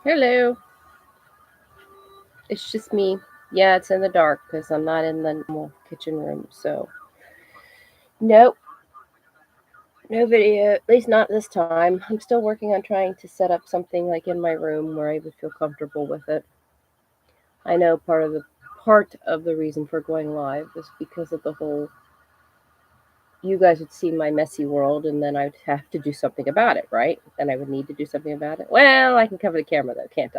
Hello. It's just me. Yeah, it's in the dark because I'm not in the normal kitchen room. So, nope, no video. At least not this time. I'm still working on trying to set up something like in my room where I would feel comfortable with it. I know part of the reason for going live is because of the whole. You guys would see my messy world, and then I'd have to do something about it, right? Then I would need to do something about it. Well, I can cover the camera though, can't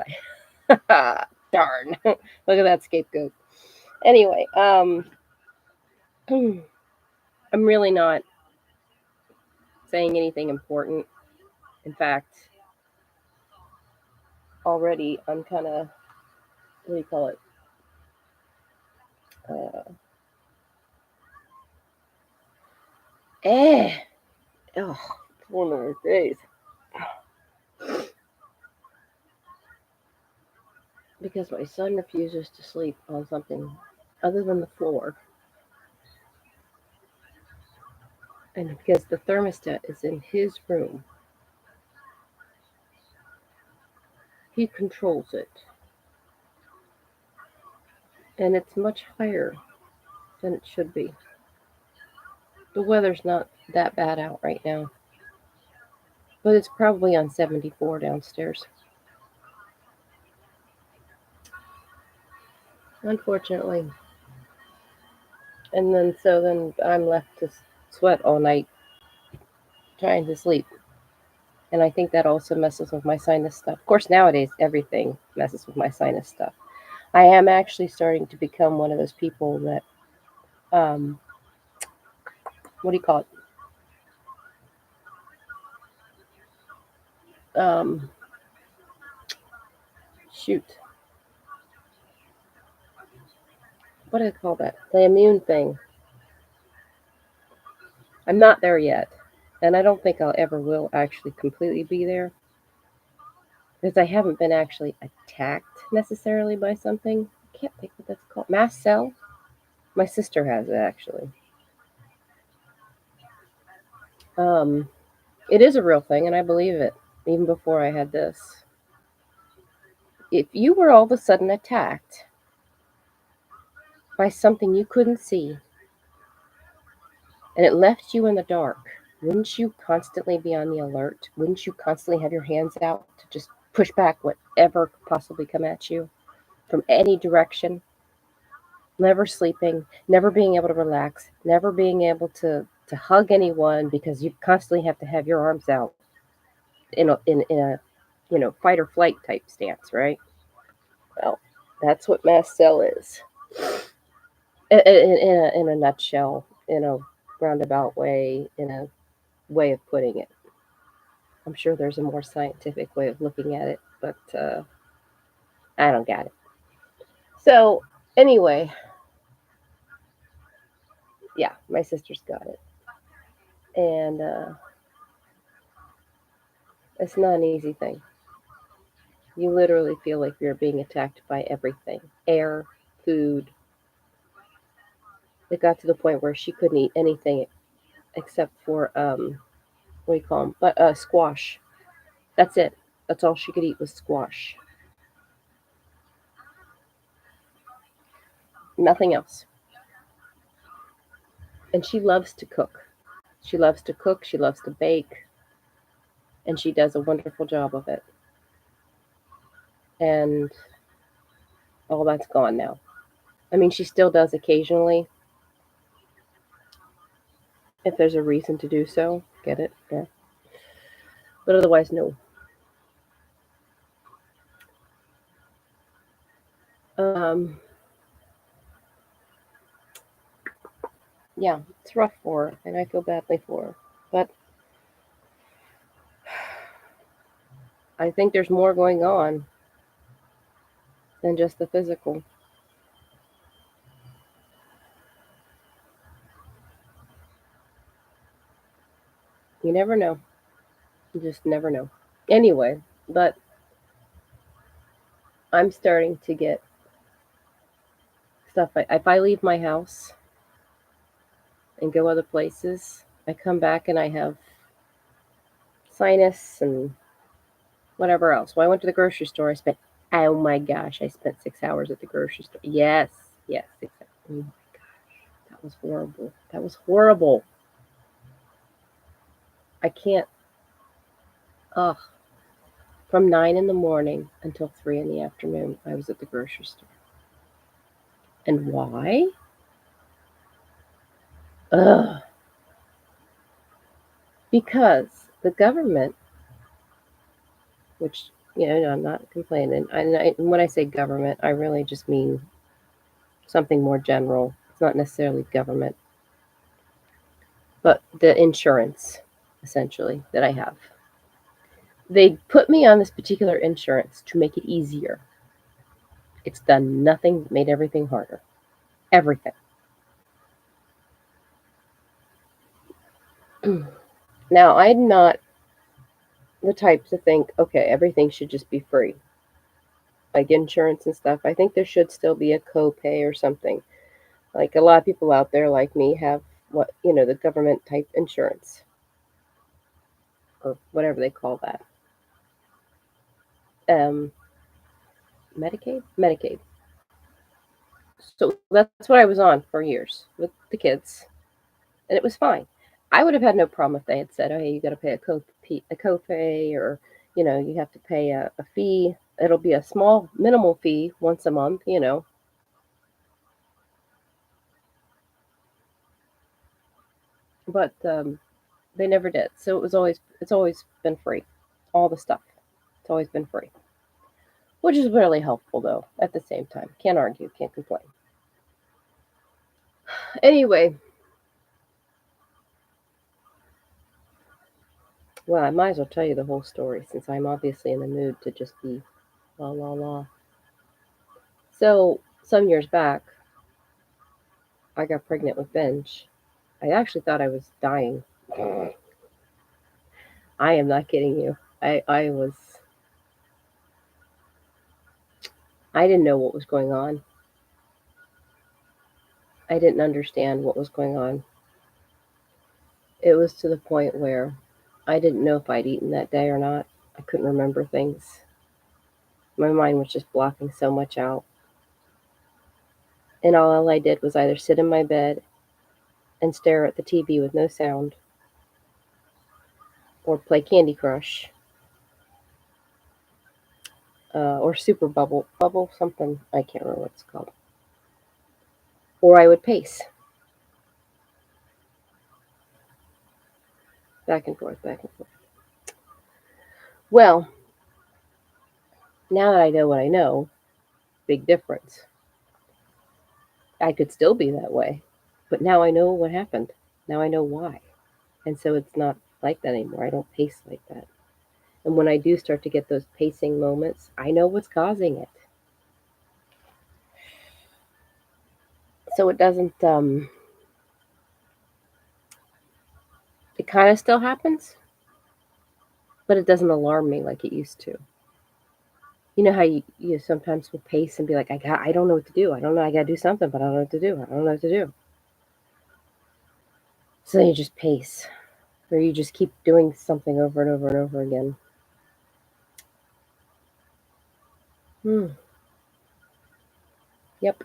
I? Darn! Look at that scapegoat. Anyway, I'm really not saying anything important. In fact, already I'm kind of, what do you call it? Uh, eh. Oh, it's one of those days. Because my son refuses to sleep on something other than the floor. And because the thermostat is in his room, he controls it. And it's much higher than it should be. The weather's not that bad out right now, but it's probably on 74 downstairs. Unfortunately. And then I'm left to sweat all night trying to sleep. And I think that also messes with my sinus stuff. Of course, nowadays everything messes with my sinus stuff. I am actually starting to become one of those people that, um, what do you call it? Shoot, what do I call that? The immune thing. I'm not there yet, and I don't think I'll ever will actually completely be there because I haven't been actually attacked necessarily by something. I can't think what that's called. Mast cell. My sister has it actually. Um, it is a real thing, and I believe it even before I had this. If you were all of a sudden attacked by something you couldn't see and it left you in the dark, wouldn't you constantly be on the alert? Wouldn't you constantly have your hands out to just push back whatever could possibly come at you from any direction? Never sleeping, never being able to relax, never being able to hug anyone because you constantly have to have your arms out in a fight or flight type stance, right? Well, that's what mass cell is in a nutshell, in a roundabout way, in a way of putting it. I'm sure there's a more scientific way of looking at it, but I don't get it. So, anyway, yeah, my sister's got it. And it's not an easy thing. You literally feel like you're being attacked by everything air, food. It got to the point where she couldn't eat anything except for, what do you call them? But squash. That's it. That's all she could eat was squash. Nothing else. And she loves to cook. She loves to cook. She loves to bake. And she does a wonderful job of it. And all that's gone now. I mean, she still does occasionally if there's a reason to do so. Get it? Yeah. But otherwise, no. Um, yeah, it's rough for her, and I feel badly for her. But I think there's more going on than just the physical. You never know. You just never know. Anyway, but I'm starting to get stuff. If I leave my house and go other places, I come back and I have sinus and Whatever else. When I went to the grocery store, I spent, oh my gosh, I spent 6 hours at the grocery store. Yes, yes, exactly. Oh my gosh, that was horrible. That was horrible. I can't, ugh. From 9 in the morning until 3 in the afternoon, I was at the grocery store. And why? Ugh. Because the government, which, I'm not complaining. And when I say government, I really just mean something more general. It's not necessarily government, but the insurance, essentially, that I have. They put me on this particular insurance to make it easier. It's done nothing, made everything harder. Everything. Now, I'm not the type to think, okay, everything should just be free, like insurance and stuff. I think there should still be a copay or something. Like a lot of people out there, like me, have the government type insurance or whatever they call that. Um, Medicaid. So that's what I was on for years with the kids, and it was fine. I would have had no problem if they had said, "Oh, hey, you got to pay a copay, or you have to pay a fee. It'll be a small, minimal fee once a month." But they never did. So it's always been free, all the stuff. It's always been free, which is really helpful though. At the same time, can't argue, can't complain. Anyway, well, I might as well tell you the whole story since I'm obviously in the mood to just be la la la. So some years back, I got pregnant with Benj. I actually thought I was dying. I am not kidding you. I didn't know what was going on. I didn't understand what was going on. It was to the point where I didn't know if I'd eaten that day or not. I couldn't remember things. My mind was just blocking so much out. And all I did was either sit in my bed and stare at the TV with no sound or play Candy Crush or Super Bubble something. I can't remember what it's called. Or I would pace back and forth, back and forth. Well, now that I know what I know, big difference. I could still be that way, but now I know what happened. Now I know why. And so it's not like that anymore. I don't pace like that. And when I do start to get those pacing moments, I know what's causing it. So it doesn't, it kind of still happens, but it doesn't alarm me like it used to. You know how you sometimes will pace and be like, I don't know what to do. I don't know. I got to do something, but I don't know what to do. I don't know what to do. So then you just pace, or you just keep doing something over and over and over again. Hmm. Yep.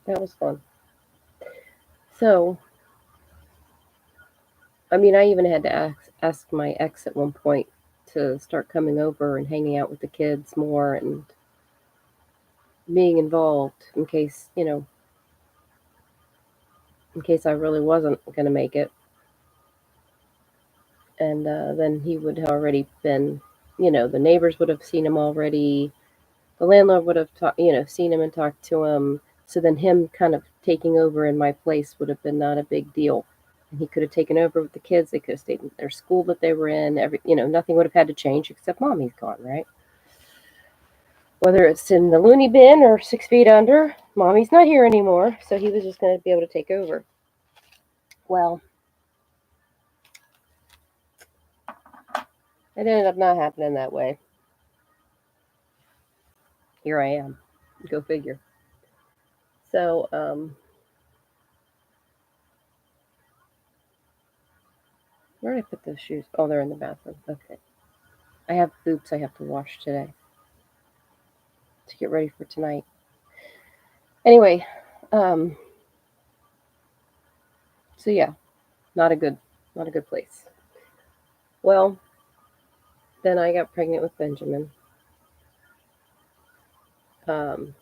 That was fun. So, I mean, I even had to ask my ex at one point to start coming over and hanging out with the kids more and being involved in case I really wasn't going to make it. And then he would have already been, the neighbors would have seen him already. The landlord would have seen him and talked to him. So then him kind of taking over in my place would have been not a big deal. And he could have taken over with the kids. They could have stayed in their school that they were in. Nothing would have had to change except mommy's gone, right? Whether it's in the loony bin or 6 feet under, mommy's not here anymore. So he was just going to be able to take over. Well, it ended up not happening that way. Here I am. Go figure. So, Where did I put those shoes? Oh, they're in the bathroom. Okay. I have boots I have to wash today to get ready for tonight. Anyway, um, so yeah, not a good, not a good place. Well, then I got pregnant with Benjamin. Um,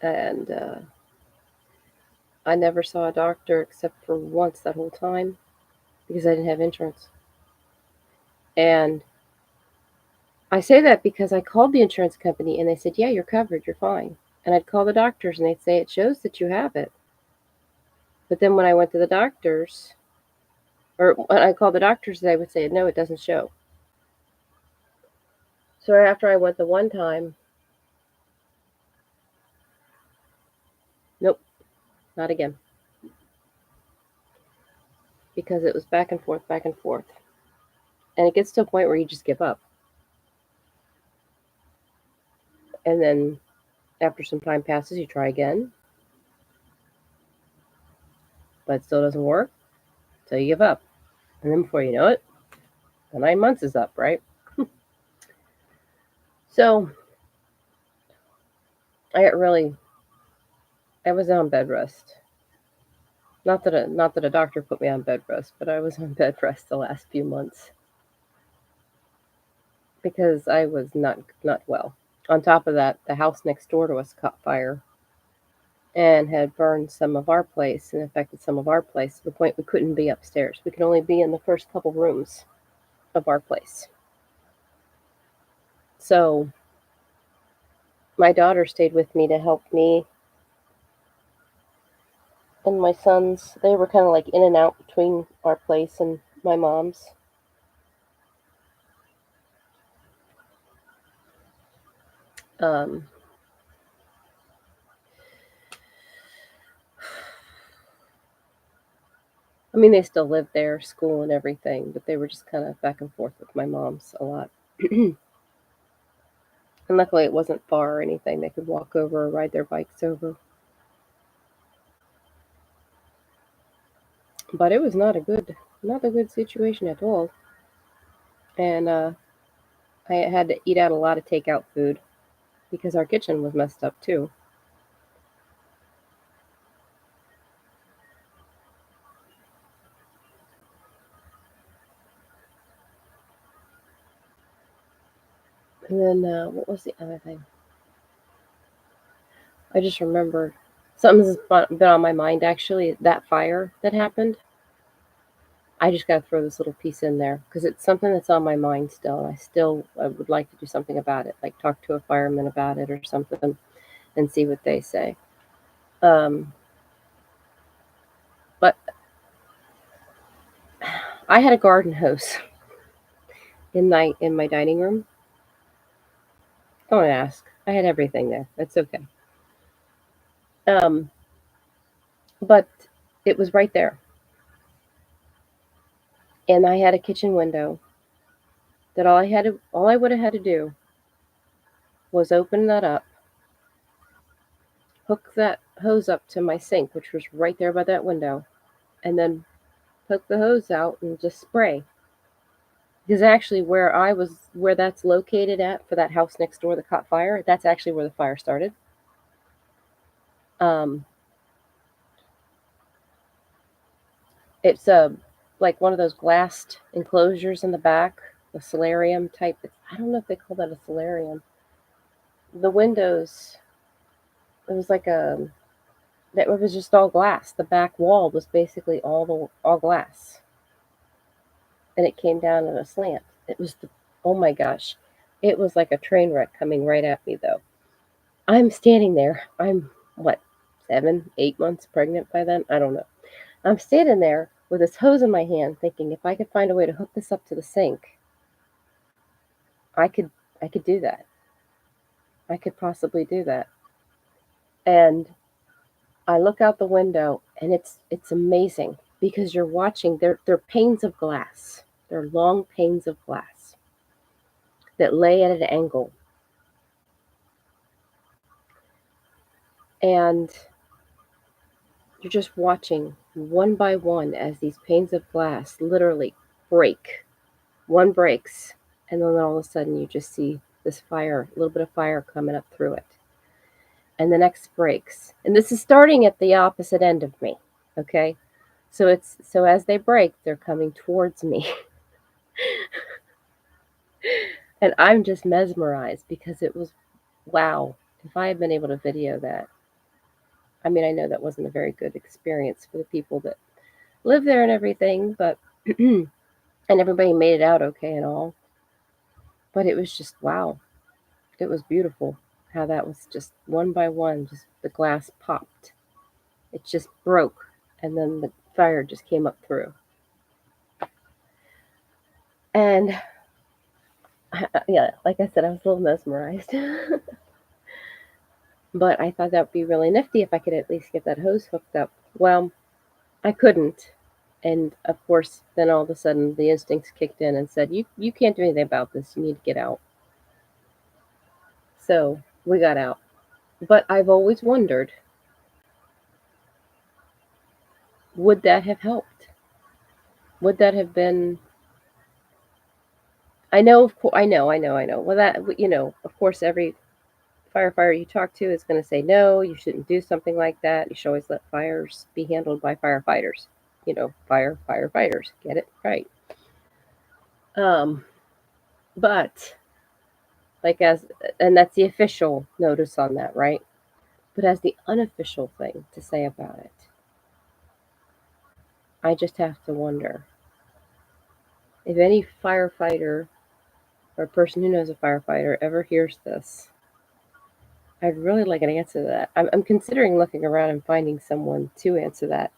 and I never saw a doctor except for once that whole time because I didn't have insurance. And I say that because I called the insurance company and they said, yeah, you're covered, you're fine. And I'd call the doctors and they'd say, it shows that you have it. But then when I went to the doctors, or when I called the doctors, they would say, no, it doesn't show. So after I went the one time, nope, not again. Because it was back and forth, back and forth. And it gets to a point where you just give up. And then after some time passes, you try again, but it still doesn't work. So you give up. And then before you know it, the 9 months is up, right? So I got really, I was on bed rest. Not that a doctor put me on bed rest, but I was on bed rest the last few months because I was not well. On top of that, the house next door to us caught fire and had burned some of our place and affected some of our place to the point we couldn't be upstairs. We could only be in the first couple rooms of our place. So my daughter stayed with me to help me, and my sons, they were kind of like in and out between our place and my mom's. Um, I mean, they still lived there, school and everything, but they were just kind of back and forth with my mom's a lot. And luckily, it wasn't far or anything. They could walk over or ride their bikes over. But it was not a good situation at all. And I had to eat out a lot of takeout food because our kitchen was messed up too. And then what was the other thing? I just remembered something's been on my mind actually. That fire that happened. I just got to throw this little piece in there because it's something that's on my mind still. I would like to do something about it, like talk to a fireman about it or something and see what they say. Um, but I had a garden hose in my dining room. Don't ask. I had everything there. That's okay. Um, but it was right there, and I had a kitchen window that all I would have had to do was open that up, hook that hose up to my sink, which was right there by that window, and then hook the hose out and just spray. Because actually, where that's located at for that house next door that caught fire, that's actually where the fire started. Um, it's like one of those glassed enclosures in the back, the solarium type. I don't know if they call that a solarium. The windows, it was like a that it was just all glass. The back wall was basically all glass, and it came down in a slant. Oh my gosh, it was like a train wreck coming right at me though. I'm standing there. I'm what, 7, 8 months pregnant by then? I don't know. I'm standing there with this hose in my hand, thinking if I could find a way to hook this up to the sink, I could I could do that. I could possibly do that. And I look out the window and it's amazing because you're watching they're panes of glass. They're long panes of glass that lay at an angle. And You're just watching one by one as these panes of glass literally break. One breaks, and then all of a sudden you just see this fire, a little bit of fire coming up through it. And the next breaks. And this is starting at the opposite end of me. Okay? So as they break, they're coming towards me. And I'm just mesmerized because it was wow. If I had been able to video that, I mean, I know that wasn't a very good experience for the people that live there and everything, but and everybody made it out okay and all. But it was just wow. It was beautiful how that was just one by one, just the glass popped. It just broke, and then the fire just came up through. And yeah, like I said, I was a little mesmerized. But I thought that would be really nifty if I could at least get that hose hooked up. Well, I couldn't. And of course, then all of a sudden the instincts kicked in and said, you can't do anything about this. You need to get out. So we got out. But I've always wondered, would that have helped? Would that have been? I know, of course, I know. Well, that, of course, every firefighter you talk to is going to say, no, you shouldn't do something like that. You should always let fires be handled by firefighters. Firefighters. Get it right. But and that's the official notice on that, right? But as the unofficial thing to say about it, I just have to wonder if any firefighter or person who knows a firefighter ever hears this. I'd really like an answer to that. I'm considering looking around and finding someone to answer that.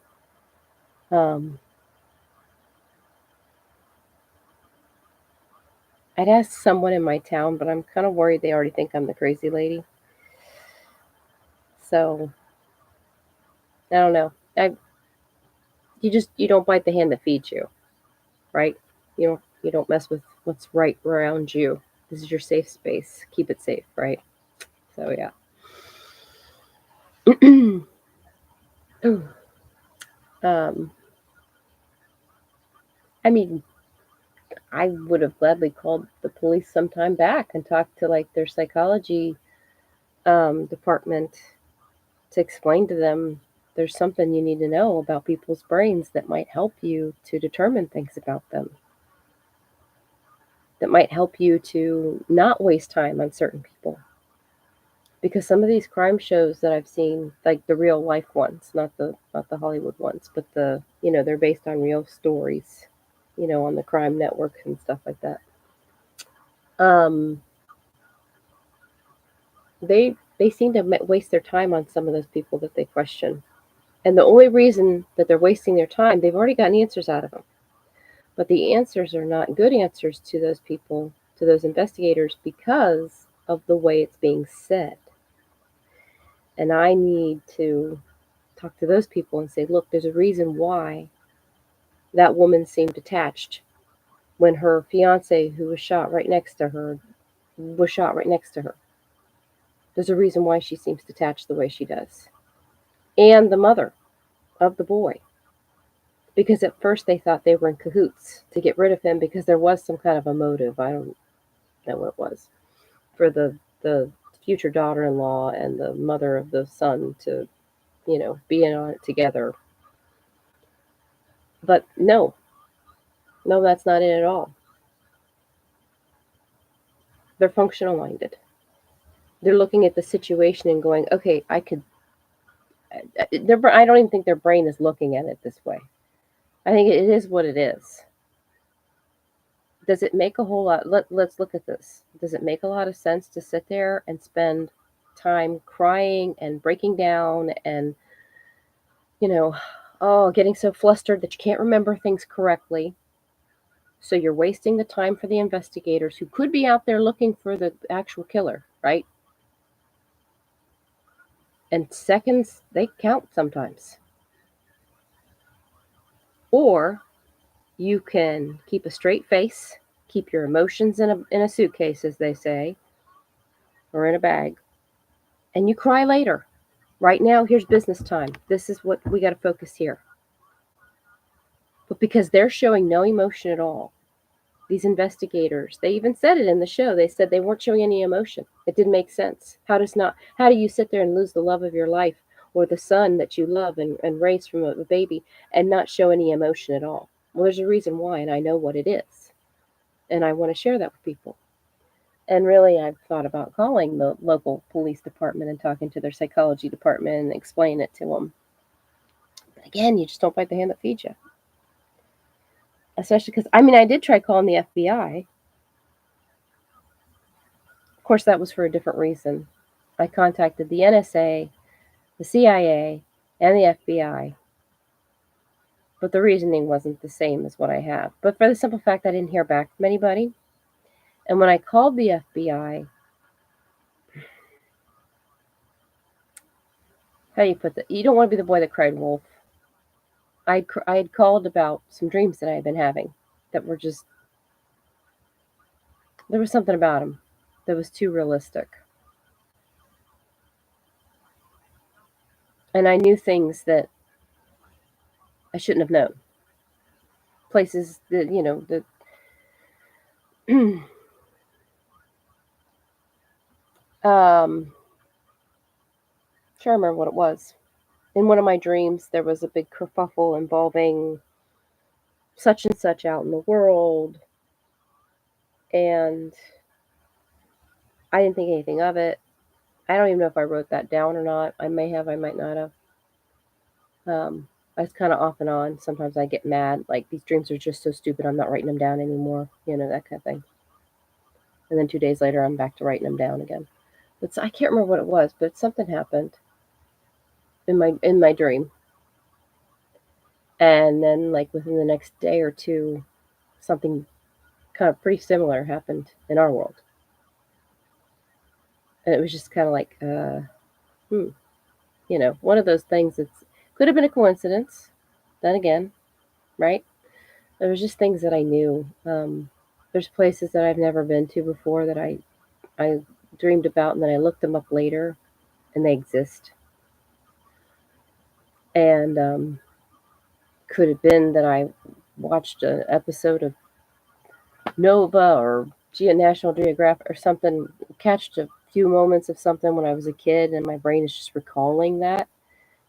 I'd ask someone in my town, but I'm kind of worried they already think I'm the crazy lady. So I don't know. You don't bite the hand that feeds you, right? You don't mess with what's right around you. This is your safe space. Keep it safe, right? So yeah. um, I mean, I would have gladly called the police sometime back and talked to like their psychology department to explain to them there's something you need to know about people's brains that might help you to determine things about them, that might help you to not waste time on certain people. Because some of these crime shows that I've seen, like the real life ones, not the Hollywood ones, but they're based on real stories, on the crime network and stuff like that. Um, they seem to waste their time on some of those people that they question. And the only reason that they're wasting their time, they've already gotten answers out of them. But the answers are not good answers to those people, to those investigators, because of the way it's being said. And I need to talk to those people and say, look, there's a reason why that woman seemed attached when her fiance, who was shot right next to her, was shot right next to her. There's a reason why she seems detached the way she does. And the mother of the boy. Because at first they thought they were in cahoots to get rid of him because there was some kind of a motive. I don't know what it was. For the future daughter-in-law and the mother of the son to, be in on it together. But no, that's not it at all. They're functional minded. They're looking at the situation and going, okay, I could. I don't even think their brain is looking at it this way. I think it is what it is. Does it make a whole lot? Let's look at this. Does it make a lot of sense to sit there and spend time crying and breaking down and, getting so flustered that you can't remember things correctly? So you're wasting the time for the investigators who could be out there looking for the actual killer, right? And seconds, they count sometimes. Or you can keep a straight face, keep your emotions in a suitcase, as they say, or in a bag, and you cry later. Right now, here's business time. This is what we got to focus here. But because they're showing no emotion at all, these investigators, they even said it in the show. They said they weren't showing any emotion. It didn't make sense. How do you sit there and lose the love of your life or the son that you love and raise from a baby and not show any emotion at all? Well, there's a reason why, and I know what it is. And I want to share that with people. And really, I've thought about calling the local police department and talking to their psychology department and explain it to them. But again, you just don't bite the hand that feeds you. Especially because, I did try calling the FBI. Of course, that was for a different reason. I contacted the NSA, the CIA, and the FBI. But the reasoning wasn't the same as what I have. But for the simple fact I didn't hear back from anybody. And when I called the FBI, how do you put that? You don't want to be the boy that cried wolf. I had called about some dreams that I had been having that were just, there was something about them that was too realistic. And I knew things that I shouldn't have known. Places that, that trying to remember what it was. In one of my dreams, there was a big kerfuffle involving such and such out in the world, and I didn't think anything of it. I don't even know if I wrote that down or not. I may have, I might not have. I was kind of off and on. Sometimes I get mad, like these dreams are just so stupid, I'm not writing them down anymore, that kind of thing. And then 2 days later, I'm back to writing them down again. But I can't remember what it was, but something happened in my dream. And then, like, within the next day or two, something kind of pretty similar happened in our world. And it was just kind of like, one of those things that could have been a coincidence. Then again, right? There was just things that I knew. There's places that I've never been to before that I dreamed about, and then I looked them up later, and they exist. And could have been that I watched an episode of Nova or National Geographic or something, catched a few moments of something when I was a kid, and my brain is just recalling that,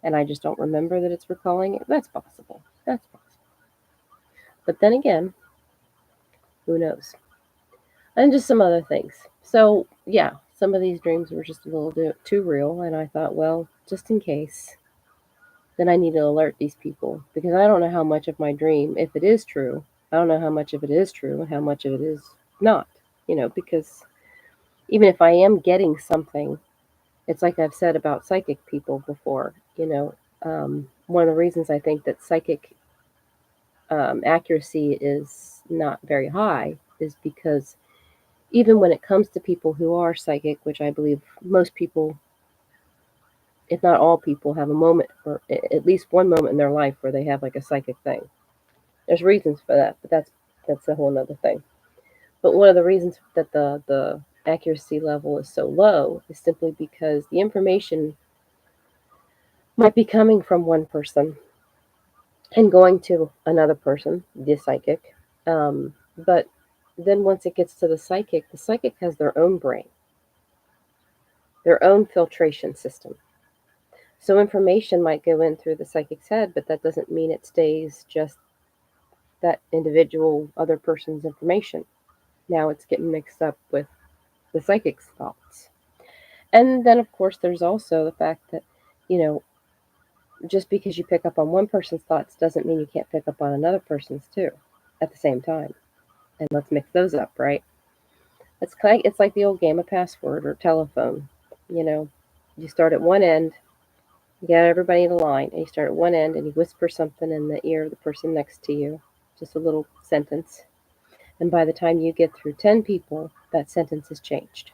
and I just don't remember that it's recalling it. That's possible. That's possible. But then again, who knows? And just some other things. So, yeah, some of these dreams were just a little too real, and I thought, well, just in case, then I need to alert these people because I don't know how much of my dream, if it is true, I don't know how much of it is true and how much of it is not, because even if I am getting something, it's like I've said about psychic people before, one of the reasons I think that psychic accuracy is not very high is because even when it comes to people who are psychic, which I believe most people, if not all people, have a moment or at least one moment in their life where they have like a psychic thing. There's reasons for that, but that's a whole nother thing. But one of the reasons that the accuracy level is so low is simply because the information might be coming from one person and going to another person, the psychic. But then once it gets to the psychic has their own brain, their own filtration system. So information might go in through the psychic's head, but that doesn't mean it stays just that individual other person's information. Now it's getting mixed up with the psychic's thoughts. And then, of course, there's also the fact that, just because you pick up on one person's thoughts doesn't mean you can't pick up on another person's too at the same time. And let's mix those up, right? It's like the old game of password or telephone. You start at one end, you get everybody in a line, and you start at one end and you whisper something in the ear of the person next to you, just a little sentence. And by the time you get through 10 people, that sentence has changed.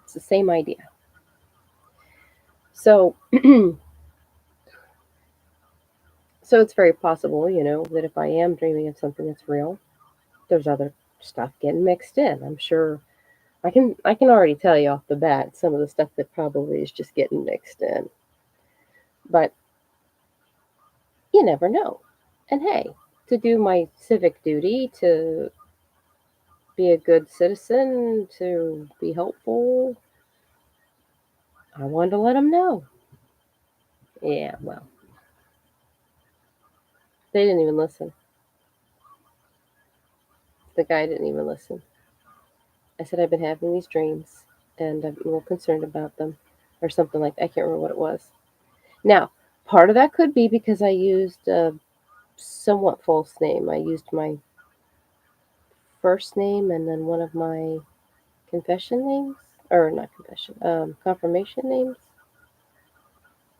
It's the same idea. So, so it's very possible, that if I am dreaming of something that's real, there's other stuff getting mixed in. I'm sure I can already tell you off the bat some of the stuff that probably is just getting mixed in. But you never know. And hey, to do my civic duty, to be a good citizen, to be helpful, I wanted to let them know. Yeah, well, they didn't even listen. The guy didn't even listen. I said, I've been having these dreams and I'm a little concerned about them, or something like that. I can't remember what it was. Now, part of that could be because I used a somewhat false name. I used my first name and then one of my confession names, or not confession, confirmation names.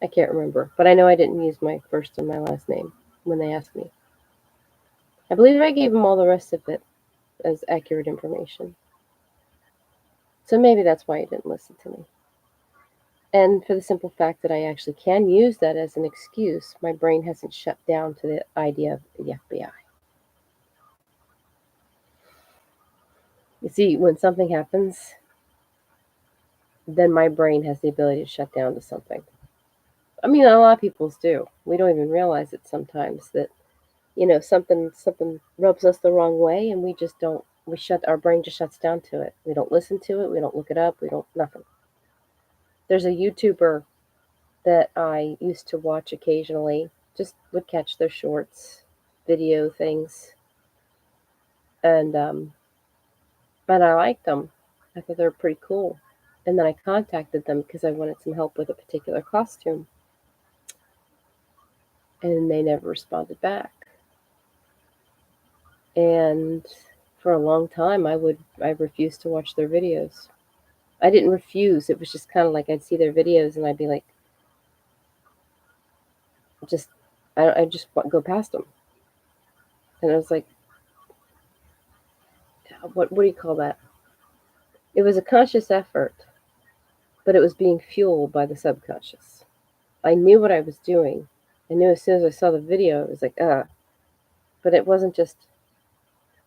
I can't remember, but I know I didn't use my first and my last name when they asked me. I believe I gave them all the rest of it as accurate information. So maybe that's why he didn't listen to me. And for the simple fact that I actually can use that as an excuse, my brain hasn't shut down to the idea of the FBI. You see, when something happens, then my brain has the ability to shut down to something. I mean, a lot of people's do. We don't even realize it sometimes that, something rubs us the wrong way, and we just don't. Our brain just shuts down to it. We don't listen to it. We don't look it up. We don't nothing. There's a YouTuber that I used to watch occasionally. Just would catch their shorts, video things, and I liked them. I thought they were pretty cool. And then I contacted them because I wanted some help with a particular costume, and they never responded back. And for a long time, I refused to watch their videos. I didn't refuse. It was just kind of like I'd see their videos and I'd be like, just I just go past them. And I was like, what do you call that? It was a conscious effort, but it was being fueled by the subconscious. I knew what I was doing. I knew as soon as I saw the video, it was like, but it wasn't just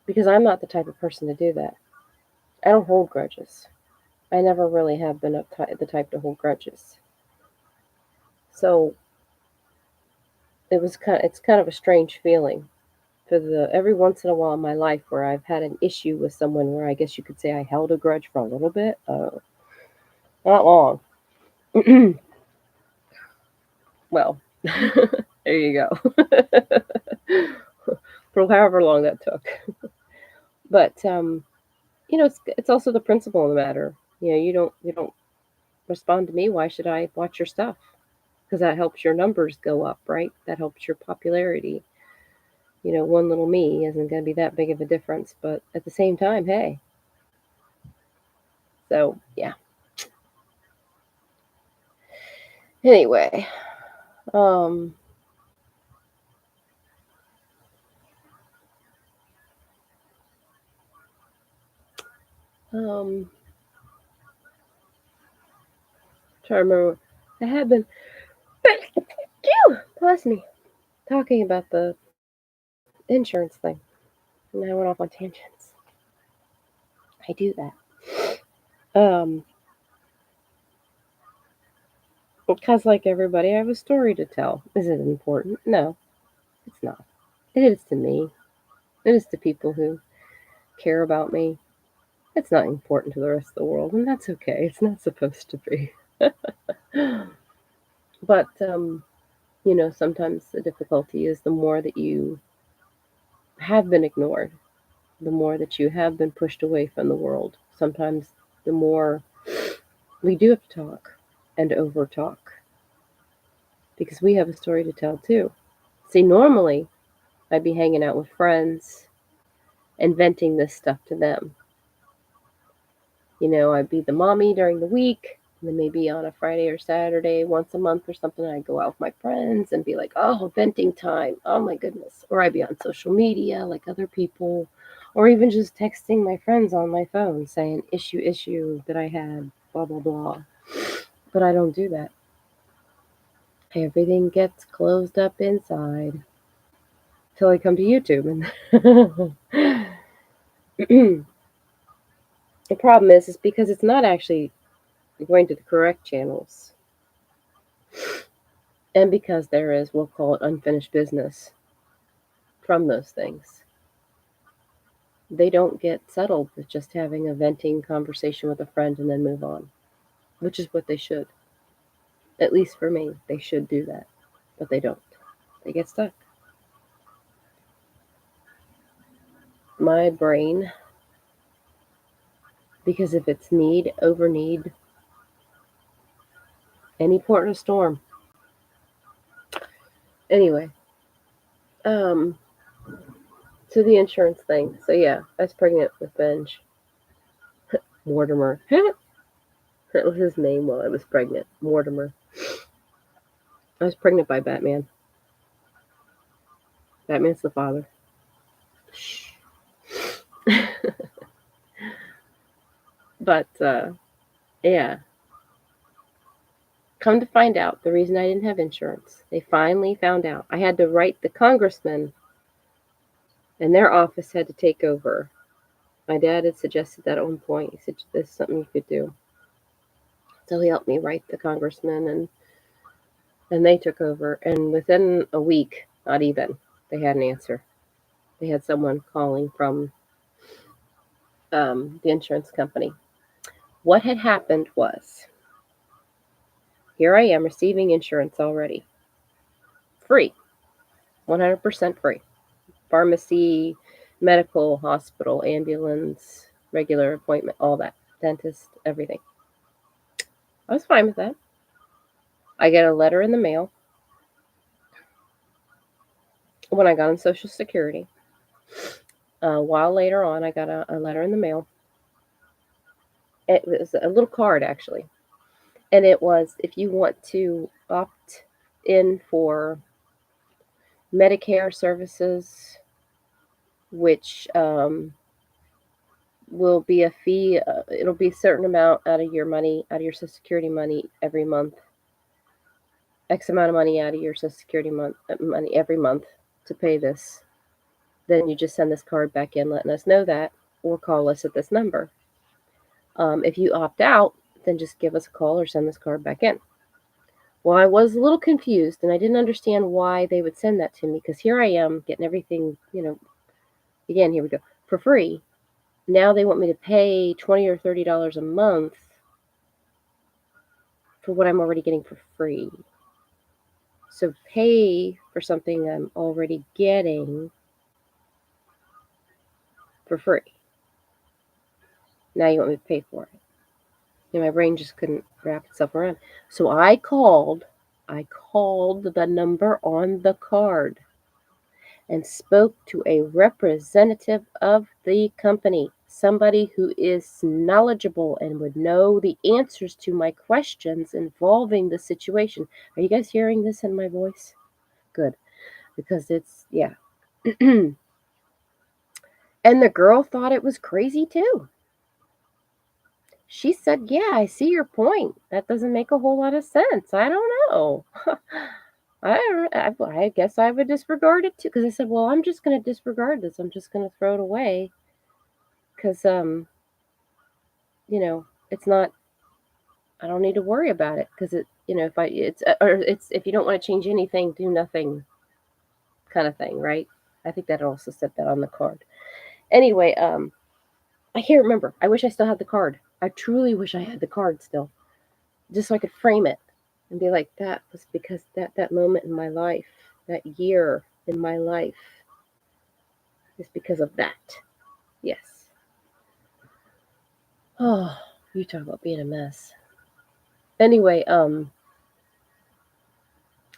because I'm not the type of person to do that. I don't hold grudges. I never really have been the type to hold grudges. So it's kind of a strange feeling for every once in a while in my life where I've had an issue with someone where I guess you could say I held a grudge for a little bit. Not long. Well, there you go. For however long that took. But it's also the principle of the matter. You don't respond to me. Why should I watch your stuff? Because that helps your numbers go up, right? That helps your popularity. One little me isn't going to be that big of a difference, but at the same time, hey. So, yeah. Anyway, um, um, trying to remember. I have been, bless me, talking about the insurance thing, and I went off on tangents. I do that. Because, like everybody, I have a story to tell. Is it important? No, it's not. It is to me. It is to people who care about me. It's not important to the rest of the world, and that's okay. It's not supposed to be. But, sometimes the difficulty is the more that you have been ignored, the more that you have been pushed away from the world. Sometimes the more we do have to talk and over talk because we have a story to tell too. See, normally I'd be hanging out with friends and venting this stuff to them. I'd be the mommy during the week, and then maybe on a Friday or Saturday, once a month or something, I'd go out with my friends and be like, oh, venting time. Oh my goodness. Or I'd be on social media like other people, or even just texting my friends on my phone saying, issue that I had, blah, blah, blah. But I don't do that. Everything gets closed up inside till I come to YouTube. And the problem is because it's not actually going to the correct channels. And because there is, we'll call it unfinished business from those things, they don't get settled with just having a venting conversation with a friend and then move on, which is what they should. At least for me, they should do that, but they don't. They get stuck. My brain, because if it's need over need, any port in a storm. Anyway, so the insurance thing. So yeah, I was pregnant with Benj Mortimer. That was his name while I was pregnant, Mortimer. I was pregnant by Batman. Batman's the father. But yeah, come to find out, the reason I didn't have insurance, they finally found out. I had to write the congressman, and their office had to take over. My dad had suggested that at one point. He said, "This is something you could do." So he helped me write the congressman, and they took over. And within a week, not even, they had an answer. They had someone calling from the insurance company. What had happened was, here I am receiving insurance already. Free. 100% free. Pharmacy, medical, hospital, ambulance, regular appointment, all that. Dentist, everything. I was fine with that. I get a letter in the mail when I got on Social Security. A while later on, I got a letter in the mail. It was a little card, actually. And it was, if you want to opt in for Medicare services, which will be a fee, it'll be a certain amount out of your money, out of your Social Security money every month. X amount of money out of your Social Security money every month to pay this. Then you just send this card back in letting us know that, or call us at this number. If you opt out, then just give us a call or send this card back in. Well, I was a little confused, and I didn't understand why they would send that to me, because here I am getting everything, again, here we go, for free. Now they want me to pay $20 or $30 a month for what I'm already getting for free. So pay for something I'm already getting for free. Now you want me to pay for it. And my brain just couldn't wrap itself around. So I called the number on the card and spoke to a representative of the company, somebody who is knowledgeable and would know the answers to my questions involving the situation. Are you guys hearing this in my voice? Good, because it's, yeah. And the girl thought it was crazy too. She said, "Yeah, I see your point. That doesn't make a whole lot of sense. I don't know." I guess I would disregard it too, because I said, "Well, I'm just going to disregard this. I'm just going to throw it away because it's not. I don't need to worry about it because if you don't want to change anything, do nothing, kind of thing, right?" I think that also said that on the card. Anyway, I can't remember. I wish I still had the card. I truly wish I had the card still, just so I could frame it and be like, that was because that moment in my life, that year in my life, is because of that. Yes. Oh, you talk about being a mess. Anyway,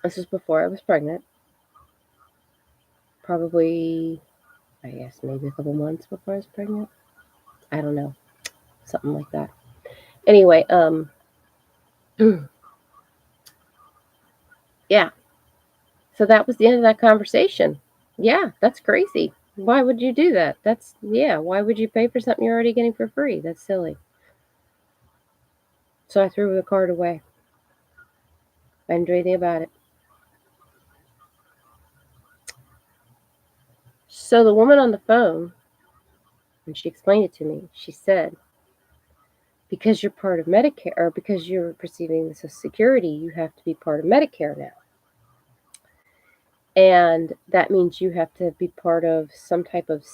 this was before I was pregnant. Probably, I guess, maybe a couple months before I was pregnant. I don't know. Something like that. Anyway, yeah. So that was the end of that conversation. Yeah, that's crazy. Why would you do that? Why would you pay for something you're already getting for free? That's silly. So I threw the card away. I didn't do anything about it. So the woman on the phone, when she explained it to me, she said, because you're part of Medicare, or because you're receiving the Social Security, you have to be part of Medicare now. And that means you have to be part of some type of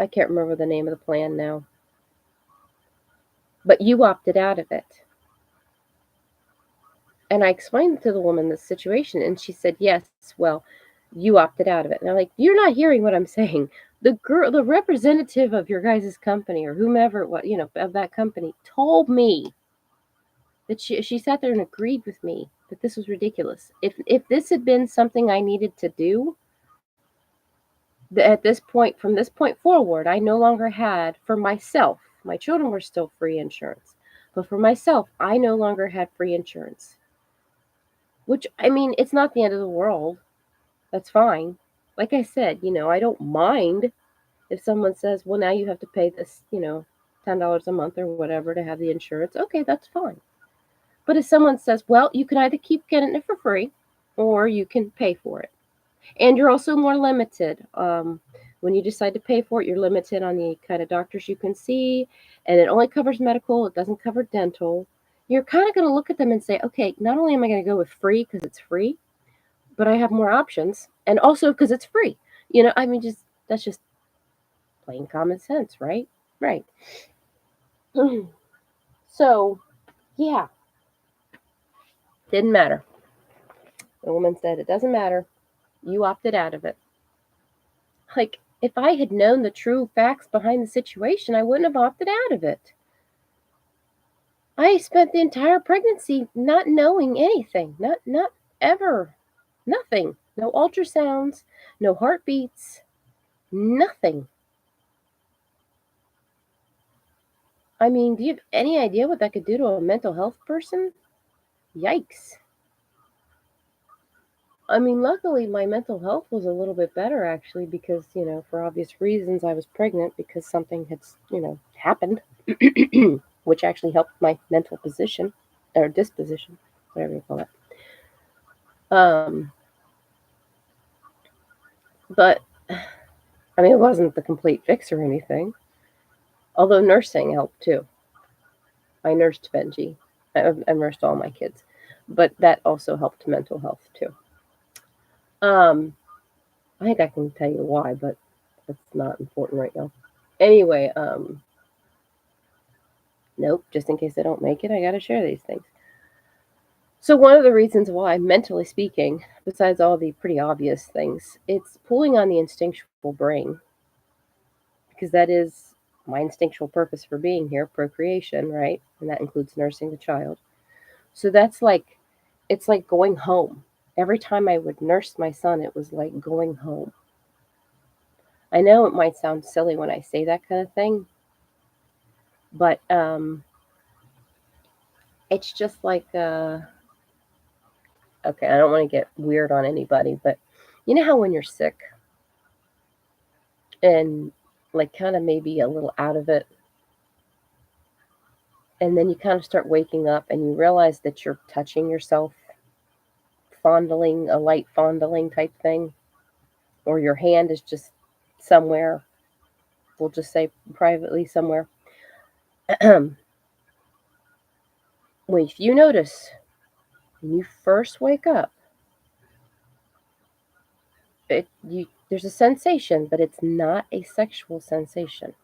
I can't remember the name of the plan now, but you opted out of it. And I explained to the woman the situation, and she said, yes, well, you opted out of it. And I'm like, you're not hearing what I'm saying. The representative of your guys' company or whomever it was, of that company told me that she sat there and agreed with me that this was ridiculous. If this had been something I needed to do, at this point, from this point forward, I no longer had for myself. My children were still free insurance, but for myself, I no longer had free insurance. Which, I mean, it's not the end of the world. That's fine. Like I said, I don't mind if someone says, well, now you have to pay this, $10 a month or whatever to have the insurance. Okay, that's fine. But if someone says, well, you can either keep getting it for free or you can pay for it. And you're also more limited. When you decide to pay for it, you're limited on the kind of doctors you can see, and it only covers medical, it doesn't cover dental. You're kind of going to look at them and say, okay, not only am I going to go with free because it's free, but I have more options, and also because it's free. I mean, that's just plain common sense, right? Right. So, yeah, didn't matter. The woman said, it doesn't matter. You opted out of it. Like, if I had known the true facts behind the situation, I wouldn't have opted out of it. I spent the entire pregnancy not knowing anything. Not ever. Nothing. No ultrasounds, no heartbeats, nothing. I mean, do you have any idea what that could do to a mental health person? Yikes. I mean, luckily my mental health was a little bit better actually because, for obvious reasons I was pregnant because something had, happened, which actually helped my mental position or disposition, whatever you call it. But I mean, it wasn't the complete fix or anything. Although nursing helped too. I nursed Benji. I nursed all my kids, but that also helped mental health too. I think I can tell you why, but that's not important right now. Anyway, nope, just in case I don't make it, I gotta share these things. So one of the reasons why, mentally speaking, besides all the pretty obvious things, it's pulling on the instinctual brain. Because that is my instinctual purpose for being here, procreation, right? And that includes nursing the child. So it's like going home. Every time I would nurse my son, it was like going home. I know it might sound silly when I say that kind of thing, but it's just like, okay, I don't want to get weird on anybody, but you know how when you're sick and like kind of maybe a little out of it, and then you kind of start waking up and you realize that you're touching yourself, fondling, a light fondling type thing, or your hand is just somewhere, we'll just say privately somewhere. Well, if you notice when you first wake up, there's a sensation, but it's not a sexual sensation.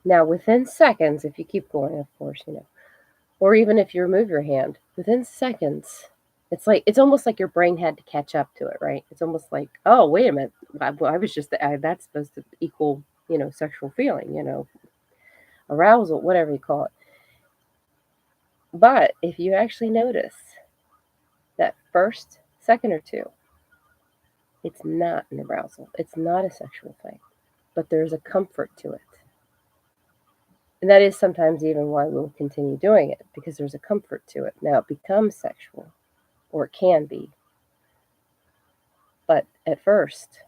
Now, within seconds, if you keep going, of course, or even if you remove your hand, within seconds, it's almost like your brain had to catch up to it, right? It's almost like, oh, wait a minute, I was just that's supposed to equal, sexual feeling, arousal, whatever you call it. But if you actually notice that first second or two, it's not an arousal. It's not a sexual thing, but there's a comfort to it. And that is sometimes even why we'll continue doing it, because there's a comfort to it. Now it becomes sexual, or it can be. But at first,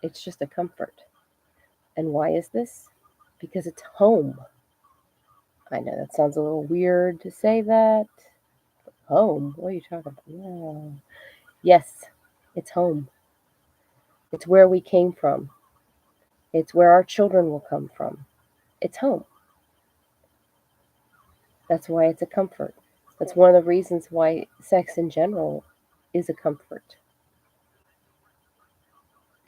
it's just a comfort. And why is this? Because it's home. I know that sounds a little weird to say that. Home? What are you talking about? Yeah. Yes, it's home. It's where we came from. It's where our children will come from. It's home. That's why it's a comfort. That's one of the reasons why sex in general is a comfort.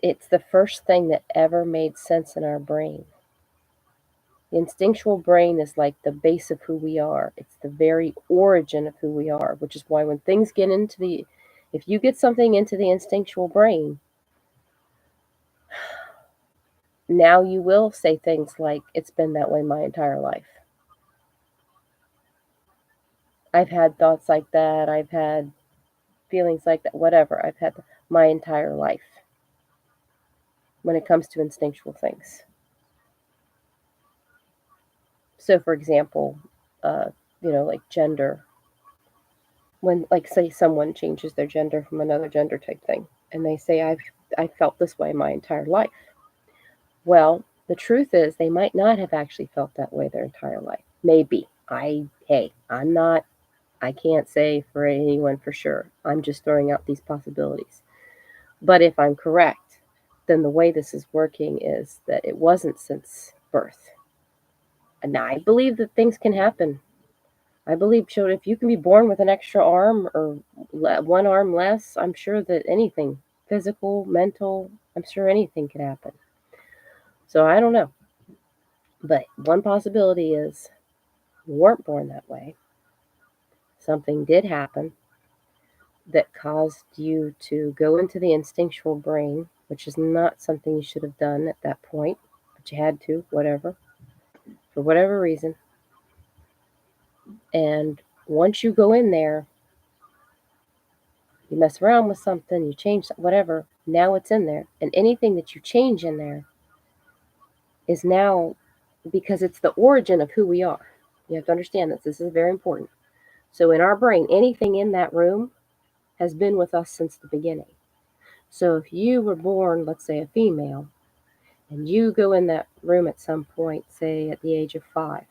It's the first thing that ever made sense in our brain. The instinctual brain is like the base of who we are. It's the very origin of who we are, which is why when things get into the, if you get something into the instinctual brain, now you will say things like, it's been that way my entire life. I've had thoughts like that. I've had feelings like that, whatever. I've had my entire life when it comes to instinctual things. So, for example, like gender, when, like, say someone changes their gender from another gender type thing, and they say, I felt this way my entire life. Well, the truth is they might not have actually felt that way their entire life. Maybe. I can't say for anyone for sure. I'm just throwing out these possibilities. But if I'm correct, then the way this is working is that it wasn't since birth. And I believe that things can happen. I believe children, if you can be born with an extra arm or one arm less, I'm sure that anything, physical, mental, I'm sure anything could happen. So I don't know. But one possibility is you weren't born that way. Something did happen that caused you to go into the instinctual brain, which is not something you should have done at that point, but you had to, whatever, for whatever reason. And once you go in there, you mess around with something, you change whatever, now it's in there. And anything that you change in there is now, because it's the origin of who we are. You have to understand this. This is very important. So in our brain, anything in that room has been with us since the beginning. So if you were born, let's say, a female, and you go in that room at some point, say at the age of 5,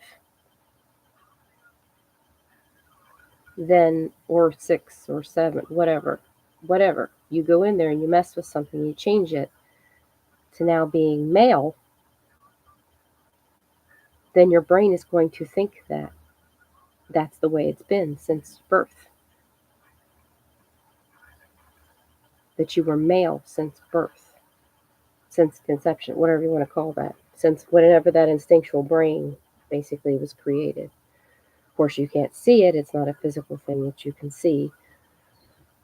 then, or 6 or 7, whatever, you go in there and you mess with something, you change it to now being male, then your brain is going to think that that's the way it's been since birth. That you were male since birth, since conception, whatever you want to call that, since whenever that instinctual brain basically was created. Of course, you can't see it. It's not a physical thing that you can see,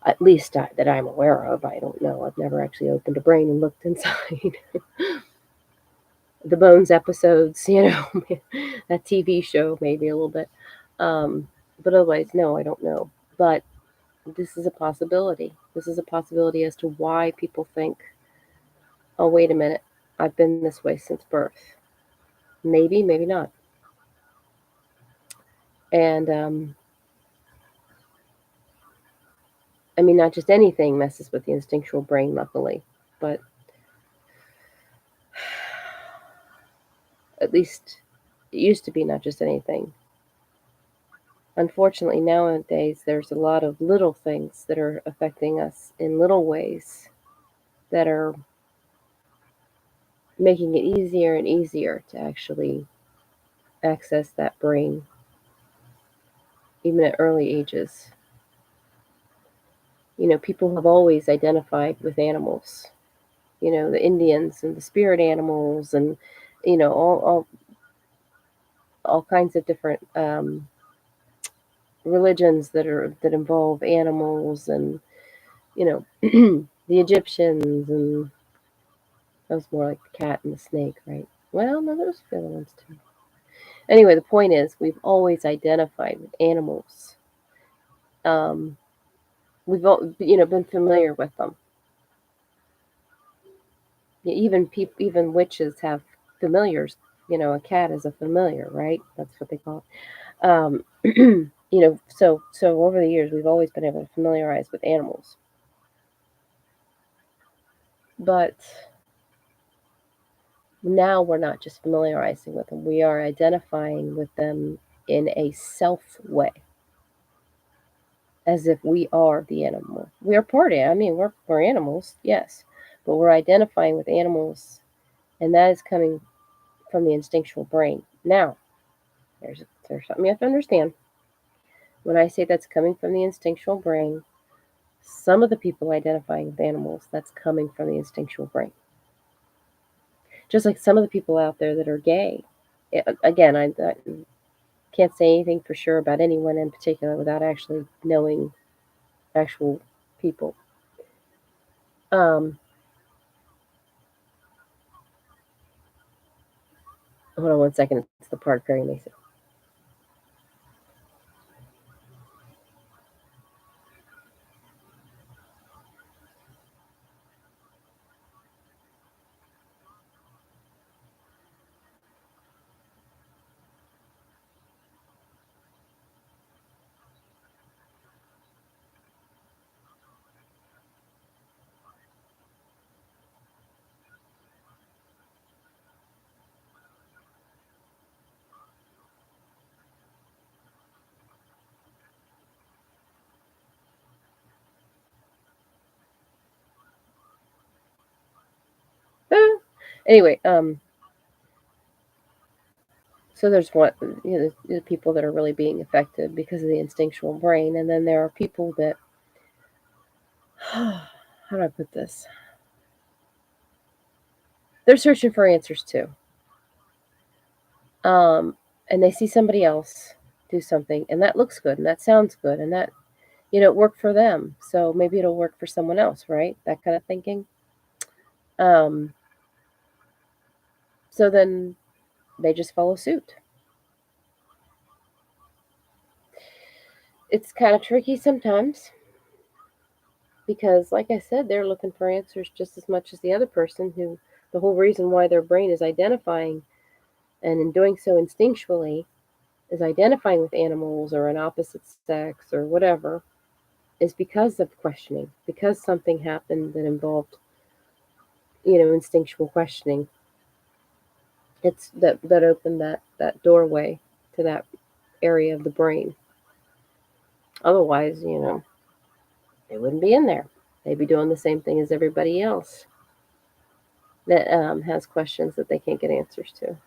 at least that I'm aware of. I don't know. I've never actually opened a brain and looked inside. The Bones episodes, that TV show, maybe a little bit. But otherwise, no, I don't know. But this is a possibility. This is a possibility as to why people think, oh, wait a minute, I've been this way since birth. Maybe, maybe not. And, I mean, not just anything messes with the instinctual brain, luckily, but at least it used to be not just anything. Unfortunately, nowadays, there's a lot of little things that are affecting us in little ways that are making it easier and easier to actually access that brain, even at early ages. People have always identified with animals, the Indians and the spirit animals, and, all kinds of different religions that involve animals, and, the Egyptians, and that was more like the cat and the snake, right? Well, no, there's the other ones too. Anyway, the point is, we've always identified with animals. We've all, been familiar with them. Even witches have familiars. A cat is a familiar, right? That's what they call it. So over the years, we've always been able to familiarize with animals. But now we're not just familiarizing with them, we are identifying with them in a self way, as if we are the animal. We are part of it. I mean, we're animals, yes, but we're identifying with animals, and that is coming from the instinctual brain. Now, there's something you have to understand. When I say that's coming from the instinctual brain, some of the people identifying with animals, that's coming from the instinctual brain. Just like some of the people out there that are gay. Again, I can't say anything for sure about anyone in particular without actually knowing actual people. Um, Hold on one second. It's the part Perry Mason. Anyway, so there's one, the people that are really being affected because of the instinctual brain, and then there are people that, how do I put this? They're searching for answers too. And they see somebody else do something, and that looks good, and that sounds good, and that, it worked for them, so maybe it'll work for someone else, right? That kind of thinking. Um, so then they just follow suit. It's kind of tricky sometimes because, like I said, they're looking for answers just as much as the other person who, the whole reason why their brain is identifying and in doing so instinctually is identifying with animals or an opposite sex or whatever is because of questioning, because something happened that involved, instinctual questioning. It's that opened that doorway to that area of the brain. Otherwise, they wouldn't be in there. They'd be doing the same thing as everybody else that has questions that they can't get answers to.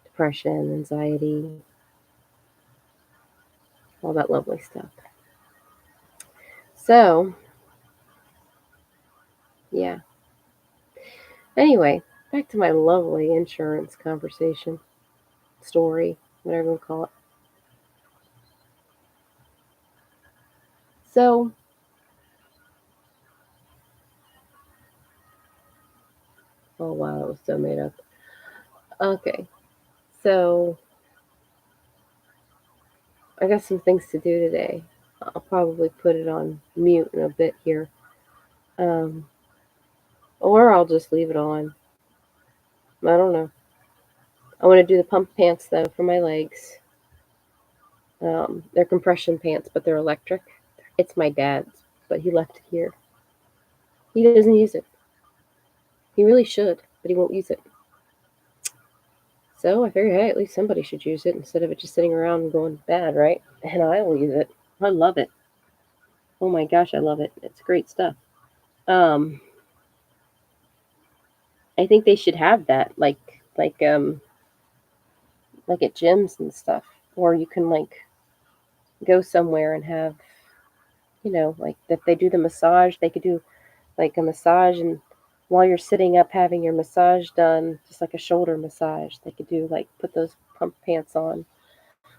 Depression, anxiety, all that lovely stuff. So, yeah. Anyway, back to my lovely insurance conversation, story, whatever you want to call it. So, oh wow, that was so made up. Okay, so I got some things to do today. I'll probably put it on mute in a bit here. Um, or I'll just leave it on. I don't know. I want to do the pump pants though for my legs. They're compression pants, but they're electric. It's my dad's, but he left it here. He doesn't use it. He really should, but he won't use it. So I figured, hey, at least somebody should use it instead of it just sitting around and going bad, right? And I will use it. I love it. Oh my gosh, I love it. It's great stuff. Um, I think they should have that, like at gyms and stuff, or you can like go somewhere and have, like if they do the massage, they could do like a massage, and while you're sitting up having your massage done, just like a shoulder massage, they could do like put those pump pants on.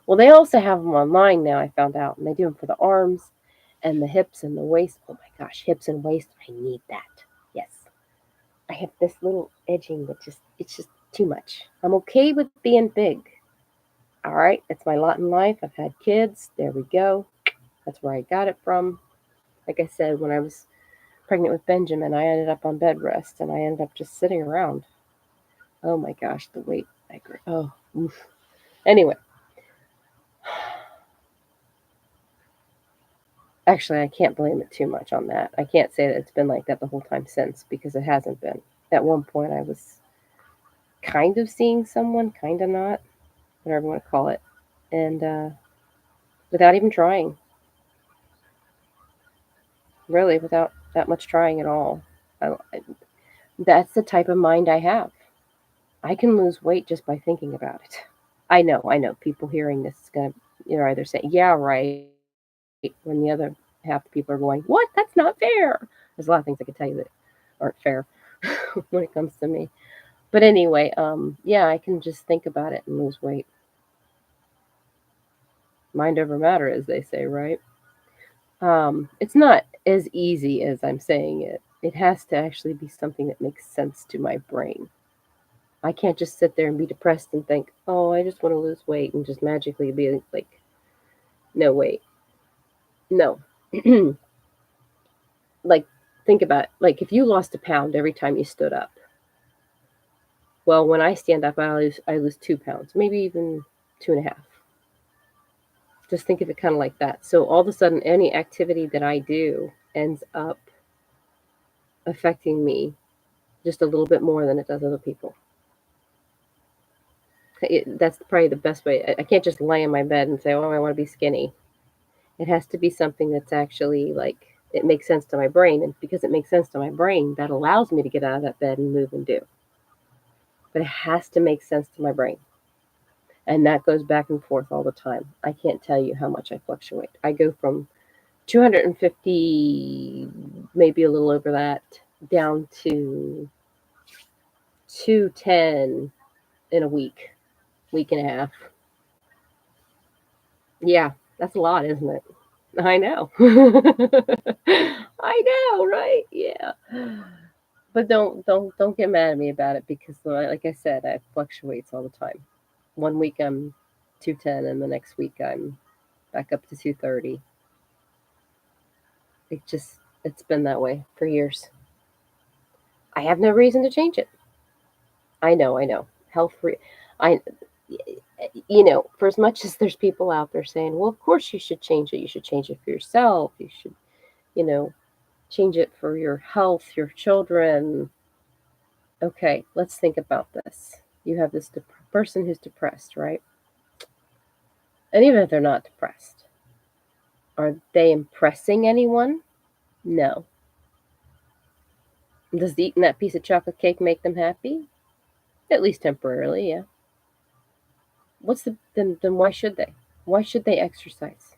Well, they also have them online now, I found out, and they do them for the arms and the hips and the waist. Oh my gosh, hips and waist, I need that. Yes. I have this little edging that it's just too much. I'm okay with being big. All right, it's my lot in life. I've had kids. There we go. That's where I got it from. Like I said, when I was pregnant with Benjamin, I ended up on bed rest and I ended up just sitting around. Oh my gosh, the weight I grew. Oh, oof. Anyway, actually, I can't blame it too much on that. I can't say that it's been like that the whole time since because it hasn't been. At one point, I was kind of seeing someone, kind of not, whatever you want to call it, and without even trying, really, without that much trying at all. That's the type of mind I have. I can lose weight just by thinking about it. I know. People hearing this is going to you're either saying, yeah, right, when the other half the people are going, what? That's not fair. There's a lot of things I could tell you that aren't fair when it comes to me. But anyway, yeah, I can just think about it and lose weight. Mind over matter, as they say, right? It's not as easy as I'm saying it. It has to actually be something that makes sense to my brain. I can't just sit there and be depressed and think, oh, I just want to lose weight and just magically be like, no, wait, no. Like, think about it. Like, if you lost a pound every time you stood up, well, when I stand up, I lose 2 pounds, maybe even 2.5. Just think of it kind of like that. So all of a sudden, any activity that I do ends up affecting me just a little bit more than it does other people. That's probably the best way. I can't just lay in my bed and say, oh, I want to be skinny. It has to be something that's actually like, it makes sense to my brain. And because it makes sense to my brain, that allows me to get out of that bed and move and do. But it has to make sense to my brain. And that goes back and forth all the time. I can't tell you how much I fluctuate. I go from 250, maybe a little over that, down to 210 in a week and a half. Yeah, that's a lot, isn't it? I know. I know, right? Yeah. But don't get mad at me about it because like I said, it fluctuates all the time. One week I'm 210 and the next week I'm back up to 230. It's been that way for years. I have no reason to change it. I know. Health free. I for as much as there's people out there saying, well, of course you should change it. You should change it for yourself. You should, you know, change it for your health, your children. Okay, let's think about this. You have this person who's depressed, right? And even if they're not depressed, are they impressing anyone? No. Does eating that piece of chocolate cake make them happy? At least temporarily, yeah. Then why should they? Why should they exercise?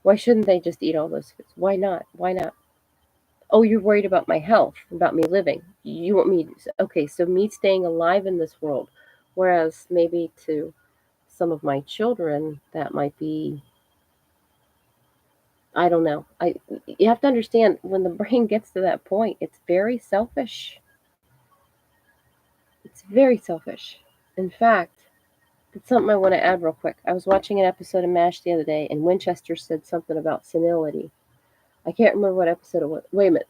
Why shouldn't they just eat all those foods? Why not? Why not? Oh, you're worried about my health, about me living. You want me to, okay, so me staying alive in this world. Whereas maybe to some of my children, that might be, I don't know. You have to understand when the brain gets to that point, it's very selfish. It's very selfish. In fact, it's something I want to add real quick. I was watching an episode of MASH the other day, and Winchester said something about senility. I can't remember what episode it was. Wait a minute.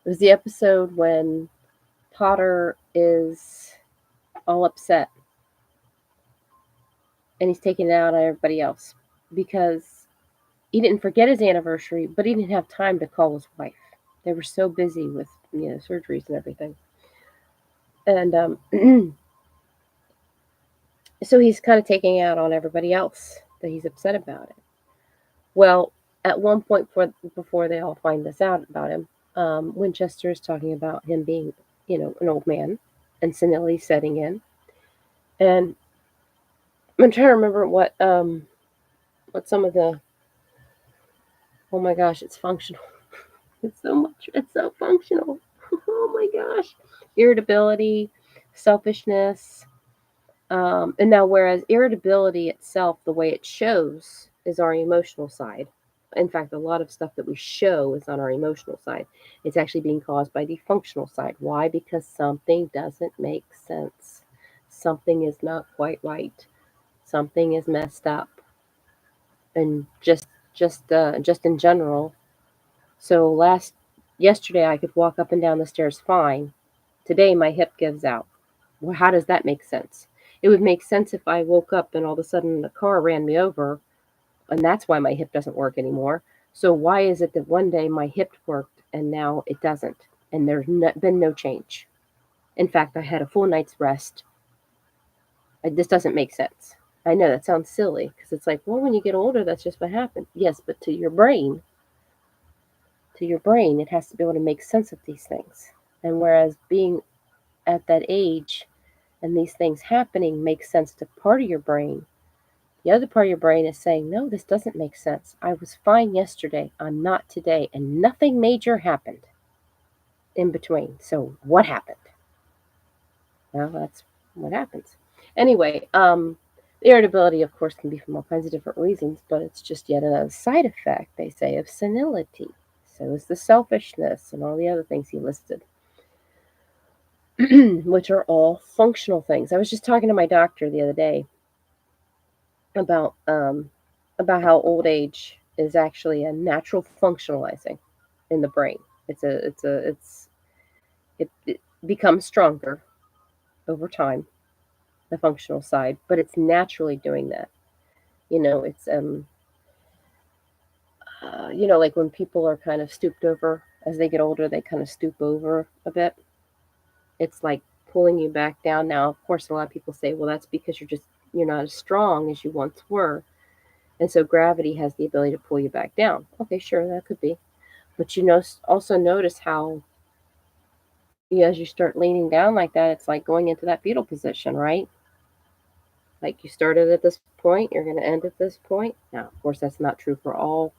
It was the episode when Potter is all upset and he's taking it out on everybody else because he didn't forget his anniversary, but he didn't have time to call his wife. They were so busy with surgeries and everything, and so he's kind of taking it out on everybody else that he's upset about it. Well, at one point before they all find this out about him, Winchester is talking about him being, an old man and senility setting in. And I'm trying to remember what some of the, oh my gosh, it's functional. It's so functional. Oh my gosh. Irritability, selfishness. And now, whereas irritability itself, the way it shows is our emotional side. In fact, a lot of stuff that we show is on our emotional side. It's actually being caused by the functional side. Why? Because something doesn't make sense. Something is not quite right. Something is messed up. And just in general. So yesterday I could walk up and down the stairs fine. Today my hip gives out. Well, how does that make sense? It would make sense if I woke up and all of a sudden a car ran me over, and that's why my hip doesn't work anymore. So why is it that one day my hip worked and now it doesn't? And there's been no change. In fact, I had a full night's rest. This doesn't make sense. I know that sounds silly because it's like, well, when you get older, that's just what happened. Yes, but to your brain, it has to be able to make sense of these things. And whereas being at that age and these things happening makes sense to part of your brain, The other part of your brain is saying, no, this doesn't make sense. I was fine yesterday. I'm not today. And nothing major happened in between. So what happened? Well, that's what happens. Anyway, the irritability, of course, can be from all kinds of different reasons, but it's just yet another side effect, they say, of senility. So is the selfishness and all the other things he listed, which are all functional things. I was just talking to my doctor the other day about how old age is actually a natural functionalizing in the brain. It becomes stronger over time, the functional side, but it's naturally doing that. It's like when people are kind of stooped over as they get older, they kind of stoop over a bit. It's like pulling you back down. Now, of course, a lot of people say, well, that's because you're not as strong as you once were. And so gravity has the ability to pull you back down. Okay, sure, that could be. But also notice how as you start leaning down like that, it's like going into that fetal position, right? Like you started at this point, you're going to end at this point. Now, of course, that's not true for all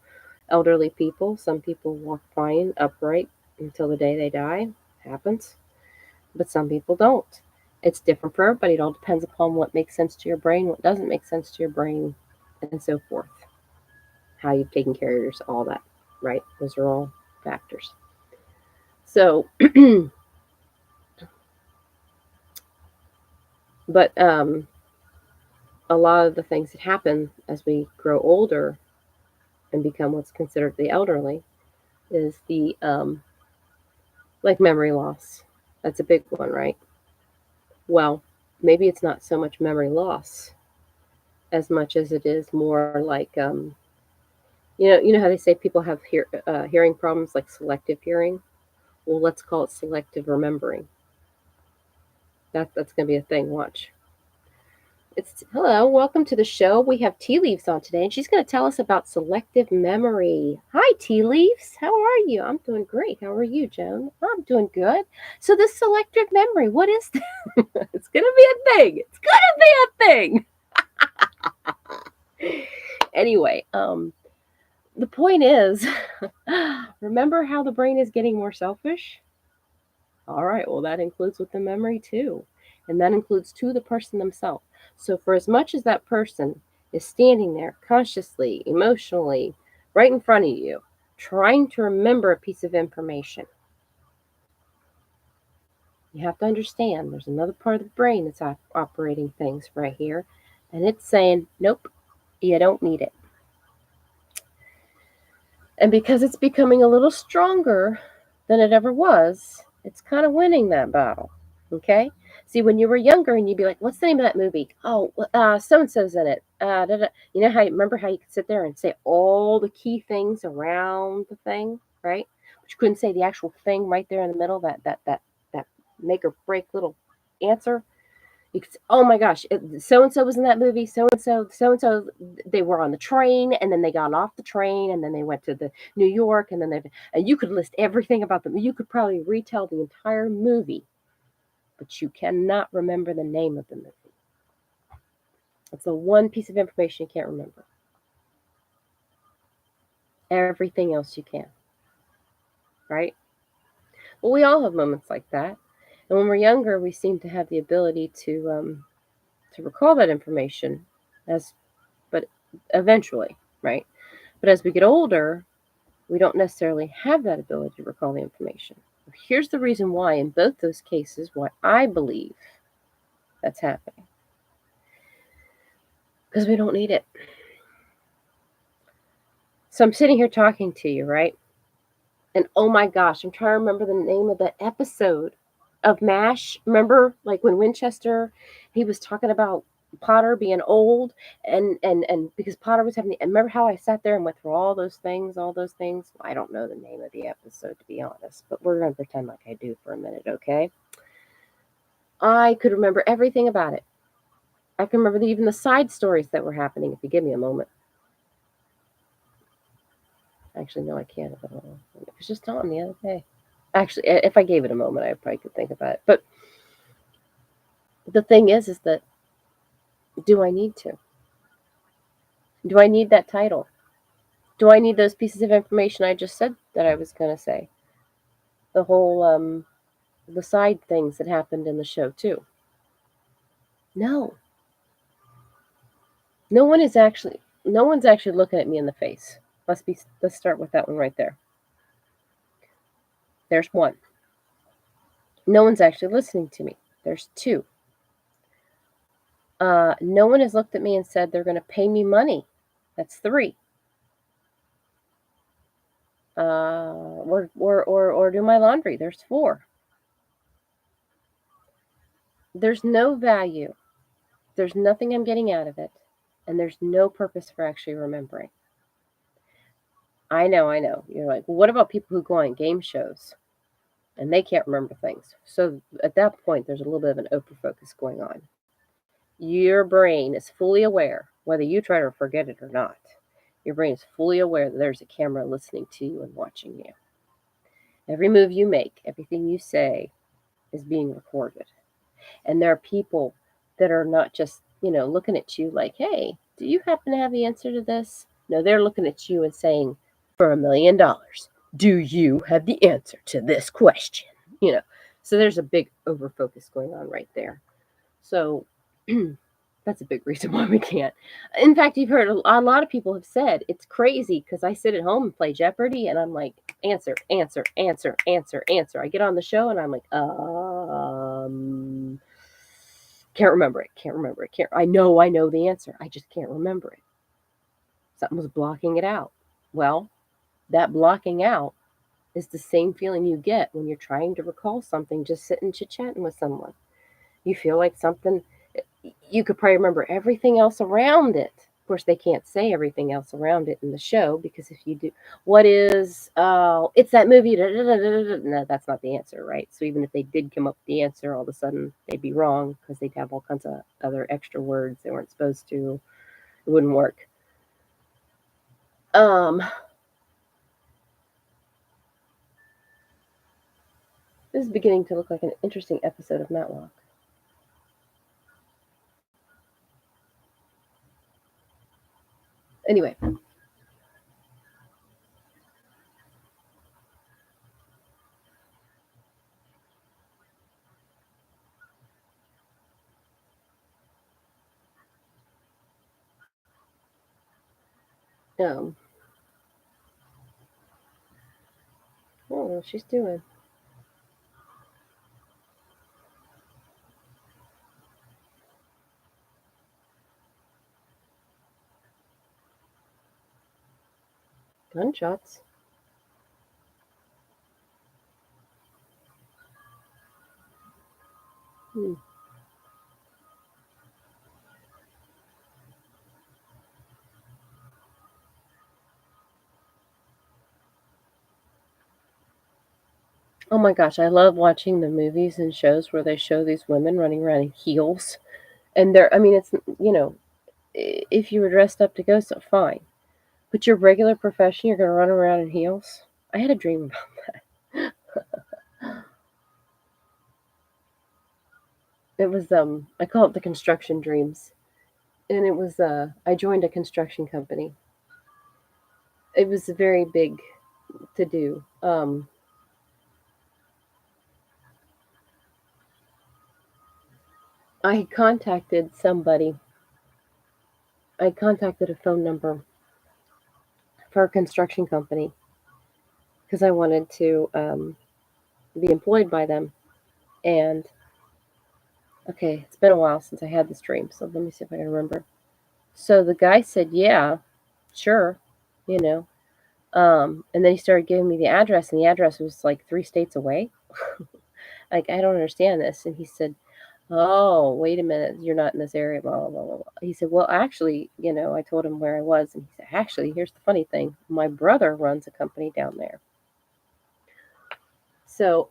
elderly people. Some people walk fine upright until the day they die. Happens. But some people don't. It's different for everybody. It all depends upon what makes sense to your brain, what doesn't make sense to your brain, and so forth. How you've taken care of yourself, all that, right? Those are all factors. So, but a lot of the things that happen as we grow older and become what's considered the elderly is the like memory loss. That's a big one, right? Well, maybe it's not so much memory loss as much as it is more like you know how they say people have hearing problems like selective hearing. Well, let's call it selective remembering. That's going to be a thing. Watch. It's hello, welcome to the show. We have Tea Leaves on today, and she's going to tell us about selective memory. Hi, Tea Leaves. How are you? I'm doing great. How are you, Joan? I'm doing good. So this selective memory, what is that? It's going to be a thing. It's going to be a thing. Anyway, the point is, remember how the brain is getting more selfish? All right, well, that includes with the memory too. And that includes to the person themselves. So, for as much as that person is standing there consciously, emotionally, right in front of you, trying to remember a piece of information, you have to understand there's another part of the brain that's operating things right here. And it's saying, nope, you don't need it. And because it's becoming a little stronger than it ever was, it's kind of winning that battle. Okay? See, when you were younger and you'd be like, what's the name of that movie? Oh, so-and-so's in it. You know how remember how you could sit there and say all the key things around the thing, right? But you couldn't say the actual thing right there in the middle, that make or break little answer. You could say, oh my gosh, so and so was in that movie. So and so, they were on the train, and then they got off the train, and then they went to the New York, and then and you could list everything about them. You could probably retell the entire movie, but you cannot remember the name of the movie. That's the one piece of information you can't remember. Everything else you can, right? Well, we all have moments like that, and when we're younger, we seem to have the ability to recall that information, but eventually, right? But as we get older, we don't necessarily have that ability to recall the information. Here's the reason why, in both those cases, why I believe that's happening. Because we don't need it. So I'm sitting here talking to you, right? And oh my gosh, I'm trying to remember the name of that episode of MASH. Remember, like when Winchester, he was talking about Potter being old, and because Potter was having. And remember how I sat there and went through all those things. I don't know the name of the episode, to be honest, but we're gonna pretend like I do for a minute, okay? I could remember everything about it. I can remember even the side stories that were happening. If you give me a moment. Actually, no, I can't. It was just on the other day. Actually, if I gave it a moment, I probably could think about it. But the thing is that do I need to? Do I need that title? Do I need those pieces of information I just said that I was going to say? The whole, the side things that happened in the show, too. No. No one's actually looking at me in the face. Let's start with that one right there. There's one. No one's actually listening to me. There's two. No one has looked at me and said they're going to pay me money. That's three. Or do my laundry. There's four. There's no value. There's nothing I'm getting out of it. And there's no purpose for actually remembering. I know. You're like, well, what about people who go on game shows and they can't remember things? So at that point, there's a little bit of an overfocus going on. Your brain is fully aware, whether you try to forget it or not. Your brain is fully aware that there's a camera listening to you and watching you. Every move you make, everything you say is being recorded. And there are people that are not just, looking at you like, hey, do you happen to have the answer to this? No, they're looking at you and saying, for $1 million, do you have the answer to this question? So there's a big overfocus going on right there. So that's a big reason why we can't. In fact, you've heard a lot of people have said it's crazy because I sit at home and play Jeopardy and I'm like, answer. I get on the show and I'm like, can't remember it. I know the answer. I just can't remember it. Something was blocking it out. Well, that blocking out is the same feeling you get when you're trying to recall something just sitting chit-chatting with someone. You feel like something, you could probably remember everything else around it. Of course, they can't say everything else around it in the show because if you do, it's that movie. No, that's not the answer, right? So even if they did come up with the answer, all of a sudden they'd be wrong because they'd have all kinds of other extra words they weren't supposed to. It wouldn't work. This is beginning to look like an interesting episode of Matlock. Anyway. I don't know what she's doing. Gunshots. Oh my gosh, I love watching the movies and shows where they show these women running around in heels. And it's, if you were dressed up to go, so fine. But your regular profession, you're going to run around in heels? I had a dream about that. It was, I call it the construction dreams. And it was, I joined a construction company. It was a very big to do. I contacted somebody. I contacted a phone number for a construction company because I wanted to be employed by them. And okay, it's been a while since I had this dream, so let me see if I can remember. So the guy said, "Yeah, sure," you know. And then he started giving me the address, and the address was like 3 states away. Like, I don't understand this. And he said, oh, wait a minute, you're not in this area, blah, blah, blah, blah. He said, well, actually, I told him where I was, and he said, actually, here's the funny thing. My brother runs a company down there. So,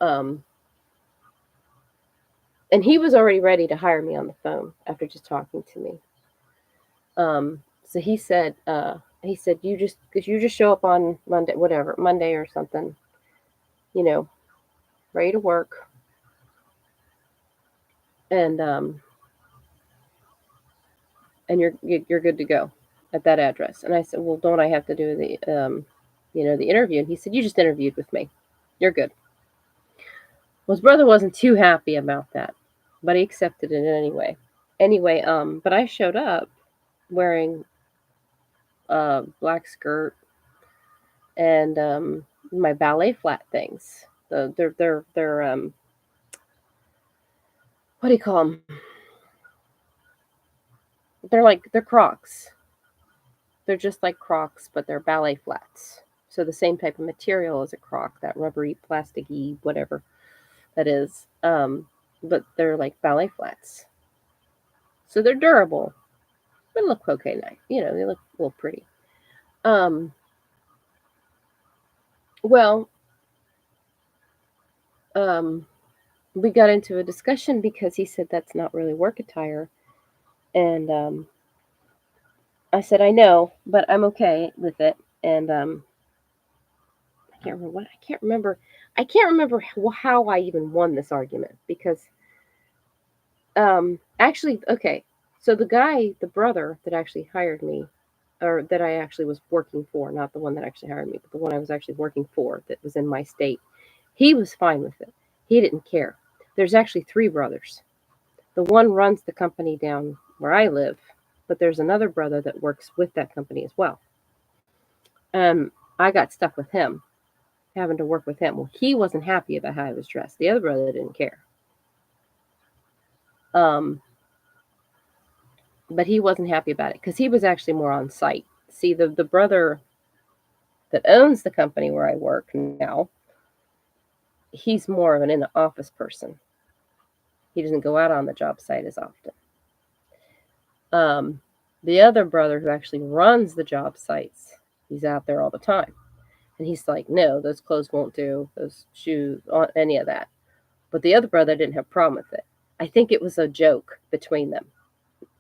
and he was already ready to hire me on the phone after just talking to me. So he said, you just show up on Monday or something, ready to work. And you're good to go. at that address. And I said, well, don't I have to do the, the interview? And he said, you just interviewed with me. You're good. Well, his brother wasn't too happy about that, but he accepted it anyway. Anyway, but I showed up wearing a black skirt and my ballet flat things. They're what do you call them? They're Crocs. They're just like Crocs, but they're ballet flats. So the same type of material as a Croc, that rubbery, plasticky, whatever that is. But they're like ballet flats. So they're durable, but look okay nice. They look a little pretty. Um, well, we got into a discussion because he said that's not really work attire. And I said, I know, but I'm okay with it. And I can't remember what I can't remember. I can't remember how I even won this argument because actually, okay. So the brother that actually hired me, or that I actually was working for, not the one that actually hired me, but the one I was actually working for that was in my state, he was fine with it. He didn't care. There's actually three brothers. The one runs the company down where I live, but there's another brother that works with that company as well. I got stuck with him, having to work with him. Well, he wasn't happy about how I was dressed. The other brother didn't care. But he wasn't happy about it because he was actually more on site. See, the brother that owns the company where I work now, he's more of an in the office person. He doesn't go out on the job site as often. The other brother who actually runs the job sites, he's out there all the time. And he's like, no, those clothes won't do, those shoes, any of that. But the other brother didn't have a problem with it. I think it was a joke between them.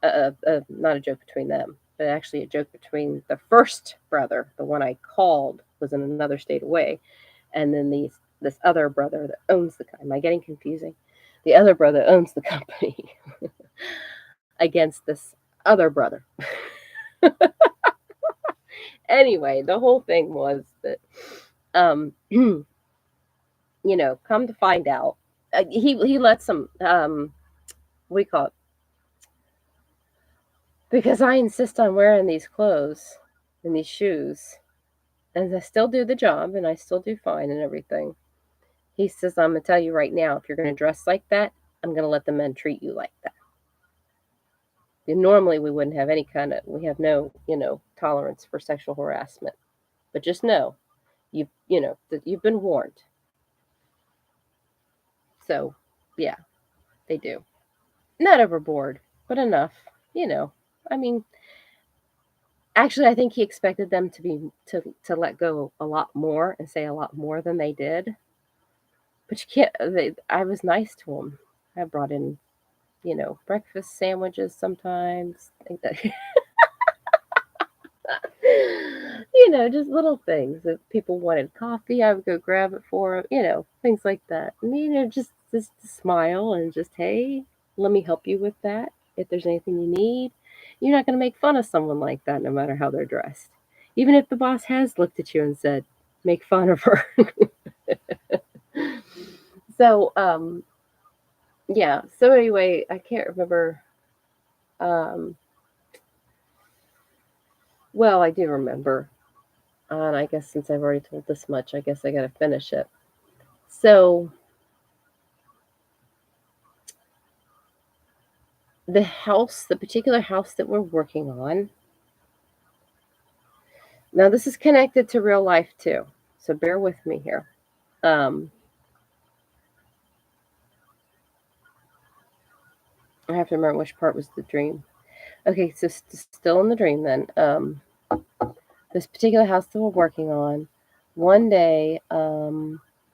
Not a joke between them, but actually a joke between the first brother, the one I called was in another state away, and then this other brother that owns the company. Am I getting confusing? The other brother owns the company against this other brother. Anyway, the whole thing was that, come to find out, he let some, we call it, because I insist on wearing these clothes and these shoes, and I still do the job, and I still do fine and everything. He says, I'm going to tell you right now, if you're going to dress like that, I'm going to let the men treat you like that. And normally we wouldn't have we have no, tolerance for sexual harassment. But just know, that you've been warned. So, yeah, they do. Not overboard, but enough, I mean, actually, I think he expected them to let go a lot more and say a lot more than they did. But you can't. I was nice to him. I brought in, breakfast sandwiches sometimes. Just little things. If people wanted coffee, I would go grab it for them. Things like that. And, just smile and just, hey, let me help you with that. If there's anything you need, you're not going to make fun of someone like that, no matter how they're dressed. Even if the boss has looked at you and said, make fun of her. So, yeah. So anyway, I can't remember. Well, I do remember. And I guess since I've already told this much, I guess I got to finish it. So, the particular house that we're working on, now this is connected to real life too. So bear with me here. I have to remember which part was the dream. Okay, so still in the dream then. This particular house that we're working on, one day,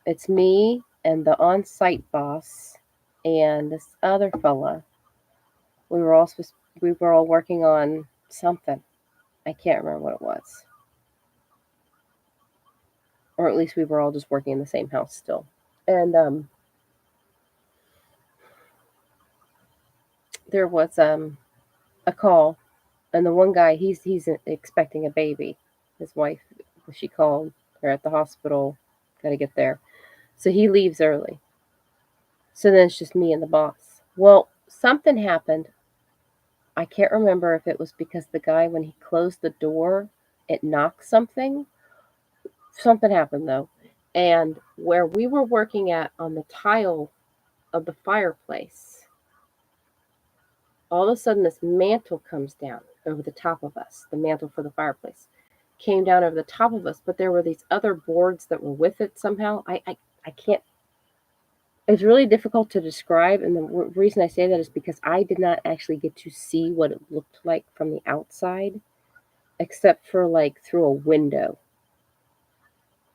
it's me and the on-site boss and this other fella. We were all working on something. I can't remember what it was. Or at least we were all just working in the same house still. And there was a call, And the one guy, he's expecting a baby. His wife, she called. They're at the hospital. Got to get there. So he leaves early. So then it's just me and the boss. Well, something happened. I can't remember if it was because the guy, when he closed the door, it knocked something. Something happened though. And where we were working at on the tile of the fireplace, all of a sudden this mantle comes down over the top of us. The mantle for the fireplace came down over the top of us, but there were these other boards that were with it somehow. I can't, it's really difficult to describe. And the reason I say that is because I did not actually get to see what it looked like from the outside, except for like through a window.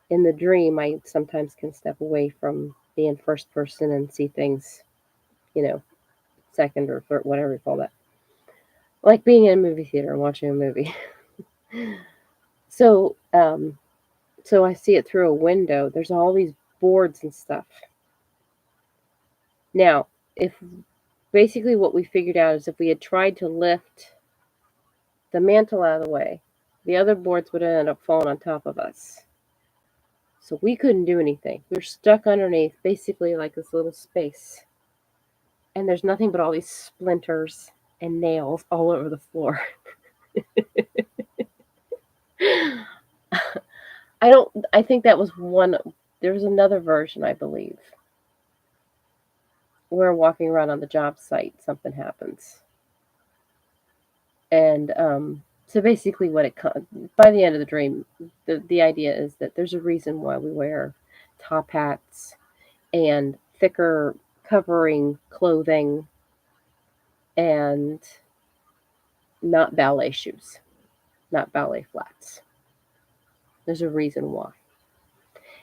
In the dream, I sometimes can step away from being first person and see things, you know, second or third, whatever you call that. Like being in a movie theater and watching a movie. So, so I see it through a window. There's all these boards and stuff. Now, if basically what we figured out is if we had tried to lift the mantle out of the way, the other boards would end up falling on top of us. So we couldn't do anything. We were stuck underneath basically like this little space. And there's nothing but all these splinters and nails all over the floor. I think that was one. There was another version, I believe. We're walking around on the job site, something happens. And so basically, by the end of the dream, the idea is that there's a reason why we wear top hats and thicker covering clothing and not ballet shoes, not ballet flats. There's a reason why.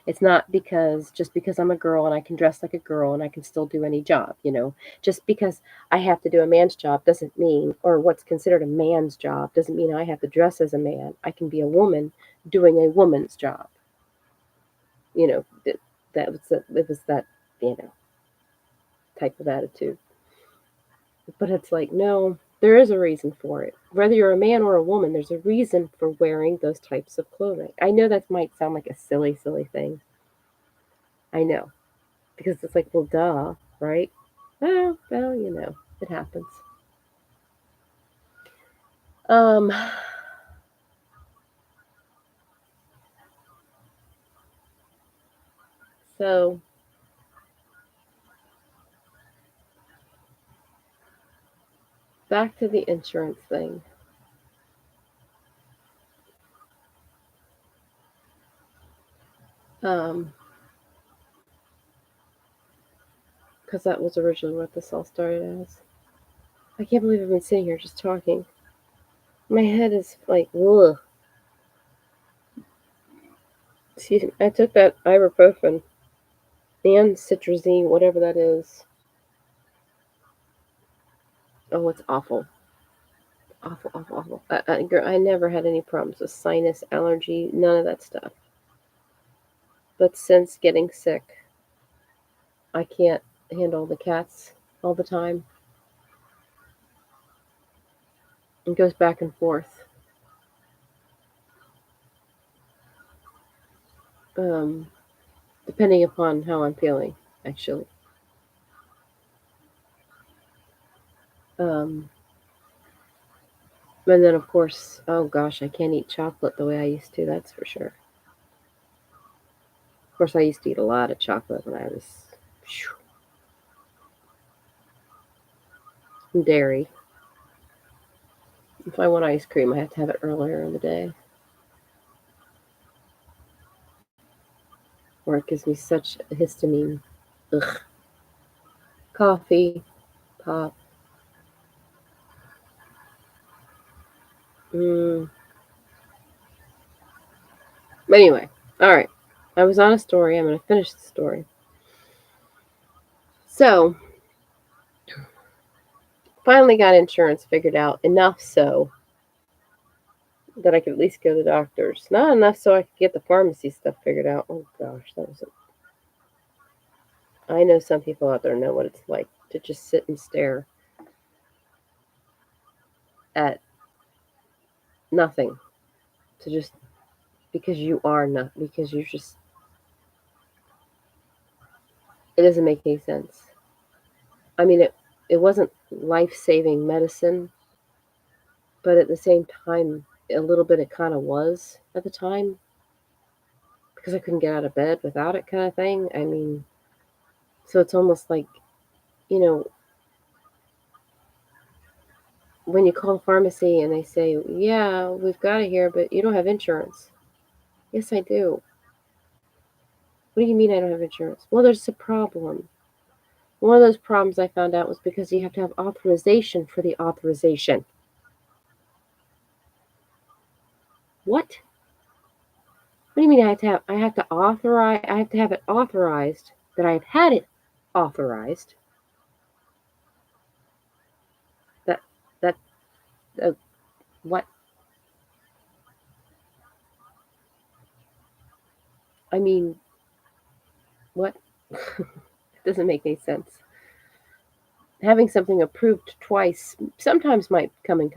It's not just because I'm a girl and I can dress like a girl and I can still do any job, Just because I have to do a man's job doesn't mean, or what's considered a man's job doesn't mean I have to dress as a man. I can be a woman doing a woman's job. It was that, type of attitude. But it's like, no, there is a reason for it. Whether you're a man or a woman, there's a reason for wearing those types of clothing. I know that might sound like a silly, silly thing. I know. Because it's like, well, duh, right? Well, it happens. Um, so back to the insurance thing. Because that was originally what this all started as. I can't believe I've been sitting here just talking. My head is like, ugh. Excuse me. I took that ibuprofen and citrazine, whatever that is. Oh, it's awful. Awful, awful, awful. I never had any problems with sinus, allergy, none of that stuff. But since getting sick, I can't handle the cats all the time. It goes back and forth. Um, Depending upon how I'm feeling, actually. Um, and then, of course, oh gosh, I can't eat chocolate the way I used to, that's for sure. Of course, I used to eat a lot of chocolate when I was dairy. If I want ice cream, I have to have it earlier in the day, or it gives me such a histamine. Ugh. Coffee, pop. Mm. Anyway, all right. I was on a story. I'm going to finish the story. So, finally got insurance figured out, enough so that I could at least go to the doctors. Not enough so I could get the pharmacy stuff figured out. Oh gosh, that was. I know some people out there know what it's like to just sit and stare at nothing to just because you are not because you're just it doesn't make any sense. I mean it wasn't life-saving medicine, but at the same time a little bit it kind of was at the time because I couldn't get out of bed without it kind of thing. I mean, so it's almost like, you know, when you call a pharmacy and they say, "Yeah, we've got it here, but you don't have insurance." Yes, I do. What do you mean I don't have insurance? Well, there's a problem. One of those problems I found out was because you have to have authorization for the authorization. What? What do you mean I have to have it authorized that I've had it authorized? That that uh, what? I mean, what? It doesn't make any sense. Having something approved twice sometimes might come in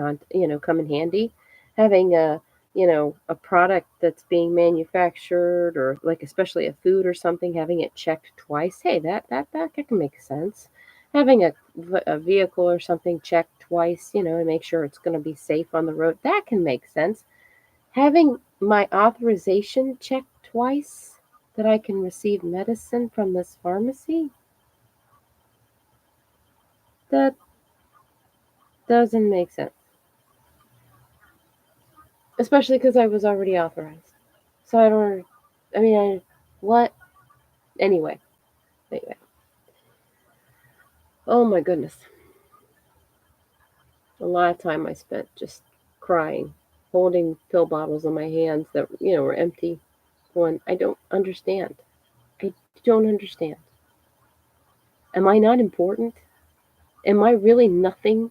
handy. Having a product that's being manufactured or like especially a food or something, having it checked twice, hey, that can make sense. Having a vehicle or something checked twice, to make sure it's going to be safe on the road, that can make sense. Having my authorization checked twice that I can receive medicine from this pharmacy, that doesn't make sense. Especially because I was already authorized. So I don't. I mean, what? Anyway, anyway. Oh my goodness, a lot of time I spent just crying, holding pill bottles in my hands that were empty. Going, I don't understand. I don't understand. Am I not important? Am I really nothing?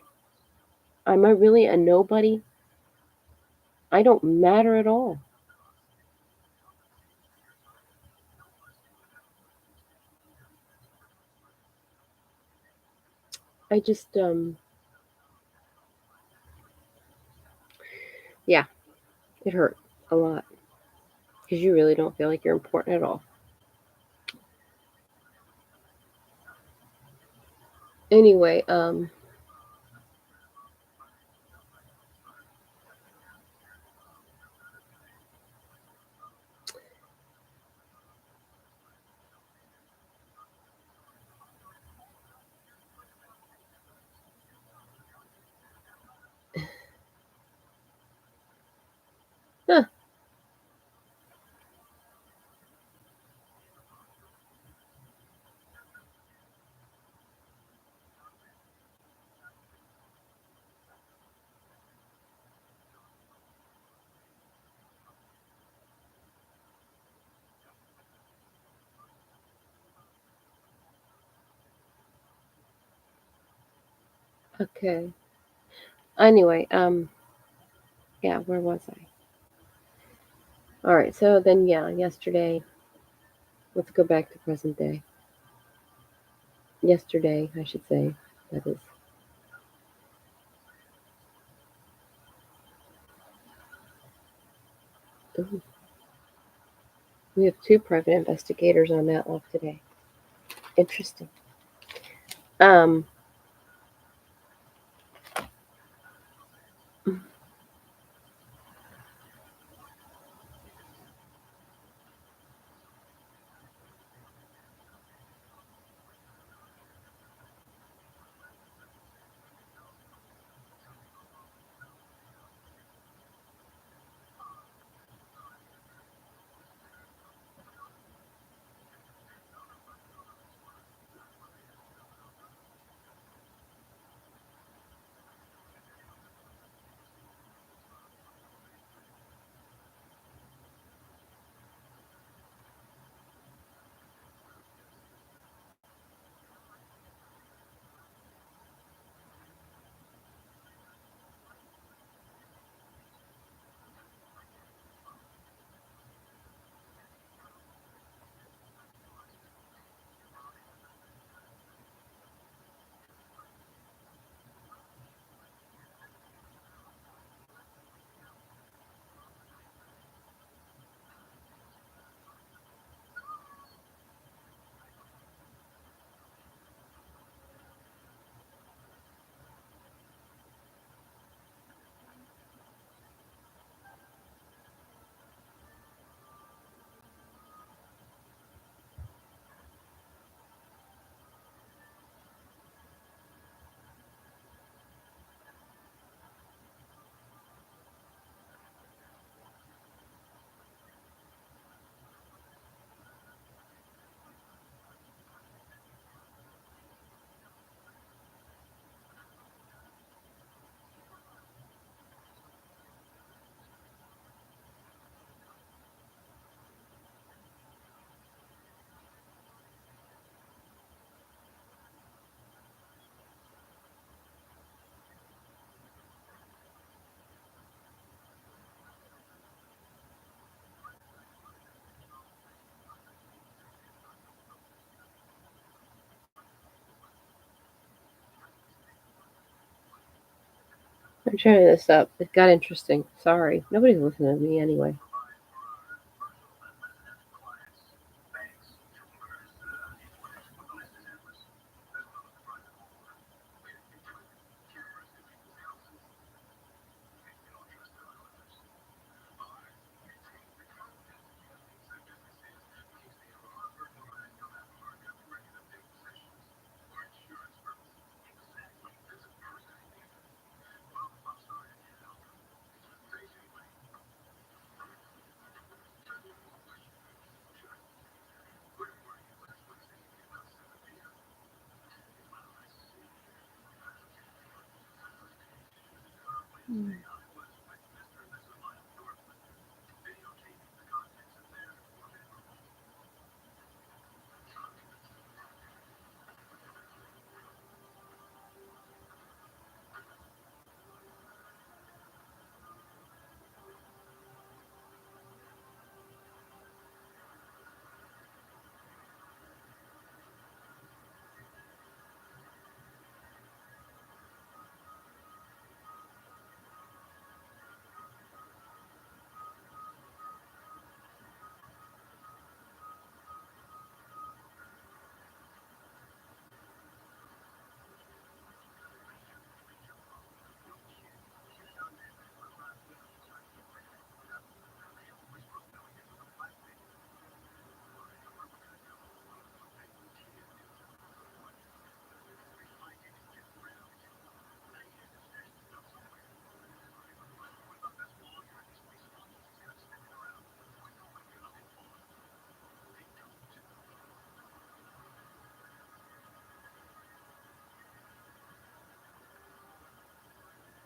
Am I really a nobody? I don't matter at all. I just yeah, it hurt a lot because you really don't feel like you're important at all. Anyway, huh, okay. Anyway, yeah, where was I? All right, so then, yeah, yesterday, let's go back to present day. Yesterday, I should say, that is. Ooh, we have two private investigators on that left today. Interesting. Um, I'm turning this up. It got interesting. Sorry. Nobody's listening to me anyway.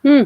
Hmm.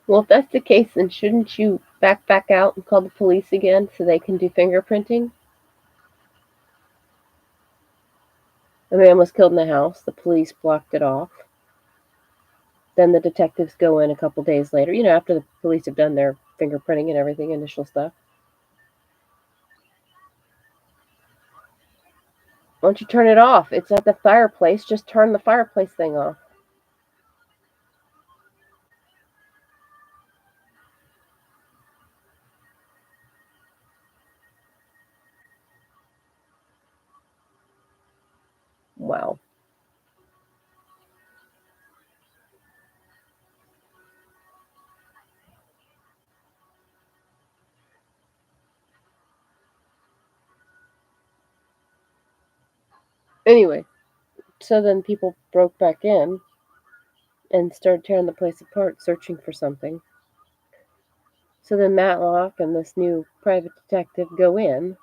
Well, if that's the case, then shouldn't you back out and call the police again so they can do fingerprinting? A man was killed in the house. The police blocked it off. Then the detectives go in a couple days later, after the police have done their fingerprinting and everything, initial stuff. Why don't you turn it off? It's at the fireplace. Just turn the fireplace thing off. Wow. Anyway, so then people broke back in and started tearing the place apart, searching for something. So then Matlock and this new private detective go in,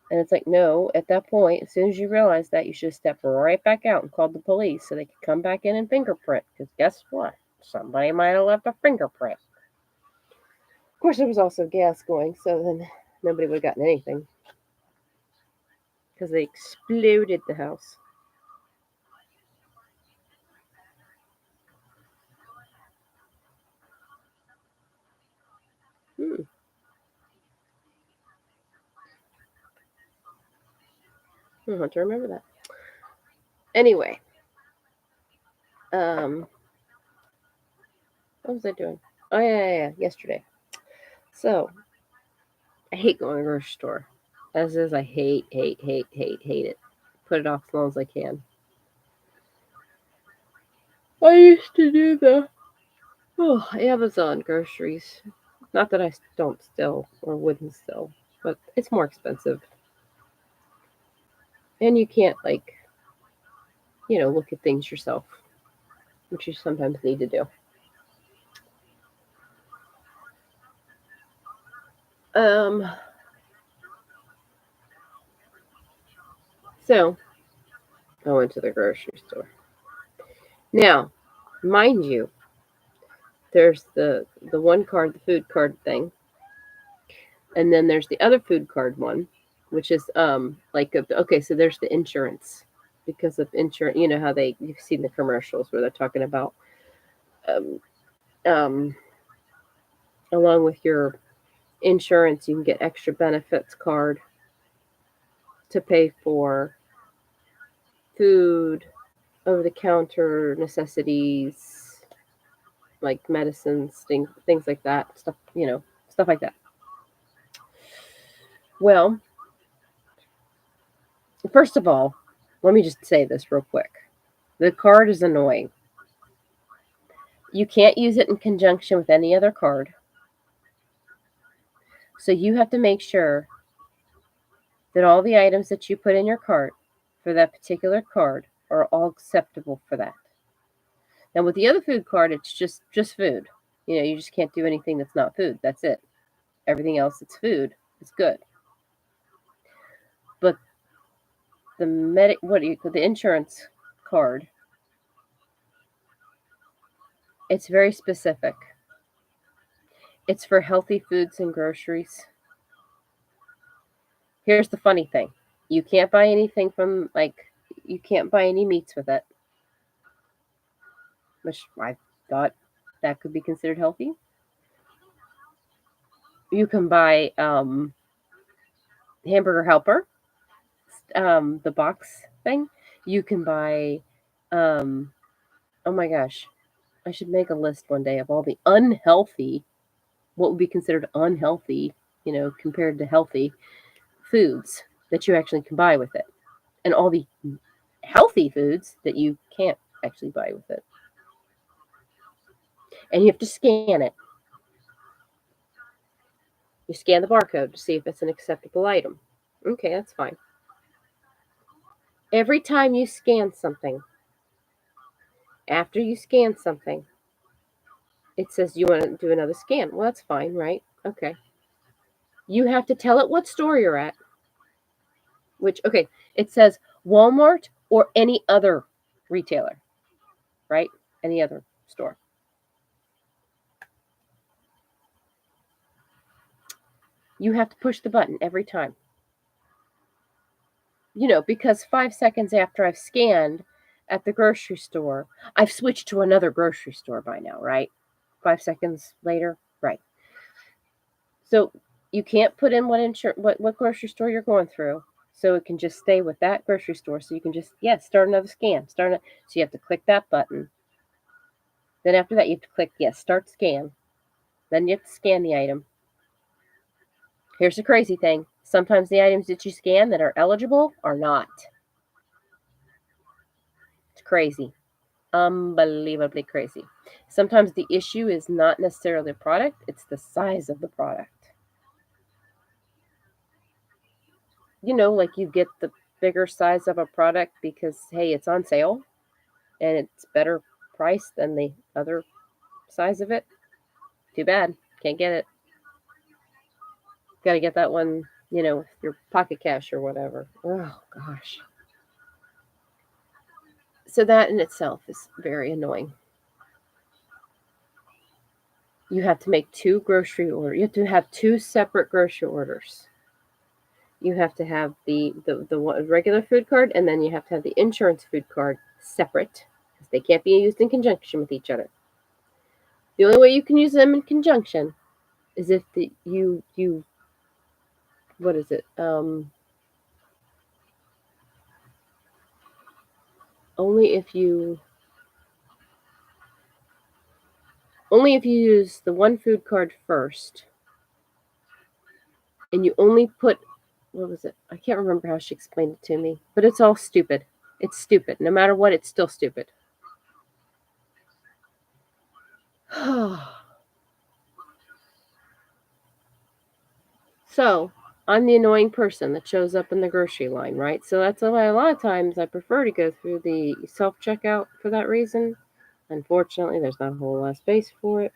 and it's like, no, at that point, as soon as you realize that, you should step right back out and call the police so they could come back in and fingerprint. Because guess what? Somebody might have left a fingerprint. Of course, there was also gas going, so then nobody would have gotten anything because they exploded the house. Hmm. I want to remember that. Anyway, what was I doing? Oh yeah. Yesterday. So I hate going to the grocery store. As is, I hate it. Put it off as long as I can. I used to do the Amazon groceries. Not that I don't still or wouldn't still, but it's more expensive. And you can't look at things yourself, which you sometimes need to do. Um So I went to the grocery store. Now, mind you, there's the one card, the food card thing, and then there's the other food card one, which is okay, so there's the insurance because of insurance. You know how you've seen the commercials where they're talking about um, um, along with your insurance, you can get extra benefits card to pay for food, over the counter necessities like medicines, things like that, stuff like that. Well, first of all, let me just say this real quick. The card is annoying. You can't use it in conjunction with any other card. So you have to make sure that all the items that you put in your cart for that particular card are all acceptable for that. Now with the other food card, it's just food. You just can't do anything that's not food. That's it. Everything else that's food is good. But the insurance card, it's very specific. It's for healthy foods and groceries. Here's the funny thing. You can't buy anything you can't buy any meats with it, which I thought that could be considered healthy. You can buy Hamburger Helper, the box thing. You can buy, um, oh my gosh, I should make a list one day of all the unhealthy, what would be considered unhealthy, compared to healthy foods that you actually can buy with it, and all the healthy foods that you can't actually buy with it. And you have to scan it. You scan the barcode to see if it's an acceptable item. Okay, that's fine. Every time you scan something, after you scan something, it says you want to do another scan. Well, that's fine, right? Okay. You have to tell it what store you're at. Okay, it says Walmart or any other retailer, right? Any other store. You have to push the button every time. Because 5 seconds after I've scanned at the grocery store, I've switched to another grocery store by now, right? 5 seconds later, right? So you can't put in what grocery store you're going through, so it can just stay with that grocery store. So you can just start another scan. So you have to click that button. Then after that, you have to click start scan. Then you have to scan the item. Here's the crazy thing: sometimes the items that you scan that are eligible are not. It's crazy. Unbelievably crazy. Sometimes the issue is not necessarily the product, it's the size of the product. Like you get the bigger size of a product because, hey, it's on sale and it's better priced than the other size of it. Too bad. Can't get it. Got to get that one, your pocket cash or whatever. Oh, gosh. So that in itself is very annoying. You have to make two grocery orders. You have to have two separate grocery orders. You have to have the regular food card, and then you have to have the insurance food card separate because they can't be used in conjunction with each other. The only way you can use them in conjunction is if you what is it? Only if you use the one food card first, and you only put what was it? I can't remember how she explained it to me, but it's all stupid. It's stupid. No matter what, it's still stupid. So, I'm the annoying person that shows up in the grocery line, right? So that's why a lot of times I prefer to go through the self checkout for that reason. Unfortunately, there's not a whole lot of space for it.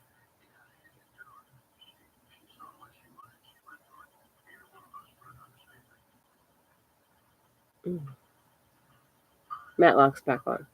Matlock's back on.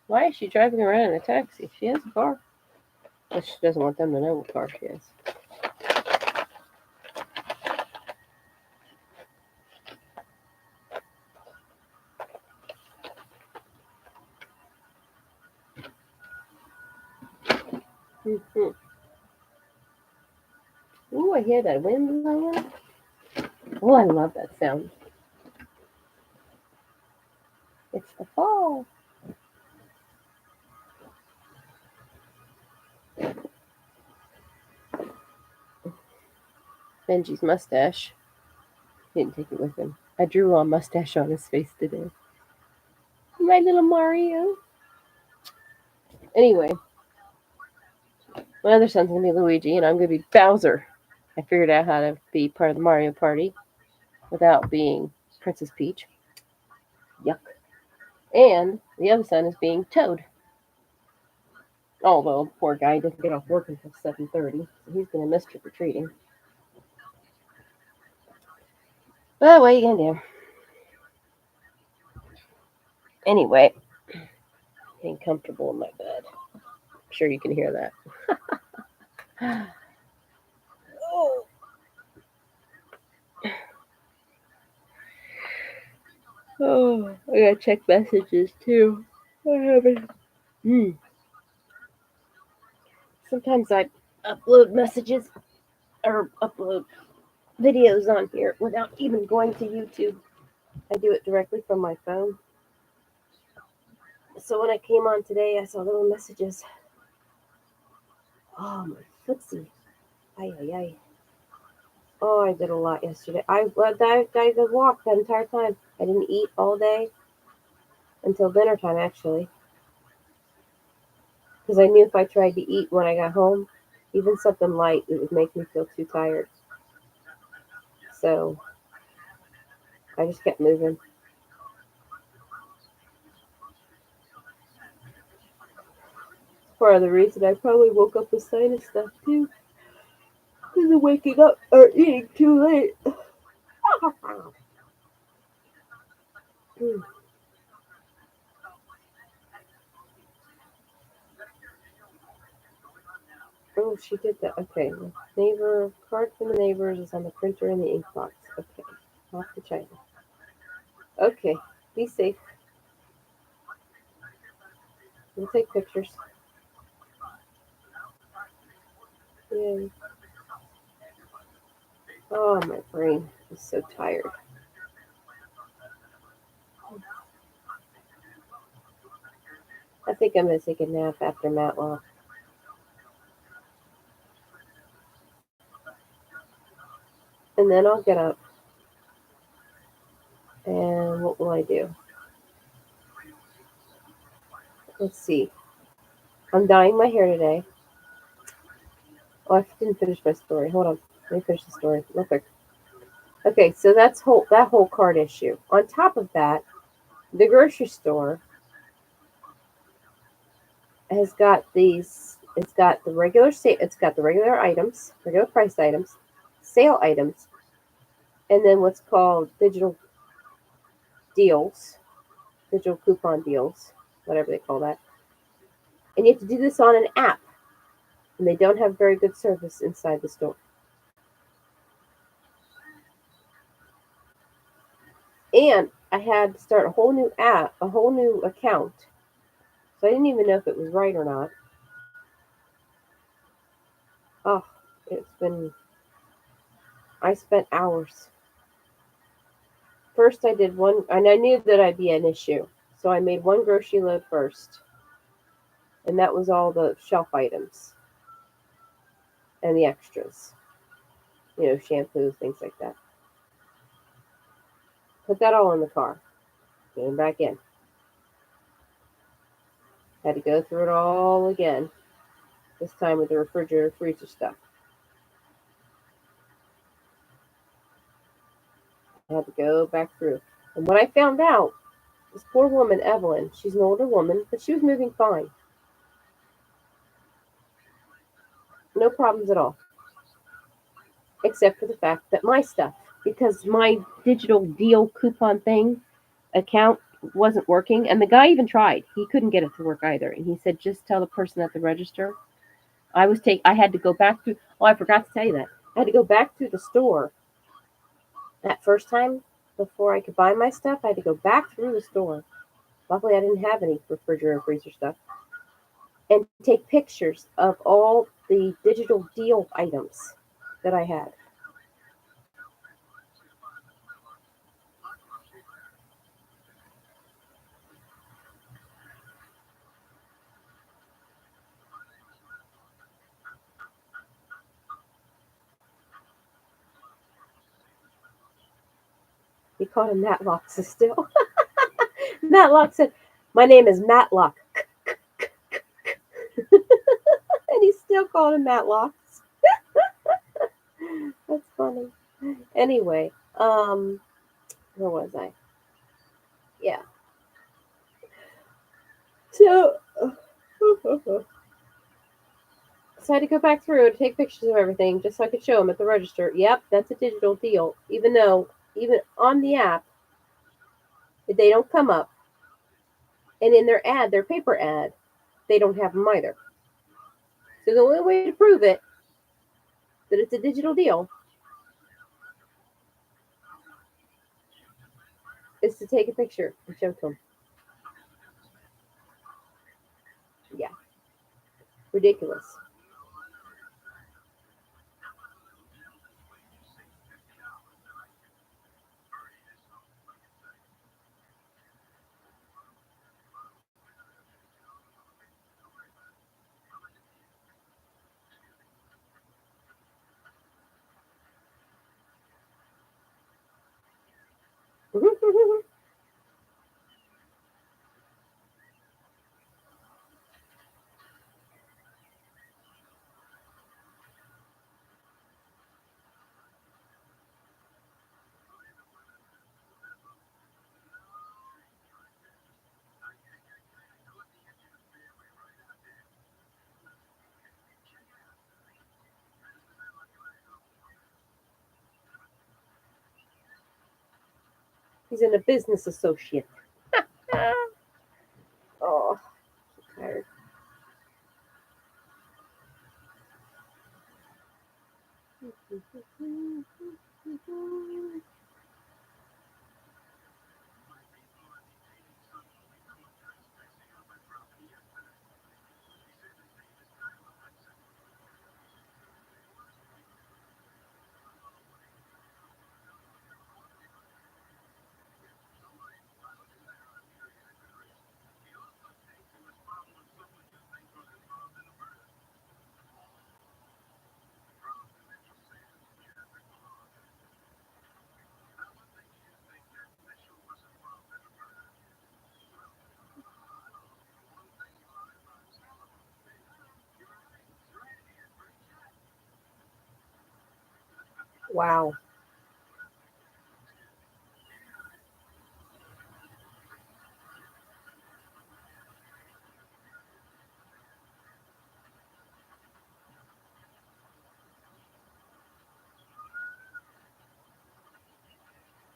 Why is she driving around in a taxi? She has a car. But she doesn't want them to know what car she has. Mm-hmm. Ooh, I hear that wind blowing. Oh, I love that sound. It's the fall. Benji's mustache. He didn't take it with him. I drew a mustache on his face today. My little Mario. Anyway, my other son's gonna be Luigi, and I'm gonna be Bowser. I figured out how to be part of the Mario Party without being Princess Peach. Yuck. And the other son is being Toad. Although the poor guy doesn't get off work until 7:30, so he's gonna miss trick or treating. But what are you gonna do? Anyway, getting comfortable in my bed. I'm sure you can hear that. Oh. Oh, I gotta check messages too. I haven't. Sometimes I upload messages or upload videos on here without even going to YouTube. I do it directly from my phone. So when I came on today, I saw little messages. Oh, my footsie. Ay, ay, ay. Oh, I did a lot yesterday. I walked that entire time. I didn't eat all day until dinner time, actually. Because I knew if I tried to eat when I got home, even something light, it would make me feel too tired. So I just kept moving. Part of the reason I probably woke up with sinus stuff too. Because of waking up or eating too late. Oh, she did that. Okay. Neighbor card from the neighbors is on the printer in the ink box. Okay. Off to China. Okay. Be safe. We'll take pictures. Yay. Oh, my brain is so tired. I think I'm going to take a nap after Matlock. And then I'll get up. And what will I do? Let's see. I'm dyeing my hair today. Oh, I didn't finish my story. Hold on. Let me finish the story real quick. Okay, so that's that whole card issue. On top of that, the grocery store has got these. It's got the regular items, regular priced items, sale items, and then what's called digital deals. digital coupon deals, whatever they call that. And you have to do this on an app, and they don't have very good service inside the store. And I had to start a whole new app, a whole new account. So I didn't even know if it was right or not. Oh, it's been, I spent hours. First, I did one, and I knew that I'd be an issue. So I made one grocery load first, and that was all the shelf items and the extras, shampoo, things like that. Put that all in the car, came back in. Had to go through it all again, this time with the refrigerator freezer stuff. I had to go back through. And when I found out, this poor woman, Evelyn, she's an older woman, but she was moving fine. No problems at all. Except for the fact that my stuff, because my digital deal coupon thing account wasn't working, and the guy even tried. He couldn't get it to work either. And he said, just tell the person at the register. I had to go back through. Oh, I forgot to tell you that. I had to go back through the store that first time before I could buy my stuff. I had to go back through the store. Luckily, I didn't have any refrigerator freezer stuff. And take pictures of all the digital deal items that I had. He called him Matlock still. Matlock said, "My name is Matlock." And he still called him Matlock. That's funny. Anyway, where was I? Yeah. So, so I had to go back through and take pictures of everything just so I could show them at the register. Yep, that's a digital deal. Even though, even on the app, they don't come up. And in their ad, their paper ad, they don't have them either. So the only way to prove it that it's a digital deal is to take a picture and show it to them. Yeah, ridiculous. He's in a business associate. Oh, I'm tired. Wow.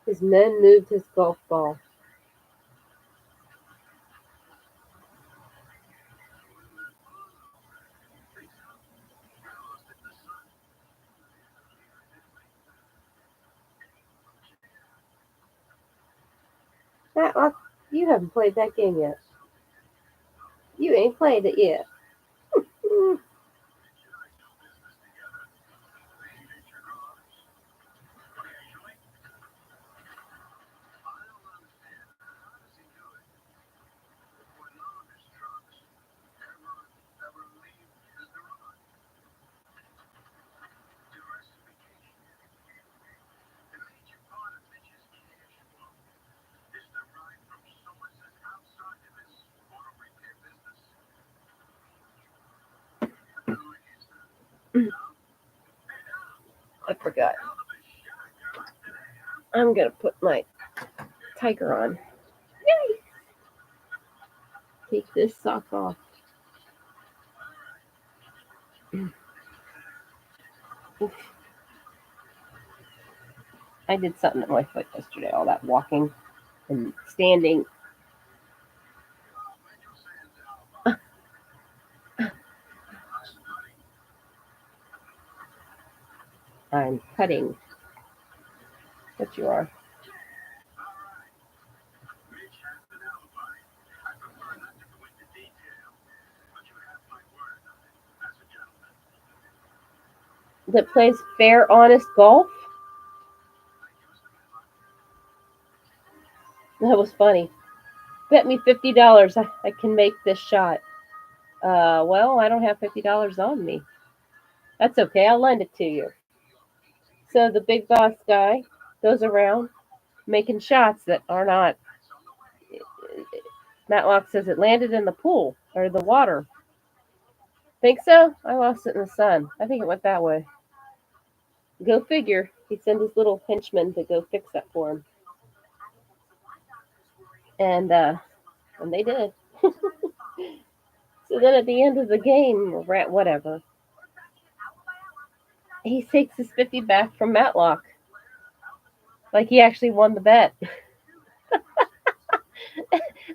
His men moved his golf ball. That you haven't played that game yet. You ain't played it yet. Mm. I forgot. I'm gonna put my tiger on. Take this sock off. I did something to my foot yesterday. All that walking and standing. I'm cutting. What you are. That plays fair, honest golf. That was funny. Bet me $50 I can make this shot. Well, I don't have $50 on me. That's okay. I'll lend it to you. So the big boss guy goes around making shots that are not. Matlock says it landed in the pool or the water. Think so? I lost it in the sun. I think it went that way. Go figure. He'd send his little henchman to go fix that for him. And they did. So then at the end of the game, whatever, he takes his 50 back from Matlock. Like he actually won the bet.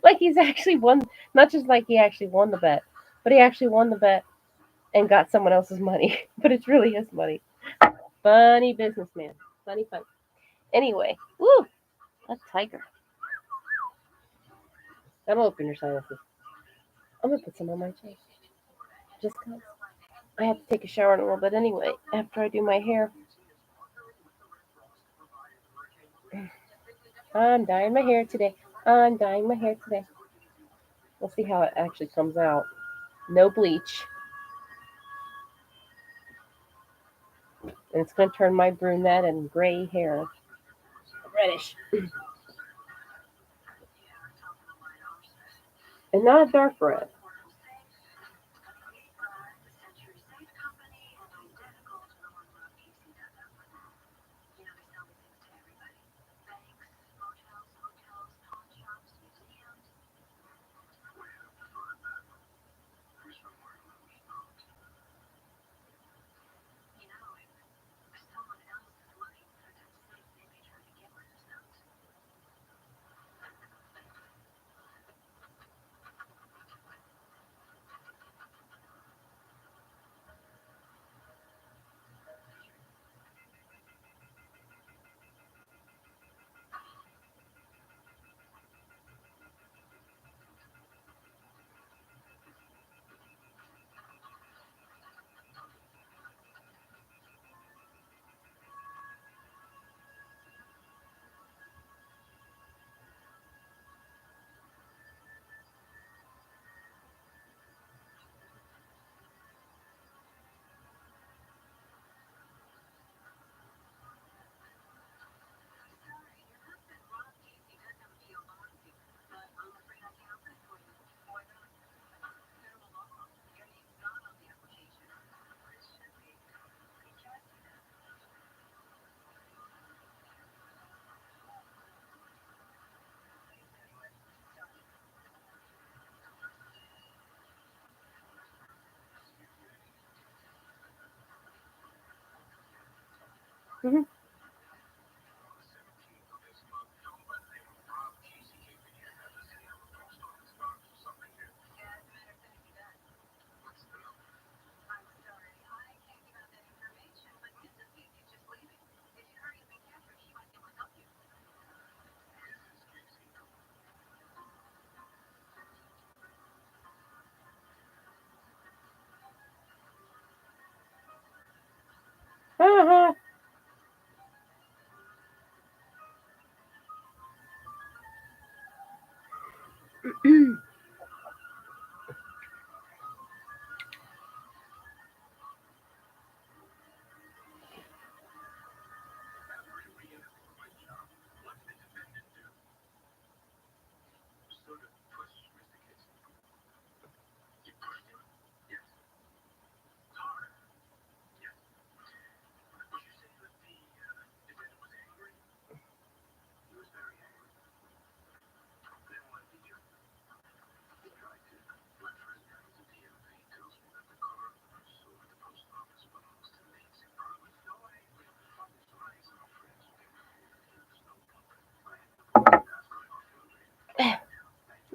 Like he's actually won, not just like he actually won the bet, but he actually won the bet and got someone else's money. But it's really his money. Funny businessman. Funny fun. Anyway, woo, a tiger. That'll open your sinuses. I'm gonna put some on my face. Just cause. I have to take a shower in a little bit anyway after I do my hair. I'm dyeing my hair today. I'm dyeing my hair today. We'll see how it actually comes out. No bleach. And it's going to turn my brunette and gray hair reddish. And not a dark red. Mm-hmm.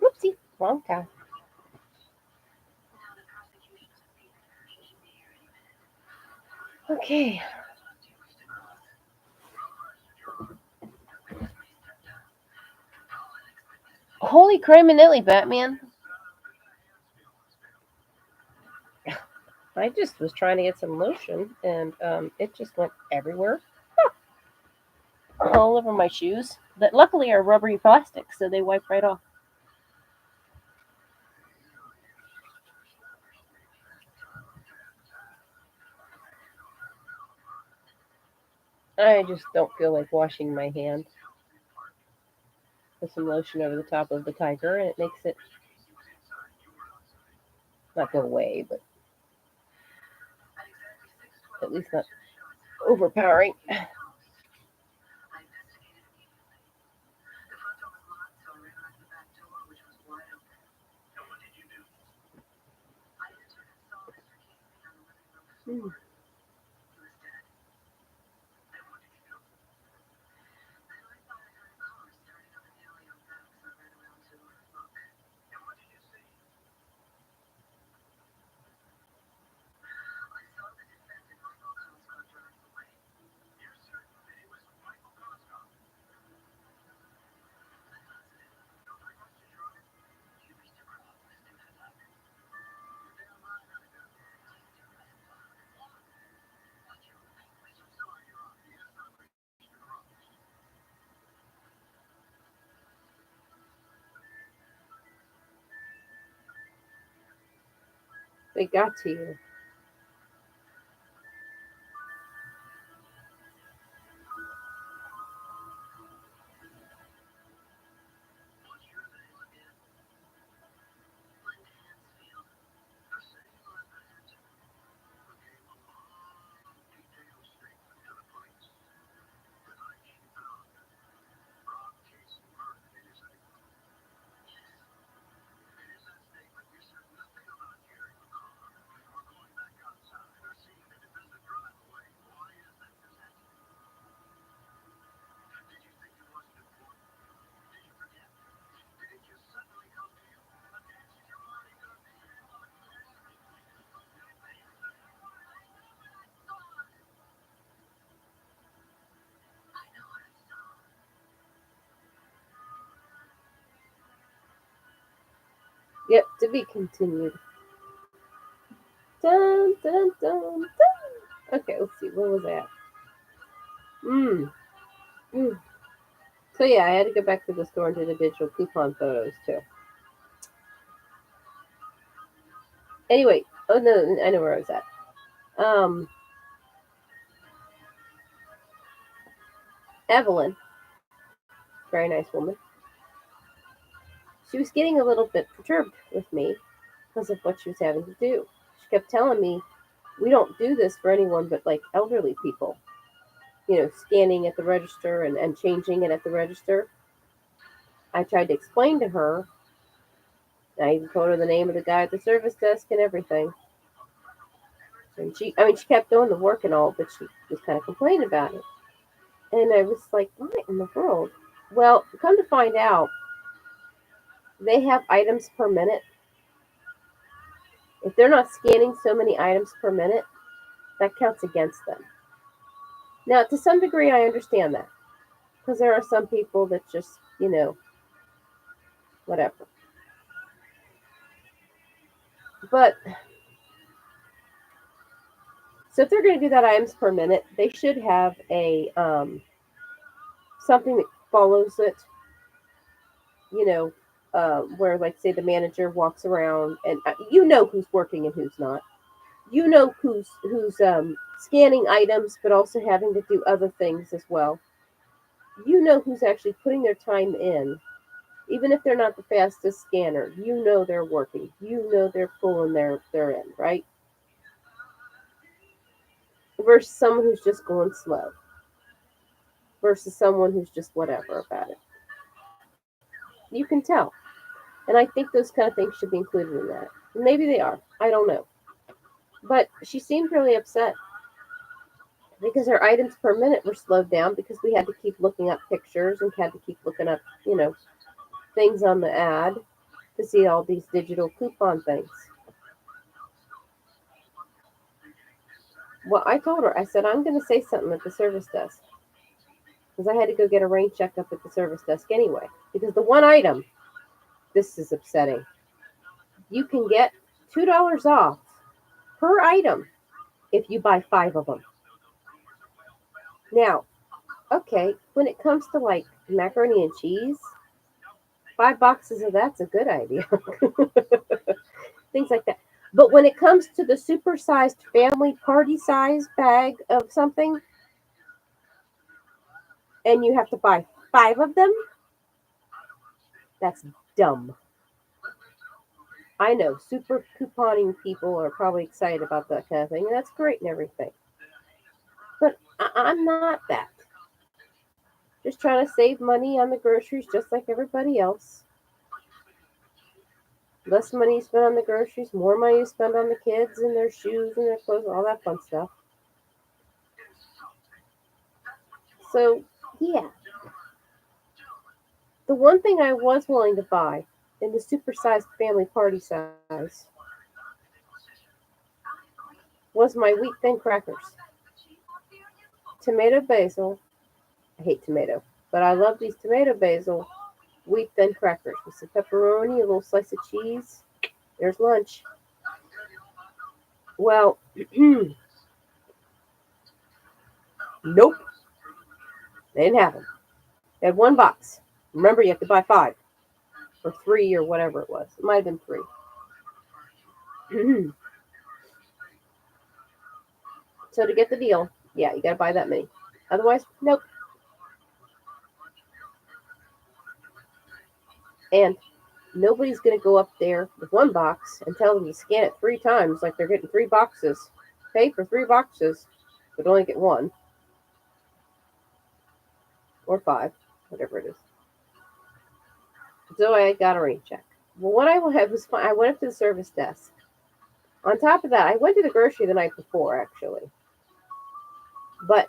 Whoopsie, wrong guy. Okay. Holy criminelli, Batman. I just was trying to get some lotion and it just went everywhere. All over my shoes. That luckily are rubbery plastic, so they wipe right off. I just don't feel like washing my hand. Put some lotion over the top of the tiger and it makes it not go away, but at least not overpowering. Hmm. They got to you. Yep, to be continued. Dun, dun, dun, dun. Okay, let's see. Where was that? Mm. Mm. So yeah, I had to go back to the store and do the digital coupon photos too. Anyway, oh no, I know where I was at. Um, Evelyn, very nice woman. She was getting a little bit perturbed with me because of what she was having to do. She kept telling me, "We don't do this for anyone but like elderly people." Scanning at the register and changing it at the register. I tried to explain to her. I even told her the name of the guy at the service desk and everything. And she kept doing the work and all, but she was kind of complaining about it. And I was like, what in the world? Well, come to find out, they have items per minute. If they're not scanning so many items per minute, that counts against them. Now, to some degree, I understand that because there are some people that just, whatever. But so if they're going to do that items per minute, they should have a something that follows it. You know, where, like, say the manager walks around and you know who's working and who's not. You know who's scanning items, but also having to do other things as well. You know who's actually putting their time in, even if they're not the fastest scanner. You know they're working. You know they're pulling their end, right? Versus someone who's just going slow. Versus someone who's just whatever about it. You can tell. And I think those kind of things should be included in that. Maybe they are. I don't know. But she seemed really upset because her items per minute were slowed down because we had to keep looking up pictures and had to keep looking up, things on the ad to see all these digital coupon things. Well, I told her, I said, I'm going to say something at the service desk because I had to go get a rain checkup at the service desk anyway. Because the one item, this is upsetting, you can get $2 off per item if you buy 5 of them. Now, okay, when it comes to like macaroni and cheese, 5 boxes of that's a good idea. Things like that. But when it comes to the supersized family party size bag of something, and you have to buy 5 of them, that's dumb. I know super couponing people are probably excited about that kind of thing, and that's great and everything. But I'm not that. Just trying to save money on the groceries just like everybody else. Less money spent on the groceries, more money spent on the kids and their shoes and their clothes, all that fun stuff. So, yeah. The one thing I was willing to buy in the supersized family party size was my wheat thin crackers. Tomato basil. I hate tomato, but I love these tomato basil wheat thin crackers with some pepperoni, a little slice of cheese. There's lunch. Well, nope. They didn't have them. They had one box. Remember, you have to buy 5 or 3 or whatever it was. It might have been 3. So to get the deal, yeah, you got to buy that many. Otherwise, nope. And nobody's going to go up there with one box and tell them to scan it 3 times like they're getting 3 boxes. Pay for 3 boxes, but only get 1 or 5, whatever it is. So I got a rain check. Well, what I had was fine. I went up to the service desk. On top of that, I went to the grocery the night before, actually. But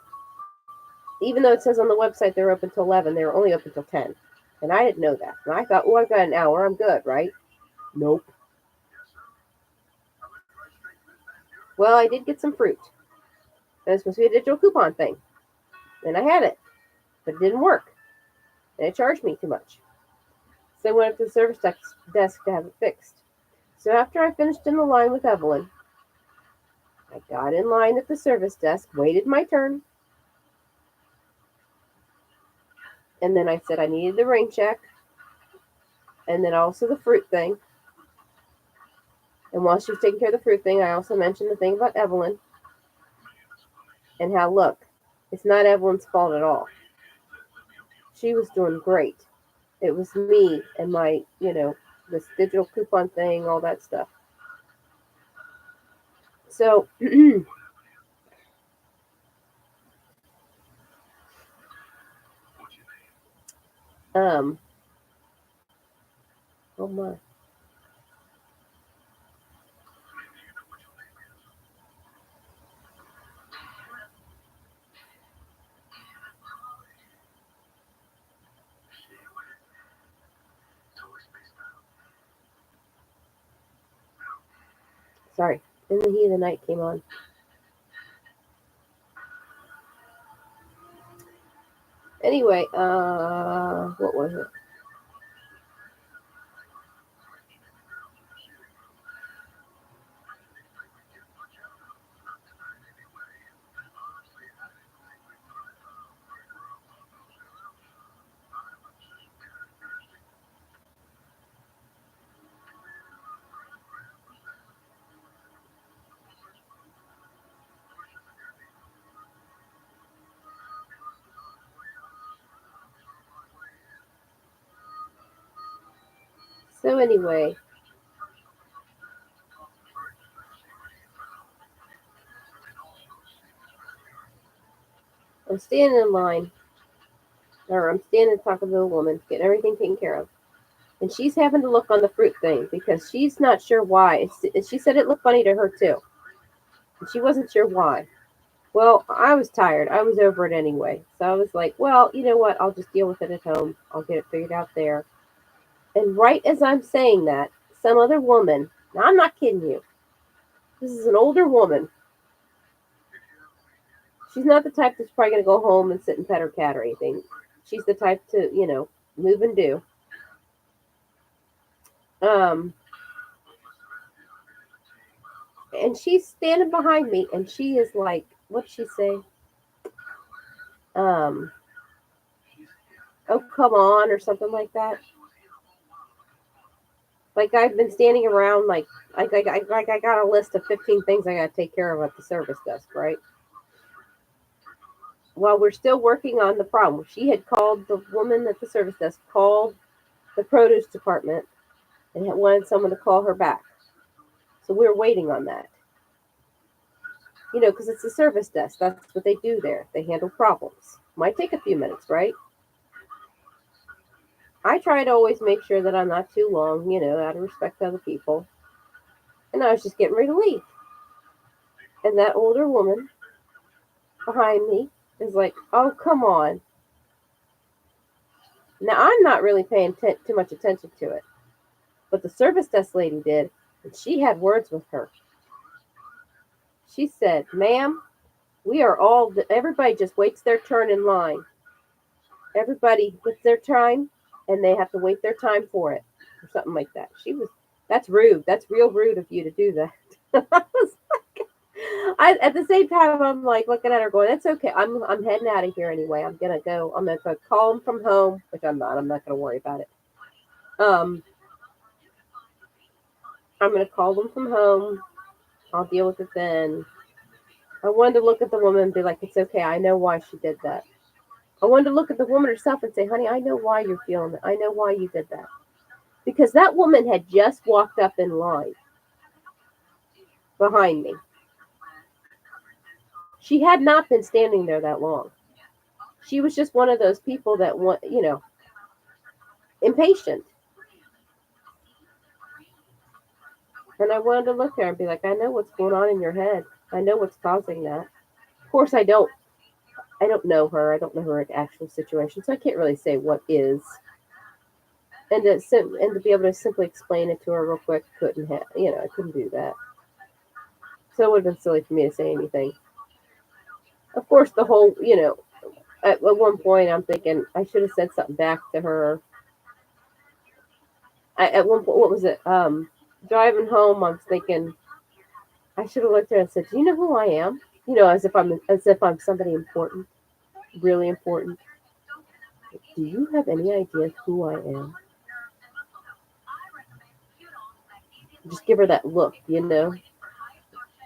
even though it says on the website they're open till 11, they were only open till 10. And I didn't know that. And I thought, oh, I've got an hour. I'm good, right? Nope. Well, I did get some fruit. It was supposed to be a digital coupon thing. And I had it. But it didn't work. And it charged me too much. So I went up to the service desk to have it fixed. So after I finished in the line with Evelyn, I got in line at the service desk, waited my turn, and then I said I needed the rain check, and then also the fruit thing. And while she was taking care of the fruit thing, I also mentioned the thing about Evelyn and how, look, it's not Evelyn's fault at all. She was doing great. It was me and my, this digital coupon thing, all that stuff. So, oh my. Sorry. In the Heat of the Night came on. Anyway, what was it? So anyway, I'm standing in line, or I'm standing talking to a woman, getting everything taken care of. And she's having to look on the fruit thing because she's not sure why. She said it looked funny to her too. And she wasn't sure why. Well, I was tired. I was over it anyway. So I was like, well, you know what? I'll just deal with it at home. I'll get it figured out there. And right as I'm saying that, some other woman, now I'm not kidding you, this is an older woman. She's not the type that's probably going to go home and sit and pet her cat or anything. She's the type to, move and do. Um, and she's standing behind me, and she is like, what'd she say? Um, oh, come on, or something like that. Like I've been standing around, like I got a list of 15 things I got to take care of at the service desk, right? While we're still working on the problem, she had called the woman at the service desk, called the produce department, and had wanted someone to call her back. So we were waiting on that. Because it's a service desk. That's what they do there. They handle problems. Might take a few minutes, right? I try to always make sure that I'm not too long, out of respect to other people. And I was just getting ready to leave. And that older woman behind me is like, oh, come on. Now, I'm not really paying too much attention to it. But the service desk lady did. And she had words with her. She said, ma'am, everybody just waits their turn in line. Everybody gets their time, and they have to wait their time for it, or something like that. That's rude. That's real rude of you to do that. I was like, at the same time, I'm like looking at her going, that's okay. I'm heading out of here anyway. I'm going to go. I'm going to call them from home, which I'm not. I'm not going to worry about it. I'm going to call them from home. I'll deal with it then. I wanted to look at the woman and be like, it's okay. I know why she did that. I wanted to look at the woman herself and say, honey, I know why you're feeling it. I know why you did that. Because that woman had just walked up in line behind me. She had not been standing there that long. She was just one of those people that want, impatient. And I wanted to look at her and be like, I know what's going on in your head. I know what's causing that. Of course, I don't know her. I don't know her actual situation, so I can't really say what is. And to be able to simply explain it to her real quick, I couldn't do that. So it would have been silly for me to say anything. Of course, the whole, at one point I'm thinking I should have said something back to her. At one point, what was it? Driving home, I was thinking I should have looked at her and said, "Do you know who I am?" As if I'm somebody important, really important. Do you have any idea who I am? Just give her that look,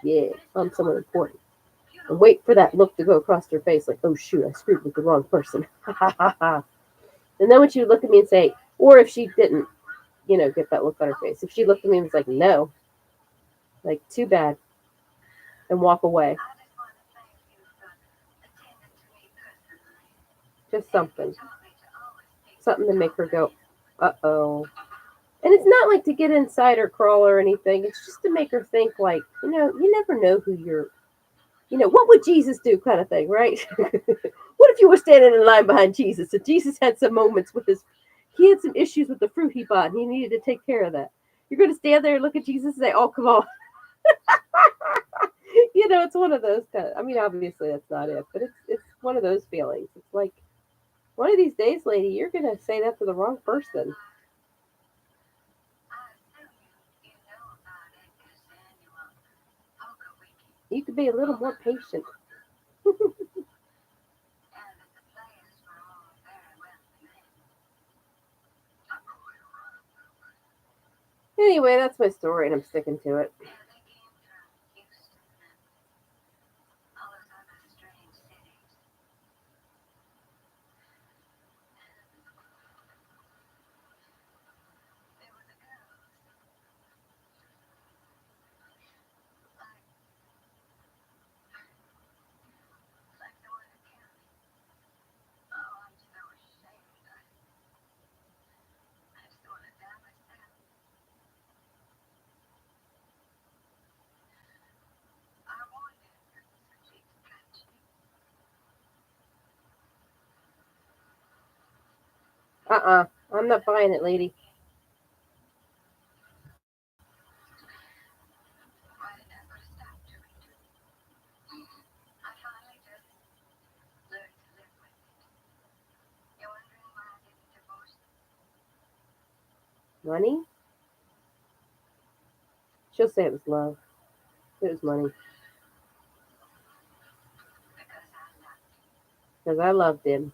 Yeah, I'm someone important. And wait for that look to go across her face, like, oh shoot, I screwed with the wrong person. And then when she would look at me and say, or if she didn't, get that look on her face, if she looked at me and was like, no, like, too bad, and walk away. Just something to make her go, uh-oh. And it's not like to get inside her crawl or anything. It's just to make her think, like, you never know who you're, what would Jesus do kind of thing, right? What if you were standing in line behind Jesus and Jesus had some moments he had some issues with the fruit he bought and he needed to take care of that. You're going to stand there and look at Jesus and say, oh, come on. It's one of those obviously that's not it, but it's one of those feelings. It's like, one of these days, lady, you're going to say that to the wrong person. You could be a little more patient. Anyway, that's my story, and I'm sticking to it. I'm not buying it, lady. Money? She'll say it was love. It was money. Because I loved him.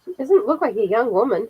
She doesn't look like a young woman.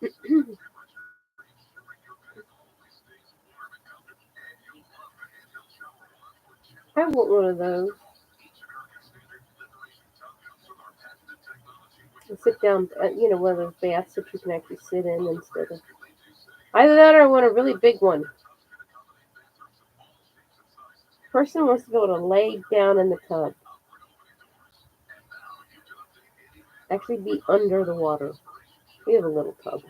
I want one of those. And sit down, one of those baths that you can actually sit in instead of. Either that or I want a really big one. Person wants to be able to lay down in the tub. Actually be under the water. We have a little tub.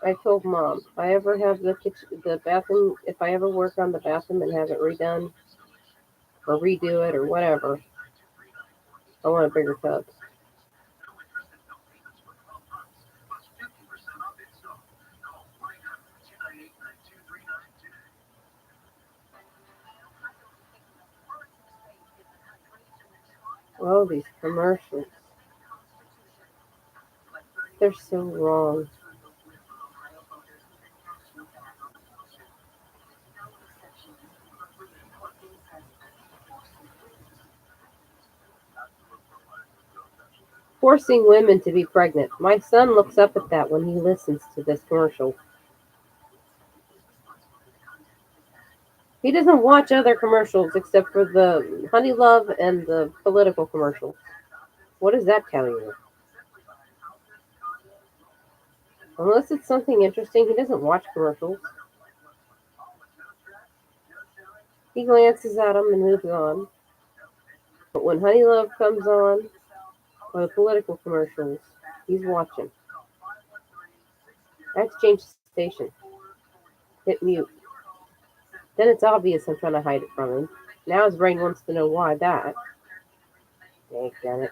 I told Mom, if I ever have the bathroom, if I ever work on the bathroom and have it redone or redo it or whatever, I want a bigger tub. Oh, these commercials. They're so wrong. Forcing women to be pregnant. My son looks up at that when he listens to this commercial. He doesn't watch other commercials except for the Honey Love and the political commercials. What does that tell you? Unless it's something interesting, he doesn't watch commercials. He glances at them and moves on. But when Honey Love comes on, or the political commercials, he's watching. I have to change the station. Hit mute. Then it's obvious I'm trying to hide it from him. Now his brain wants to know why that. Dang it.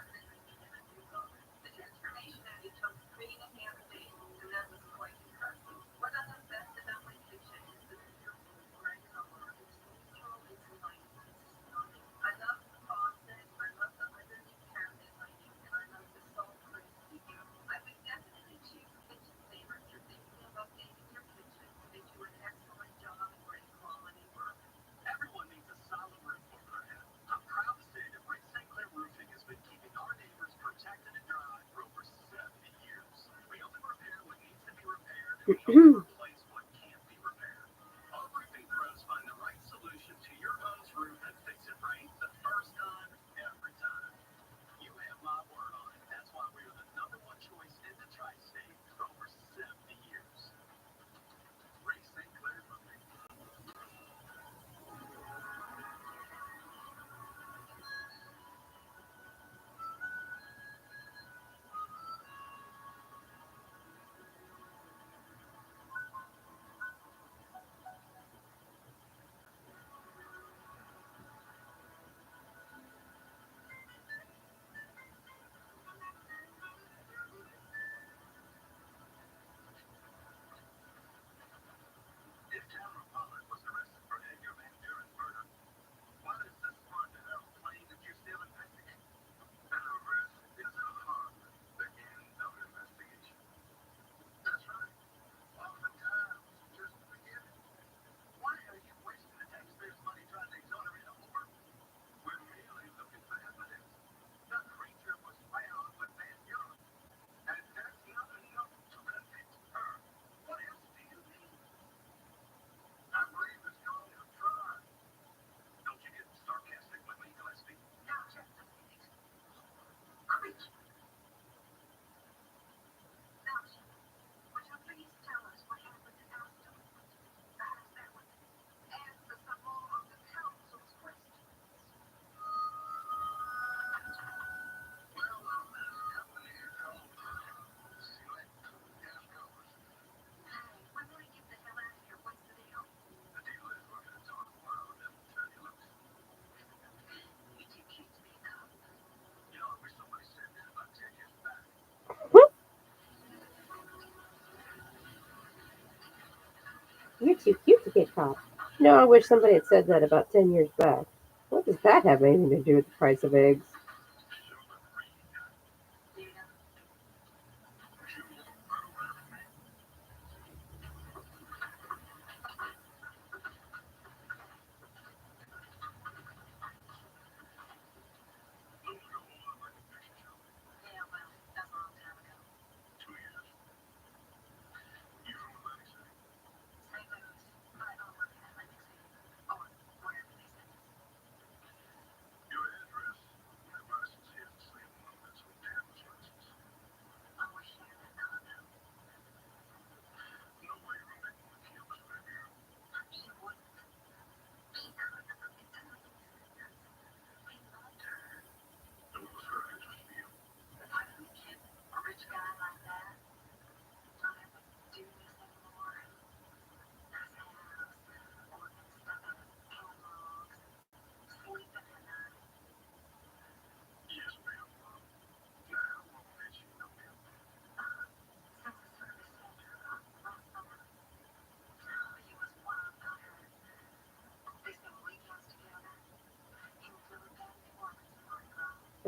You're too cute to get caught. No, I wish somebody had said that about 10 years back. What does that have anything to do with the price of eggs?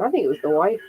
I think it was the wife.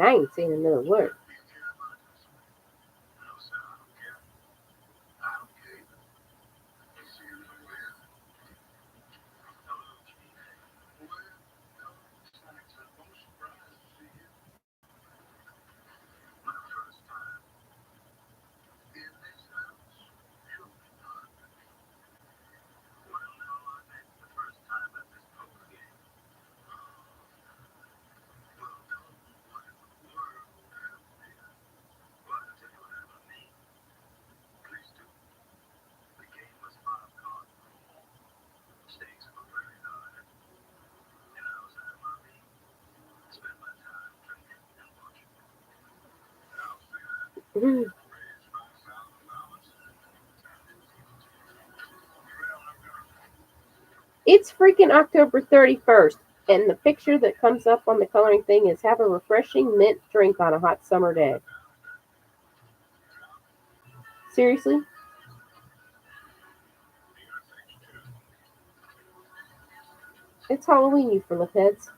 I ain't seen another word. It's freaking October 31st, and the picture that comes up on the coloring thing is have a refreshing mint drink on a hot summer day. Seriously? It's Halloween, you for lip heads.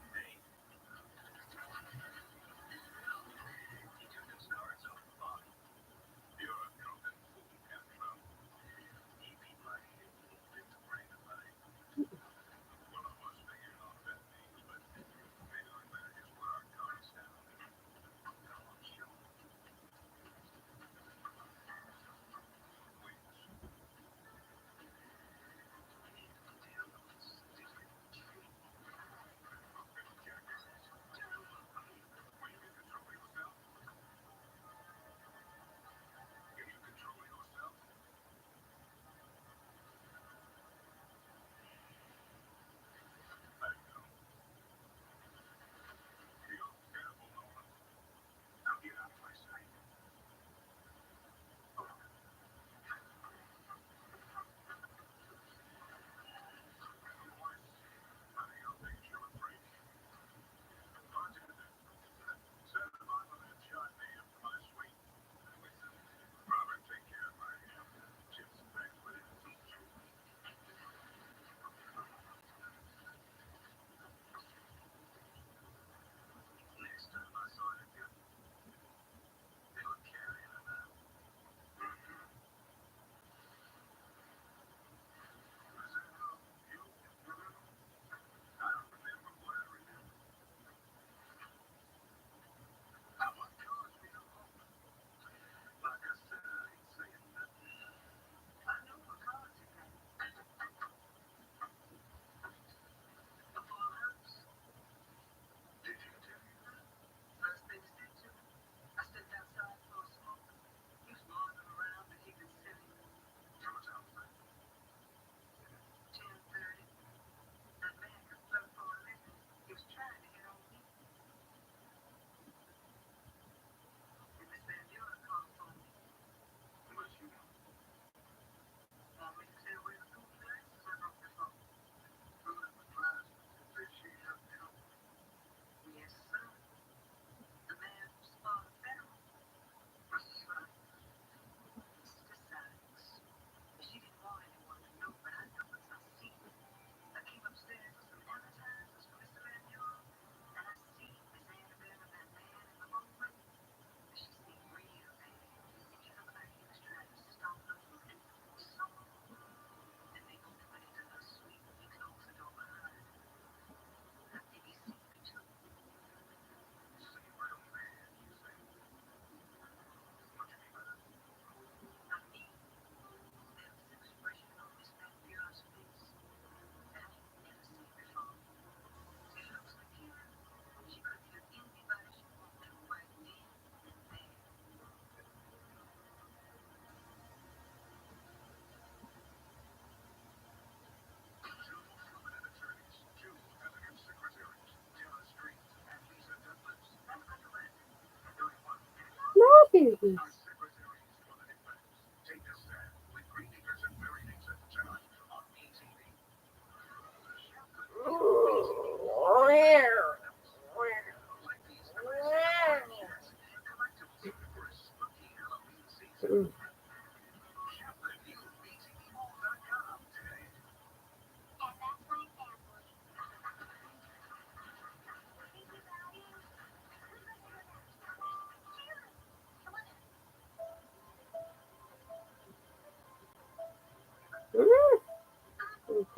There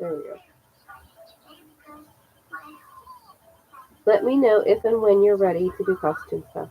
we go. Let me know if and when you're ready to do costume stuff.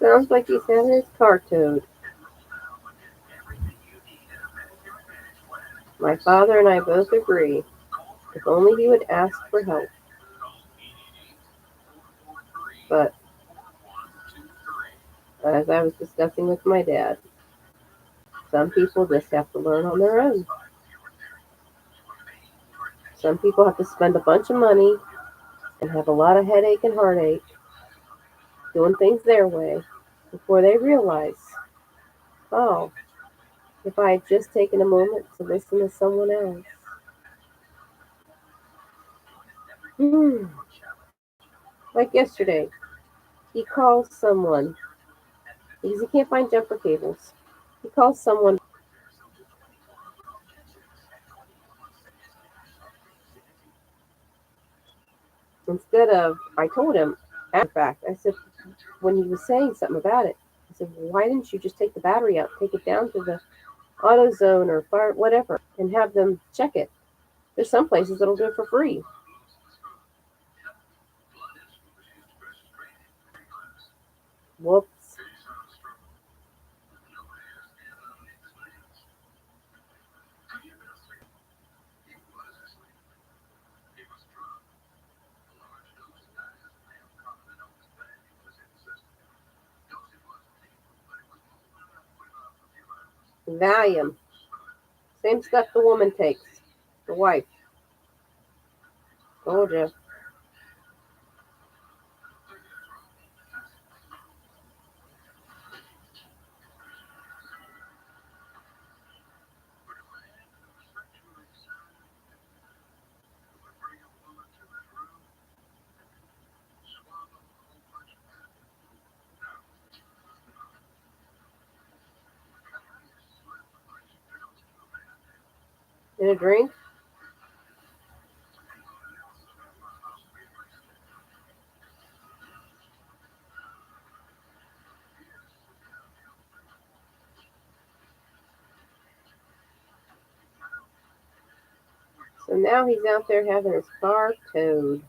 Sounds like he's having his car towed. My father and I both agree. If only he would ask for help. But as I was discussing with my dad, some people just have to learn on their own. Some people have to spend a bunch of money and have a lot of headache and heartache doing things their way before they realize, oh, if I had just taken a moment to listen to someone else. Hmm. Like yesterday, he calls someone because he can't find jumper cables. He calls someone instead of, I told him, after fact, I said, when he was saying something about it, I said, well, why didn't you just take the battery out, take it down to the AutoZone or fire, whatever, and have them check it? There's some places that'll do it for free. Whoops. Valium. Same stuff the woman takes. The wife. Told you. In a drink? So now he's out there having his car towed.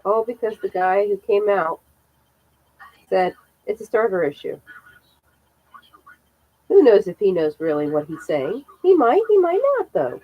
All because the guy who came out said it's a starter issue. Who knows if he knows really what he's saying? He might not, though.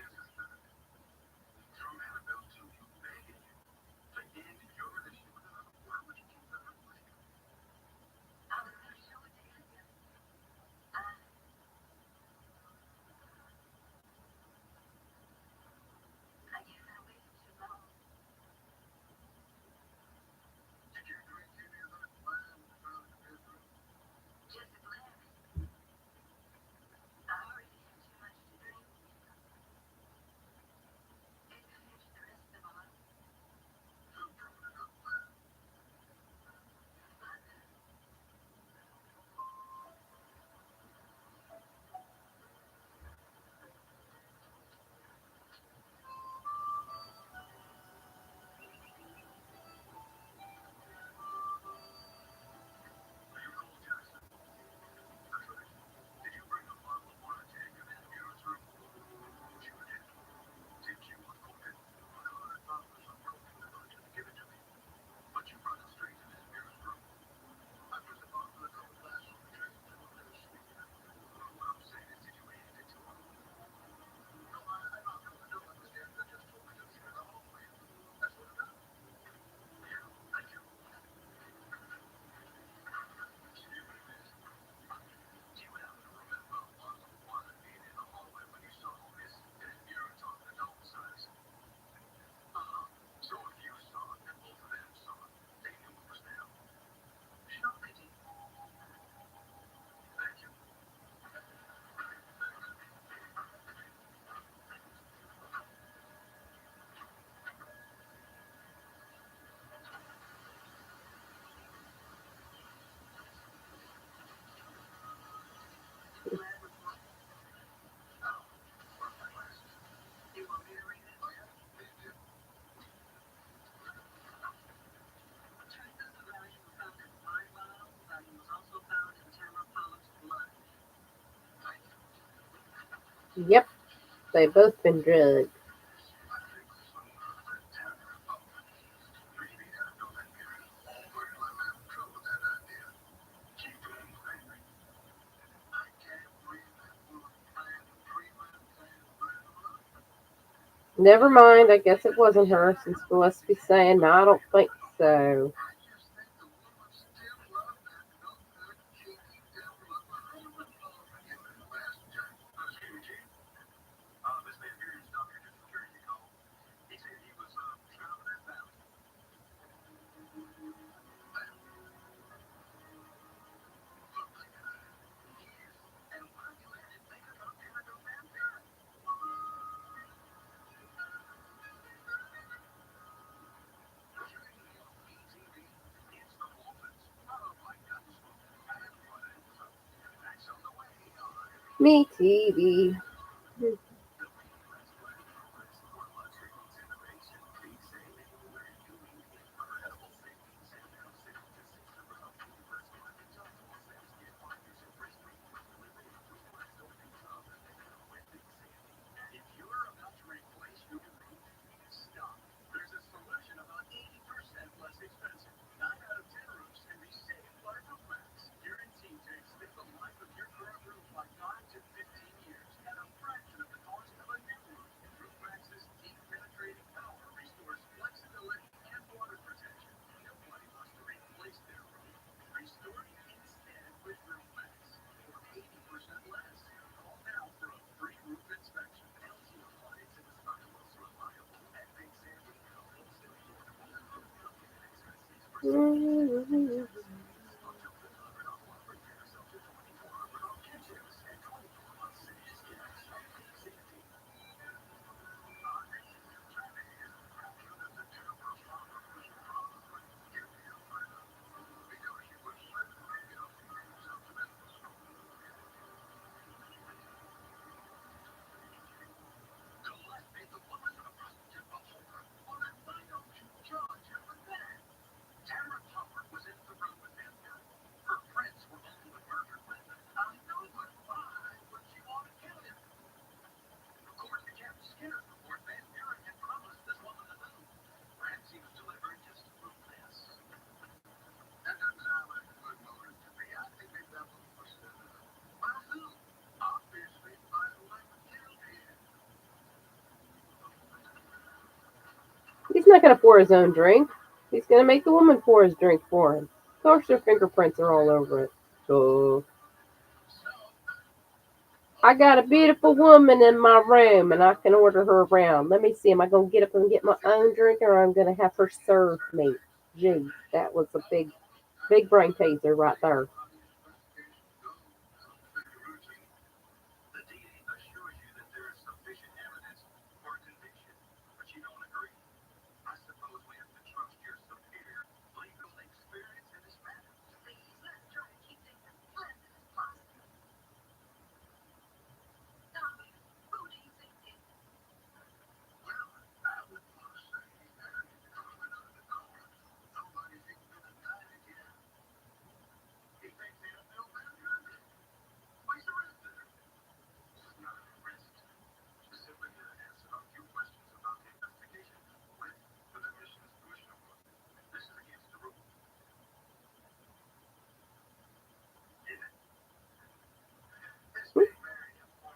Yep, they've both been drugged. Never mind, I guess it wasn't her, since Gillespie's saying, no, I don't think so. Me TV. He's not going to pour his own drink. He's going to make the woman pour his drink for him. Of course, her fingerprints are all over it. So, I got a beautiful woman in my room and I can order her around. Let me see. Am I going to get up and get my own drink or I'm going to have her serve me? Gee, that was a big brain teaser right there.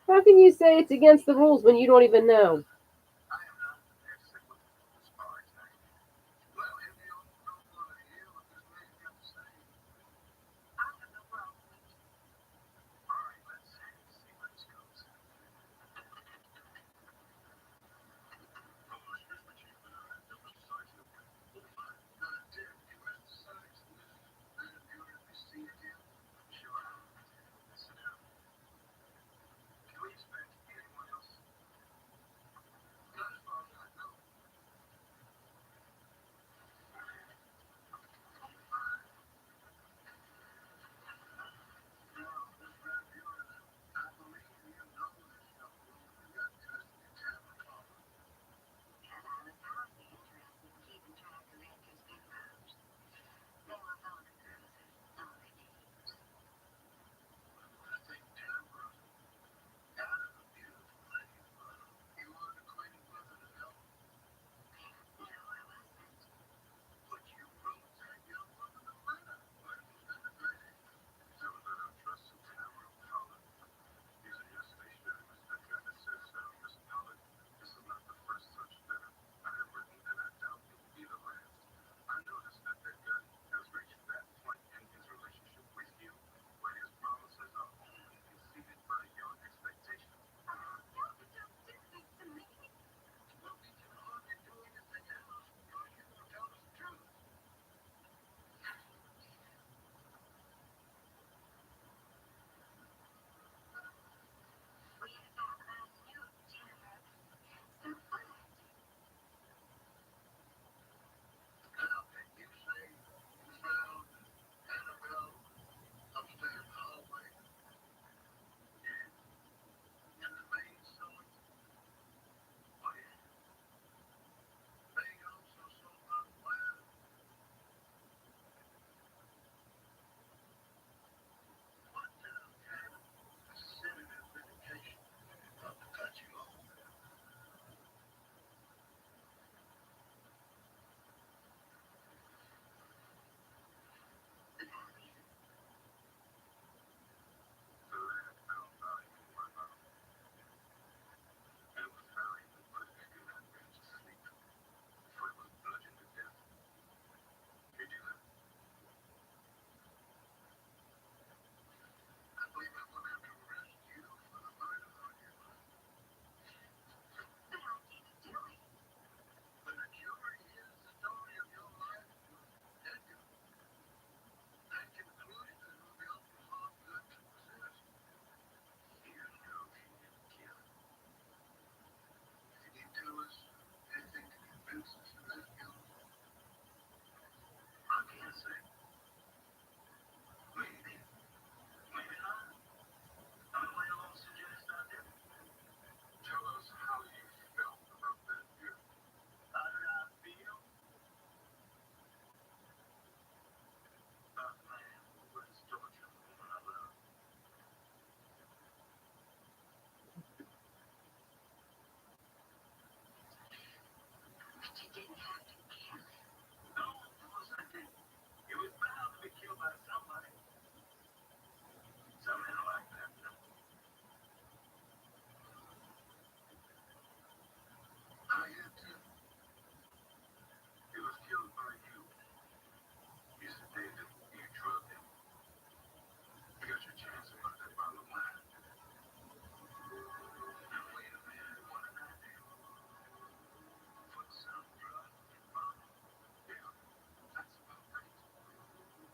How can you say it's against the rules when you don't even know?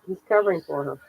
He's covering for her.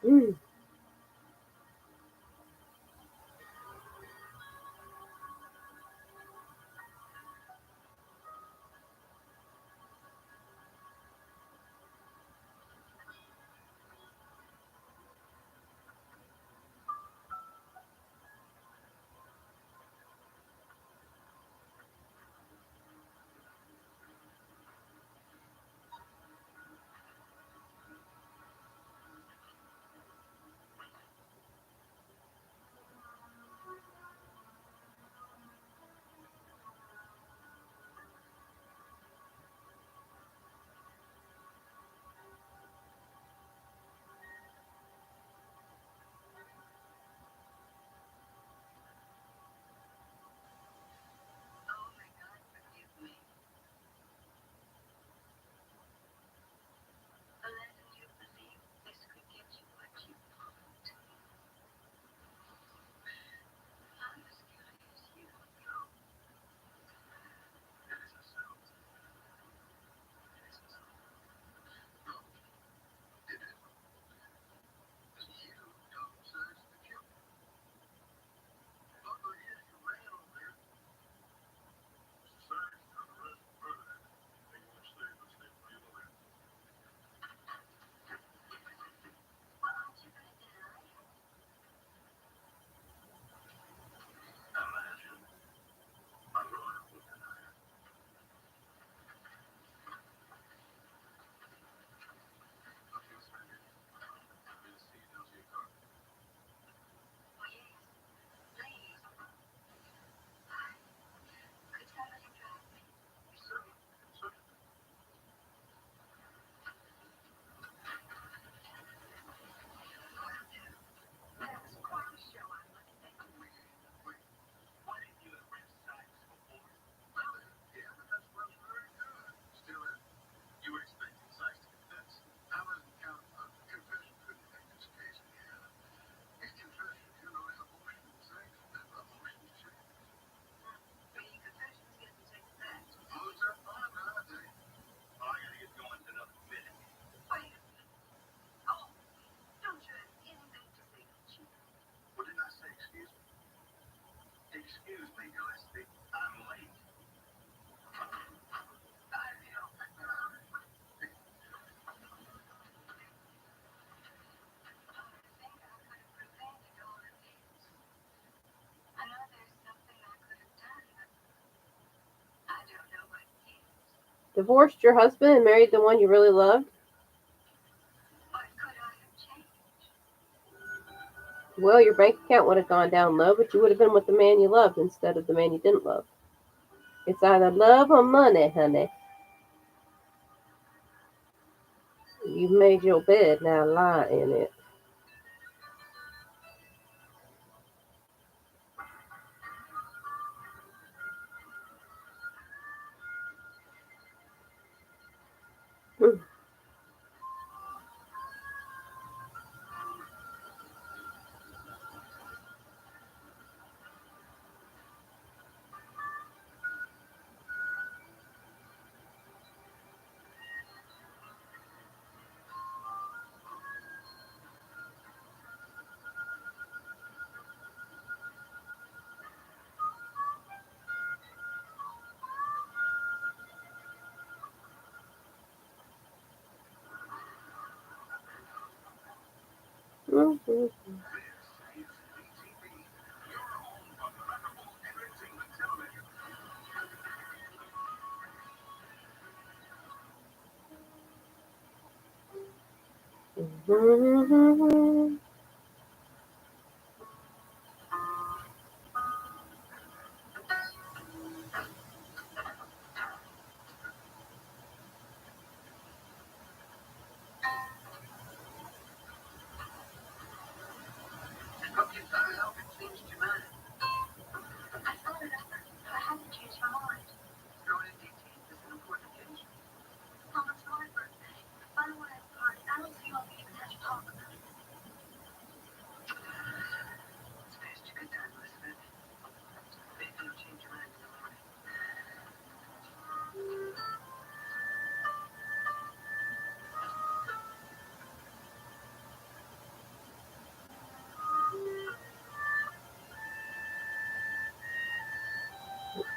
Mm. Divorced your husband and married the one you really loved? Well, your bank account would have gone down low, but you would have been with the man you loved instead of the man you didn't love. It's either love or money, honey. You've made your bed, now lie in it.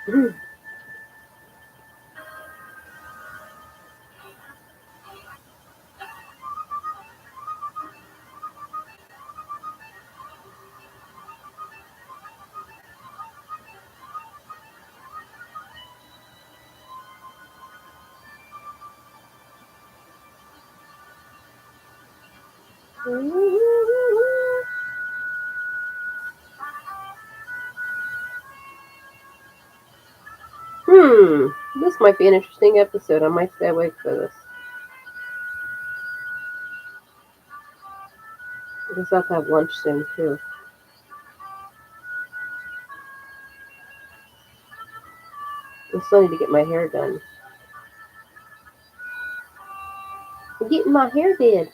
Mm-hmm. Mm-hmm. This might be an interesting episode. I might stay awake for this. I guess I'll have lunch soon, too. I still need to get my hair done. I'm getting my hair did.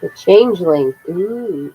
The Changeling. Ooh.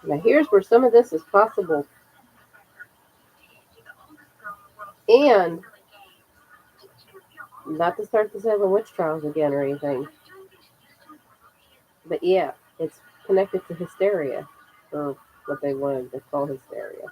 Now here's where some of this is possible. And not to start the Salem witch trials again or anything. But yeah, it's connected to hysteria. Or what they wanted to call hysteria.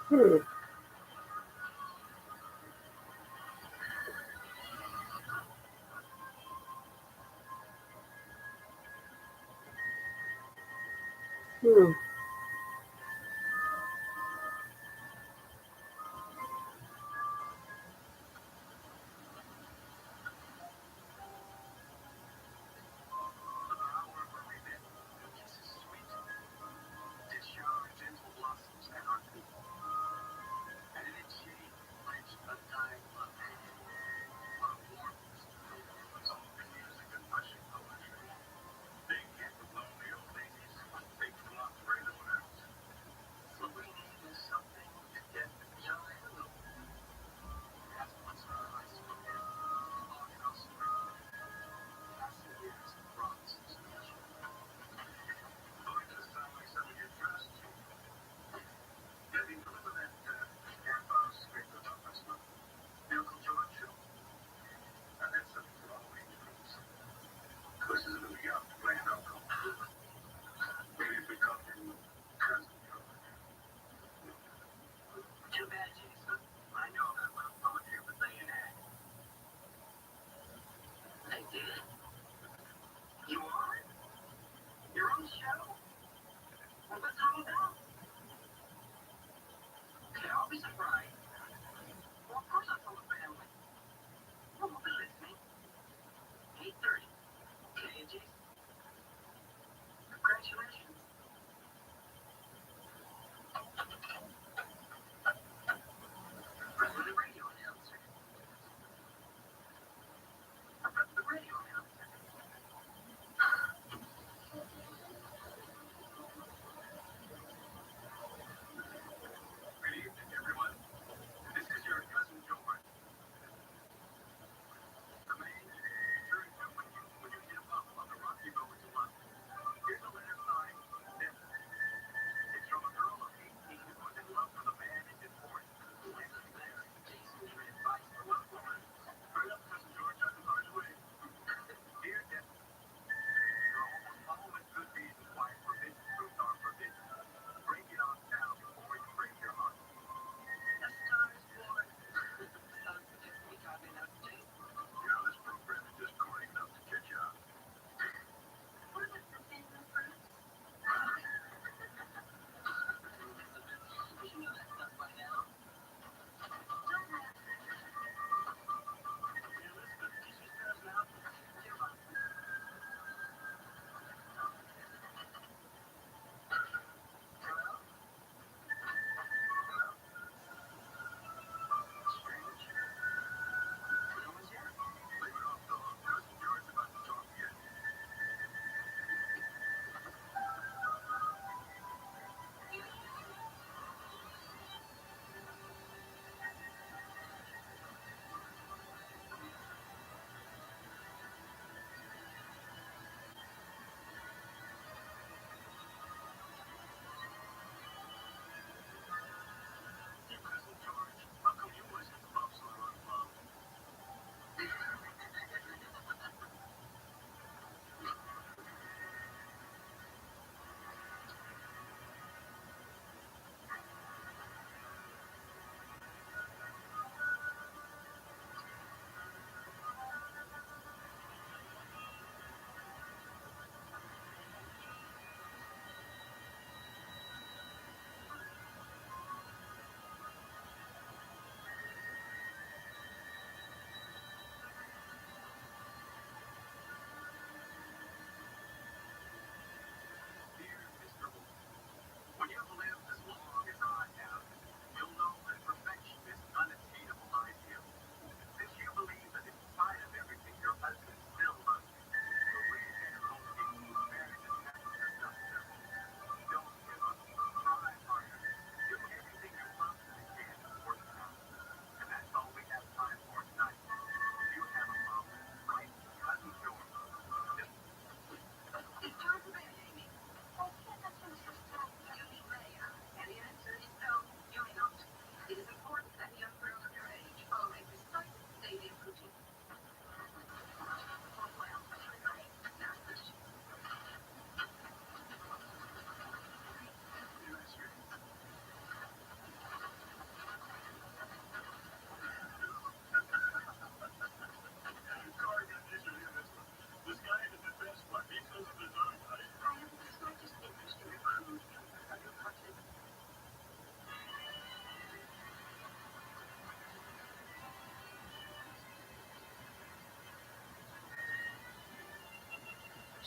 Hmm. Hmm.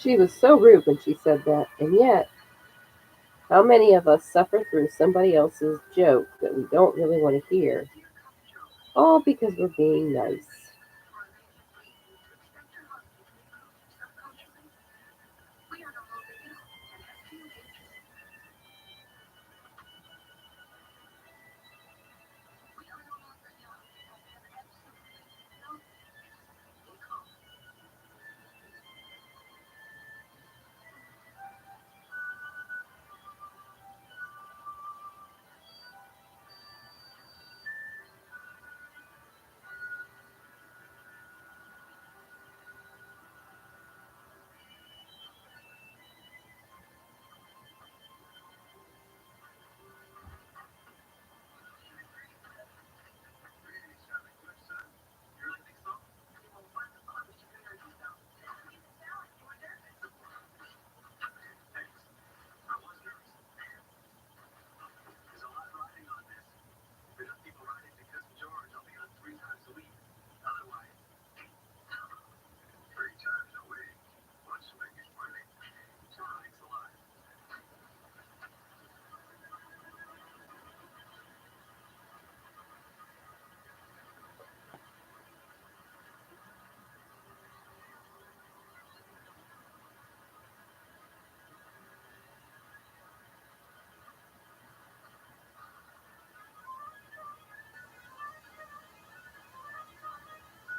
She was so rude when she said that, and yet, how many of us suffer through somebody else's joke that we don't really want to hear, all because we're being nice?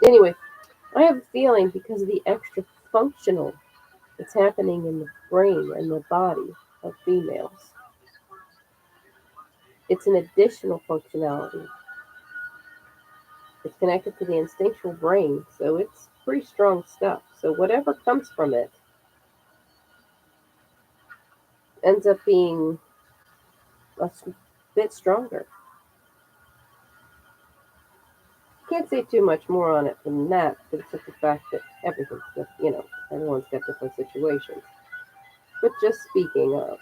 Anyway, I have a feeling because of the extra functional that's happening in the brain and the body of females, it's an additional functionality. It's connected to the instinctual brain, so it's pretty strong stuff. So whatever comes from it ends up being a bit stronger. Can't say too much more on it than that, but except the fact that everything's just, everyone's got different situations. But just speaking of,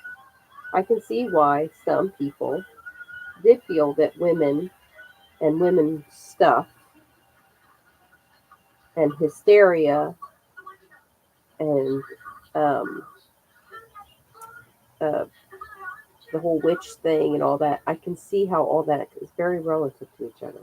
I can see why some people did feel that women and women's stuff and hysteria and um, uh, the whole witch thing and all that, I can see how all that is very relative to each other.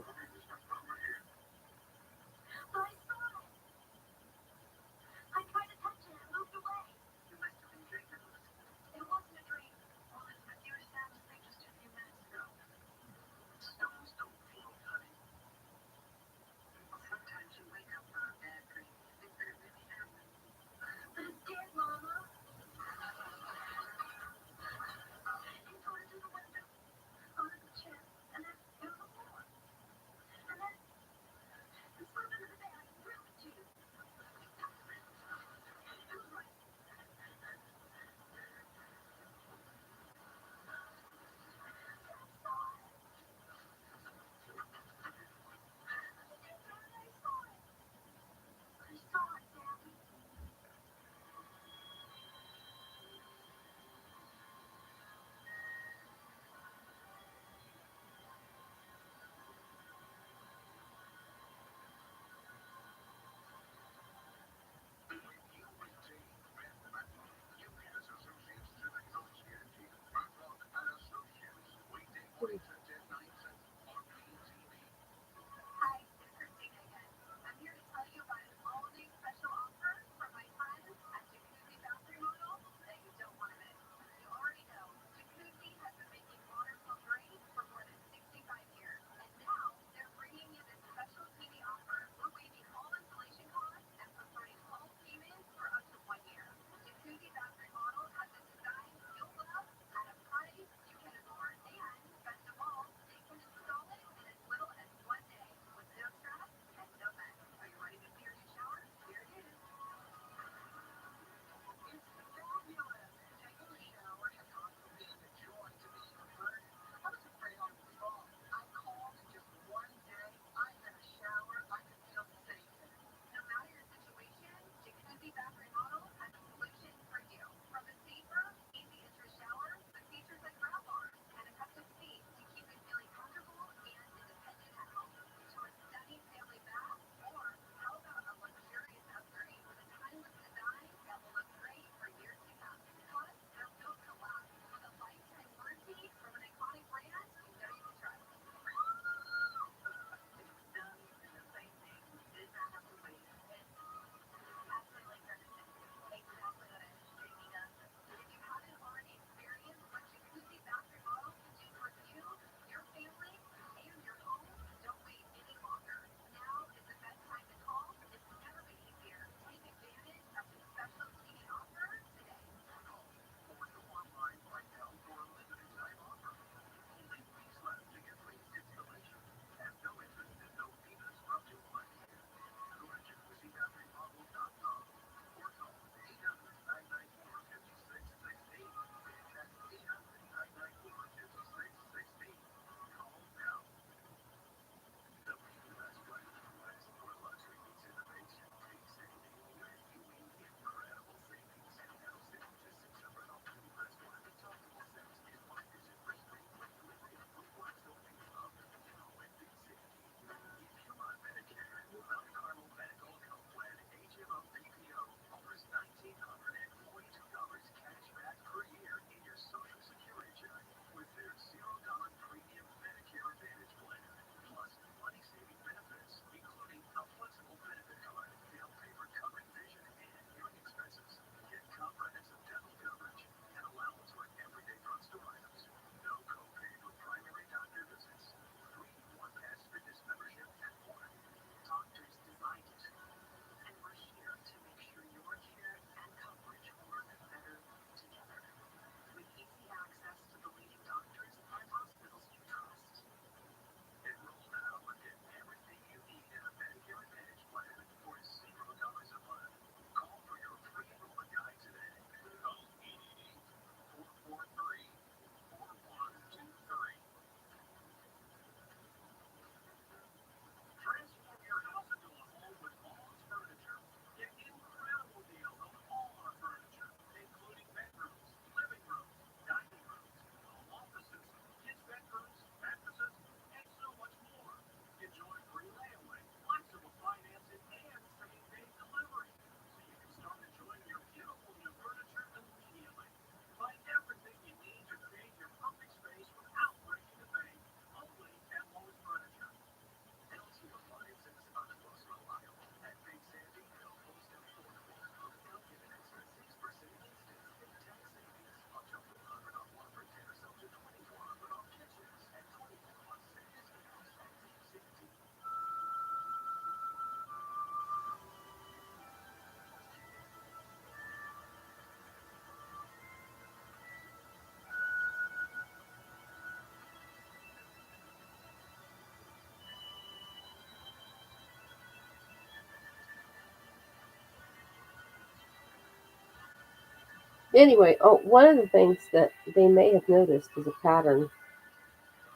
Anyway, oh, one of the things that they may have noticed is a pattern.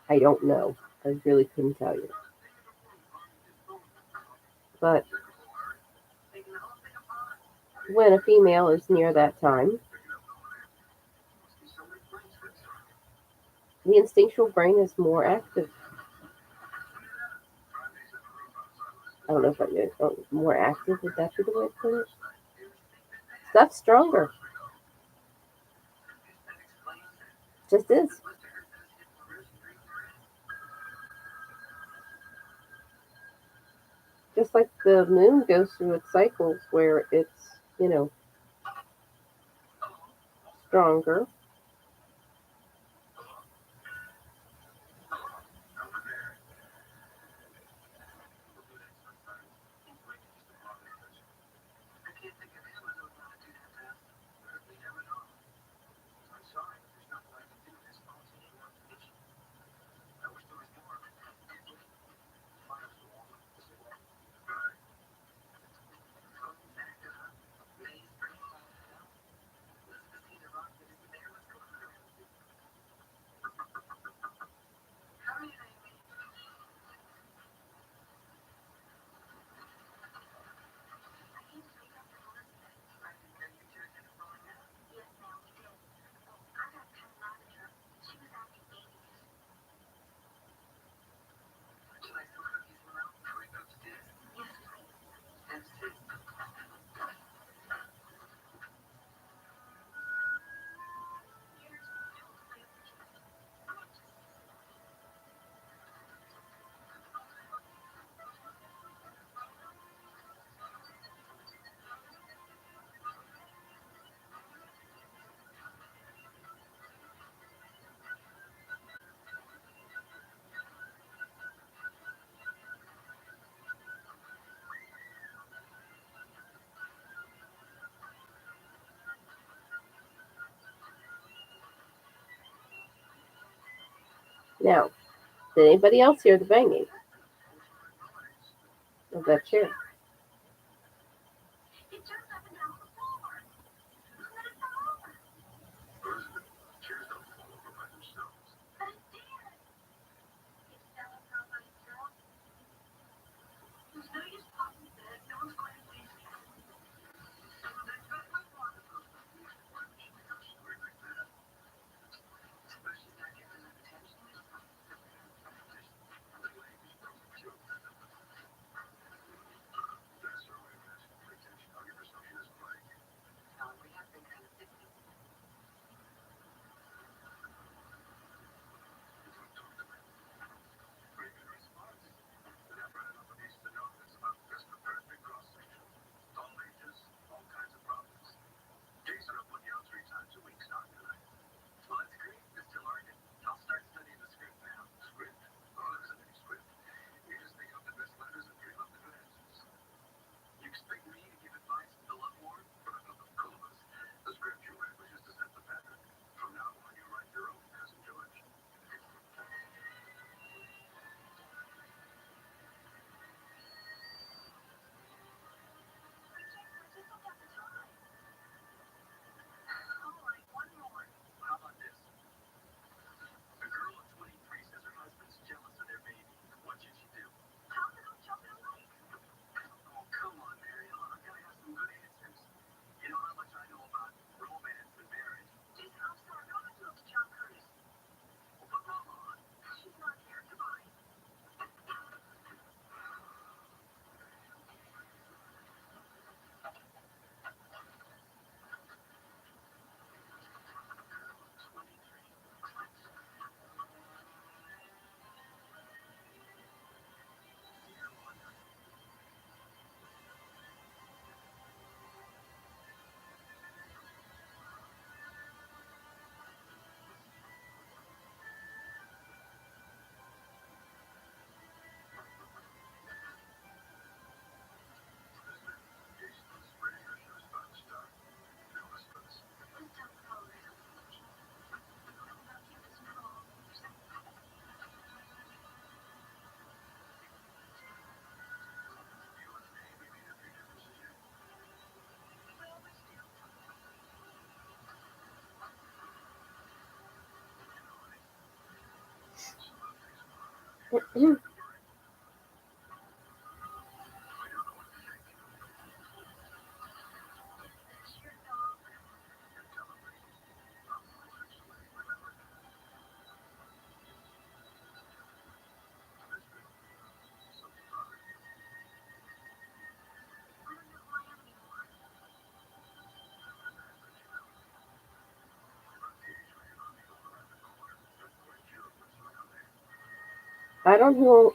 I don't know. I really couldn't tell you. But when a female is near that time, the instinctual brain is more active. I don't know if I knew. Oh, more active, would that be the way to put it? Stuff's stronger. Just is. Just like the moon goes through its cycles where it's, stronger. Now, did anybody else hear the banging of that chair?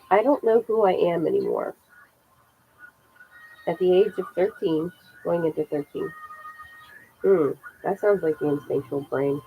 I don't know who I am anymore. At the age of 13, going into 13. Hmm, that sounds like the instinctual brain.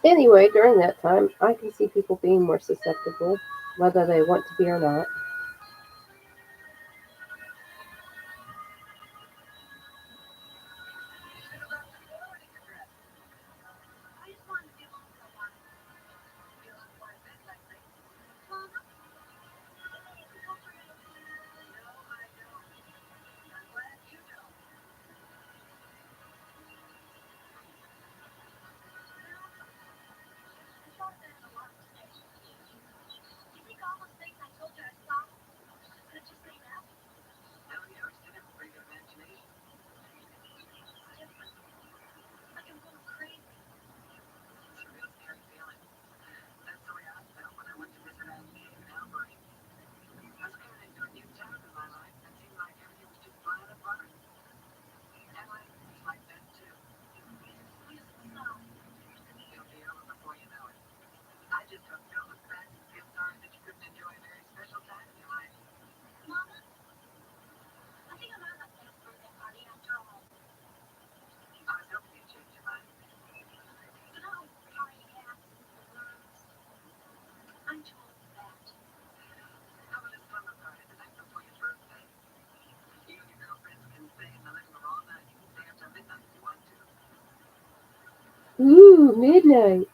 Anyway, during that time, I can see people being more susceptible, whether they want to be or not. Ooh, midnight.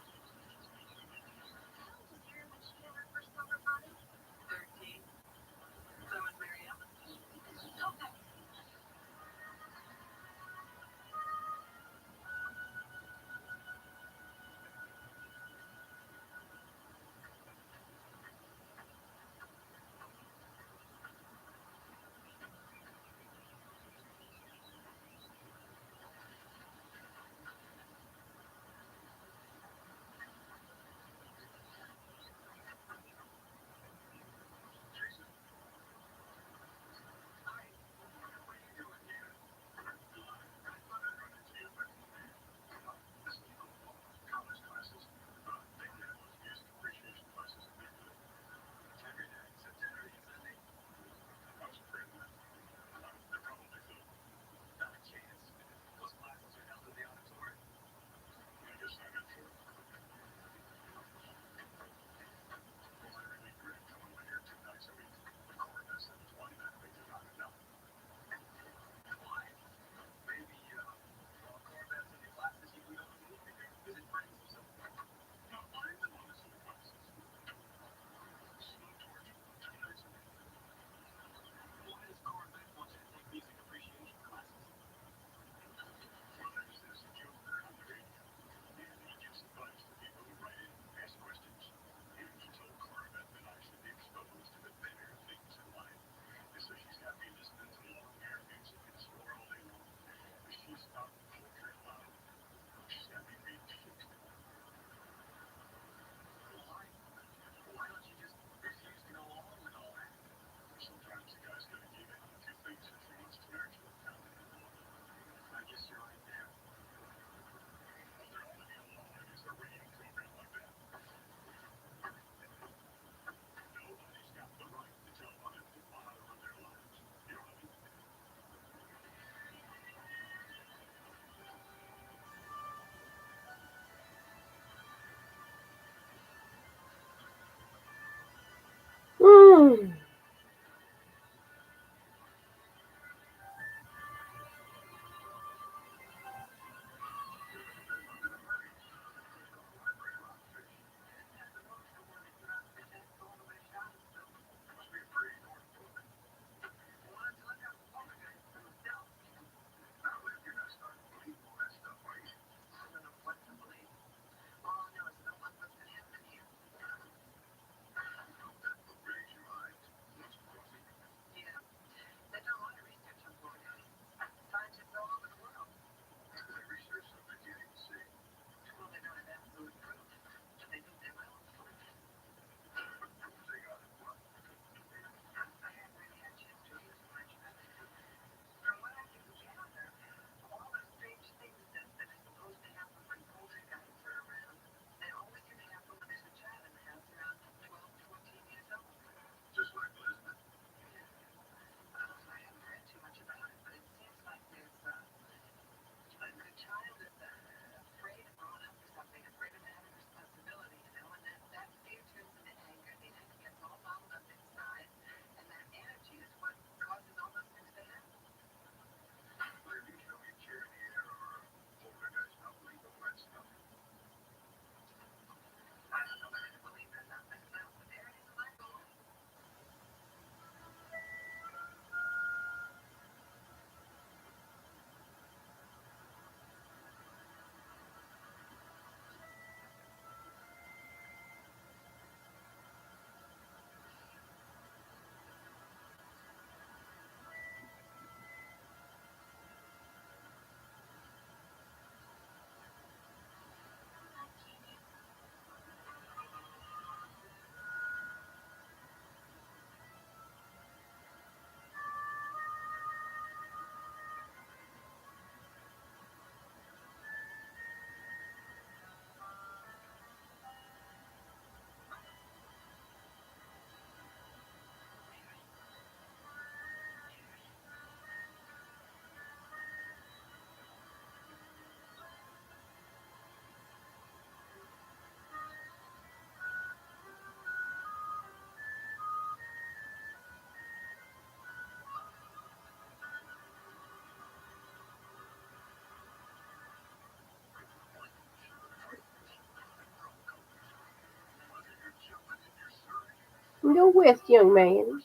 go west, young man.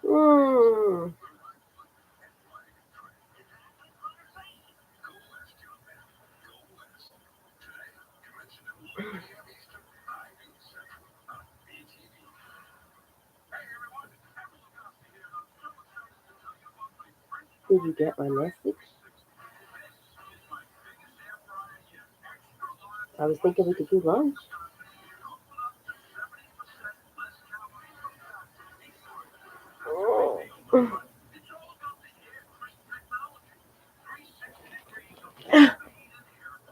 Mm. Did you get my message? I was thinking we could do lunch.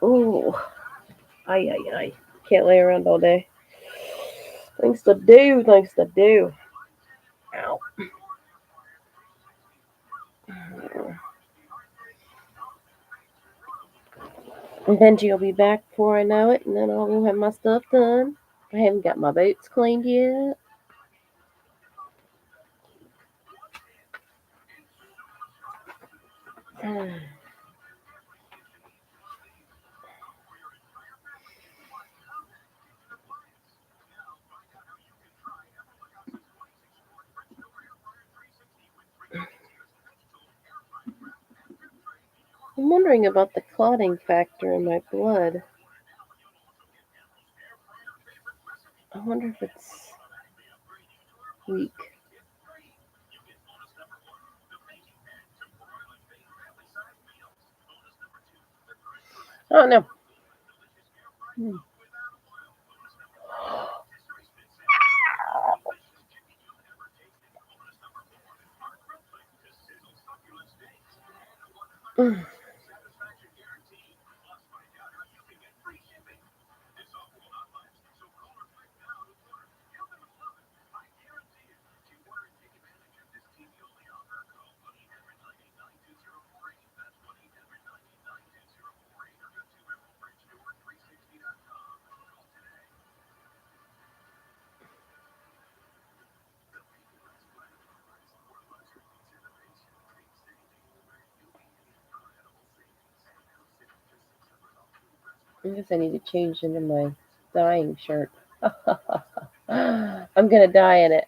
Oh, ay, ay, ay. Can't lay around all day. Things to do, things to do. Ow. And Benji will be back before I know it, and then I'll go have my stuff done. I haven't got my boots cleaned yet. I'm wondering about the clotting factor in my blood. I wonder if it's weak. I don't know. Hmm. I guess I need to change into my dyeing shirt. I'm gonna die in it.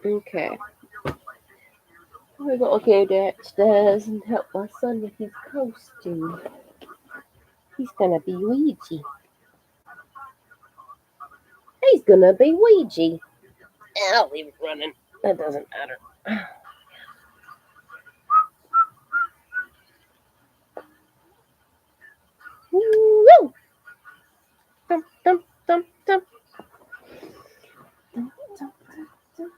Okay. We're gonna go downstairs and help my son with his costume. He's gonna be Ouija. He's gonna be Ouija. I'll leave it running. That doesn't matter. Woo! Dum, dum, dum, dum. Dum, dum, dum.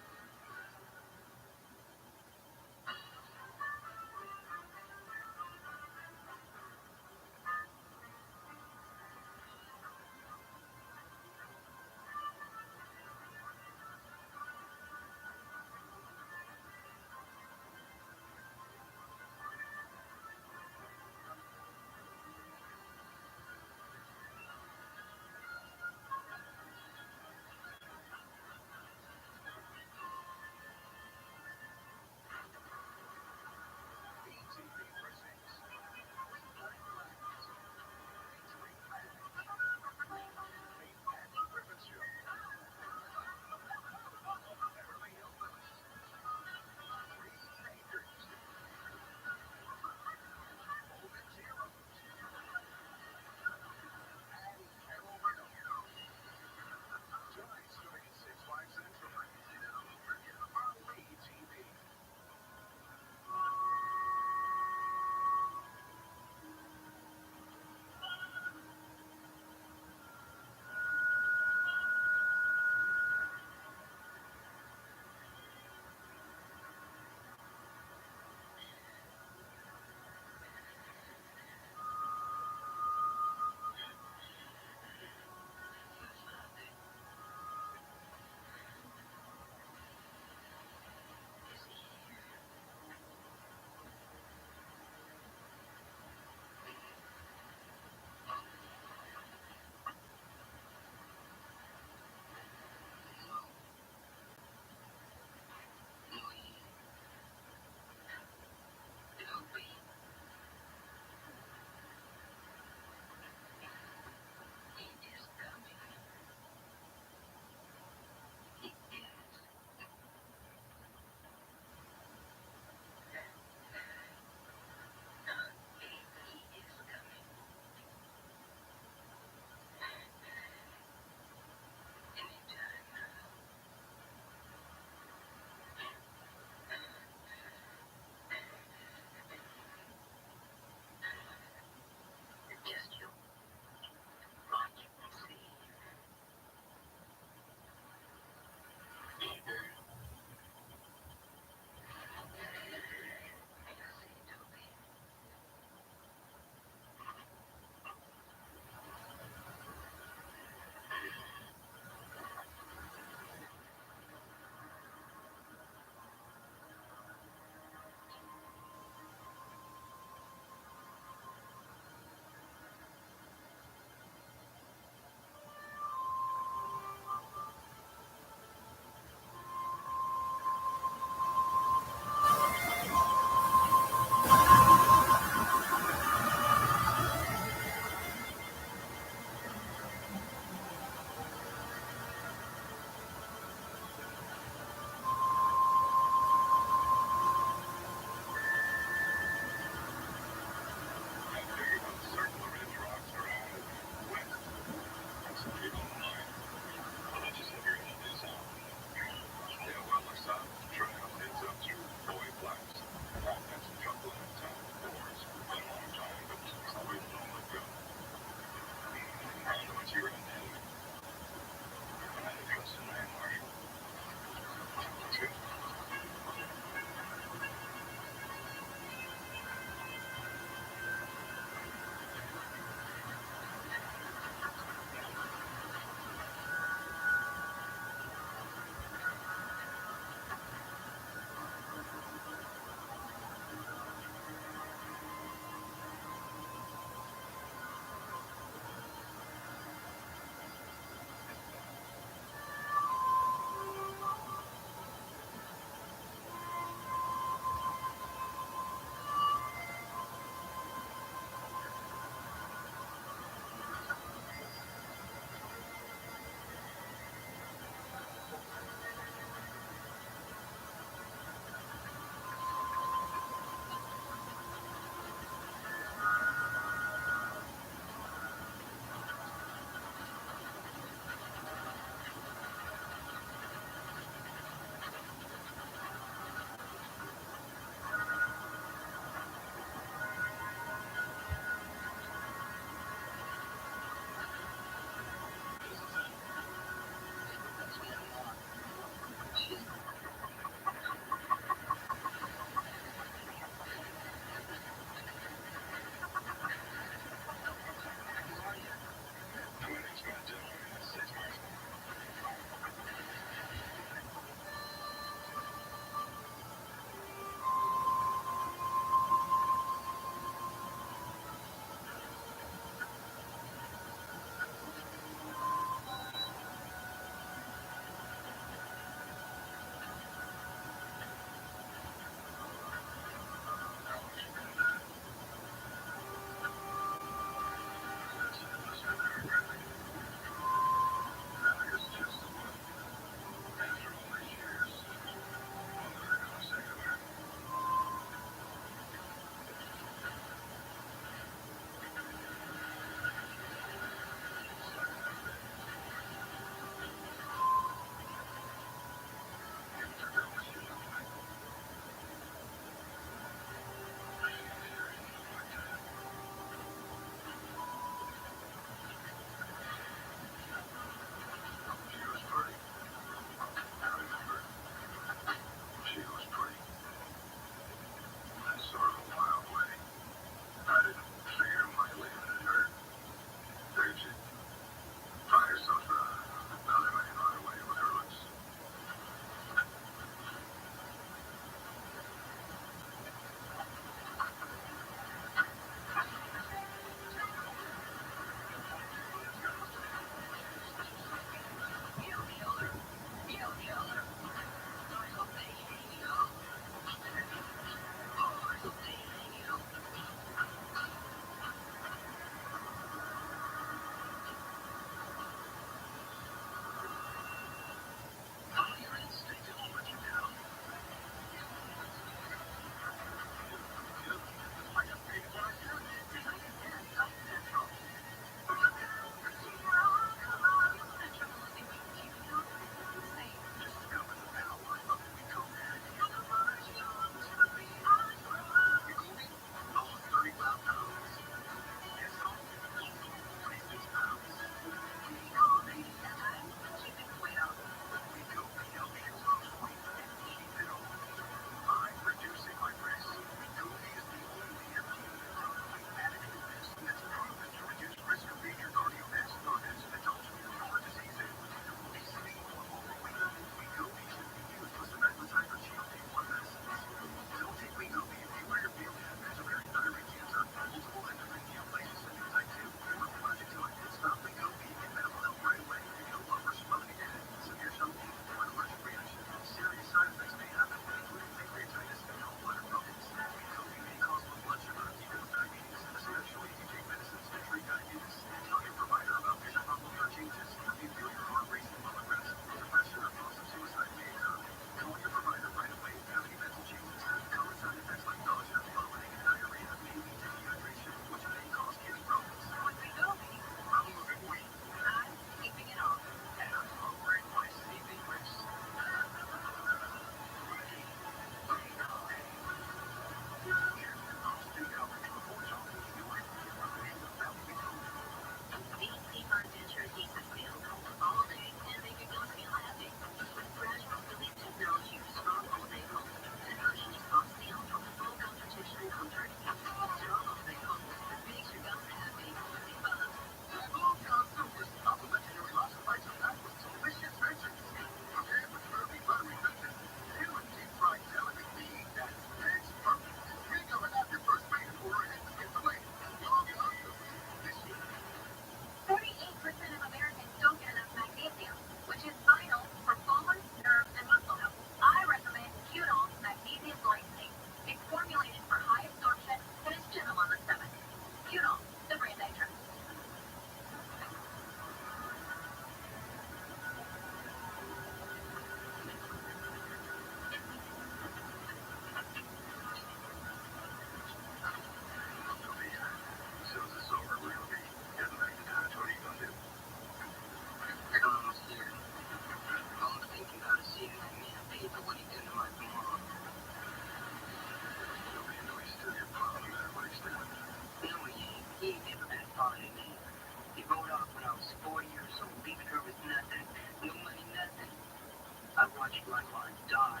watching my life die.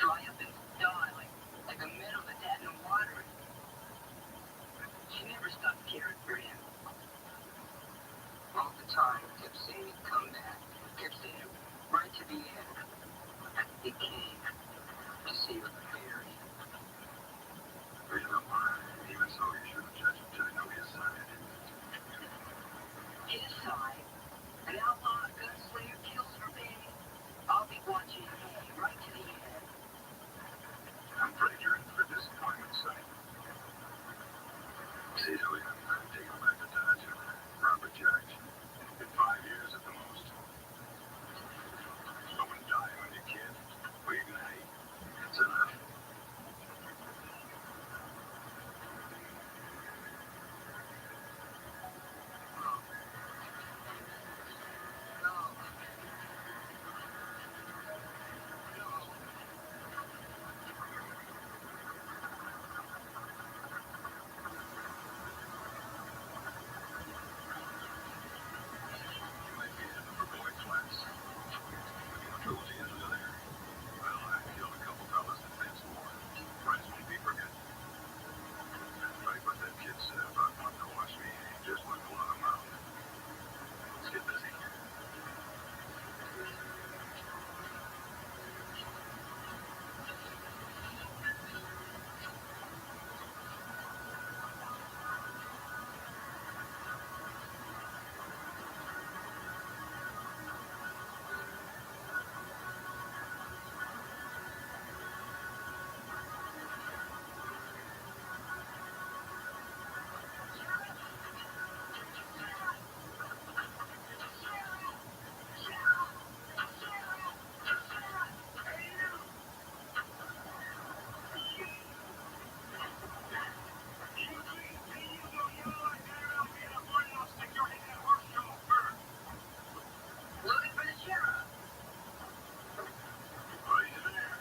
Dry up and die like a minnow that's had no water. She never stopped caring for him. All the time, kept saying he'd come back. Kept saying it right to the end. He came to see her buried. You know, even so, you shouldn't judge him till you know his side. His side, an outlaw, a gunslinger, kills for baby. I'll be watching him right to the end. I'm afraid you're in for disappointment, son. See, Elliot, I'm taking back to Dodge. Robert Judge. In 5 years at the most. Someone dying on your kid. What are you gonna hate? It's enough. You might be heading for Boyd Flats. Told you into there. Well, I killed a couple fellas and fenced more. Friends won't be forgotten. Right what that kid said about wanting to watch me just went below the mountain. Let's get busy. Looking for the sheriff. Right in there.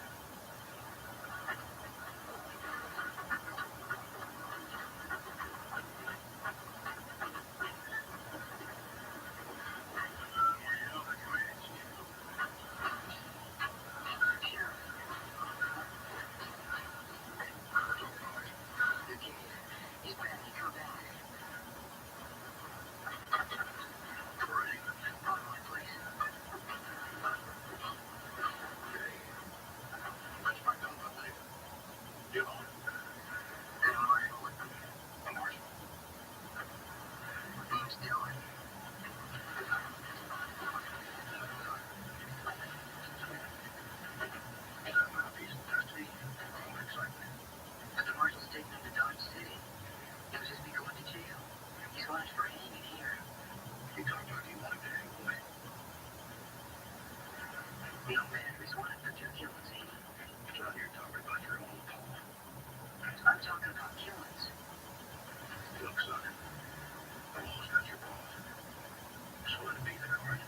Yeah, the commands. The kid, he's back. He come back. Right. On my place. Okay. Let's find out about that. Get on. And Marshall, Marshall. name's Dylan. That mouthpiece touched me. More excitement. But the marshal's taking him to Dodge City. He'll just be going to jail. He's wanted for hanging here. He talked like he wanted to hang away. The young man who's wanted for 2 killings. Son, you're talking about your own Paul. I'm talking about killings. Look, son. I've always got your paw. Just wanted to be there, all right?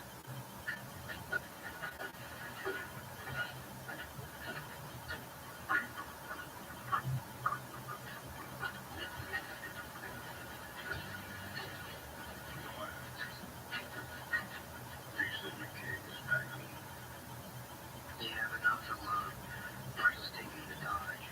You said McCabe was back home. Yeah, but not for long. Marshal's taking him to Dodge.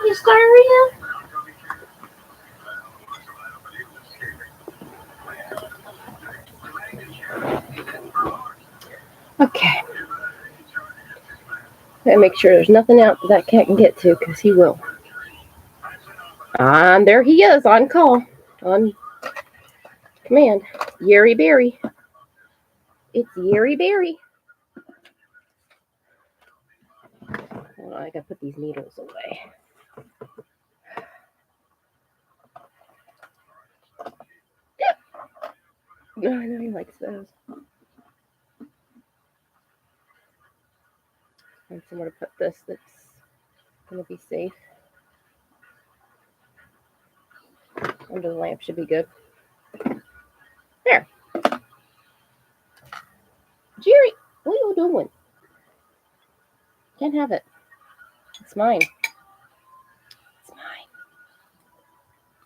He's diarrhea? Okay. Gotta make sure there's nothing out that cat can get to, because he will. And there he is, on call, on command. Yeri Berry. It's Yeri Berry. Hold on, I gotta put these needles away. No, I know he likes those. And somewhere to put this that's gonna be safe. Under the lamp should be good. There. Jerry, what are you doing? Can't have it. It's mine. It's mine.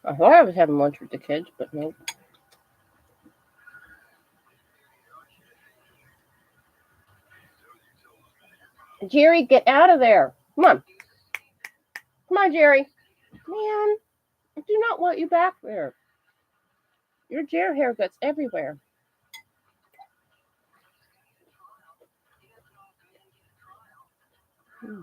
I thought I was having lunch with the kids, but nope. Jerry, get out of there. Come on. Come on, Jerry. Man, I do not want you back there. Your Jerry hair gets everywhere. Hmm.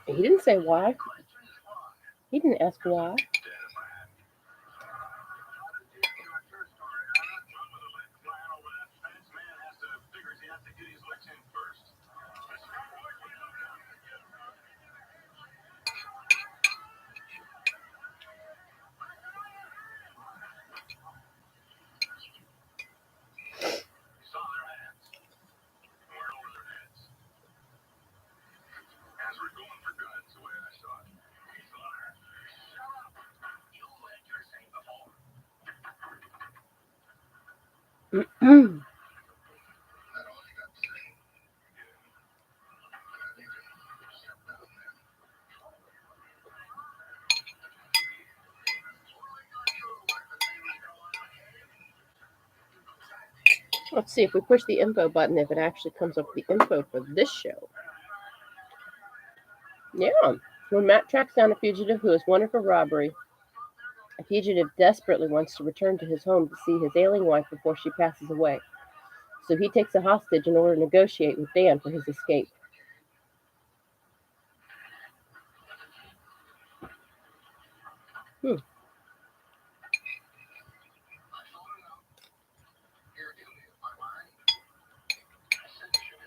He didn't say why. He didn't ask why. Let's see if we push the info button, if it actually comes up with the info for this show. Yeah. When Matt tracks down a fugitive who is wanted for robbery, a fugitive desperately wants to return to his home to see his ailing wife before she passes away. So he takes a hostage in order to negotiate with Dan for his escape. I thought it out. Here it is, my mind. I said sugar.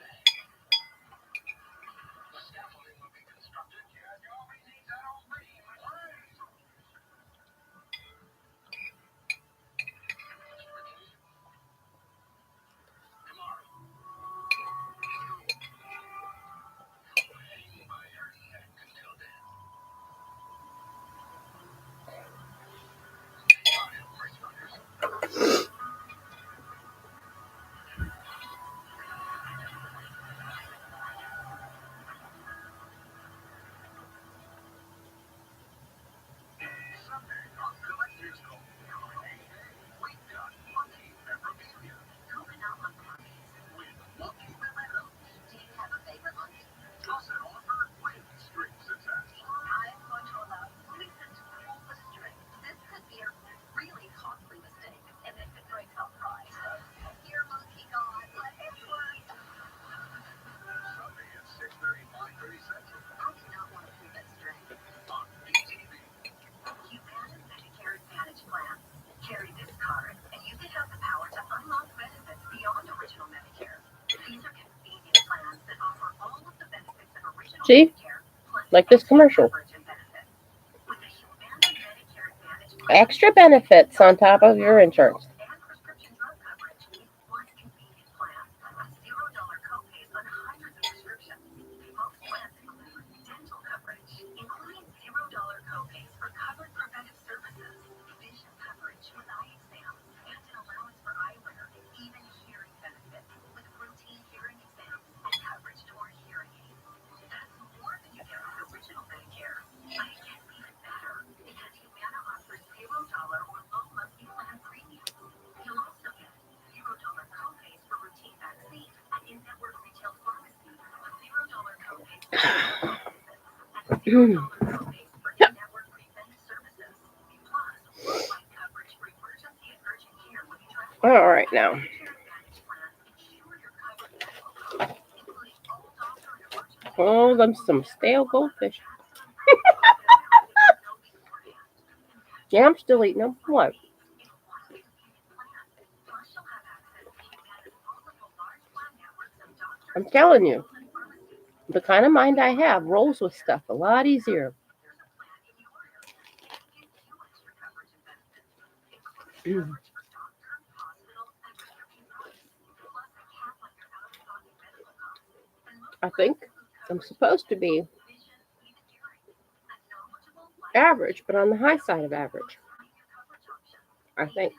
The scaffolding will be constructed. You have your reasons, I don't agree, my friend. Tomorrow. Hang by your neck until then. I am first runners. Sunday on Collector's Cove. Hey, we've got lucky memorabilia. Coming out of parties with lucky mementos. Do you have a favorite lucky? Plus an offer with strings attached. I'm going to allow Lisa to pull the string. This could be a really costly mistake, and it could break our pride. Your monkey god, let it work. Sunday at 6:30, 5:30 Central. I do not want to pull that string. On BTV. Humana Medicare Advantage plan. Carry this card, and you can have the power to unlock benefits beyond original Medicare. These are convenient plans that offer all of the benefits of original See? Medicare, plus Like this commercial. coverage and benefits. With the Humana Medicare Advantage plan, Extra benefits on top of your insurance. and prescription drug coverage in one convenient plan. $0 copays on hundreds of prescriptions. Most plans include dental coverage, including $0 copays for covered preventive services, vision coverage with eye exams, and an allowance for eyewear, even hearing benefits with routine hearing exams and coverage toward hearing aids. That's more than you get with original Medicare. But it gets even better because Humana offers $0 or low monthly plan premiums. You'll also get $0 copays for routine vaccines at in-network retail pharmacies, $0 copays for and $0 copays for in-network preventive services. Plus, worldwide coverage for emergency and urgent care when you travel. All right, now. Medicare Advantage plans ensure you're covered medical costs, including all doctor and emergency. Oh, them some stale goldfish. Yeah, I'm still eating them. What? I'm telling you, the kind of mind I have rolls with stuff a lot easier. I think I'm supposed to be average, but on the high side of average. I think.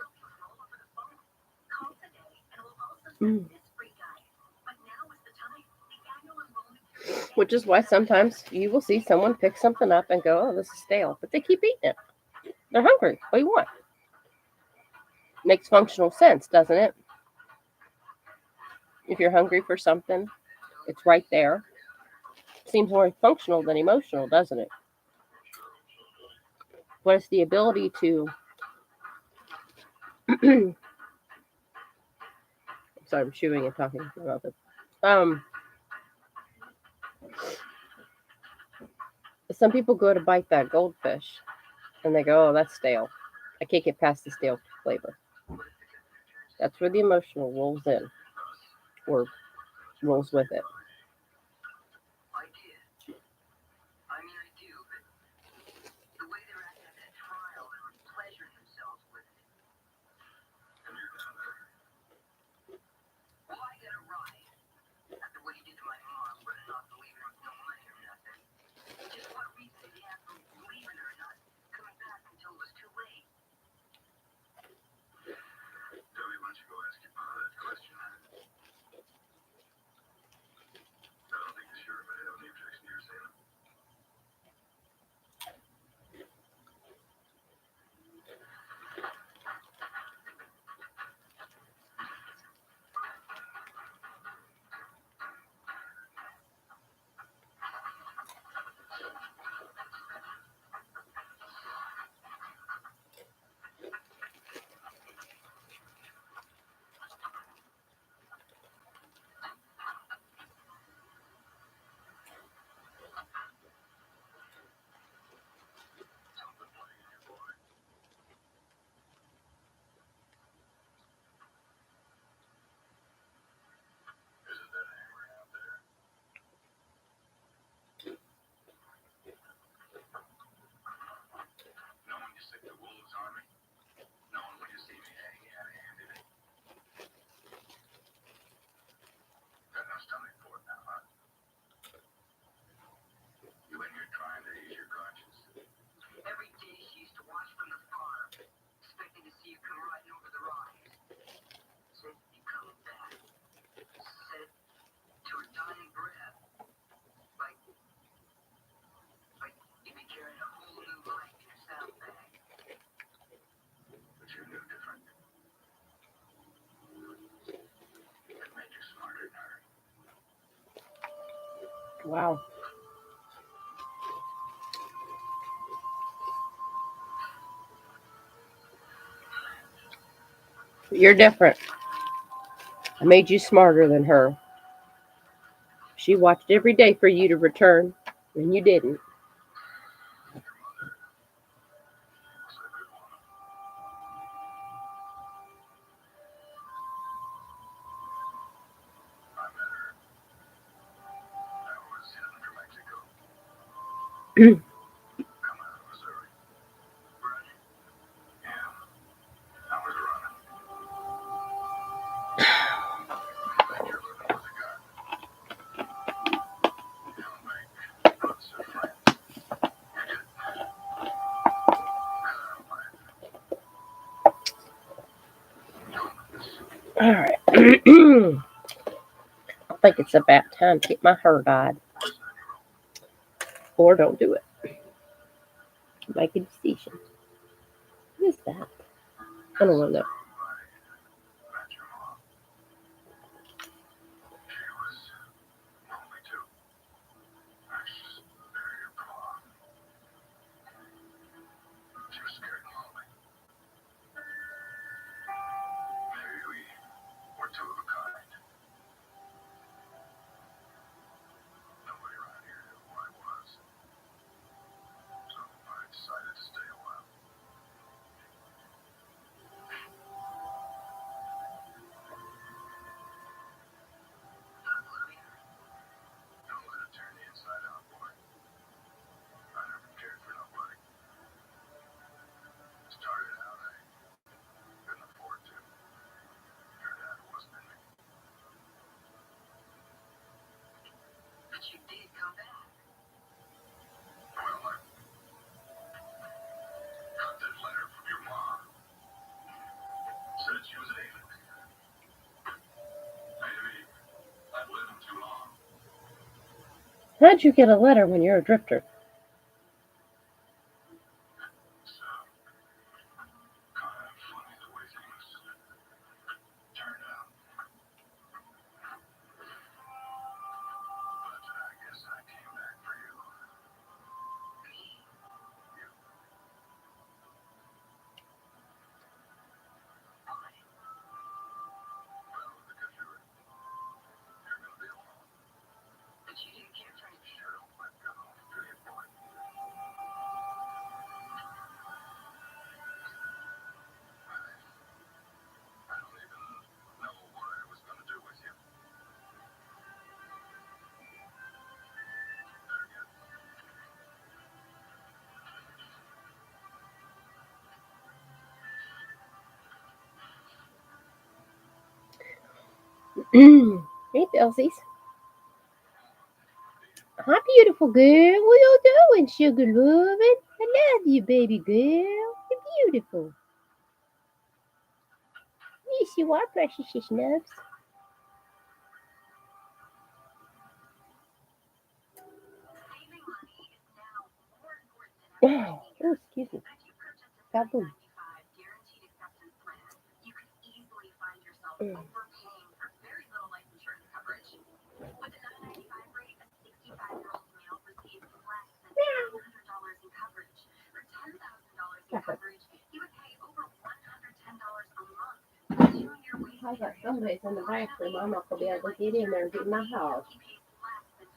Which is why sometimes you will see someone pick something up and go, oh, this is stale. But they keep eating it. They're hungry. What do you want? Makes functional sense, doesn't it? If you're hungry for something, it's right there. Seems more functional than emotional, doesn't it? But it's the ability to sorry, I'm chewing and talking about this. Some people go to bite that goldfish and they go, oh, that's stale. I can't get past the stale flavor. That's where the emotional rolls in or rolls with it. I did. I mean, I do, but the way they're acting at that trial, they were pleasuring themselves with it. And you're down there. Well, I got a ride. After what he did to my mom, running off believing there was no money or nothing. Just what reason did he have for believing her or not coming back until it was too late? Debbie, why don't you go ask your mother that question? Wow. You're different. I made you smarter than her. She watched every day for you to return, and you didn't. Was a good woman. I met her. I was heading for Mexico. Coming out of Missouri. Running? Yeah. I was running. You're living with a gun. You don't make lots of friends. You did. All right. I think it's about time to get my hair dyed. Or don't do it. Make a decision. What is that? I don't want to know. Met your mom. She was lonely too. Anxious, very apart. She was scared and lonely. Maybe we were two of a kind. Nobody around here knew who I was. So I decided to stay a while. Don't let it turn you inside out, boy. I never cared for nobody. Started out, I couldn't afford to. Your dad wasn't in me. But you did come back. Well, I got that letter from your mom. Said she was leaving. Maybe I'd lived too long. How'd you get a letter when you're a drifter? So, kind of funny the way things turned out. But I guess I came back for you. Well, because you're gonna be alone. But you didn't care for me. Sure don't let go, do you, boy? I don't even know what I was gonna do with you. There again. Hey, Belsies. Hi, beautiful girl. What you doing, sugar loving? I love you, baby girl. You're beautiful. Yes, you are, precious snubs. Saving money is now more important than ever. Oh, excuse me. But if you purchase a Kaboom. $7.95 guaranteed acceptance plan, you could easily find yourself Mm. overpaying for very little life insurance coverage. With a $9.95 rate, a 65-year-old male receives less than $700 in coverage. For $10,000 in coverage, he would pay over $110 a month for a 2-year waiting I got period. somebody's in the bathroom. I'm not gonna be able to get in there and get my house. He pays less than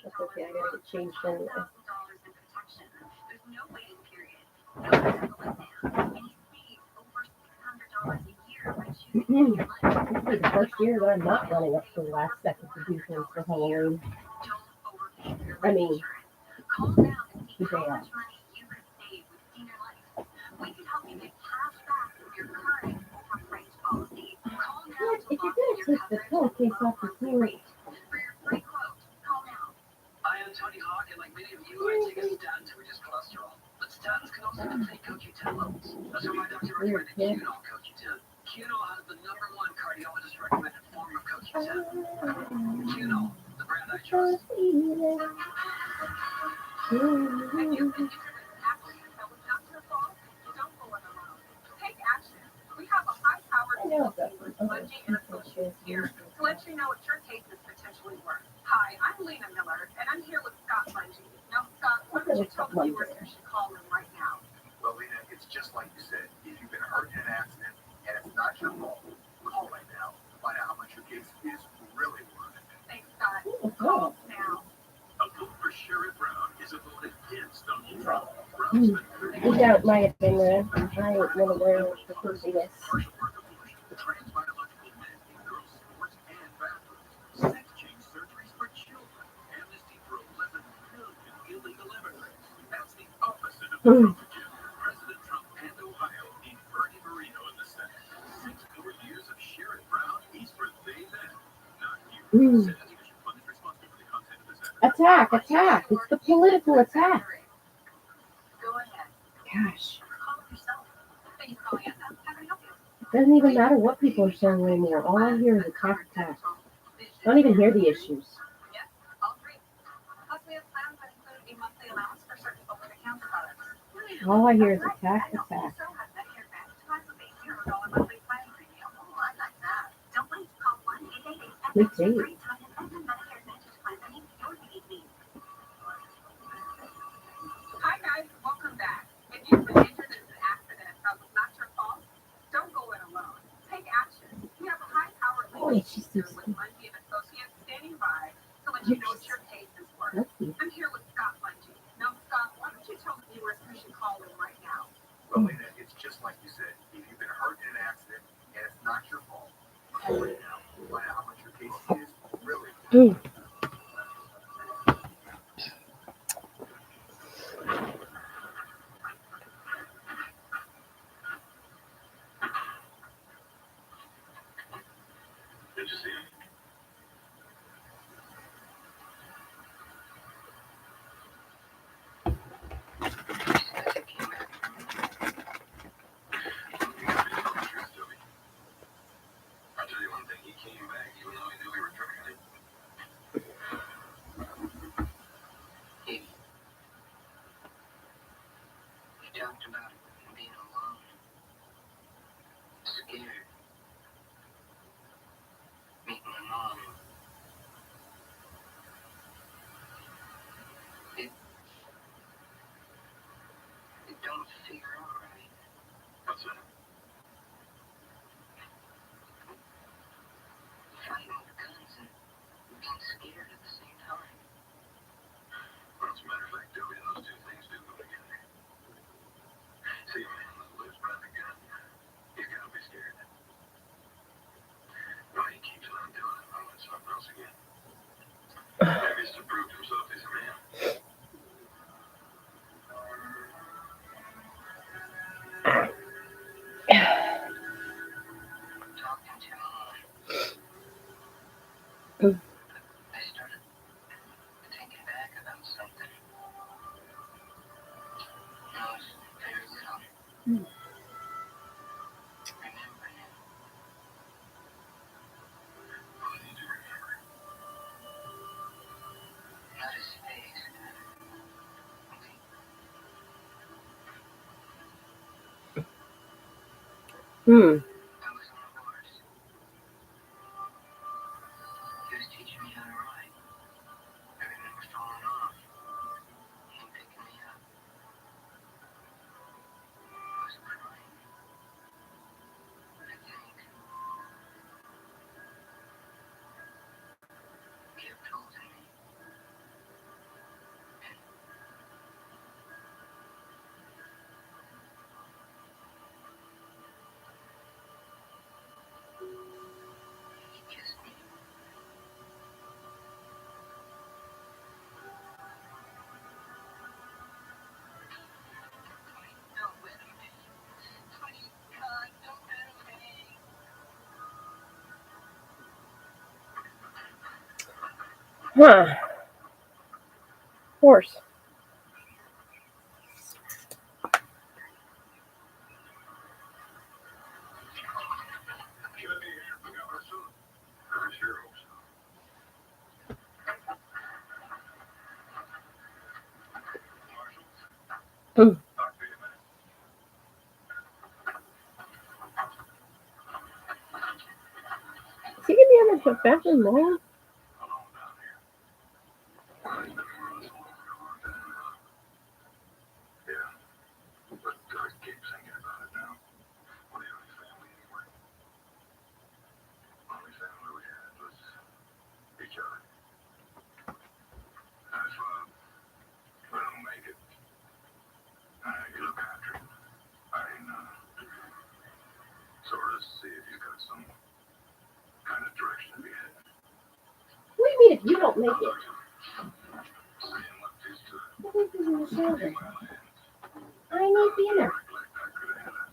That's $58 okay. I a gotta month get for changed anyway. $10,000 in protection. There's no waiting period, no medical exam, and he saves over $600 a year by choosing to Mm-hmm. your life. This will be the first year that I'm not running up to the last second to do things for Halloween. Don't overpay for your I life mean, insurance. Call now to see the how day much money you could save with Senior Life. We can help you get cash back from your current overpriced policy. Call now What? to If you're lock in gonna your take the coverage pillowcase at a low off the monthly floor, rate. For your free quote, call now. I am Tony Hawk, and like many of you, I take a statin to reduce cholesterol. But statins can also deplete CoQ10 levels. That's why my doctor weird recommended kid. Cunol CoQ10. Cunol has the #1 cardiologist recommended form of CoQ10. Cunol, the brand I trust. Have you been using this active until we got to the fall? Don't go it alone. Take action. We have a high-powered sales team with Budgie and Associates here to let you know what your taste is potentially worth. Hi, I'm Lena Miller, and It's really working. Thanks, Scott. Oh, Call now. A vote for Sherrod Brown is a vote against Donald Trump. Brown Hmm. spent 30 The doubt might have been there. I ain't not aware of the craziness. partial birth abortion, trans biological men in girls' sports and bathrooms, sex change surgeries for children, amnesty for 11 million illegal immigrants. That's the opposite of the Hmm. Trump agenda. President Trump and Ohio need Bernie Moreno in the Senate. 6 more years of Sherrod Brown, he's for they them, not you. Hmm. Senate Leadership Fund is responsible for the content of this advertisement. Attack. It's the political attack. Go ahead. Gosh. Call yourself. Thank you for calling us. How can I help you? It doesn't even matter what people are saying anymore. All I hear is attack. I don't even hear the issues. Yes, all three. Plus, we have plans that include a monthly allowance for certain over-the-counter products. All I hear is attack. Also has Medicare Advantage plans with a $0 monthly plan premium. Oh, I like that. Don't wait. Call 1-888-FX Me for too. free time and Medicare Advantage plan that meets your unique needs. Hi guys, welcome back. If you've been injured in an accident that was not your fault, don't go it alone. Take action. We have a high-powered Oh, legal she's team so with sweet. Mungie and Associates standing by to let you know what your case is worth. Lucky. I'm here with Scott Mungie. Now, Scott, why don't you tell the viewers who should call in right now? Well, Lena, it's just like you said. If you've been hurt in an accident and it's not your fault, call it now. Find out how much your case is really. Hmm. Did you see him? I'll tell you one thing, he came back even though he knew we were trying it. You talked about being alone, scared, meeting my mom. It don't figure out right. What's that? Fighting with guns and being scared at the same time. Well, as a matter of fact, Joey, those two things do go together. See, a man that lives by the gun, he's gotta be scared. Why he keeps on doing it, I'll let something else again. Maybe it's to prove to himself he's a man. Talking to mom. I started thinking back about something. When I was very little. Remembering it. What did you remember? Not his face. Hmm. I was on a horse. He was teaching me how to ride. I remember falling off. Him picking me up. I was crying. I think. Kept holding me. He kissed me. Don't let me. Please, God, don't let me. Huh. Horse. Should be here for governor soon. I sure hope so. Marshal, Hmm. talk to you a minute. Is he gonna be in the bathroom long? Alone down here. I've been around this long for a long time now. Yeah. But I keep thinking about it now. What do you have any family anywhere? Only family we had. see if you got some kind of direction to be heading. What do you mean if you don't make it? Saying left is to What is in the shower? my land. I need dinner. Reflect I could have had a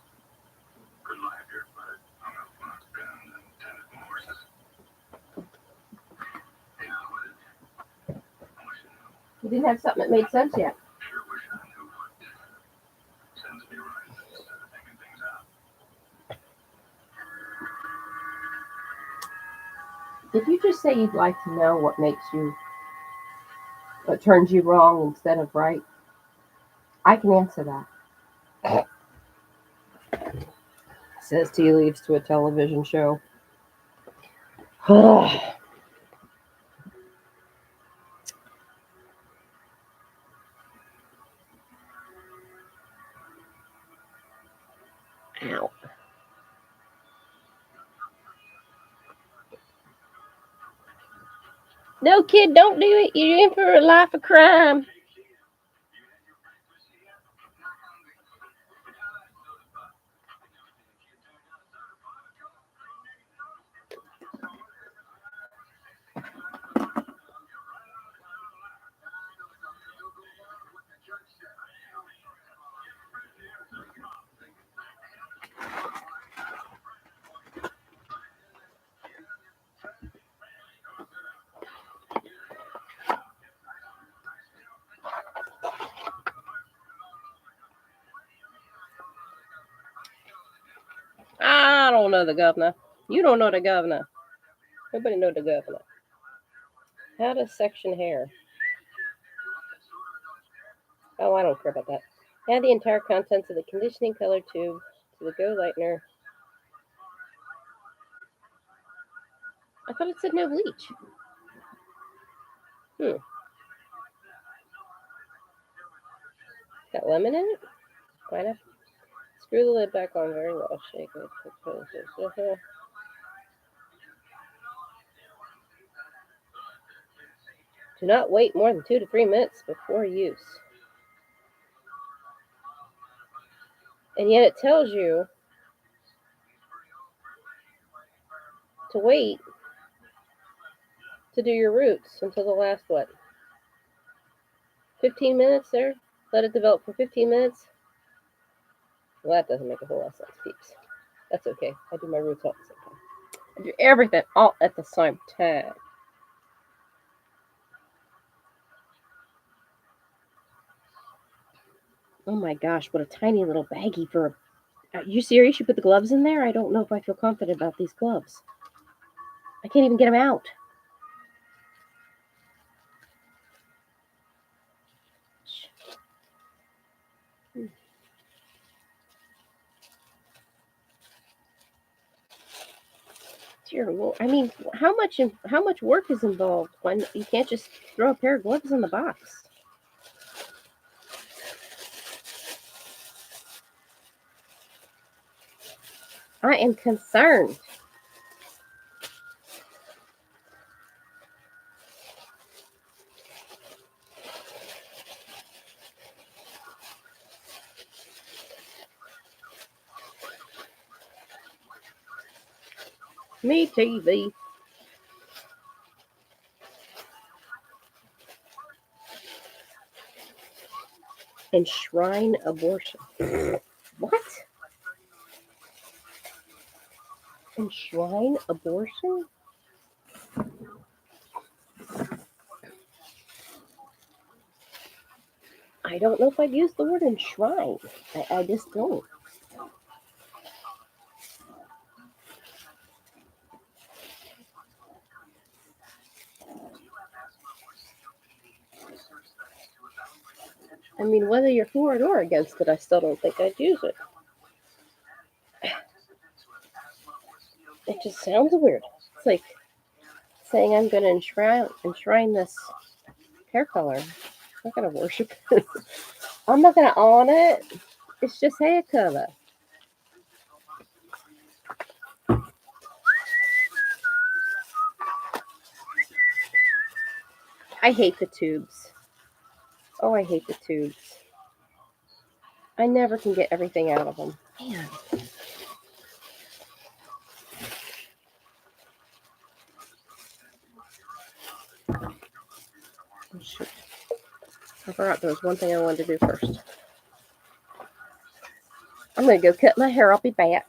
good life here, but hung up on its bend and tended my horses. You know what? I wish I knew. You didn't have something that made sense yet. Sure wish I knew what sends me right instead of thinking things out. Did you just say you'd like to know what turns you wrong instead of right? I can answer that. Says tea leaves to a television show. Ow. No, kid, don't do it. You're in for a life of crime. I don't know the governor. You don't know the governor. Nobody know the governor. How to section hair. Oh, I don't care about that. Add the entire contents of the conditioning color tube to the Go Lightener. I thought it said no bleach. Got lemon in it? Pineapple? Screw the lid back on very well. Shake it. Do not wait more than 2 to 3 minutes before use. And yet it tells you to wait to do your roots until the last, 15 minutes there? Let it develop for 15 minutes? Well, that doesn't make a whole lot of sense, peeps. That's okay. I do my roots all at the same time. I do everything all at the same time. Oh my gosh, what a tiny little baggie for Are you serious? You put the gloves in there? I don't know if I feel confident about these gloves. I can't even get them out. Dear Lord. I mean, how much work is involved when you can't just throw a pair of gloves in the box? I am concerned. Me TV. Enshrine abortion. What? Enshrine abortion? I don't know if I'd use the word enshrine. I just don't. I mean, whether you're for it or against it, I still don't think I'd use it. It just sounds weird. It's like saying I'm going to enshrine this hair color. I'm not going to worship it. I'm not going to own it. It's just hair color. I hate the tubes. Oh, I hate the tubes. I never can get everything out of them. Man. I forgot there was one thing I wanted to do first. I'm going to go cut my hair. I'll be back.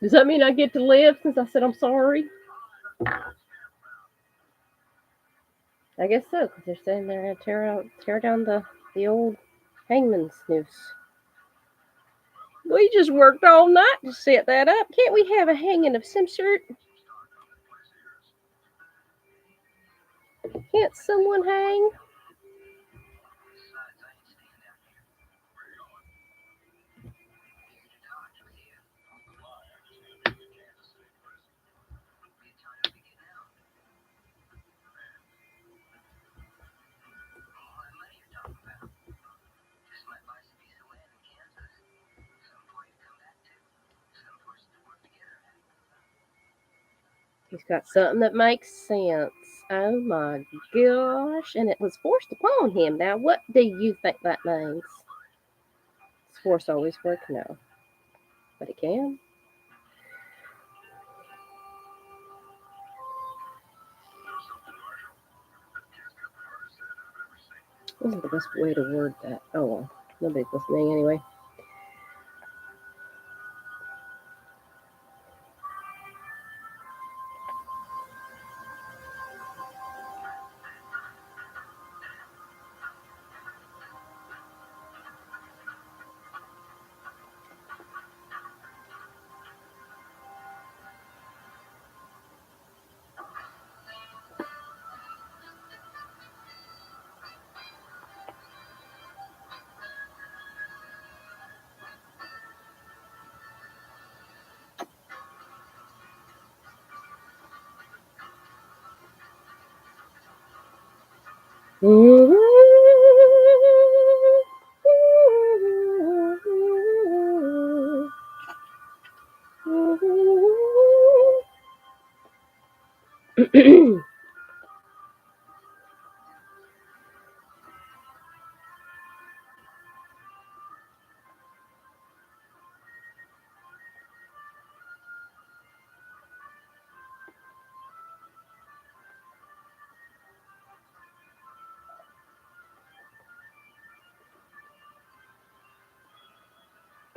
Does that mean I get to live since I said I'm sorry? I guess so, because they're saying they're going to tear down the old Hangman's noose. We just worked all night to set that up. Can't we have a hanging of some sort? Can't someone hang? Besides, I ain't staying down here. Where you going? Here to Dodge with you. Why? I just need to be in the Kansas City prison. Wouldn't be a time to be getting out. All that money you're talking about. This might buy some piece of land in Kansas. Something for you to come back to. Some for us to work together at. He's got something that makes sense. Oh my gosh. And it was forced upon him. Now, what do you think that means? Does force always work? No. But it can. Know something, Marshall? That kid's got the hardest head I've ever seen. Wasn't the best way to word that. Oh well. Nobody's listening anyway.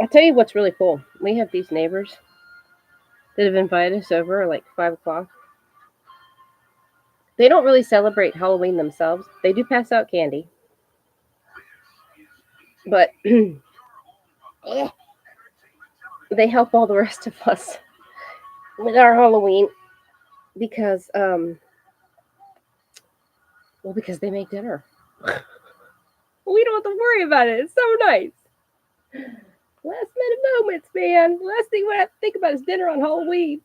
I'll tell you what's really cool. We have these neighbors that have invited us over like 5 o'clock. They don't really celebrate Halloween themselves. They do pass out candy. But they help all the rest of us with our Halloween because because they make dinner. We don't have to worry about it. It's so nice. Last minute moments, man. Last thing we have to think about is dinner on Halloween.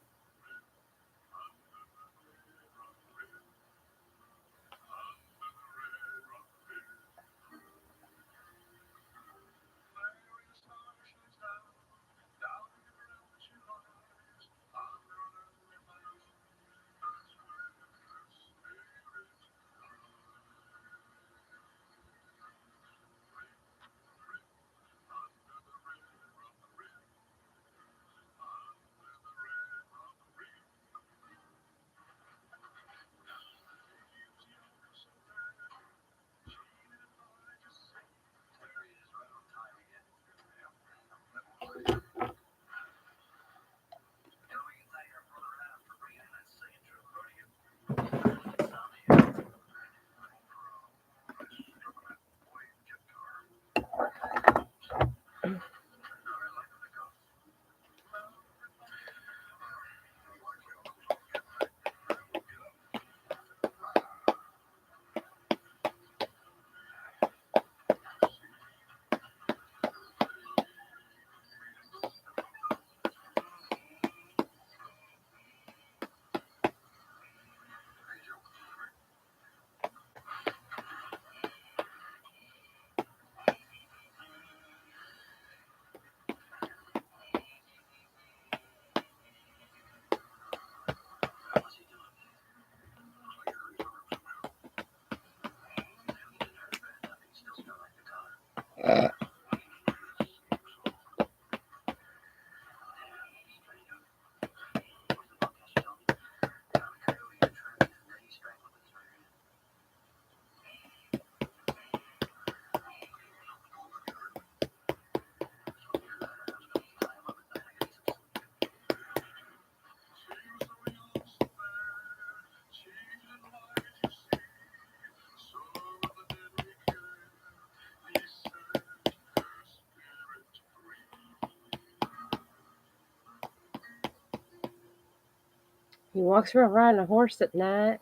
He walks around riding a horse at night.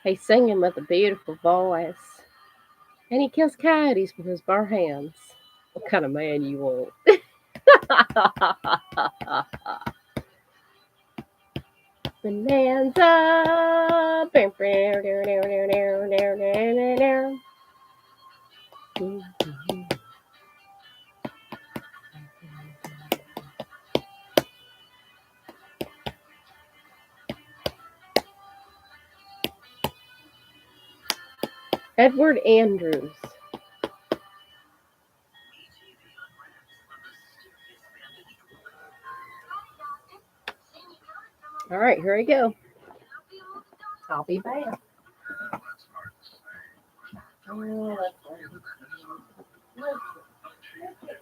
He's singing with a beautiful voice. And he kills coyotes with his bare hands. What kind of man you want? Bonanza. Edward Andrews. All right, here we go. I'll be back. That's hard to say.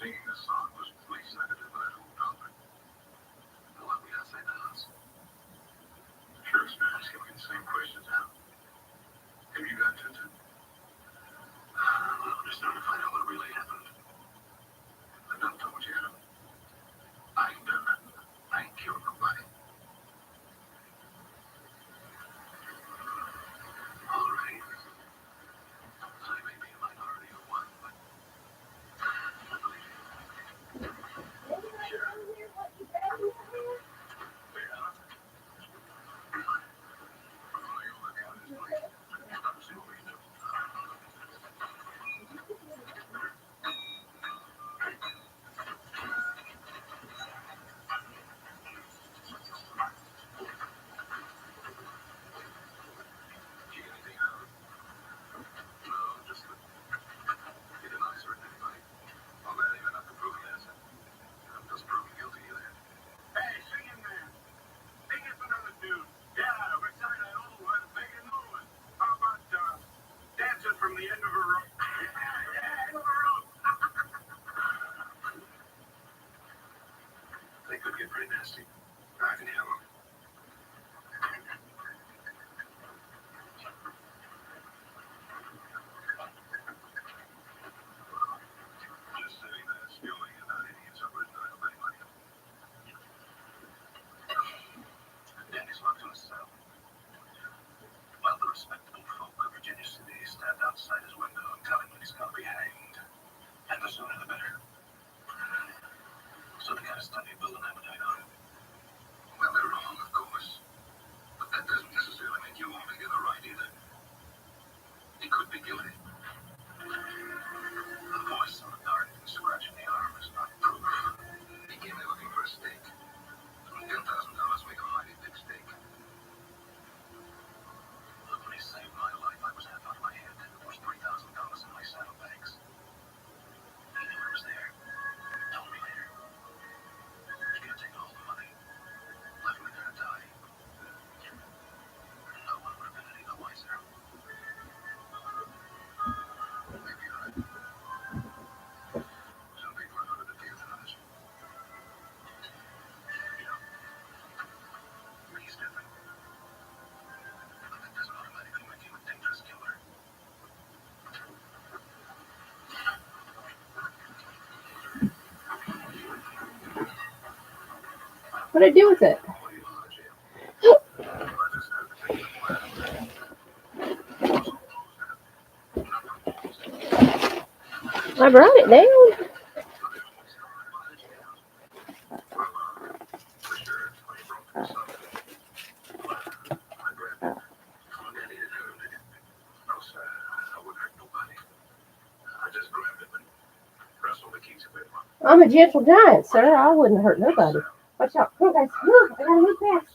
Singing this song was really seconded by that old doctor. They'll let me outside the house. Sheriff's been asking me the same questions now. Have you got Tintin? I'm just trying to find out what really happened. I've not told you. I ain't done nothing. I ain't killed nobody. All right. I may be a minority or what, but I believe you. Sure. Yeah. All you look out is like, I'm still reading. You got anything out? No, just get a nice or anybody. I'll let him enough to prove he innocent. I'm just proven guilty of that. Hey, singing man. Sing it for another dude. Yeah, we're trying to make a new one. How about dancing from the end of a rope? Yeah, end of a rope. They could get pretty nasty. I can handle them. Just sitting there spewing about idiots over his dial anyway. Danny's locked in a cell. While the respectable folk of Virginia City stand outside his window and tell him that he's gonna be hanged. And the sooner the better. So they gotta study build an appetite on him. Well, they're wrong, of course. But that doesn't necessarily make you altogether right either. He could be guilty. A voice in the dark and scratching the arm is not proof. He came in looking for a steak. $10,000 make a mighty big steak. Look, when he saved my life, I was half out of my head. There was $3,000 in my saddlebags. He knew I was there. Told me later. He could have taken all the money. Left me there to die. No one would have been any the wiser. Maybe you're right. Some people are harder to deal than others. You know, he's different. But that doesn't automatically make him a dangerous killer. What'd I do with it? What do you want, Jim? I just have to take the plan. Also closed it. Not proposed. I brought it down. For sure, when he broke this up. I grabbed it. Danny didn't hurt him, did you? No, sir. I wouldn't hurt nobody. I just grabbed it and wrestled the keys away from him. I'm a gentle giant, sir. I wouldn't hurt nobody. Watch out. Come on, guys. Move. I gotta move fast.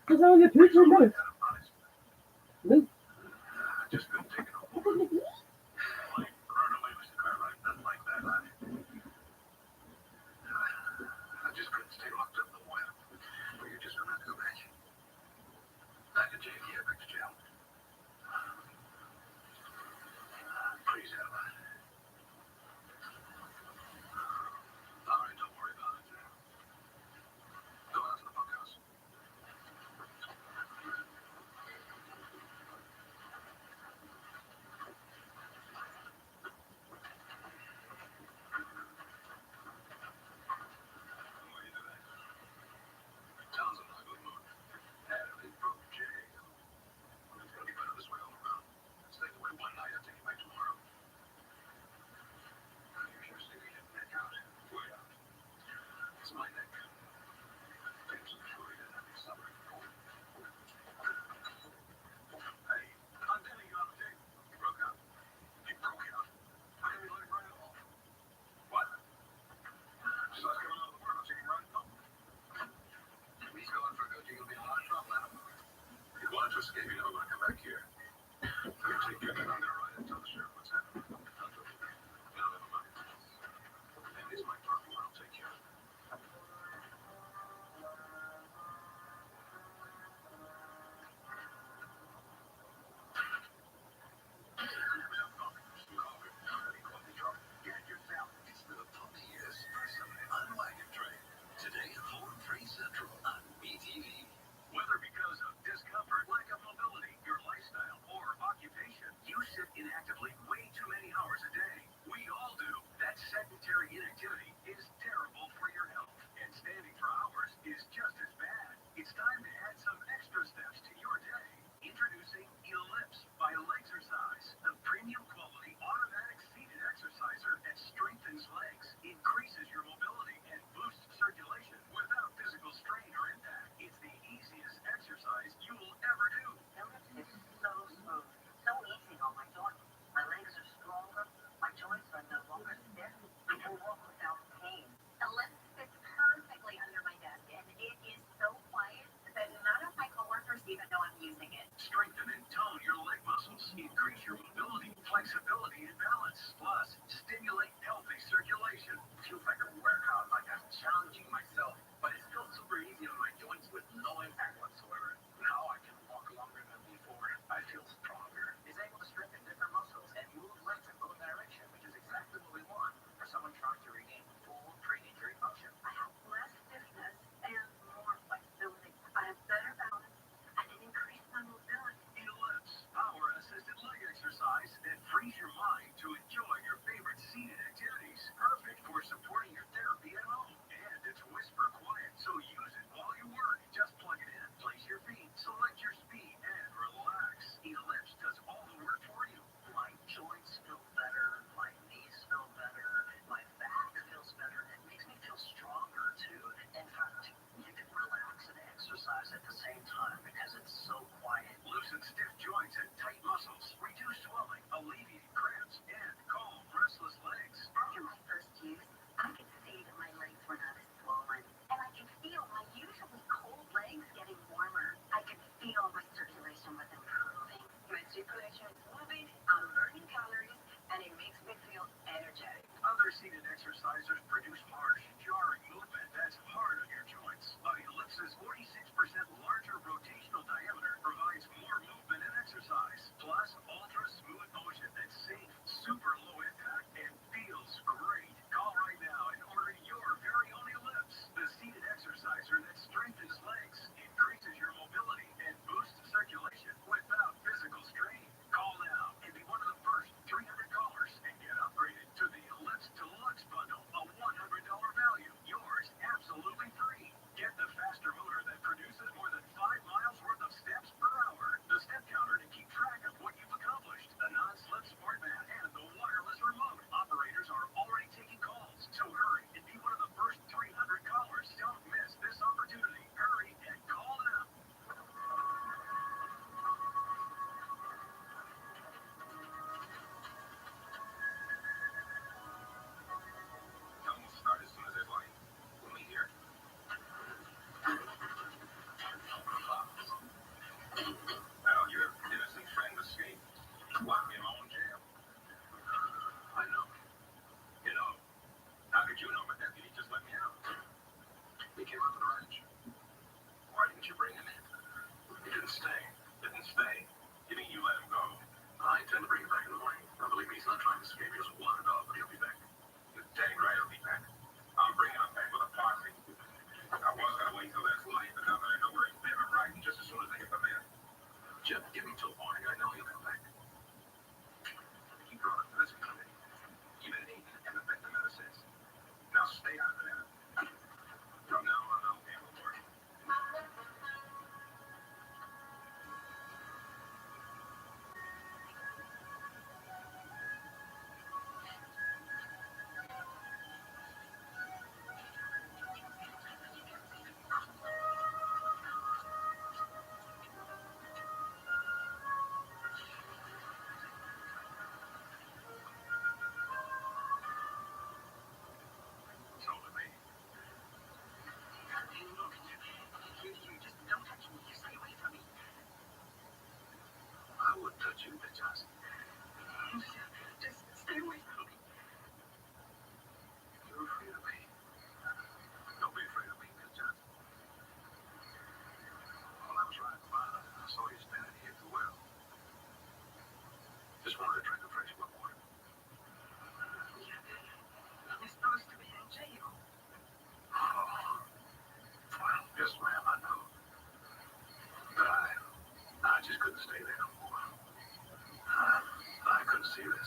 Because all your pictures move. Move. I just couldn't take it all. Like, run away, Mr. Cartwright. Nothing like that. I just couldn't stay locked up in the web. Well, you're just gonna have to go back. Back to jail. Yeah, back to jail. Please, Adeline. All right, don't worry about it. Go out to the bunkhouse. activity is terrible for your health, and standing for hours is just as bad. It's time to add some extra steps to your day. Introducing Ellipse by Lexercise, the premium quality automatic seated exerciser that strengthens legs, increases your mobility, and boosts circulation without physical strain or impact. It's the easiest exercise you will ever do. Ellipse is so smooth, so easy on my joints. My legs are stronger, my joints are no longer stiff. I can walk without pain. Ellipse fits perfectly under my desk, and it is so quiet that none of my coworkers even know I'm using it. Strengthen and tone your leg muscles, increase your mobility, flexibility, and balance. Plus, stimulate healthy circulation. Feels like a workout, like I'm challenging myself, but it's still super easy on my joints with no impact whatsoever. Now I can walk longer than before. I feel stronger. It's able to strengthen different muscles and move legs in both directions, which is exactly what we want for someone trying to regain full pre-injury function. I have less stiffness and more flexibility. I have better balance and it increased my mobility. Ellipse, power-assisted leg exercise that frees your mind to enjoy your favorite seated activities. Perfect for supporting your therapy at home. And it's whisper quiet, so use it while you work. Just plug it in, place your feet, select your speed, and relax. Ellipse does all the work for you. My joints feel better, my knees feel better, my back feels better. It makes me feel stronger too. In fact, you can relax and exercise at the same time because it's so quiet. Loosen stiff joints and tight muscles. Reduce swelling, alleviate cramps, and calm restless legs. After my first use, I could see that my legs were not as swollen, and I could feel my usually cold legs getting warmer. I could feel my circulation was improving. My circulation is moving, I'm burning calories, and it makes me feel energetic. Other seated exercisers produce harsh, jarring movement that's hard on your joints. But Ellipse's 46% larger rotational diameter provides more movement and exercise. Plus, ultra smooth motion that's safe, super low impact, and feels great. Call right now and order your very own Ellipse, the seated exerciser that strengthens legs, increases your mobility, and boosts circulation without physical strain. Call now and be one of the first 300 callers and get upgraded to the Ellipse Deluxe Bundle, a $100 value. Yours absolutely free. Get the faster motor that produces more than 5 miles worth of steps per hour, the step counter to keep track of what you've accomplished, the non-slip sport mat, and the wireless remote. Operators are already taking calls, so hurry and be one of the first 300 callers. Don't miss this opportunity. Hurry and call now. Tell them we'll start as soon as they're light. We'll meet here. Well, your innocent friend escaped. Locked me in my own jail. I know. You know, how could you know? But deputy just let me out. He came out of the ranch. Why didn't you bring him in? He didn't stay. Didn't stay. You mean you let him go? I intend to bring him back in the morning. Now, believe me, he's not trying to escape. He doesn't want it all, but he'll be back. You're dang right he'll be back. I'm bringing him back with a posse. I was going to wait till that's light, but now that I know where he's been, I'm riding just as soon as I get the man. Just give him till morning. I know he'll come back. He brought it to this committee. You've been eating and affecting ever since. Now stay out of there. From now on, I'll handle work. So to me, Hey, look, you just don't touch me. You stay away from me. I would touch you, bitch ass. Just stay away from me. You're afraid of me. Don't be afraid of me, bitch ass. While I was riding by, I saw you standing here at the well. Just wanted to drink a fresh cup of water. I'm supposed to be in jail. Oh, well, yes, ma'am, I know. But I just couldn't stay there no more. I couldn't see that.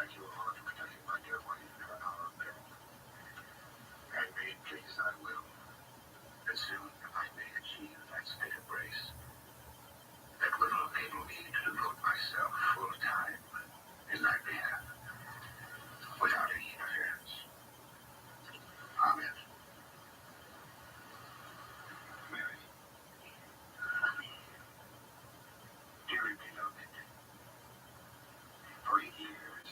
thank you all for protecting my dear wife and her hour of peril. And may it please thy will that soon I may achieve that state of grace that will enable me to devote myself full time in thy behalf without any interference. Amen. Mary, dearly beloved, for 8 years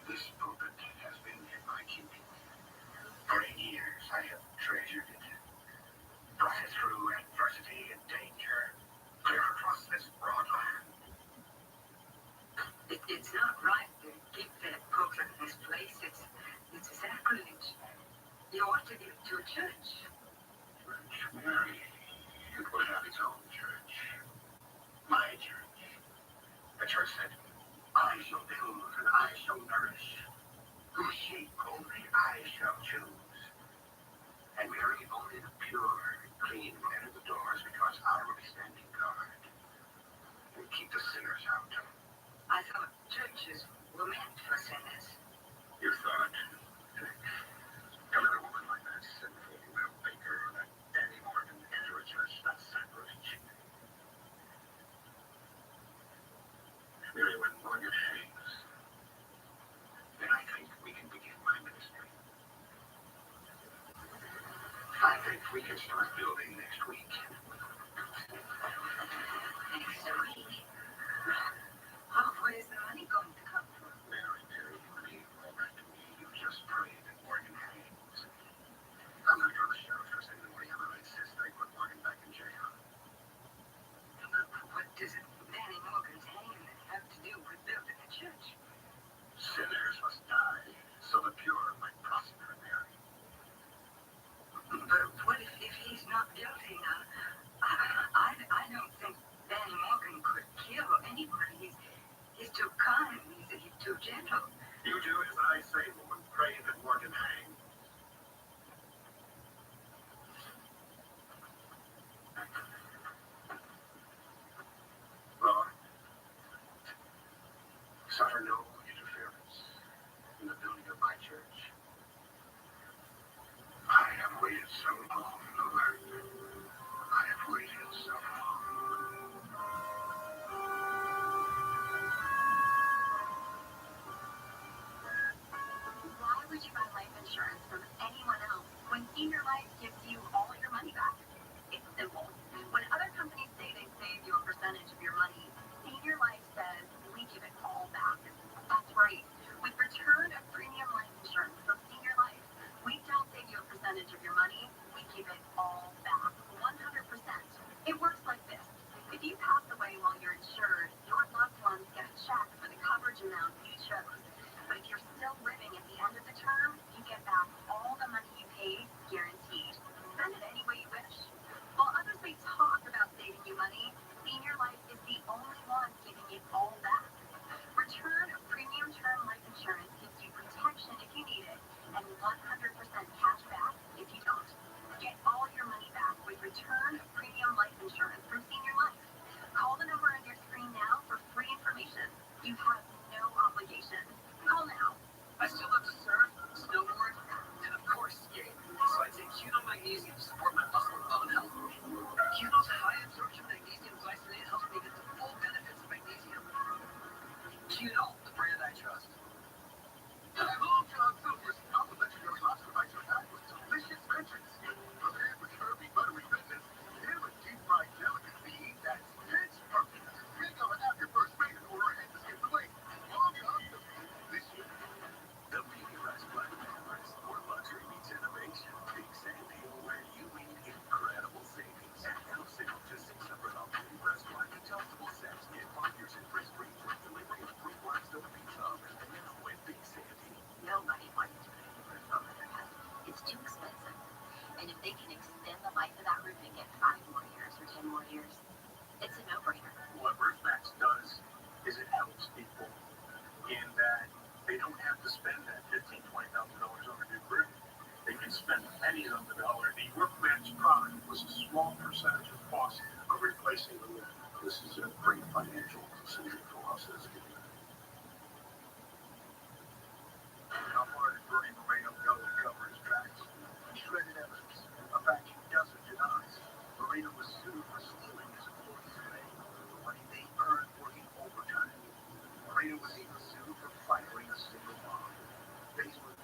this pulpit has been in my keeping. For 8 years I have treasured it, brought it through adversity and danger, clear across this broad land. It's not right to keep that pulpit in this place. It's sacrilege. You ought to give it to a church. Church, Mary, it will have its own church. My church. A church that I shall build and I shall nourish, whose sheep only I shall choose. And Mary, only the pure and clean will enter the doors, because I will be standing guard and keep the sinners out. I thought churches were meant for sinners. You thought? Don't let a woman like that sinful Will Baker or that Danny Morgan enter a church. That's sacrilege. Mary, when Morgan hangs, then I think we can begin my ministry. I think we can start building next week. Next week. Oh, where's the money going to come from? Mary, you leave all that to me. You just pray that Morgan hangs. I'm not going to sheriff first thing in the morning. I'm going to insist they put Morgan back in jail. What does Danny Morgan's hanging have to do with building a church? Sinners must die, so the pure might prosper, Mary. But what if he's not guilty now? I don't think Danny Morgan could kill anybody. He's too kind. He's too gentle. You do as I say, woman. Pray that Morgan hang. Lord, suffer no interference in the building of my church. I have waited so long, Lord. I have waited so long. Why would you buy life insurance from anyone else when Senior Life gives you all your money back? It's simple. When other companies say they save you a percentage of your money, Senior Life says we give it all back. That's right. With return of premium life insurance from Senior Life, we don't save you a percentage of your money, we give it all back. 100%. It works like this. If you pass away while you're insured, your loved ones get a check for the coverage amount you chose. But if you're still living at the end of the term, you get back all the money you paid, guaranteed. Spend it any way you wish. While others may talk about saving you money, Senior Life is the only one giving it all back. Return of premium term life insurance gives you protection if you need it, and 100% cash back if you don't. Get all your money back with return of premium life insurance from Senior Life. Call the number on your screen now for free information. You have no obligation. Call now. I still love to surf, snowboard, and of course skate. So I take Cuno Magnesium to support my muscle and bone health. Cuno's high absorption magnesium glycinate helps me get the full benefits of magnesium. Cuno, the brand I trust. Hello, John Silver's complimentary your lobster bites are packed with delicious goodness. Prepared with herby, buttery goodness, and with deep-fried delicacy that's pitch perfect. You're gonna have your first meal in order and to skip the wait. Hello, John Silver's this year. The Pedialyte Black Pampers, where luxury meets innovation. Big Sandy, where you meet incredible savings. And now save up to $600 off any breast black adjustable sets. Get 5 years in free for delivery of free Blackstone Pizza Oven. And now with Big Sandy. Nobody wants to pay for a phone in their house. It's too expensive. And if they can extend the life of that roof and get 5 more years or 10 more years, it's a no-brainer. What RoofMax does is it helps people in that they don't have to spend that $15,000, $20,000 on a new roof. They can spend pennies on the dollar. The RoofMax product was a small percentage of the cost of replacing the roof. This is a great financial decision for us as a community.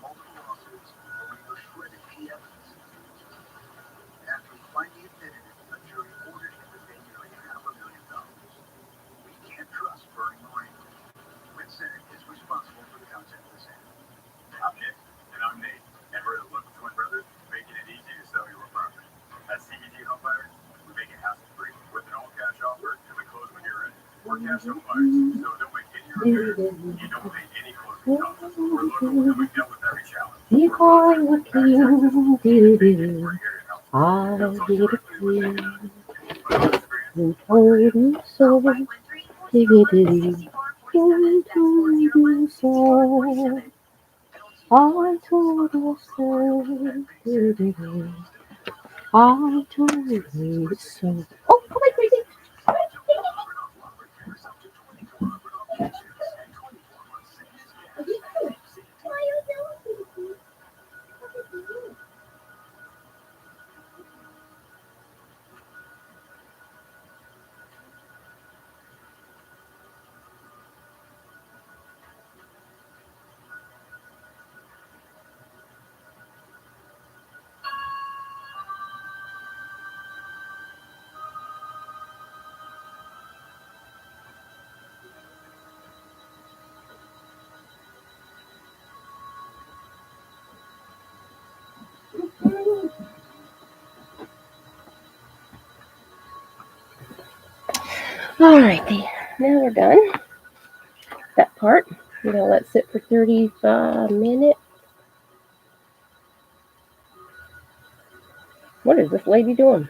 multiple lawsuits over shredded key evidence. After he finally admitted it, a jury ordered him to pay nearly $500,000. We can't trust Bernie Moreno. Winston is responsible for the content of this ad. I'm Nick. And I'm Nate. And we're the local twin brothers, making it easy to sell your property. At CBG Home Buyers, we make it hassle-free with an all-cash offer and we close when you're ready. We're cash home buyers, so don't make any repairs. You don't pay any closing costs. We're local and we've dealt with every challenge. Before We're looking, here to help. I They'll sell did a directly with thing you. But our experience, and told him so. Did it, and told him so. I told her so. Did it, I told him so. Oh, come on, crazy. Alrighty, now we're done. That part. I'm gonna let it sit for 35 minutes. What is this lady doing?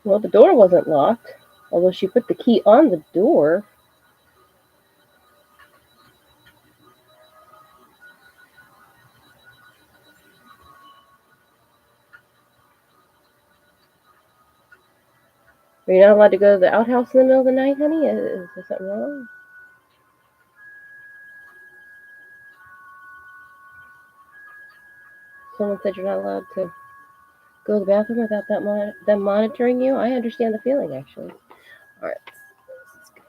Well, the door wasn't locked, although she put the key on the door. Are you not allowed to go to the outhouse in the middle of the night, honey? Is there something wrong? Someone said you're not allowed to go to the bathroom without them monitoring you. I understand the feeling, actually. All right. Let's go.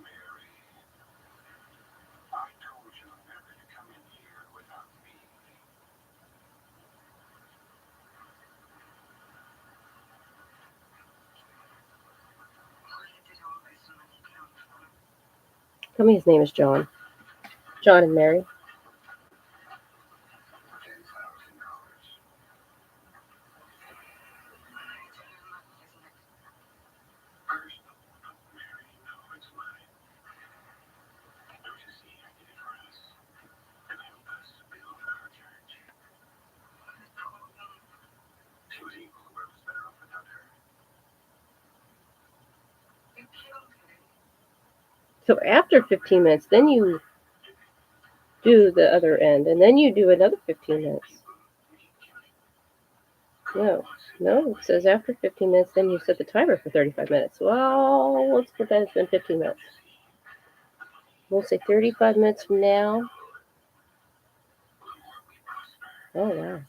Mary, I told you never to come in here without me. Tell me his name is John. John and Mary. $10,000. Personal, Mary, no, it's mine. Don't you see, I did it for us. And help us build our church. She was evil. The world was better off without her. You killed me. So after 15 minutes, then you do the other end, and then you do another 15 minutes. No, it says after 15 minutes, then you set the timer for 35 minutes. Well, let's pretend it's been 15 minutes. We'll say 35 minutes from now. Oh, wow.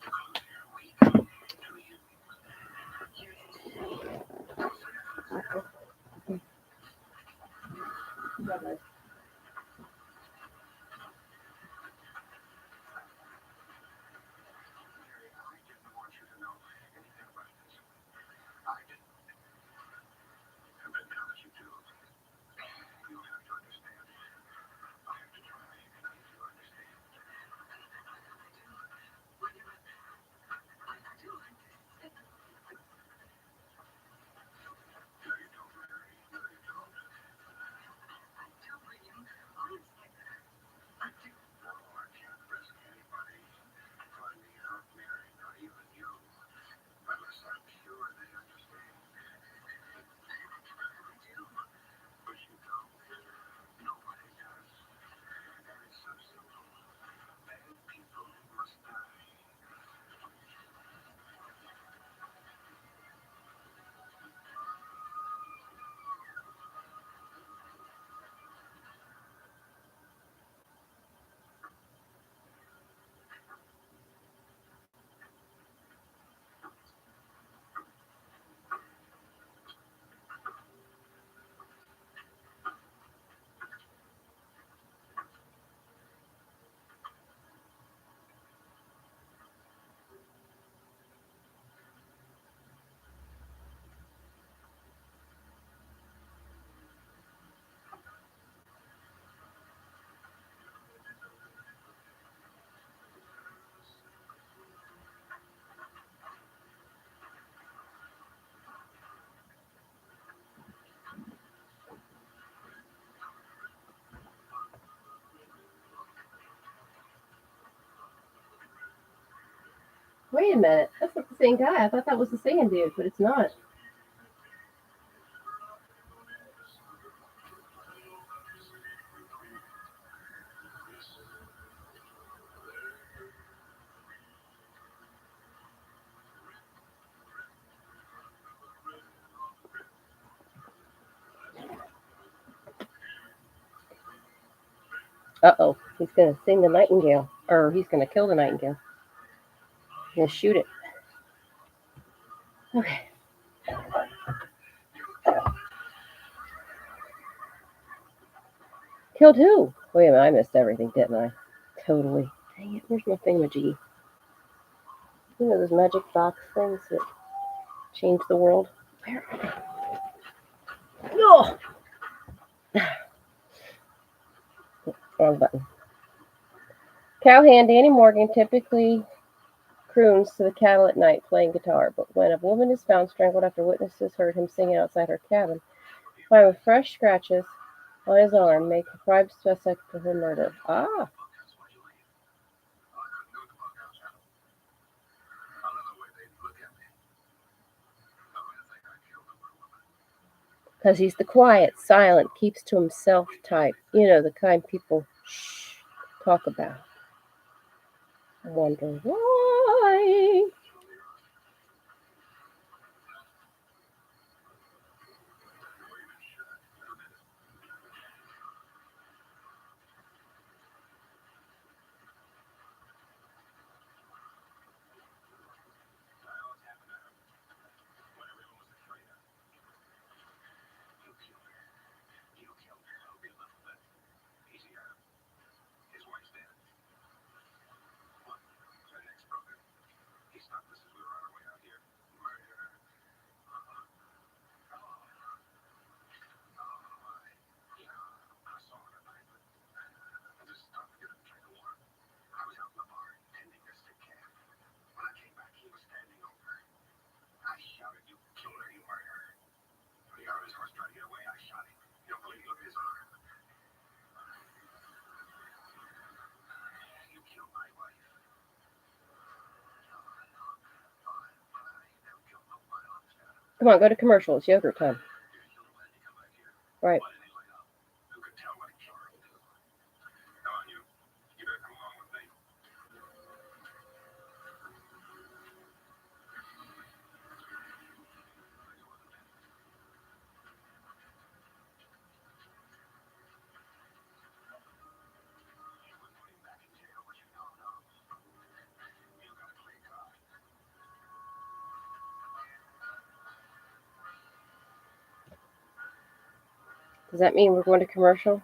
Mary, I didn't want you to know anything about this. I didn't. But now that you do, you'll have to understand. I have to try and make you understand. wait a minute. That's not the same guy. I thought that was the singing dude, but it's not. Uh-oh. He's going to sing the nightingale. Or he's going to kill the nightingale. He's going to shoot it. Okay. Killed who? Wait a minute. I missed everything, didn't I? Totally. Dang it. Where's my thingamajiggy? You know those magic box things that change the world? Where are they? No! Wrong button. Cowhand Danny Morgan typically croons to the cattle at night playing guitar, but when a woman is found strangled after witnesses heard him singing outside her cabin, find with fresh scratches on his arm, make a prime suspect for her murder. Ah! Bunkhouse, why'd you leave? Oh, I couldn't go to the bunkhouse, Adam. I love the way they look at me. I'm gonna think I killed a little woman. Because he's the quiet, silent, keeps to himself type. You know, the kind people talk about. I wonder why. I always happened to her. What everyone was afraid of. You killed her. You killed her. It'll be a little bit easier. His wife's dead. What? Her neck's broken. He stopped us as we were on our way out here. Murder her. I saw her tonight, but I just stopped to get a drink of water. I was out in the bar tending a sick cat. When I came back, he was standing over her. I shouted, "You killed her, you murderer." When he got on his horse trying to get away, I shot him. You don't believe me? Look at his arm. You killed my wife. I never killed nobody, understand? Come on, go to commercial. It's yogurt time. You killed him when he come back here. Right. Why didn't he lay up? Who could tell what he killed her to? Come on, you. You better come along with me. You would put him back in jail, but you don't know. You gotta play God. Does that mean we're going to commercial?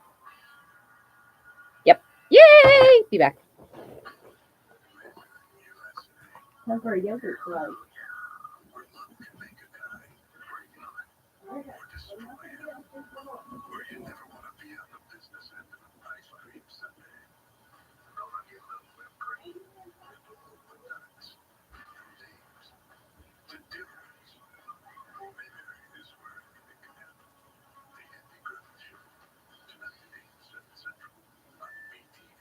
Yep. Yay! Be back. Time for a yogurt slide. Where love can make a guy break on or destroy him. Where you never want to be on the business end of an ice cream sundae. Roll on your little whipped cream. But nuts. Dames. To dinners. Dinner is where it can happen. The Andy Griffith Show. Tonight at 8, 7 Central on BTV.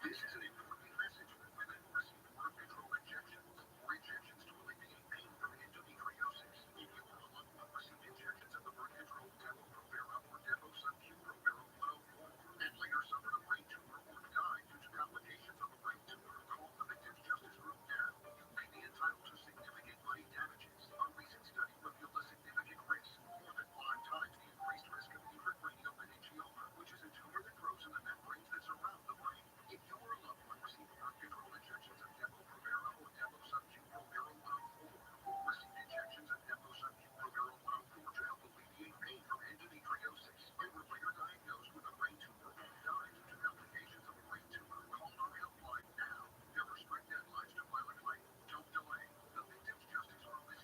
This is an important message for women who receive birth control injections or injections to alleviate pain from endometriosis. If you or a loved one received injections of the birth control Depo-Provera or Depo-Sub-Q-Provera 104 and later suffered a brain tumor or died due to complications of a brain tumor, call the Victims Justice Group now. You may be entitled to significant money damages. A recent study revealed a significant risk, more than 5 times the increased risk of intracranial meningioma, which is a tumor that grows in the membranes that surround the brain. If you or a loved one received birth control injections of Depo-Provera or Depo-Sub-Q-Provera 104, or received injections of Depo-Sub-Q-Provera 104 to help alleviate pain from endometriosis, and were later diagnosed with a brain tumor or died due to complications of a brain tumor, call our helpline now. There are strict deadlines to file a claim. Don't delay. The Victims Justice Group is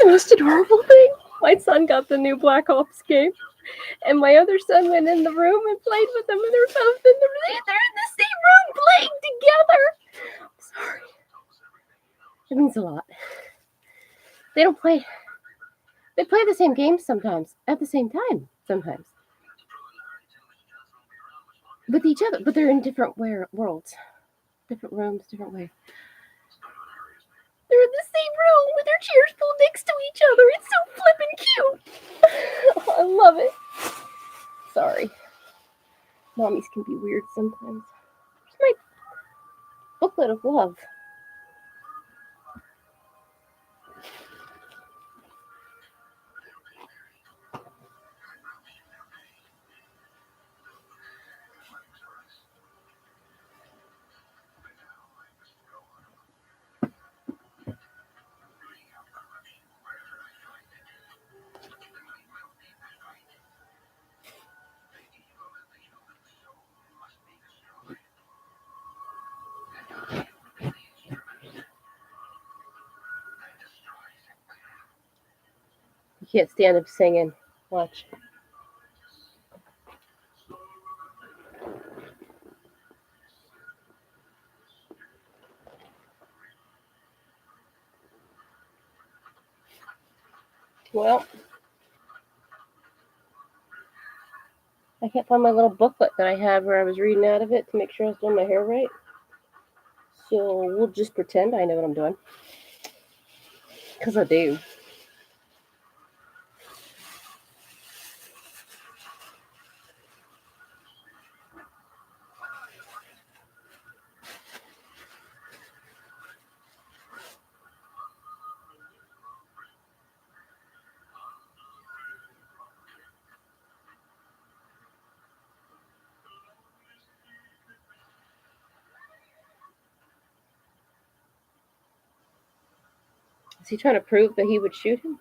the most adorable thing. My son got the new Black Ops game, and my other son went in the room and played with them, and they're both in the same room playing together. I'm sorry. It means a lot. They don't play. They play the same games sometimes at the same time. Sometimes with each other, but they're in different worlds, different rooms, different ways. They're in the same room with their chairs pulled next to each other. It's so flippin' cute. I love it. Sorry. Mommies can be weird sometimes. It's my booklet of love. You can't stand up singing. Watch. Well, I can't find my little booklet that I had where I was reading out of it to make sure I was doing my hair right. So we'll just pretend I know what I'm doing. Because I do. Is he trying to prove that he would shoot him?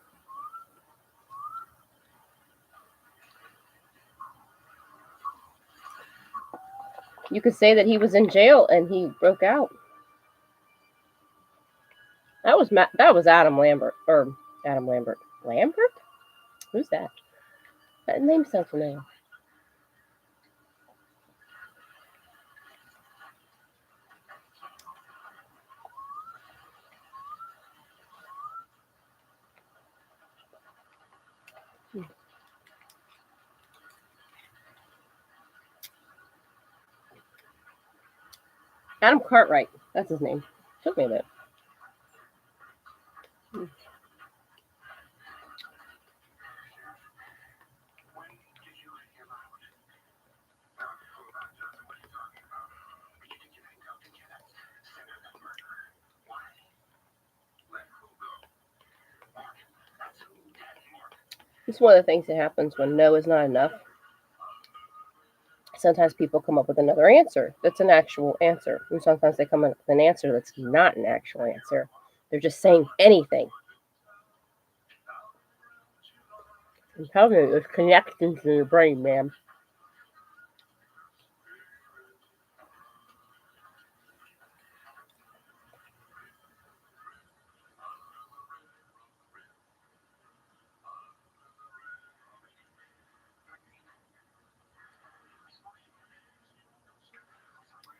You could say that he was in jail and he broke out. That was Adam Lambert. Lambert? Who's that? That name sounds familiar. Adam Cartwright. That's his name. Took me a bit. It's one of the things that happens when no is not enough. Sometimes people come up with another answer that's an actual answer. And sometimes they come up with an answer that's not an actual answer. They're just saying anything. I'm telling you, there's connections in your brain, man.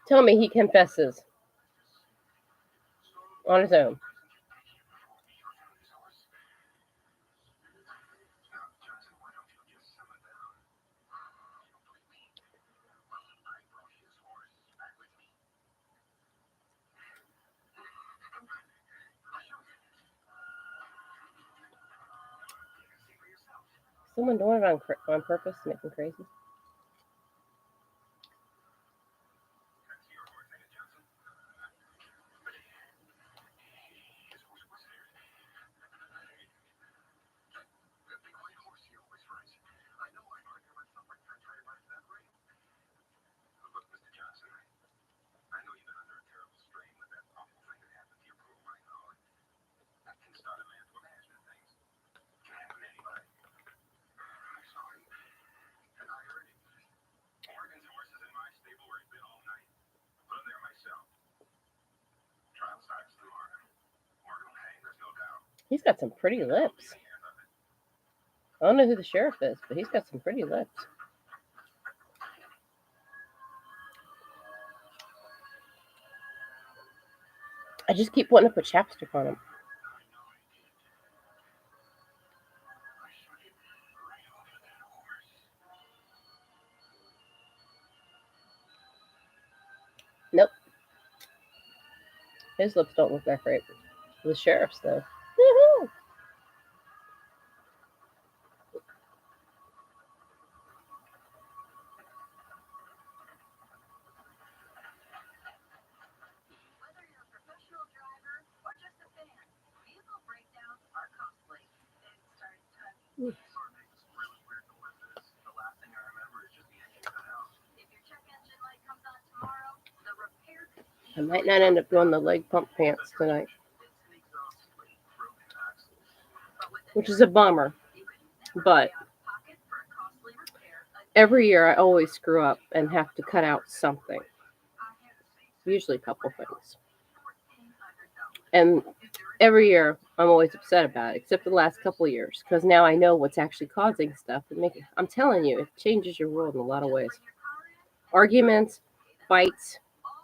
Tell me he confesses on his own. Someone doing it on purpose to make him crazy? He's got some pretty lips. I don't know who the sheriff is, but he's got some pretty lips. I just keep wanting to put chapstick on him. Nope. His lips don't look that great. The sheriff's, though. Woohoo! Whether you're a professional driver or just a fan, vehicle breakdowns are costly. It starts tugging. Sorry, make this really weird noises. The last thing I remember is just the engine cut out. If your check engine light comes on tomorrow, the repair could I might not end up doing the leg pump pants tonight, It's an exhaust leak, broken axles. which is a bummer. But pocket for a costly repair. every year I always screw up and have to cut out something. Usually a couple things. And every year I'm always upset about it, except for the last couple of years, because now I know what's actually causing stuff. I'm telling you, it changes your world in a lot of ways. Arguments, fights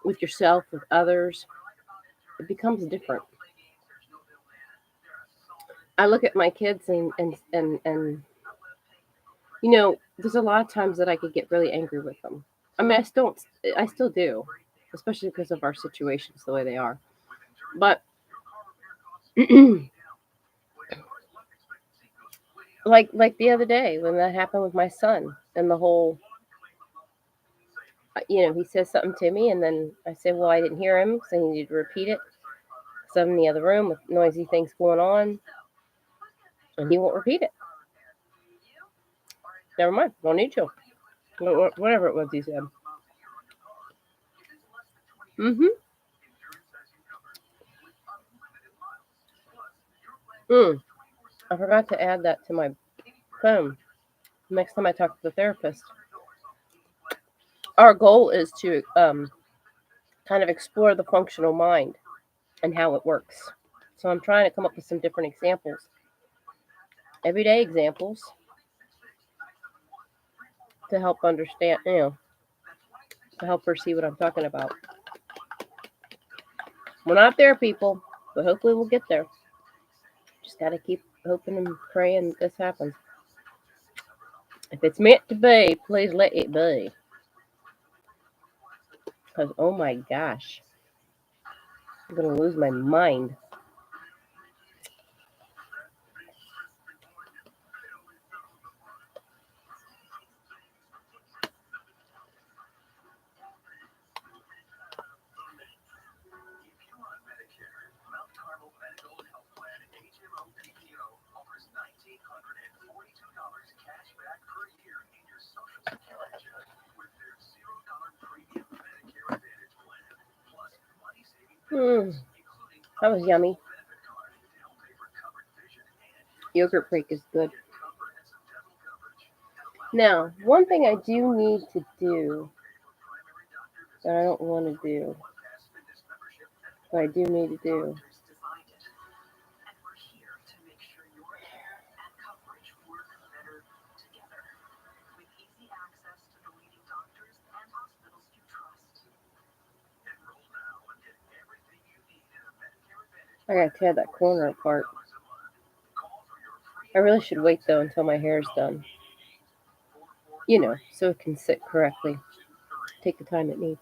with yourself, with others, it becomes different. I look at my kids and you know, there's a lot of times that I could get really angry with them. I mean, I still do, especially because of our situations the way they are. But like the other day when that happened with my son and the whole, you know, he says something to me and then I say, well, I didn't hear him, so I need to repeat it. So I'm in the other room with noisy things going on, and he won't repeat it. Never mind, don't need to. Whatever it was he said. I forgot to add that to my phone next time I talk to the therapist. Our goal is to kind of explore the functional mind and how it works. So I'm trying to come up with some different examples, everyday examples, to help understand, you know, to help her see what I'm talking about. We're not there, people, but hopefully we'll get there. Just got to keep hoping and praying this happens. If it's meant to be, please let it be. Because, oh my gosh, I'm going to lose my mind. That was yummy. Yogurt break is good. Now, one thing I do need to do that I don't want to do, but I do need to do, I gotta tear that corner apart. I really should wait though until my hair is done. You know, so it can sit correctly. Take the time it needs.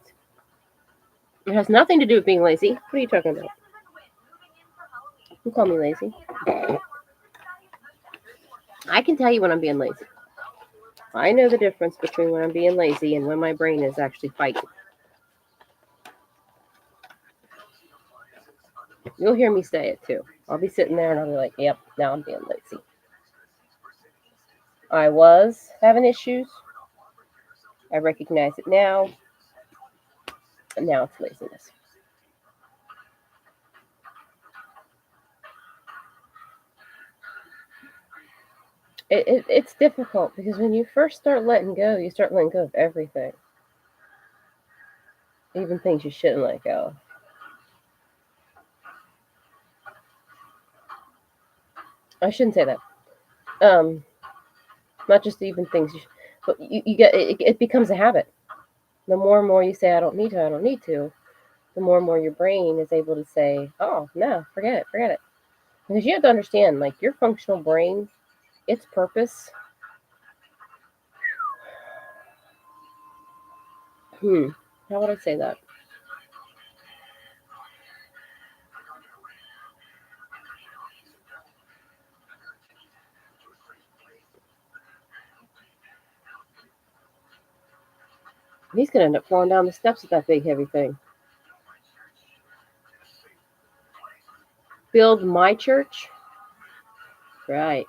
It has nothing to do with being lazy. What are you talking about? Don't call me lazy. I can tell you when I'm being lazy. I know the difference between when I'm being lazy and when my brain is actually fighting. You'll hear me say it too. I'll be sitting there and I'll be like, yep, now I'm being lazy. I was having issues. I recognize it now. And now it's laziness. It's difficult because when you first start letting go, you start letting go of everything. Even things you shouldn't let go of. I shouldn't say that. Um, not just even things, but you get it becomes a habit. The more and more you say, I don't need to, the more and more your brain is able to say, oh, no, forget it. Because you have to understand, like, your functional brain, its purpose, how would I say that? He's going to end up falling down the steps with that big, heavy thing. Build my church? Right.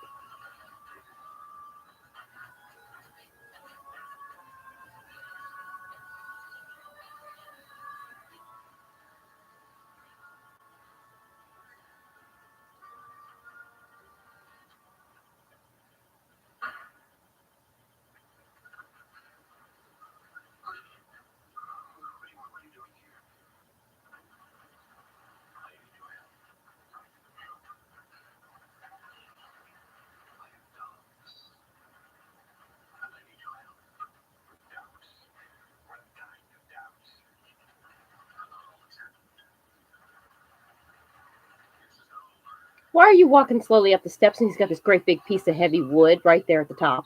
Why are you walking slowly up the steps and he's got this great big piece of heavy wood right there at the top?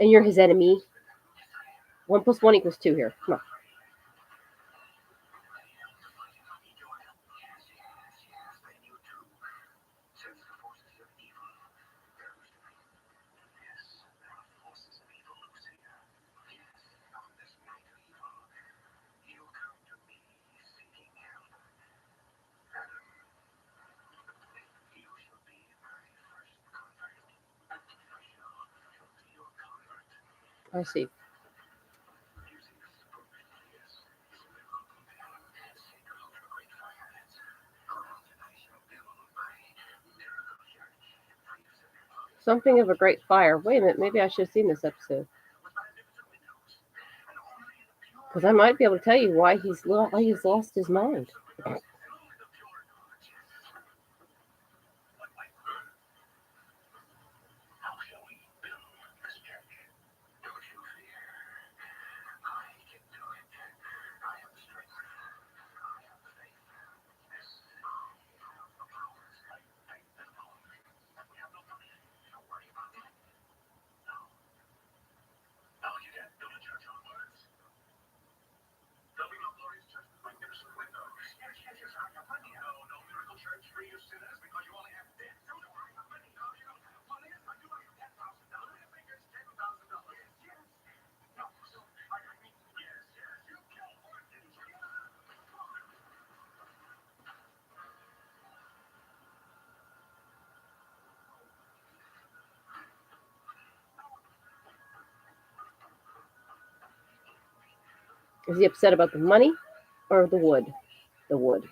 And you're his enemy? 1 + 1 = 2 here. Come on. I see. Something of a great fire. Wait a minute, maybe I should have seen this episode. Because I might be able to tell you why he's lost his mind. Is he upset about the money or the wood? The wood.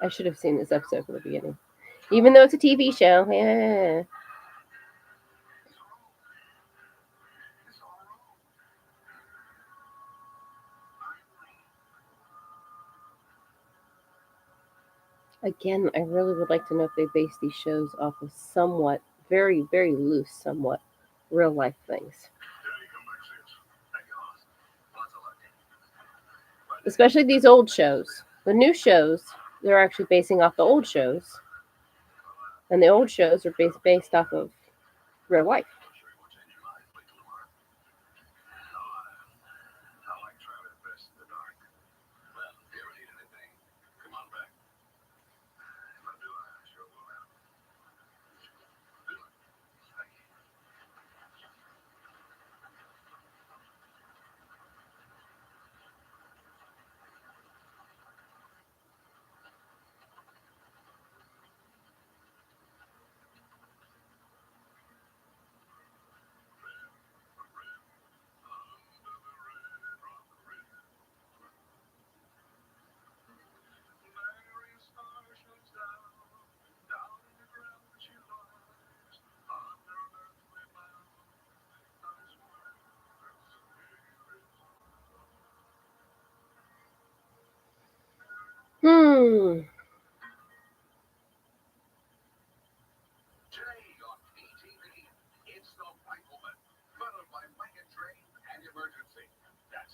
I should have seen this episode from the beginning. Even though it's a TV show. Yeah. Again, I really would like to know if they base these shows off of somewhat, very, very loose, somewhat real life things. Especially these old shows. The new shows, they're actually basing off the old shows. And the old shows are based off of real life.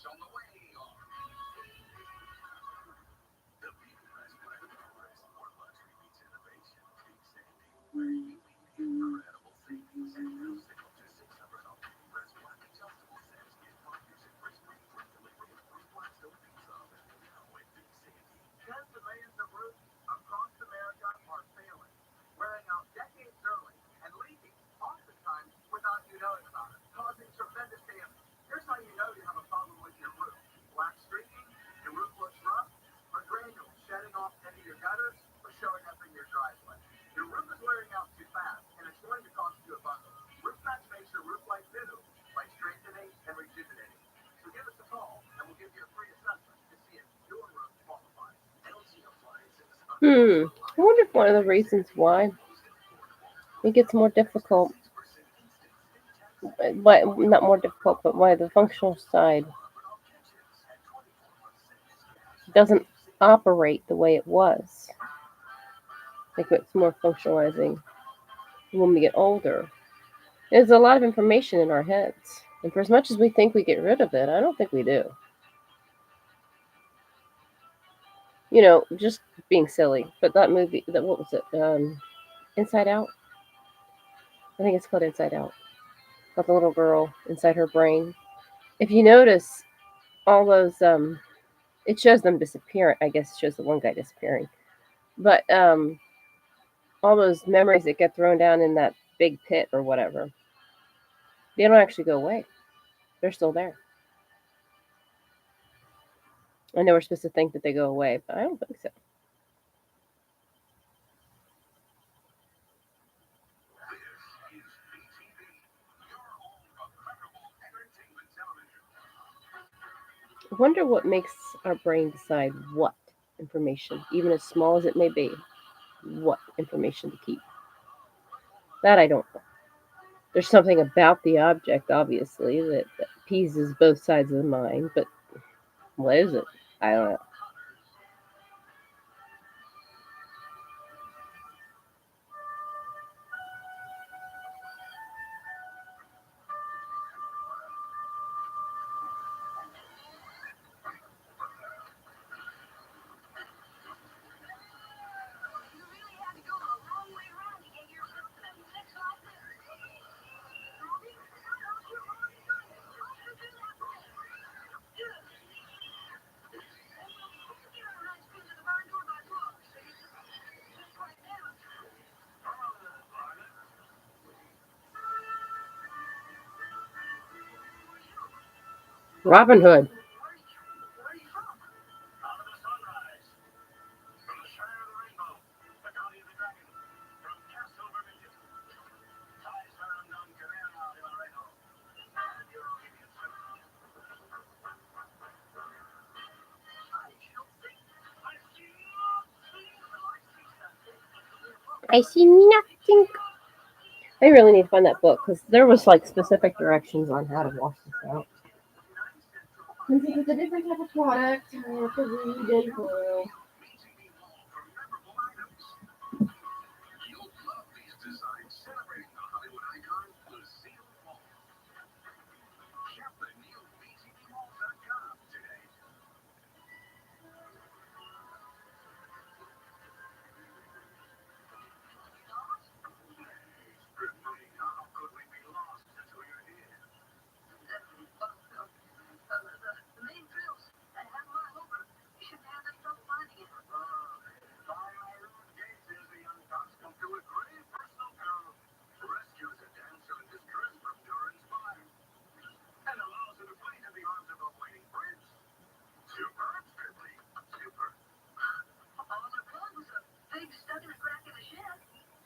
on the way. The Beauty Rest Planet offers more luxury meets innovation. Big Sandy, where you meet incredible savings and musical to 600 off Beauty Rest Black adjustable sets. Get partners and free spring free delivery with free Blackstone pizza oven. Now at Big Sandy. 10 demands of roofs across America are failing, wearing out decades early, and leaking, oftentimes without you knowing about it, causing tremendous damage. Here's how you know you have a problem with your roof. Black streaking, your roof looks rough, or granules shedding off into your gutters or showing up in your driveway. Your roof is wearing out too fast, and it's going to cost you a bundle. RoofMax makes your roof like new, by strengthening and rejuvenating. So give us a call, and we'll give you a free assessment to see if your roof qualifies. LG Appliances. I wonder if one of the reasons why it gets more difficult, but not more difficult, but why the functional side doesn't operate the way it was. Like it's more functionalizing when we get older. There's a lot of information in our heads. And for as much as we think we get rid of it, I don't think we do. You know, just being silly. But that movie, what was it? Inside Out? I think it's called Inside Out. About the little girl inside her brain. If you notice, all those, it shows them disappearing. I guess it shows the one guy disappearing. But all those memories that get thrown down in that big pit or whatever, they don't actually go away. They're still there. I know we're supposed to think that they go away, but I don't think so. This is BTV, your home of credible entertainment television. I wonder what makes our brain decide what information, even as small as it may be, what information to keep. That I don't know. There's something about the object, obviously, that appeases both sides of the mind, but what is it? I don't know. You really had to go a long way around to get yourself some sex like this. Robbie, how's your mom doing? How's her doing that for you? Good. You're a nice piece of the barn door by book. Just right now. Robin Hood. Where are you from? Out of the sunrise, from the shire of the rainbow, the county of the dragon, from Castle Vermilion, ties around Don Carrera de Laredo, and your obedient servant. I see nothing. I really need to find that book because there was like specific directions on how to wash this out. Since it was a different type of product, I have to read it through. BTV Wall for memorable items. You'll love these designs celebrating the Hollywood icon, Lucille Ball. Shop the new BTVMall.com today. Strictly, how could we be lost until you're here? The main thrills. I have my over. You shouldn't have any trouble finding it. By our own gauges, the young cops come to a grave personal peril. Rescues a dancer in distress from Durance Mine and allows her to flee to the arms of a waiting prince. Superb, Strictly. Super. All the plug was a pig stuck in a crack in the shed.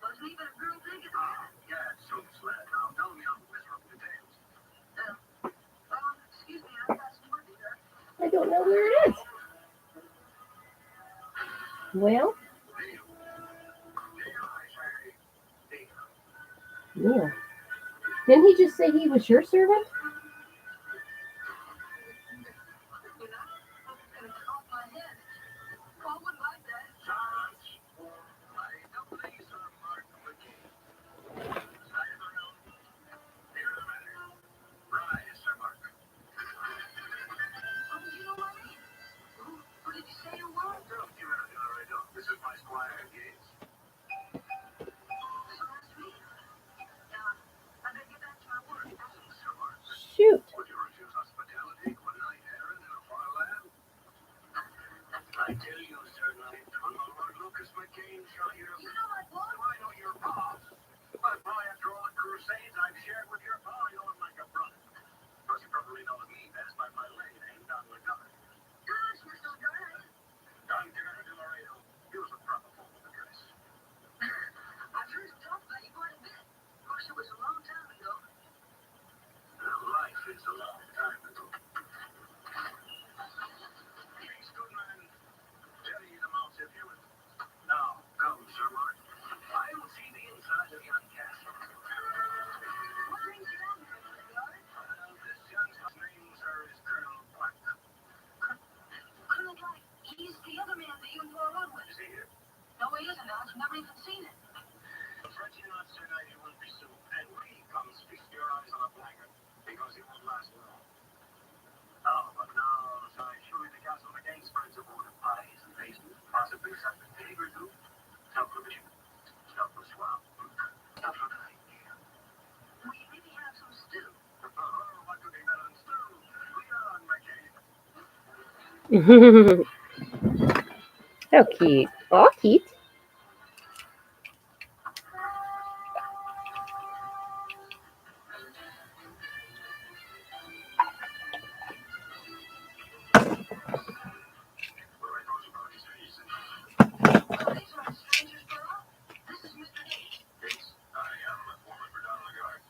Wasn't even a girl pig at that. Yeah, it's so sled. Now, tell me all the miserable details. Excuse me, I've got some work to do. I don't know where it is. Well, Neil. Didn't he just say he was your servant? You know, and it's off my head. Paul wouldn't like that. Silence. I don't think Sir Martin McGee. Side of the room. Hear the matter. Rise, Sir Martin. Marcus McCain shot you. You know my boss? I know your boss. But boy, after all the crusades I've shared with your pa, I know him like a brother. Plus, you probably know me best by my late name, Don McGovern. Gosh, you're so good. Don Garrett de Laredo. He was a proper formal address. I've heard him talk about you quite a bit. Of course, it was a long time ago. Life is a long time ago. He's good, man. Tell you the most if you would. Now, come, Sir Mark. I will see the inside of your castle. What brings you down here, Lord? This young name, sir, is Colonel Black. Colonel Black, he's the other man that you and Paul run with. Is he here? No, he isn't. I've never even seen him. Frenchie and Sir Knight, he will be soon. And we come feast your eyes on a blackguard, because he won't last long. Oh, but now, so I show you the castle again spreads of order pies and pastries, possibly some pig or two. Stuff for fishing, stuff for swamp, stuff for cooking. We maybe have some stew. Oh, what could be better than stew? Leon McCain. So cute. Aw, cute. Oh, these aren't strangers, Burl. This is Mr. Gates. Yes, I am a foreman for Donald Guard.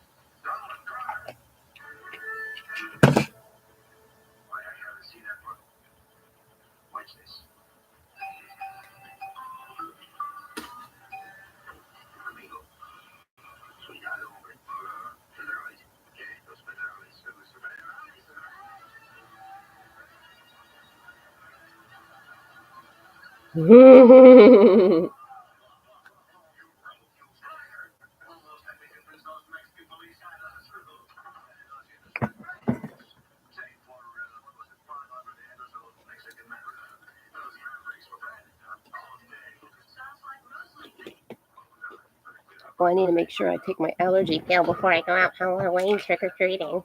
Donald Guard. Why, I haven't seen that one. Watch this. Amigo. Soldado, hombre. Federales. ¿Qué? Los federales. Los federales. Almost had me convinced those Mexican police had us. Say, for, what was it, 500 and or so Mexican men. Those handbrakes were bad. All day. Sounds like Rosalie. Well, I need to make sure I take my allergy pill before I go out Halloween trick or treating.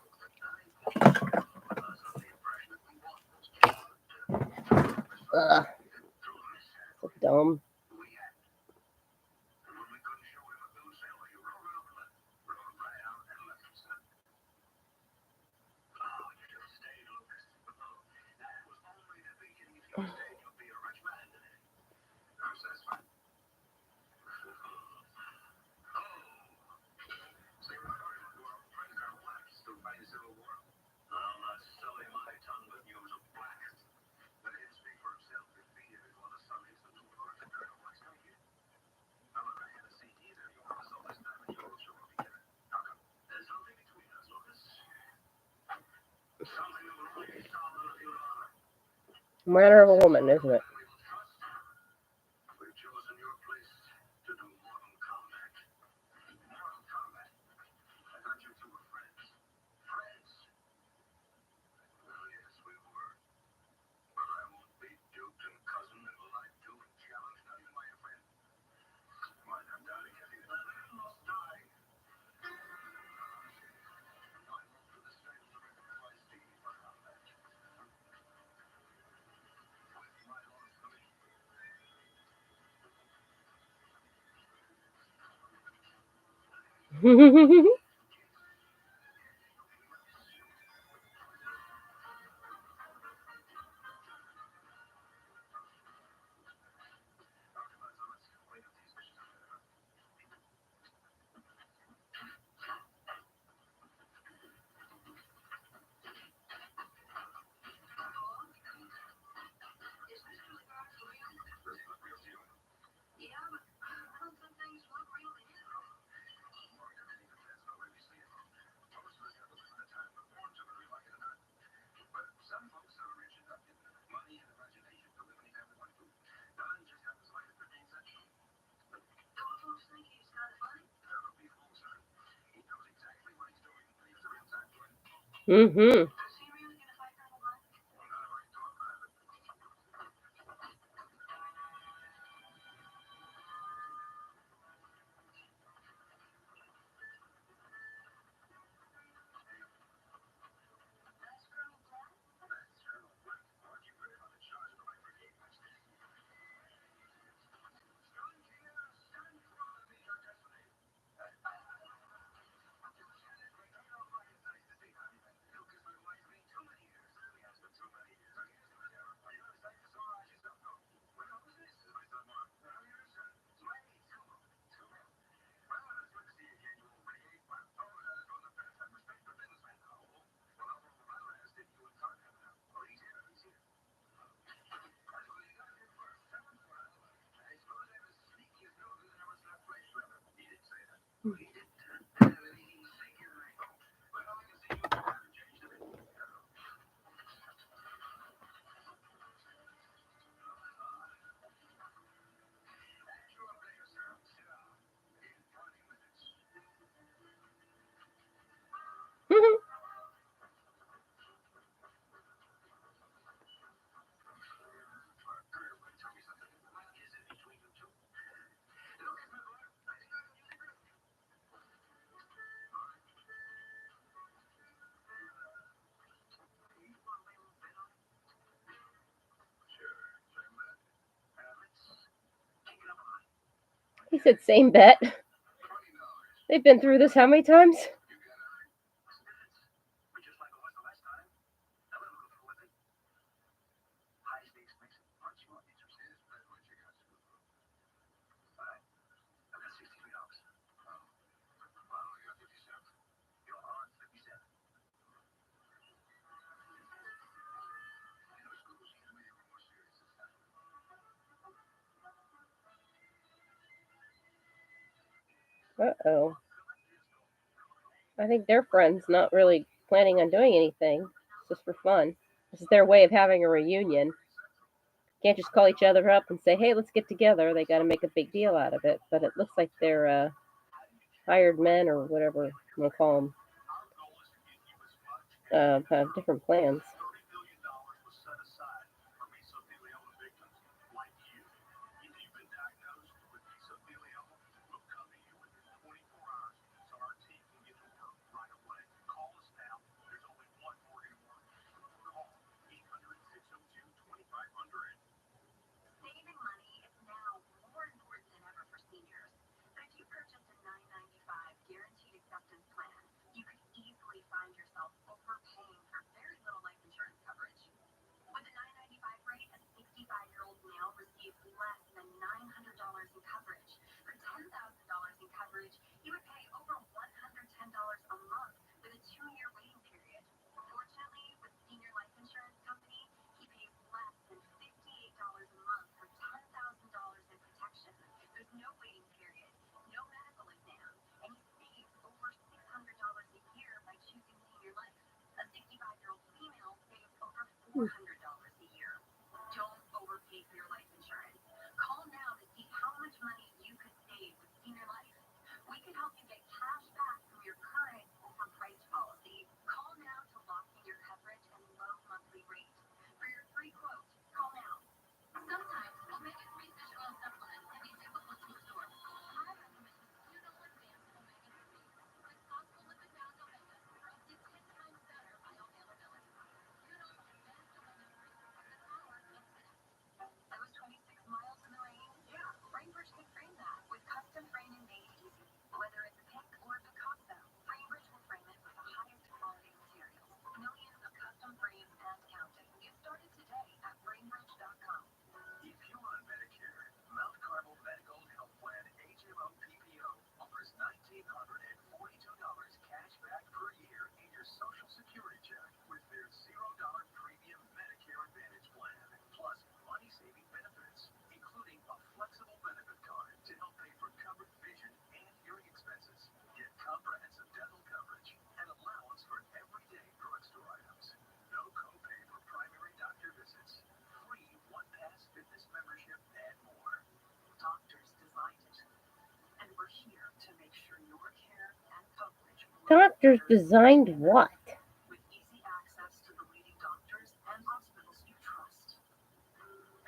Ugh. So dumb. Manner of a woman, isn't it? We've chosen your place to do Mortal Kombat. Mortal Kombat. I thought you two were friends. Friends? Well, yes, we were. But I won't be duped and cousin and lied to and challenged, not even by a friend. Might have died if you almost died. I moved to the States to recognize Stevie for combat. With my horse coming. Yeah, but I don't think things look real to him. But some folks are rich enough in money and imagination to eliminate everyone too. Don just happens like it pertains that. Don't folks think he's kind of funny? That'll be fools, sir. He knows exactly what he's doing, and he has a real time for it. Mm-hmm. Is he really going to fight Colonel Black? Well, not if I talk about it. That's Colonel Black? That's Colonel Black. Aren't you very much in charge of the right brigade, Master? He said, same bet. They've been through this how many times? You got it. But just like it was the last time, I wouldn't go through with it. High stakes makes it much more interesting. That's what you got to do. Fine. I've got $63. Oh, well, you got 57. You're on 57. School seems to be a little more serious this time. Uh-oh. I think their friend's not really planning on doing anything. It's just for fun. This is their way of having a reunion. Can't just call each other up and say, hey, let's get together. They got to make a big deal out of it. But it looks like they're hired men or whatever we'll call them. Have different plans. $30 billion was set aside for mesothelioma victims like you. If you've been diagnosed with mesothelioma, we'll come to you within 24 hours so our team can get to work right away. Call us now. There's only one Morgan word. Call 800-602-2500. Saving money is now more important than ever for seniors. But if you purchased a $9.95 guaranteed acceptance plan, you could easily find yourself overpaying for very little life insurance coverage. With a $9.95 rate, a 65-year-old male receives less than $900 in coverage. For $10,000 in coverage, he would pay over $110 a month with a 2-year waiting period. Fortunately, with Senior Life Insurance Company, he pays less than $58 a month for $10,000 in protection. There's no waiting period, no medical exam, and he saves over $600 a year by choosing Senior Life. A 65-year-old female saves over $400 a year. Don't overpay for your life insurance. Call now to see how much money you could save with Senior Life. We can help you get cash back from your current overpriced policy. Call now to lock in your coverage and low monthly rate. For your free quote, call now. Sometimes omega-3 fish oil supplements can be difficult to absorb. I recommend Keto Advanced Omega-3. With soluble lipid-bound omega for up to 10 times better bioavailability. Keto Advanced Omega-3 has the power of infinite. I was 26 miles in the rain? Yeah, Framebridge can frame that with custom framing made easy. Whether it's pink or Picasso, Framebridge will frame it with the highest quality materials. Millions of custom frames and counting. Get started today at framebridge.com. If you're on Medicare, Mount Carmel Medical Health Plan HMO PPO offers $1,942 cash back per year in your Social Security check with their $0 premium Medicare Advantage plan, plus money-saving benefits, including a flexible benefit card to help pay for covered vision and hearing expenses. Get comprehensive dental coverage and allowance for everyday drugstore items. No copay for primary doctor visits. Free one-pass fitness membership and more. Doctors designed it. And we're here to make sure your care and coverage Doctors designed what? with easy access to the leading doctors and hospitals you trust.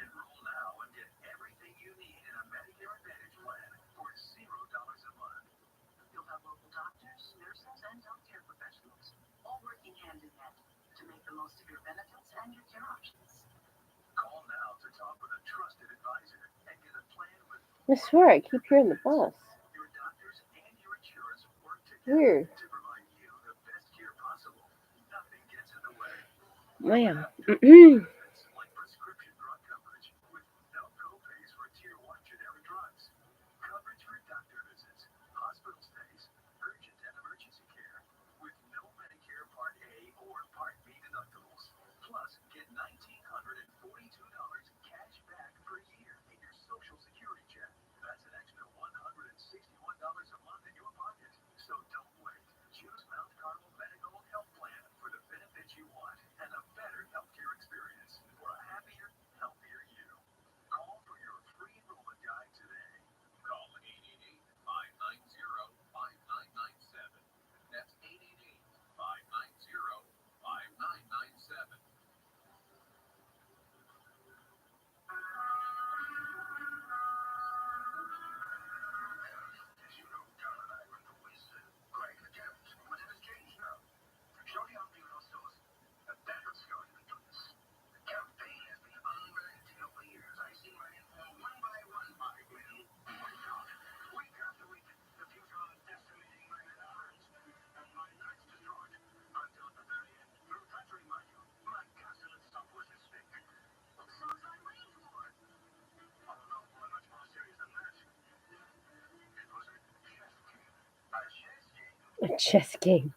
Enroll now and get everything you need in a Medicare Advantage plan for $0 a month. You'll have local doctors, nurses, and healthcare professionals all working hand in hand to make the most of your benefits and your care options. Call now to talk with a trusted advisor and get a plan with I swear I keep hearing the bus. your doctors and your insurance work together Weird. to provide you the best care possible. Nothing gets in the way. Wow. Benefits like prescription drug coverage with no copays for tier 1 generic drugs. Coverage for doctor visits, hospital stays, urgent and emergency care with no Medicare Part A or Part B deductibles. Plus, get $1,942 cash back per year in your Social Security check. That's an extra $161 a month in your pocket. So don't wait. Choose Mount Carmel Medical Health Plan for the benefits you want and a better healthcare experience for a happier, healthier you. Call for your free enrollment guide today. Call 888-590-5997. That's 888-590-5997. As you know, John and I went to Winston. Great attempt, but it has changed A chess game.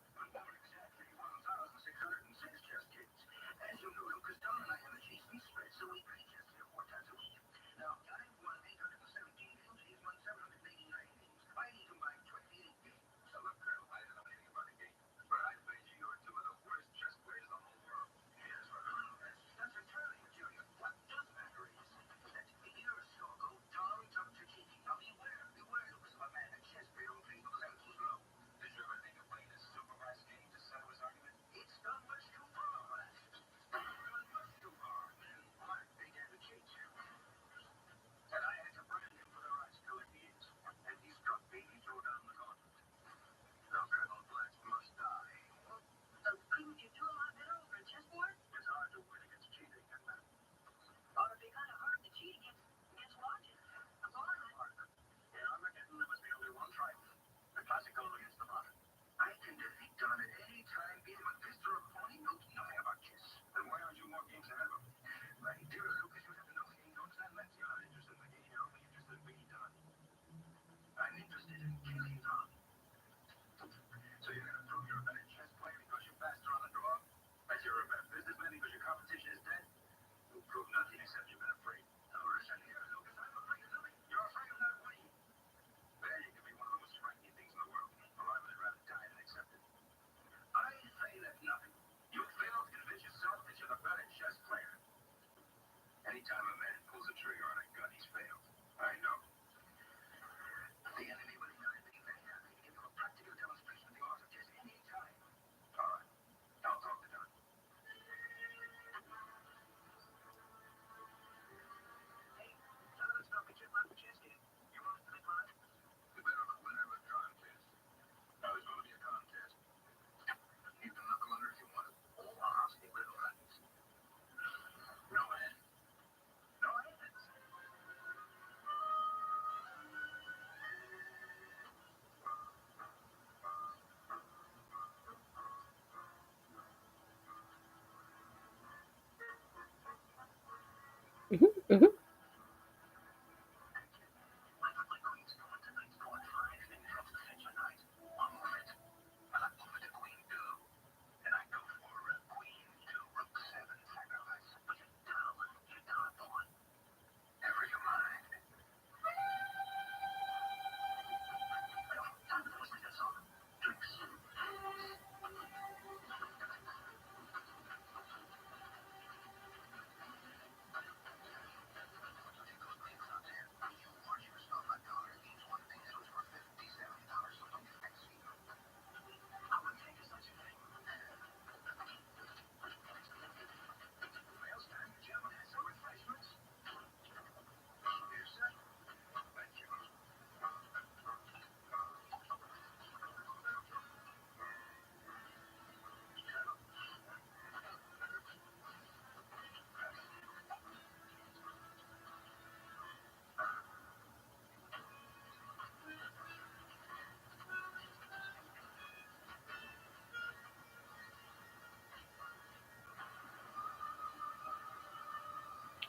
Mhm.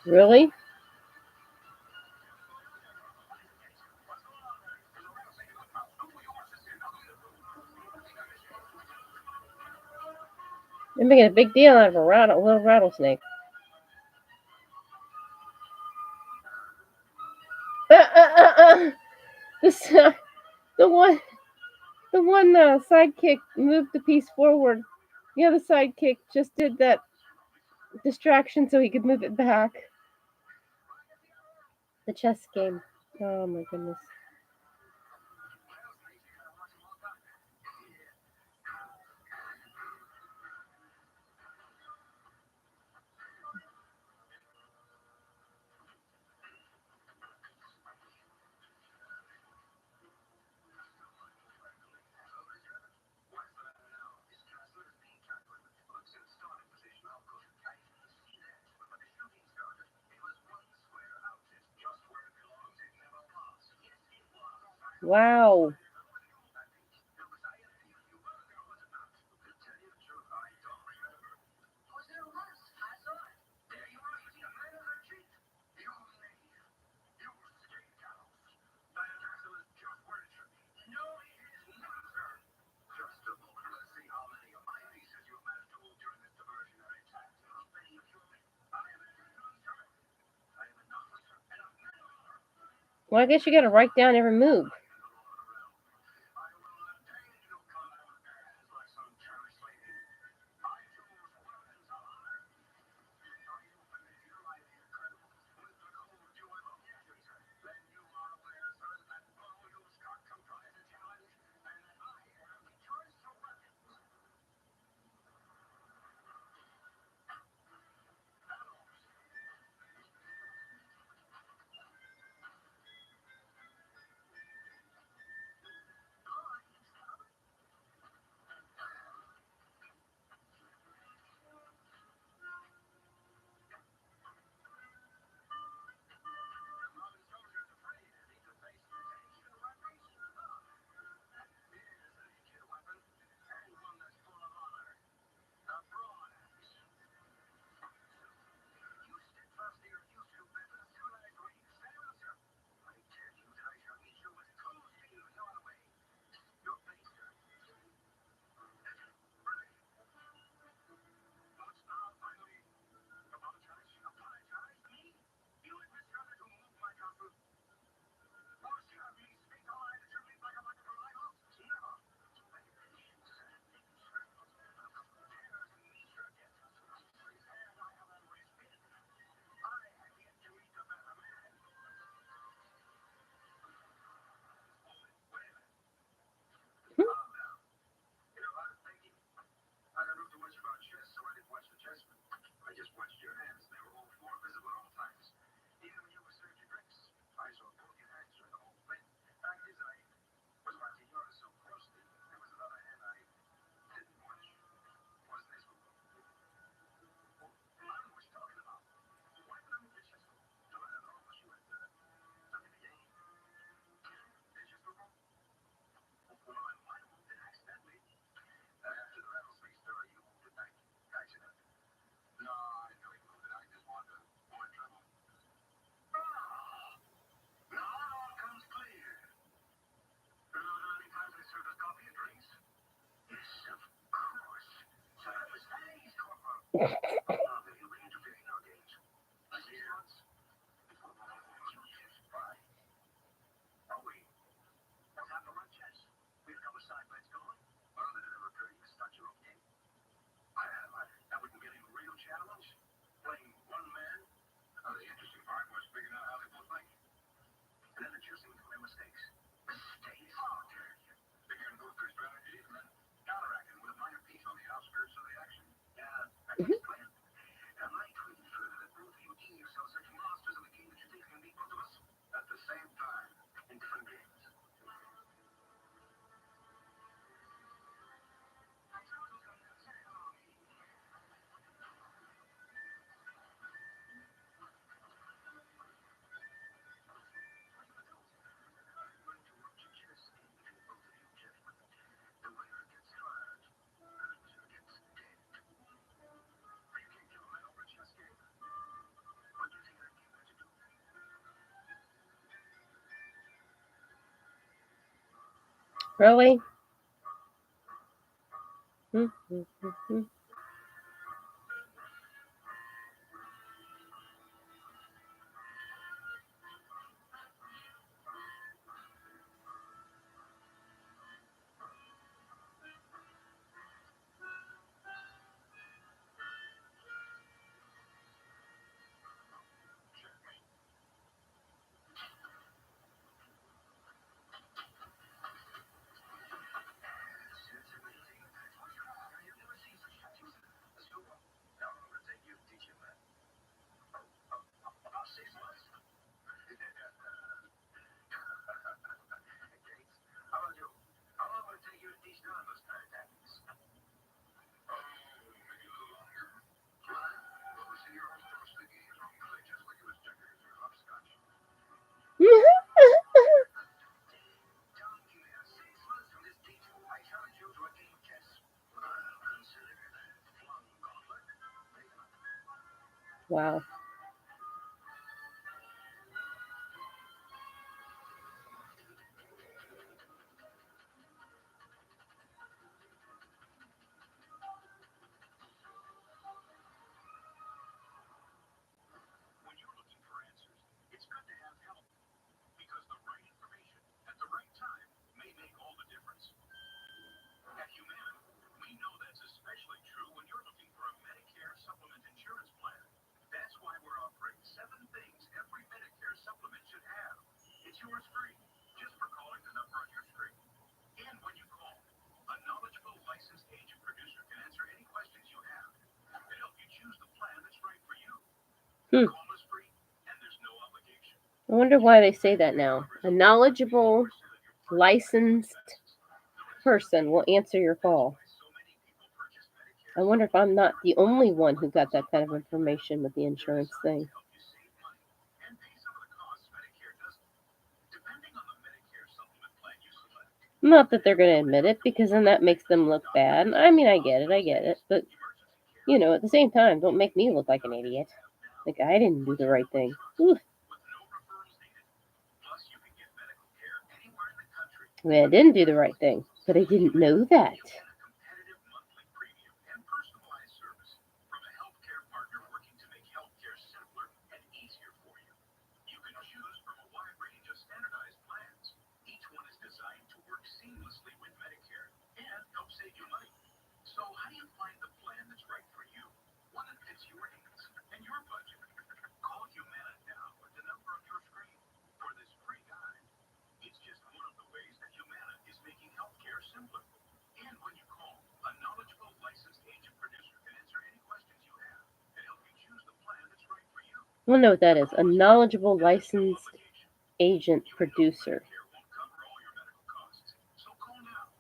Really? They're making a big deal out of a little rattlesnake. This the one sidekick moved the piece forward. The other sidekick just did that distraction so he could move it back. The chess game. Oh my goodness. Wow. Well, I guess you got to write down every move. Really? Wow. When you're looking for answers, it's good to have help because especially true when you're looking for a Medicare supplement insurance plan. That's why we're offering 7 things every Medicare supplement should have. It's yours free, just for calling the number on your screen. And when you call, a knowledgeable licensed agent producer can answer any questions you have and help you choose the plan that's right for you. Hmm. Call is free, and there's no obligation. I wonder why they say that now. A knowledgeable, licensed person will answer your call. I wonder if I'm not the only one who got that kind of information with the insurance thing. Not that they're going to admit it, because then that makes them look bad. I mean, I get it. But, at the same time, don't make me look like an idiot. Like I didn't do the right thing. Ooh. I mean, I didn't do the right thing, but I didn't know that. Seamlessly with Medicare and help save you money. So how do you find the plan that's right for you? One that fits your needs and your budget. Call Humana now at the number on your screen for this free guide. It's just one of the ways that Humana is making healthcare simpler. And when you call, a knowledgeable licensed agent producer can answer any questions you have and help you choose the plan that's right for you. I don't know what that is. A knowledgeable licensed agent producer. So call now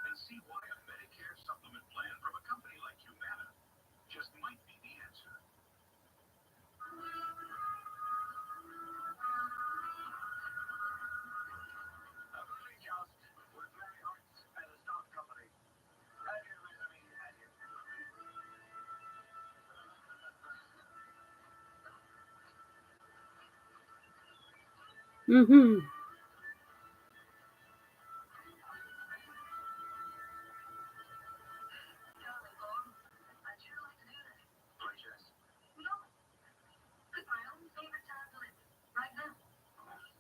and see why a Medicare supplement plan from a company like Humana just might be the answer. With Mary Arts and the stock company. Mm-hmm.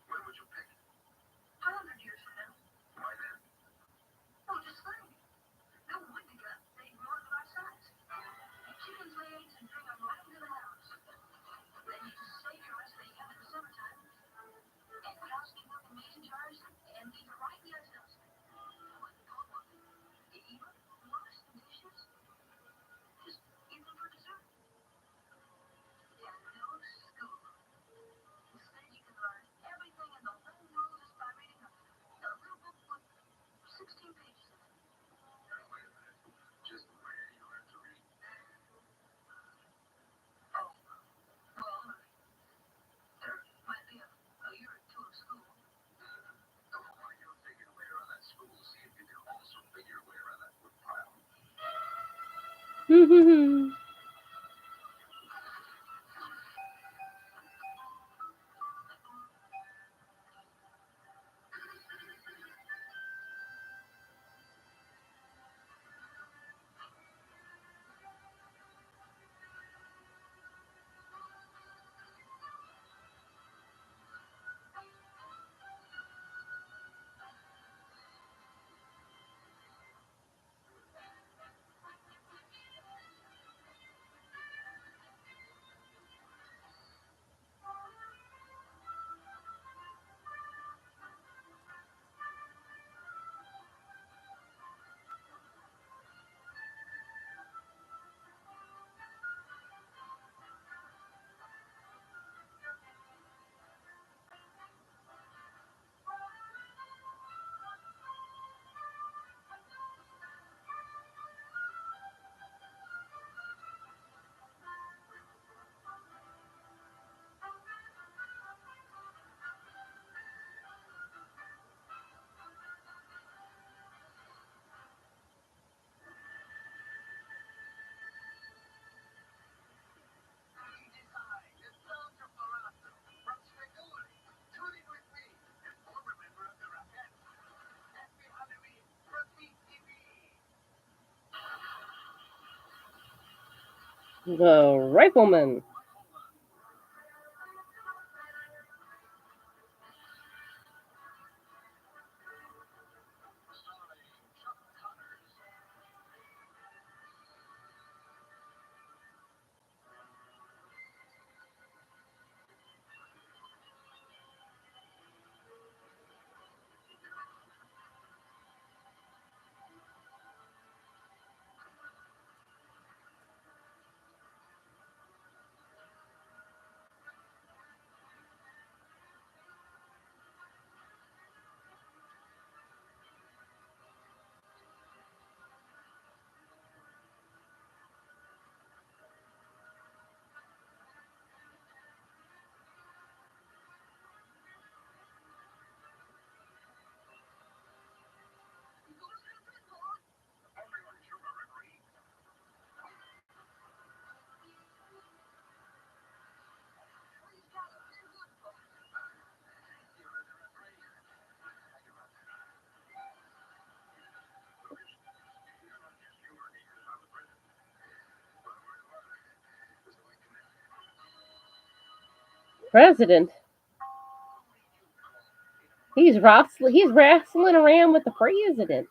When would you pick? 100 years from now. Why then? Oh, just think. No wood to cut, save more than our size. Chickens lay eggs and bring them right into the house. Then you just save your rest they have in the summertime. And cows can work in mason jars and leave it right in your house. You eat them, wash the dishes, just eat them for dessert. And no school. Instead, you can learn everything in the whole world just by reading a little book with 16 pages in it. Wait a minute. Just where you learn to read. Oh, well, there might be a year or two of school. Why you don't figure your way around that school, see if you can also figure your way around that wood pile. Mm-hmm. The Rifleman. president. He's wrestling around with the president.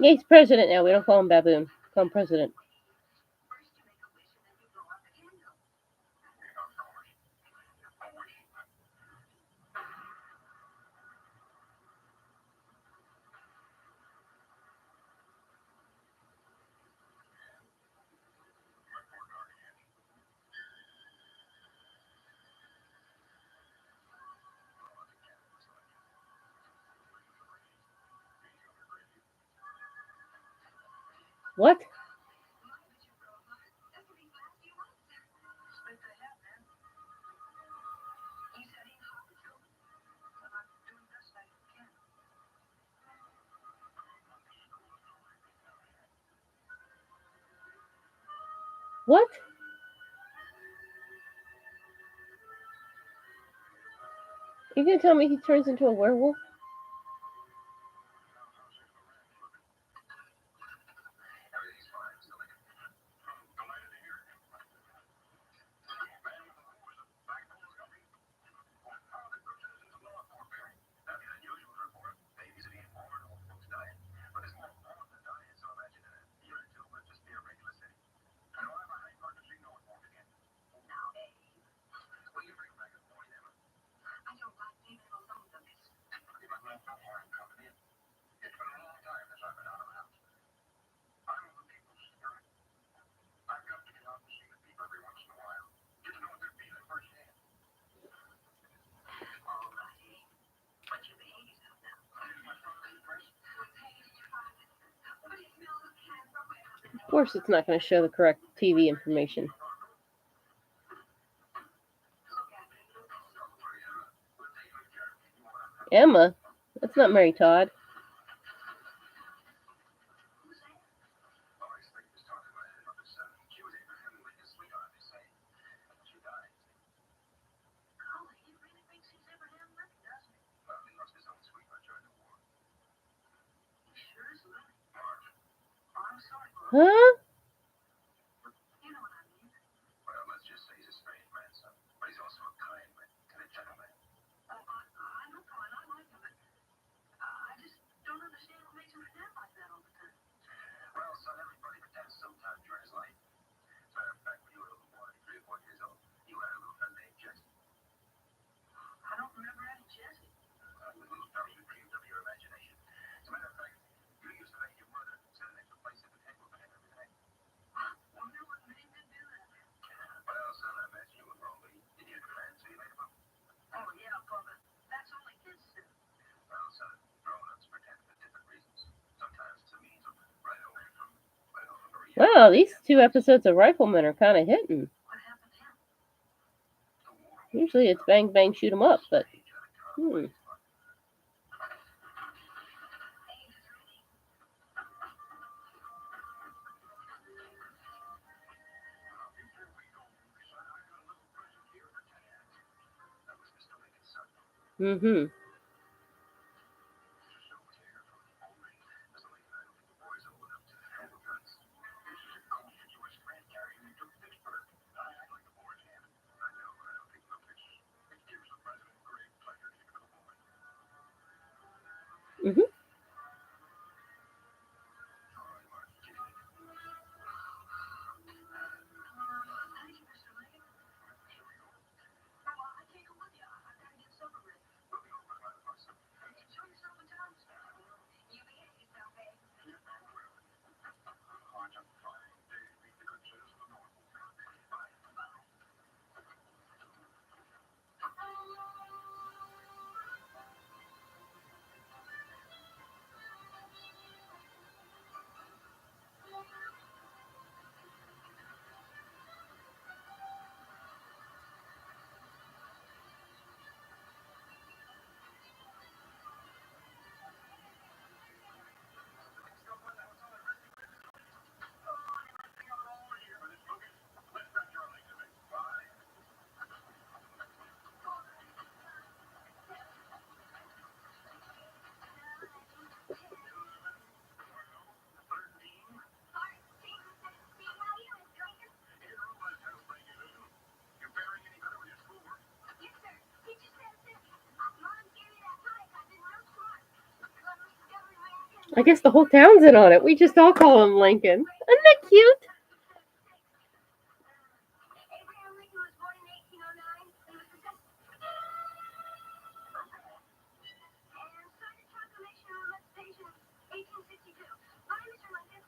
Yeah, he's president now. We don't call him baboon. We call him president. What? What? You gonna tell me he turns into a werewolf? Of course, it's not going to show the correct TV information. Emma? That's not Mary Todd. Huh? Wow, these 2 episodes of Rifleman are kind of hitting. Usually it's bang bang shoot 'em up, but Mm-hmm. Mm-hmm. I guess the whole town's in on it. We just all call him Lincoln. Isn't that cute? Abraham Lincoln was born in 1809. He was the second. And signed the Proclamation of Emancipation in 1862. Bye, Mr. Lincoln.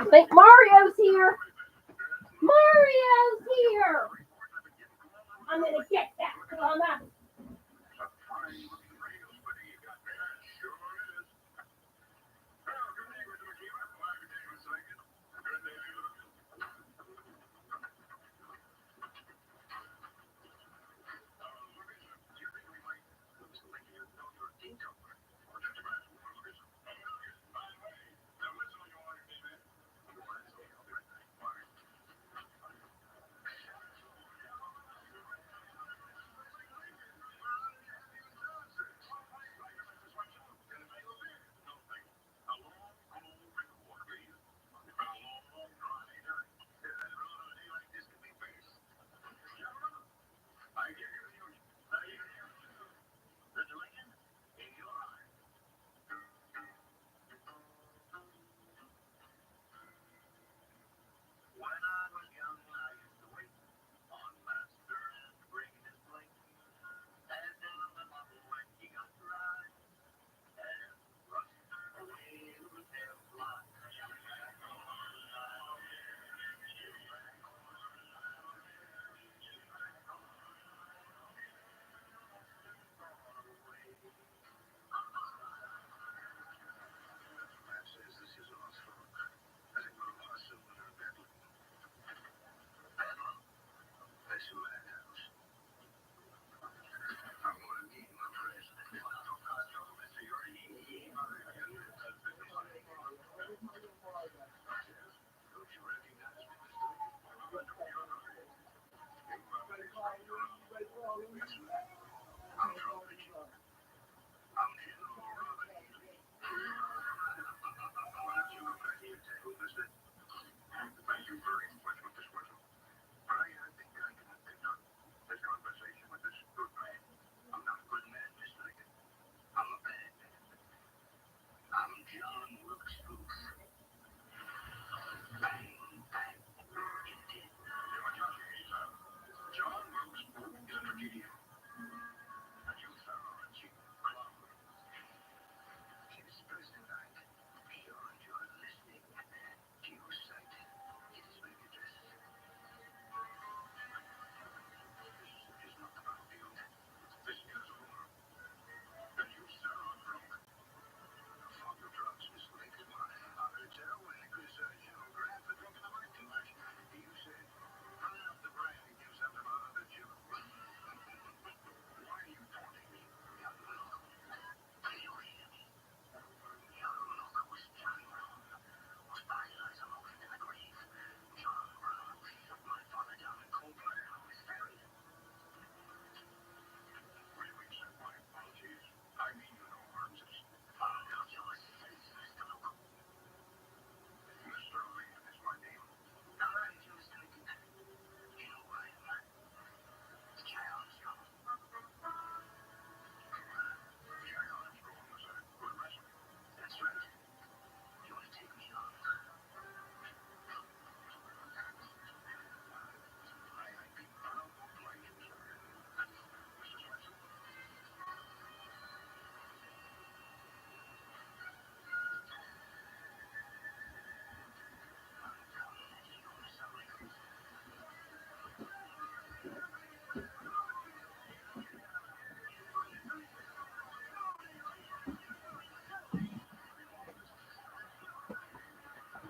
I think Mario's here. Mario's here. I'm gonna get that plumber.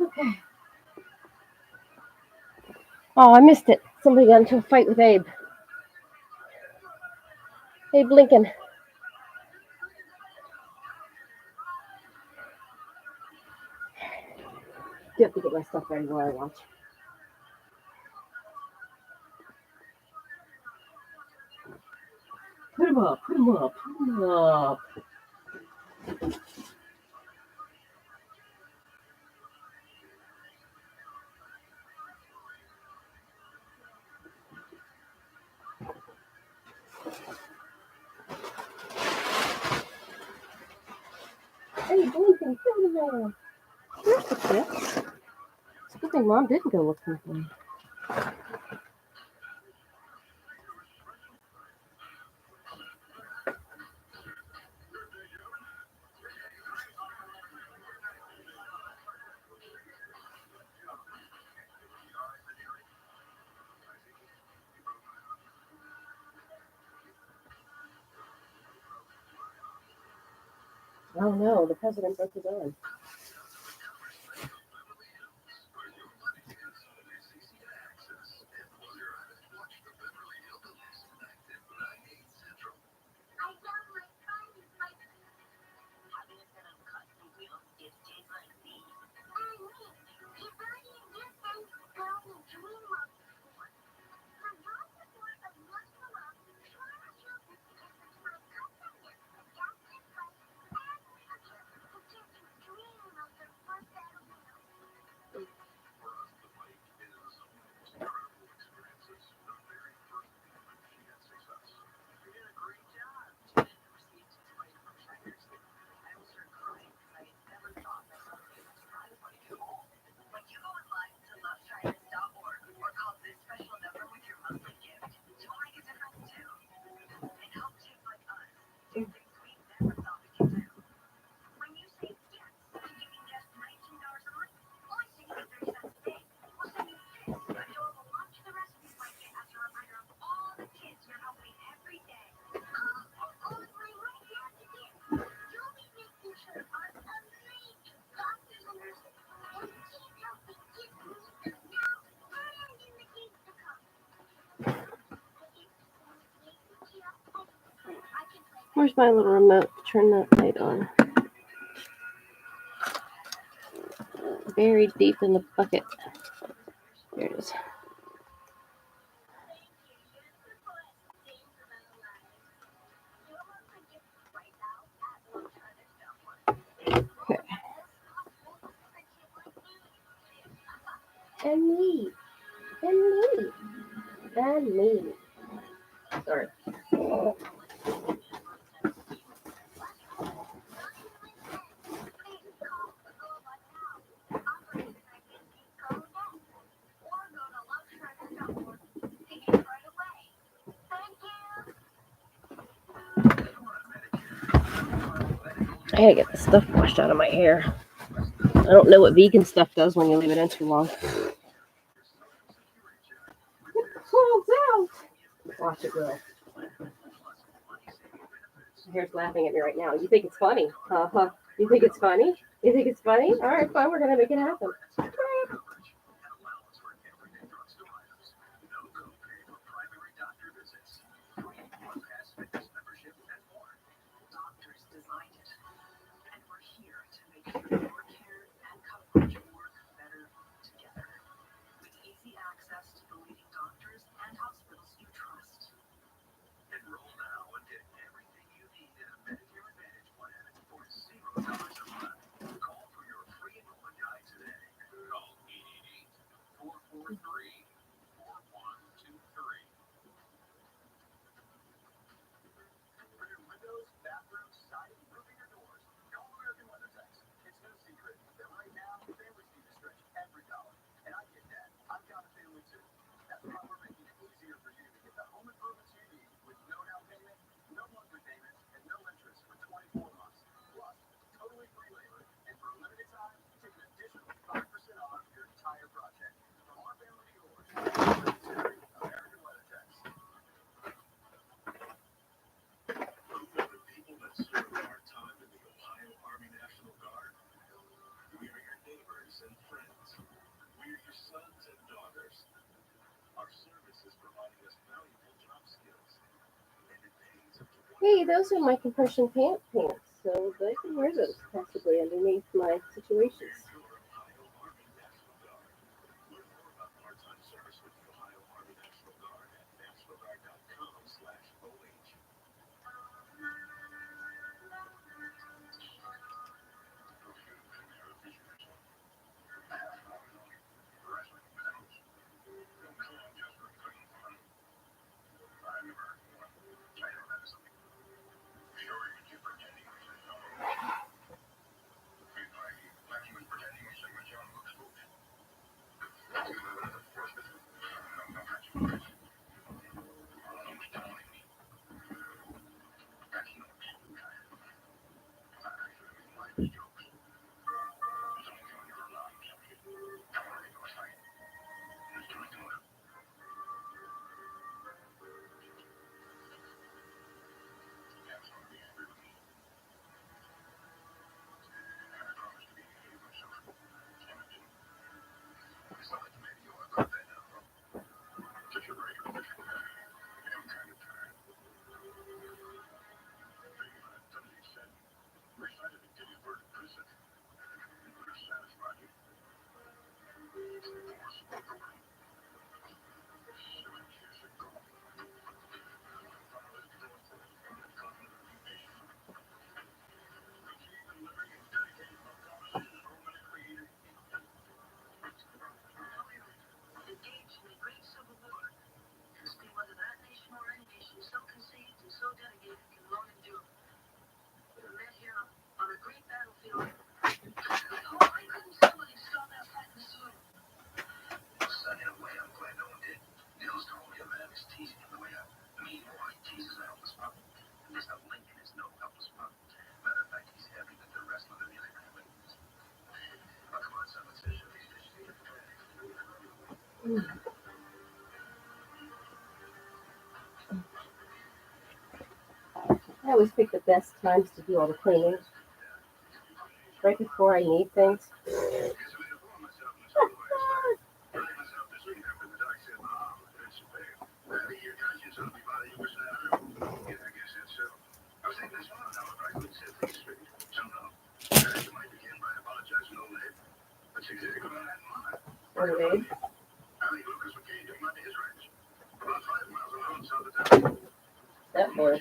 Okay. Oh, I missed it. Somebody got into a fight with Abe. Abe Lincoln. Do have to get my stuff ready while I watch. Put him up, put him up, put him up. Abe Lincoln, put him there. There's the kid. It's a good thing Mom didn't go looking for him. Oh no, the president broke his arm. Where's my little remote to turn that light on? Buried deep in the bucket. There it is. Okay. And me. And me. And me. Sorry. I gotta get the stuff washed out of my hair. I don't know what vegan stuff does when you leave it in too long. It falls out. Watch it will. My hair's laughing at me right now. You think it's funny? Uh-huh. You think it's funny? You think it's funny? All right, fine. We're gonna make it happen. Enroll now and get everything you need in a Medicare Advantage plan for $0 a month. Call for your free enrollment guide today. Call 888-443-4123. For your windows, bathrooms, siding, roofing, or doors, call American WeatherTech. It's no secret that right now families need to stretch every dollar. And I get that. I've got a family too. That's why we're making it easier for you to get the home improvements you need with no down payment, no monthly payments, and no interest for 24 months. Plus, totally free labor. And for a limited time, take an additional 5% off your entire project. From our family to We're your sons and daughters. Our service is providing us valuable job skills. And it pays up to Hey, those are my compression pants, so I can wear those possibly underneath my situations. Ohio Army National Guard. Learn more about part-time service with the Ohio Army National Guard at nationalguard.com/OH. Engaged in the great civil war. Ask me whether that nation or any nation so conceived and so dedicated can long endure. We were met here on a great battlefield. Why couldn't somebody stop that fight in the soil? Son, in a way, I'm glad no one did. Nils told me a man is teasing him the way a mean boy teases a helpless pup. Mr. Lincoln is no helpless pup. Matter of fact, he's happy that they're wrestling in the United States. Oh, come on, son, let's finish these dishes. I always pick the best times to do all the cleaning, right before I need things. Anyway, that boy.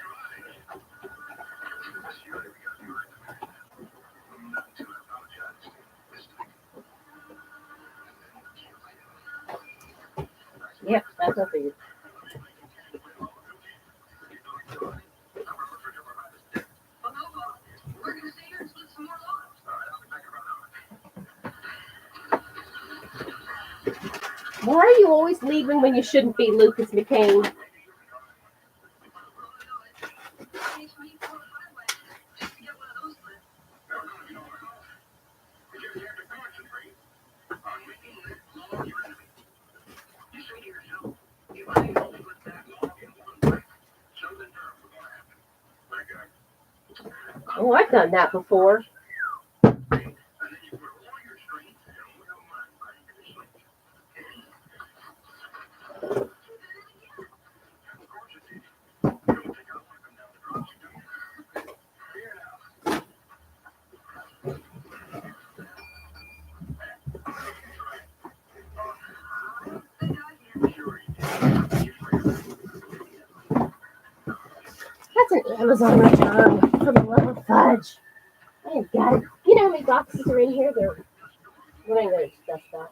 Yep, that's what I figured. Well, no, we're going to stay here and split some more logs. Why are you always leaving when you shouldn't be, Lucas McCain? It takes me 4 or 5 ways just to get one of those split. You say to yourself, if I can split that log in one bite, something terrible will happen. My God. Oh, I've done that before. And then you put all your strength and will mind right into the slate. Of course it did. You don't think I want to come down the drops, do you? Here now. Sure you did. That's an Amazon return for the love of fudge. I have got it. You know how many boxes are in here? They're running their stuff back.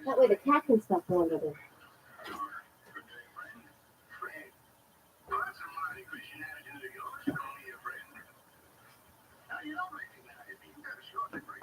That way the cat can stop going to them. Now, you don't recognize me. You got a short degree.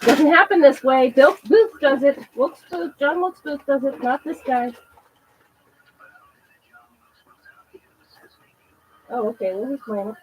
Doesn't happen this way. Bill Booth does it. Wilkes Booth, John Wilkes Booth does it, not this guy. Oh, okay. Well, he's playing.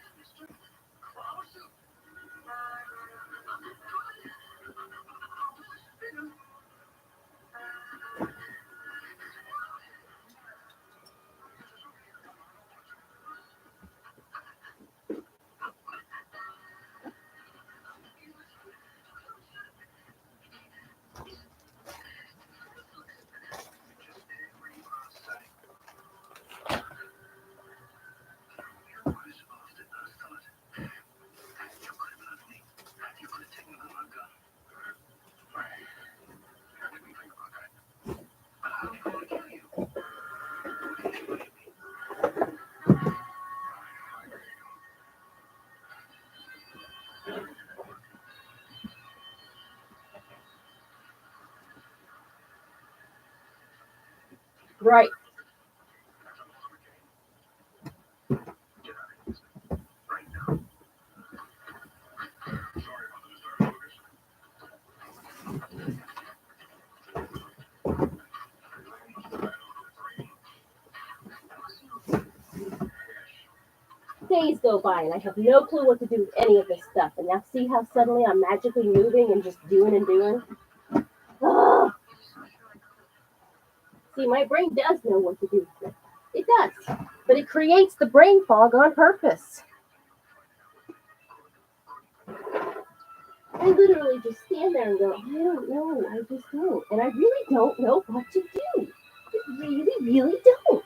Right. Days go by and I have no clue what to do with any of this stuff. And now see how suddenly I'm magically moving and just doing and doing? Ugh. See, my brain does know what to do with it. It does. But it creates the brain fog on purpose. I literally just stand there and go, I don't know. I just don't. And I really don't know what to do. I really don't.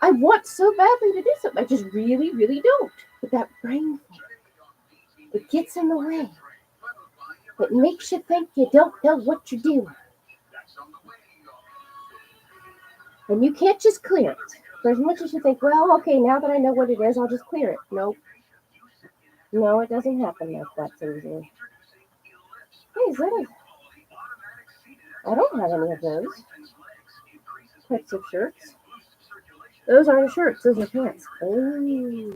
I want so badly to do something. I just really don't. But that brain fog, it gets in the way. It makes you think you don't know what you're doing. And you can't just clear it. For as much as you think, well, okay, now that I know what it is, I'll just clear it. Nope. No, it doesn't happen like that so easily. Hey, is that I don't have any of those types of shirts. Those aren't shirts, those are pants. Oh.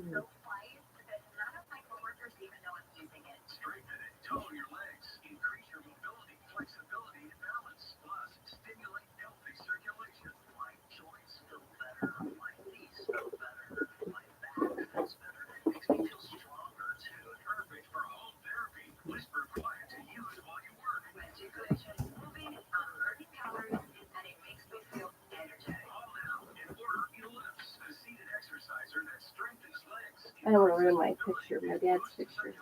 I don't want to ruin my picture, my dad's picture.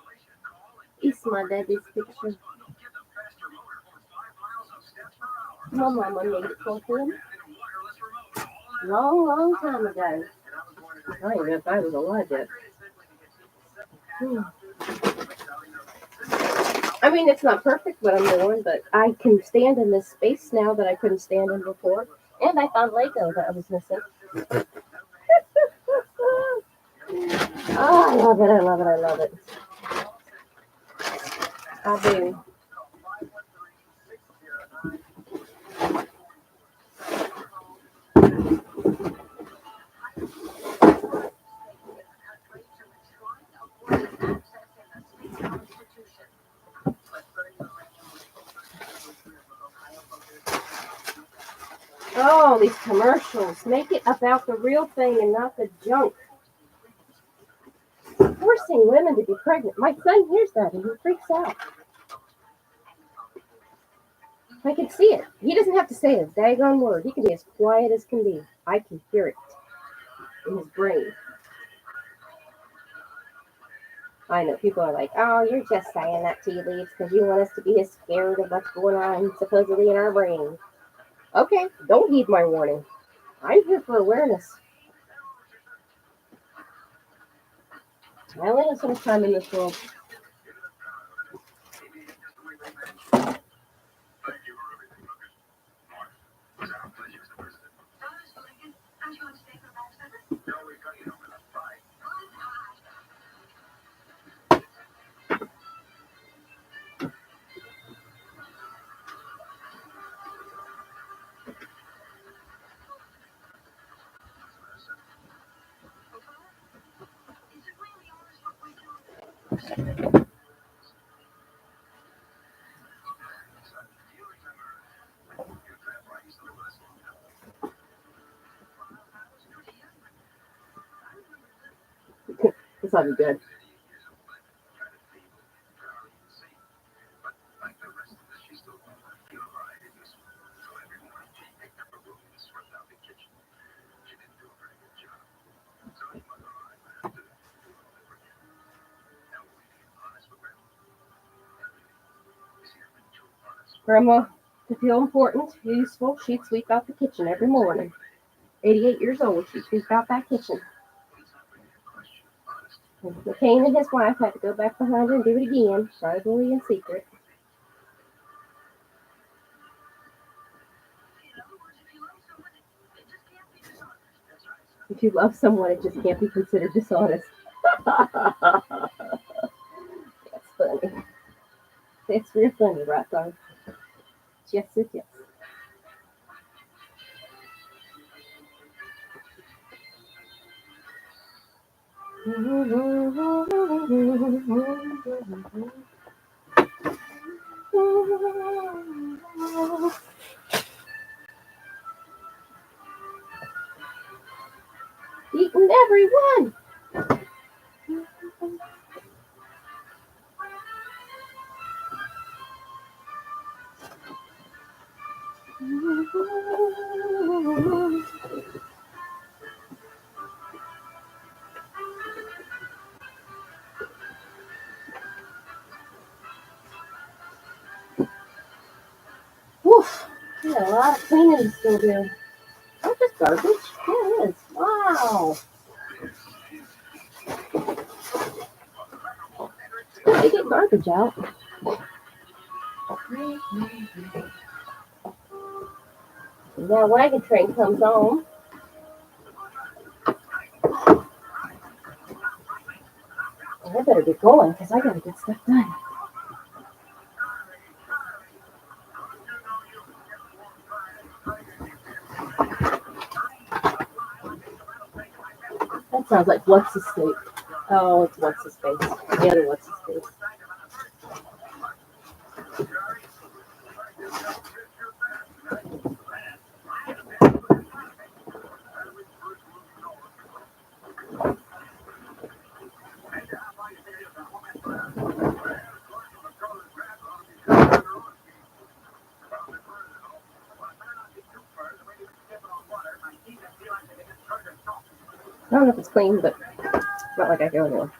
It's my daddy's picture. My mama made it for him. Long time ago. I don't even know if I was alive yet. I mean, it's not perfect what I'm doing, but I can stand in this space now that I couldn't stand in before. And I found Lego that I was missing. Oh, I love it, I love it, I love it. I do. Oh, these commercials. Make it about the real thing and not the junk. Forcing women to be pregnant. My son hears that and he freaks out. I can see it. He doesn't have to say a daggone word. He can be as quiet as can be. I can hear it in his brain. I know people are like, oh, you're just saying that, tea leaves, because you want us to be as scared of what's going on supposedly in our brain. Okay, don't heed my warning. I'm here for awareness. I only have so much time in this world. sudden good. Like the rest of us, she still feel right and useful. So every morning she picked up a broom and swept out the kitchen. She didn't do a very good job. So my mother and I would have to do it all over again. Now we're being honest with Grandma. You see, I've been too honest. Grandma, to feel important, useful, she'd sweep out the kitchen every morning. 88 years old, she'd sweep out that kitchen. But it's not really a question of honesty. And McCain and his wife had to go back behind her and do it again, probably in secret. In other words, if you love someone, it just can't be dishonest. That's right, son. If you love someone, it just can't be considered dishonest. That's funny. It's real funny, right, Don? Yes, it is. Eating everyone. Woof. Yeah, a lot of cleaning to still do. That's just garbage. Yeah, it is. Wow. It's good to get garbage out. That wagon train comes on. I better get going because I gotta get stuff done. That sounds like what's his face. Oh, it's what's his face. The other what's his face. I don't know if it's clean, but it's not like I go anywhere.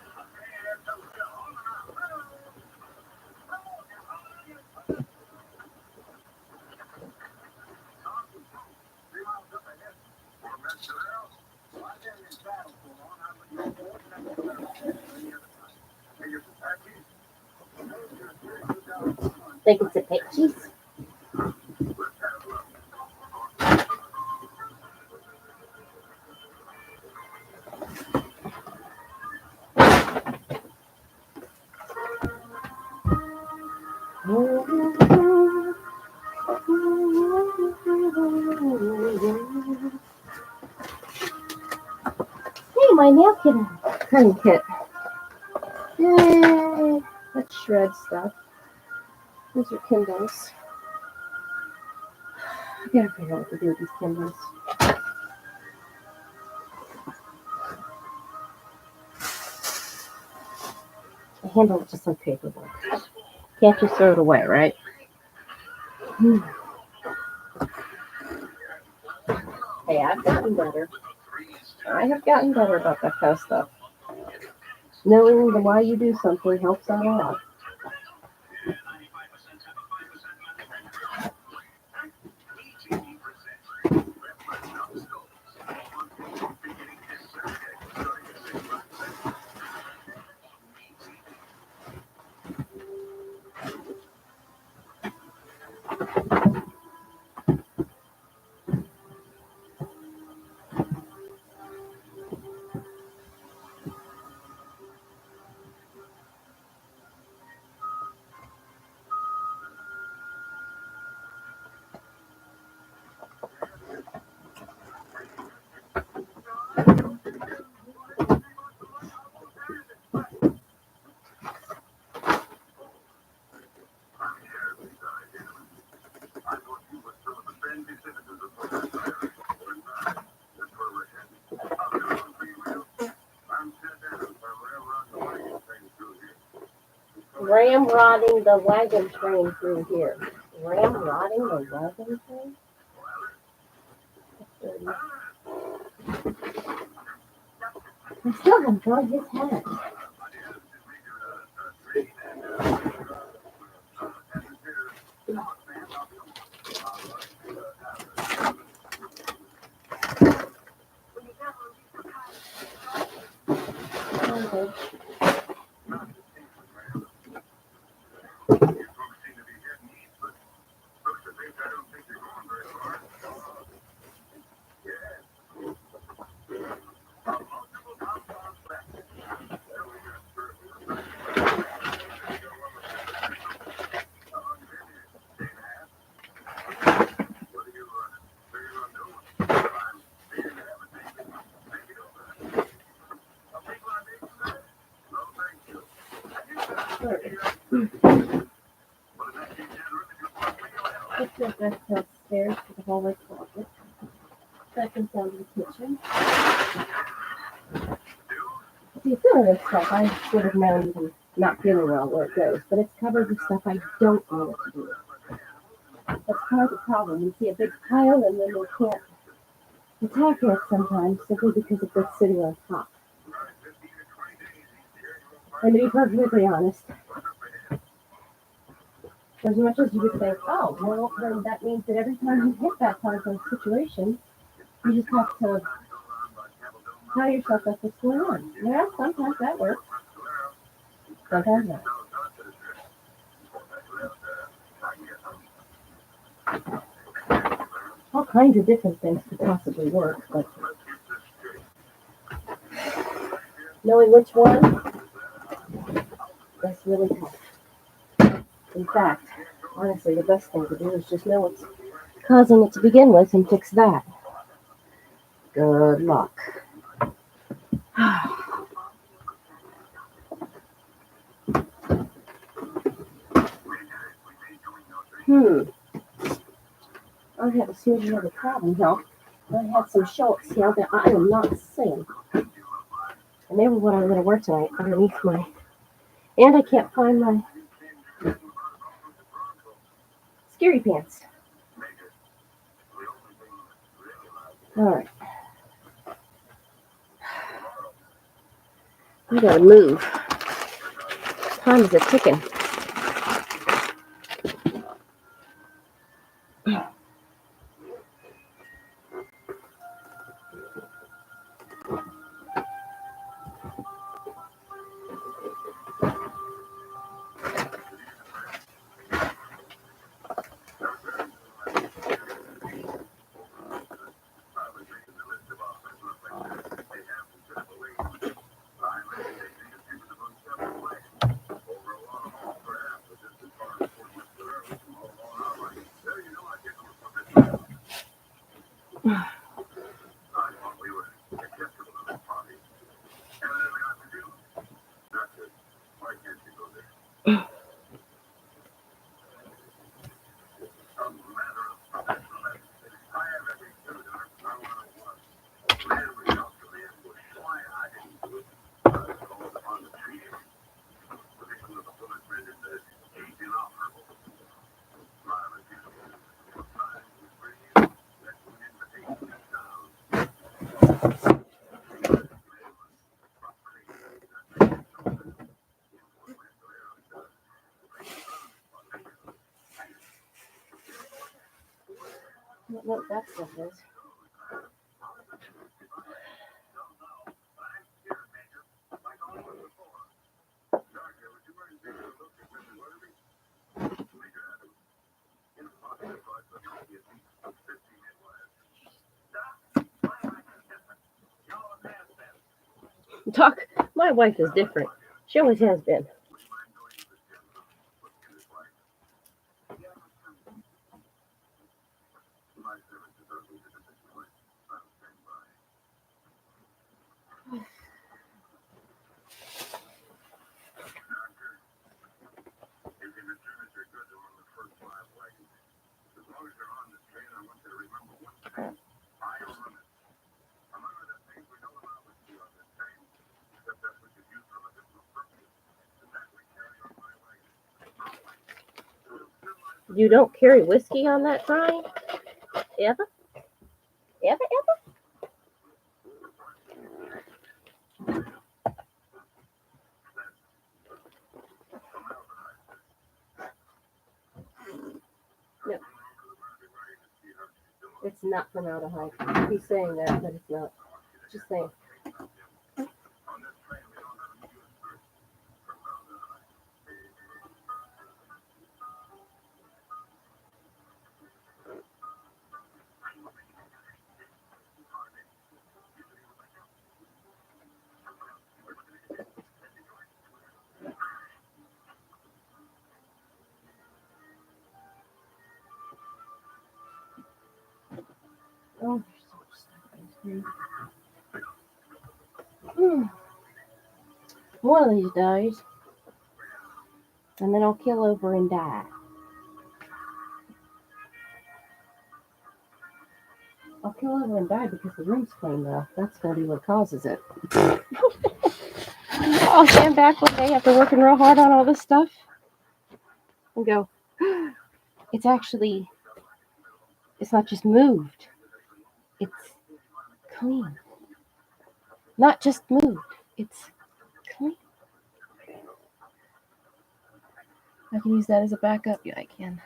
Think it's a pet cheese? Hey, my nail cutting kit. Yay! Let's shred stuff. These are Kindles. I gotta figure out what to do with these Kindles. I handle it just like paperwork. Can't just throw it away, right? Hey, I've gotten better. I have gotten better about that kind of stuff. Knowing the why you do something helps out a lot. Ramrodding the wagon train through here. Ramrodding the wagon train? I still haven't got his hat. Okay. Let's go back downstairs to the hallway closet. Second down to the kitchen. See, some of this stuff I would have known even not feeling well where it goes, but it's covered with stuff I don't know what to do with. That's part of the problem. We see a big pile and then we can't attack it sometimes simply because of what's sitting on top. And to be perfectly honest, as much as you would think, oh, well, then that means that every time you hit that part of the situation, you just have to tell yourself that's what's going on. Yeah, sometimes that works. Sometimes not. All kinds of different things could possibly work, but knowing which one, that's really tough. In fact, honestly, the best thing to do is just know what's causing it to begin with and fix that. Good luck. I have a smidgen of a problem here. I had some shorts here that I am not seeing. And they were what I'm going to wear tonight underneath my... And I can't find my scary pants. Alright. I gotta move. Time is a ticking. What that stuff is. Doc, my wife is different. She always has been. You don't carry whiskey on that sign? Ever? Ever? No. It's not formaldehyde. He's saying that, but it's not. Just saying. Oh, there's so much stuff in here. One of these days, and then I'll kill over and die. I'll kill over and die because the room's clean though. That's gonna be what causes it. I'll stand back one day after working real hard on all this stuff and go, it's not just moved. It's clean. Not just moved. It's clean. I can use that as a backup. Yeah, I can.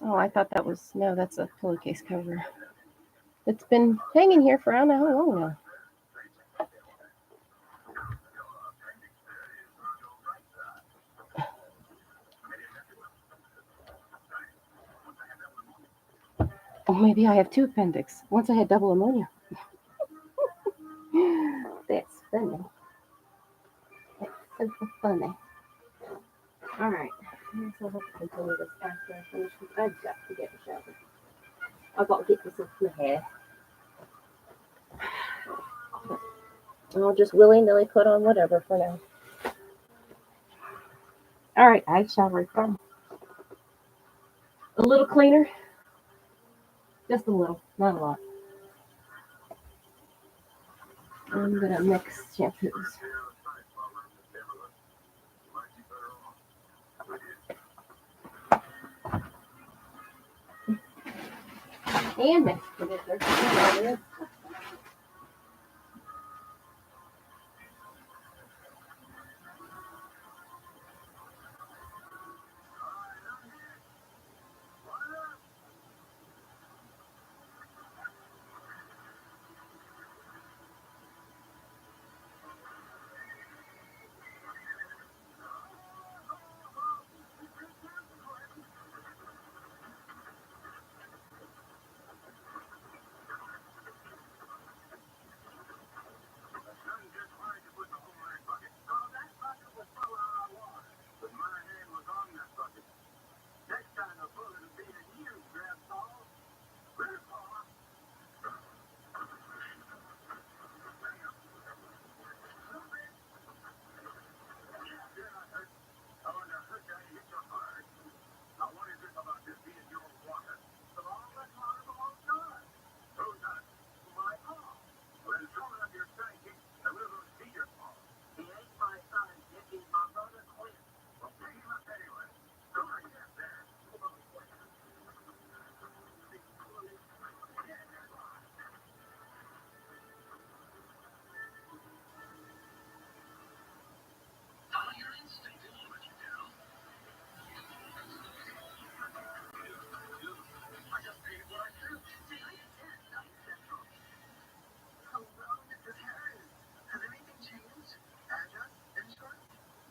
Oh, I thought that was, no, that's a pillowcase cover. It's been hanging here for I don't know how long now. Oh, maybe I have two appendix. Once I had double pneumonia. That's funny. That's so funny. All right. So I'll have to continue this after I finish this. I've got to get a shower. I've got to get this off my hair. I'll just willy-nilly put on whatever for now. All right, I shall return. A little cleaner. Just a little, not a lot. I'm gonna mix shampoos. And mix conditioner.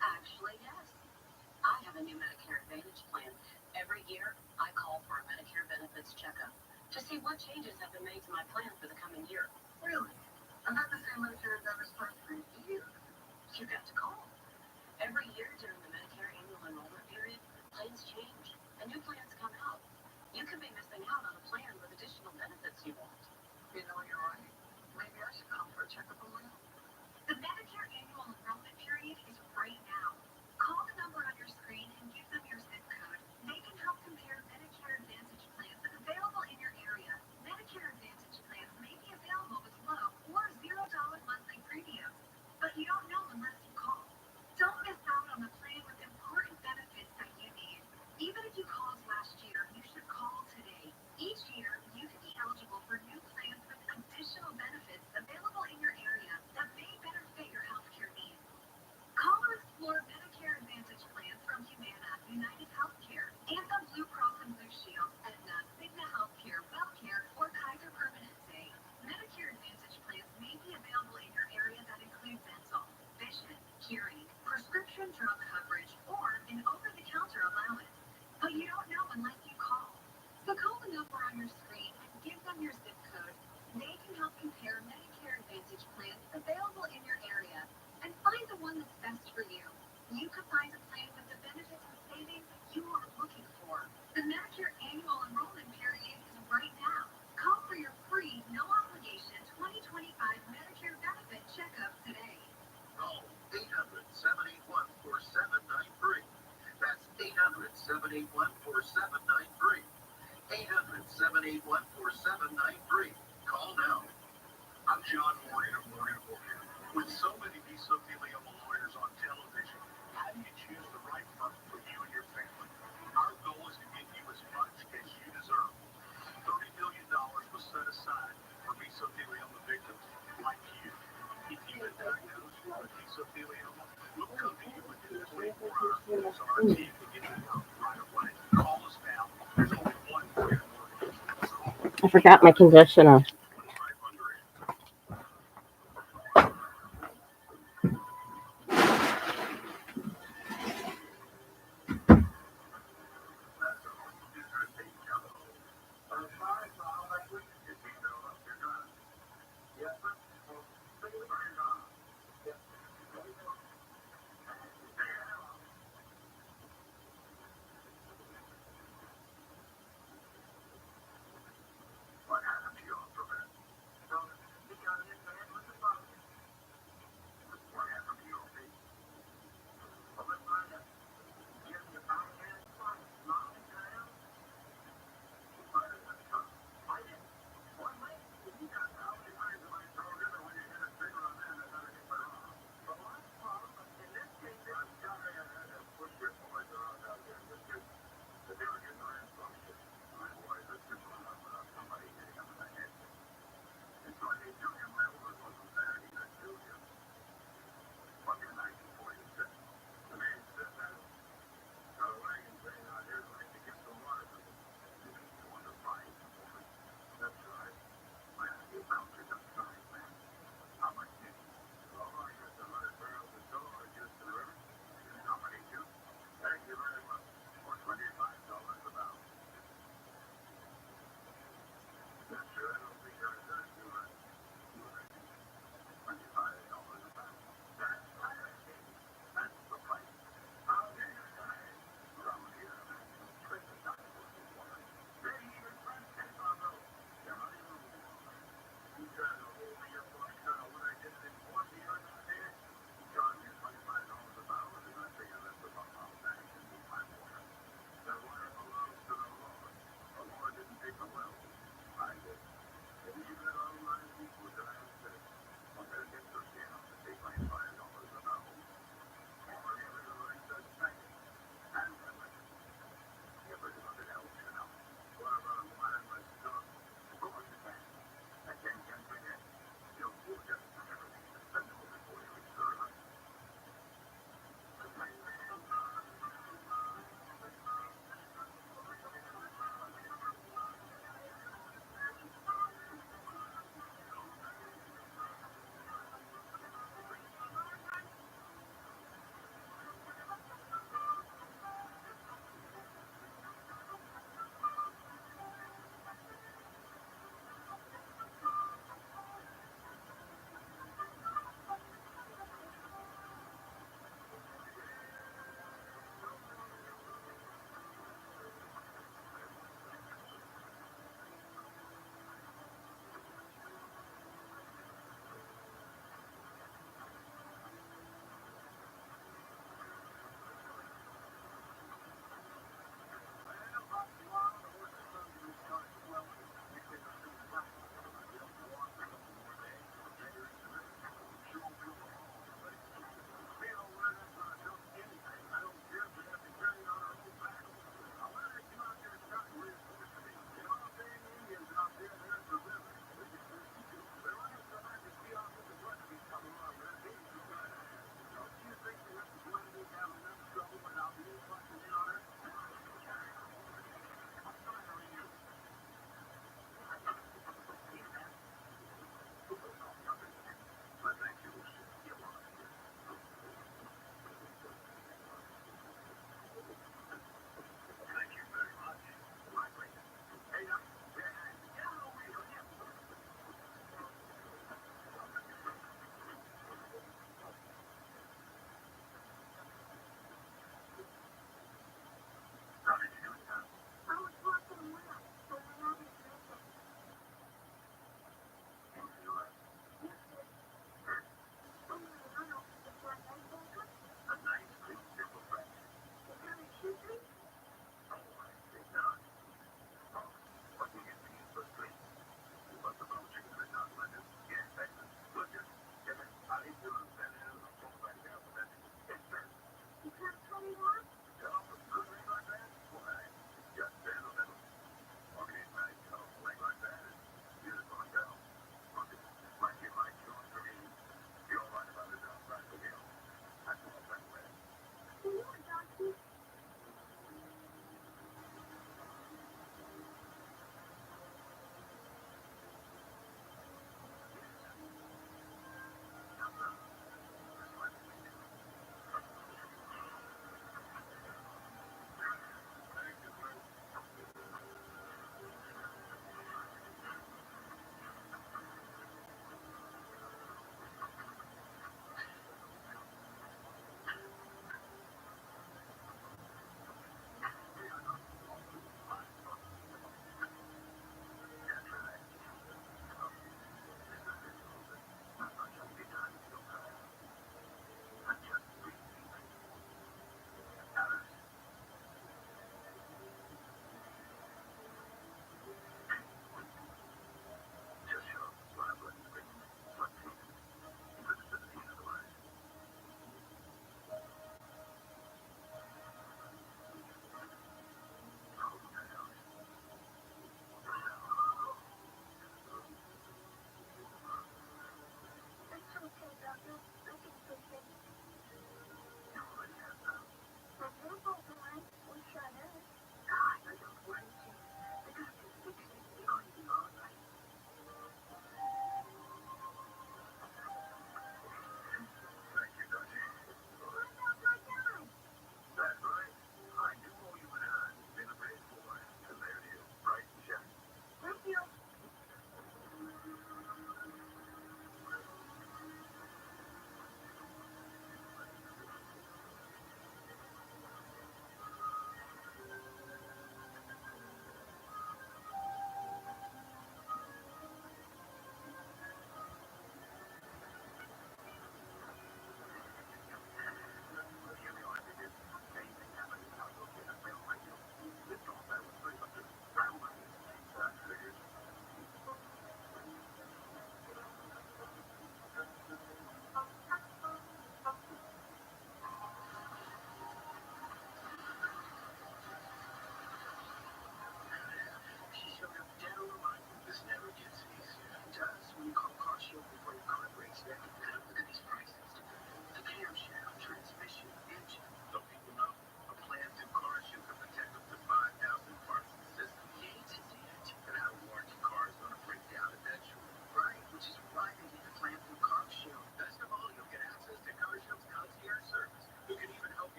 Actually, yes. I have a new Medicare Advantage plan. Every year, I call for a Medicare benefits checkup to see what changes have been made to my plan for the coming year. Really? I've had the same Medicare Advantage plan for years. You got to call. Every year during the Medicare annual enrollment period, plans change and new plans come out. You could be missing out on a plan with additional benefits you want. You know, you're right. Maybe I should come for a checkup a little. The Medicare annual enrollment period is right now. Call the number on your screen and give them your zip code. They can help compare Medicare Advantage plans available in your area. Medicare your zip code, they can help compare Medicare Advantage plans available in your area and find the one that's best for you. You could find a plan with the benefits and savings you are looking for. The Medicare annual enrollment period is right now. Call for your free, no obligation 2025 Medicare benefit checkup today. Call 800-781-4793. That's 800-781-4793. 800-781-4793. Call now. I'm John Morgan of Morgan & Morgan. With so many mesothelioma lawyers on television, how do you choose the right firm for you and your family? Our goal is to give you as much as you deserve. $30 million was set aside for mesothelioma victims like you. If you've been diagnosed with mesothelioma, we'll come to you within 24 hours so our team can get to work right away. Call us now. There's only one Morgan & Morgan. I forgot my conditioner. What happened to your profession?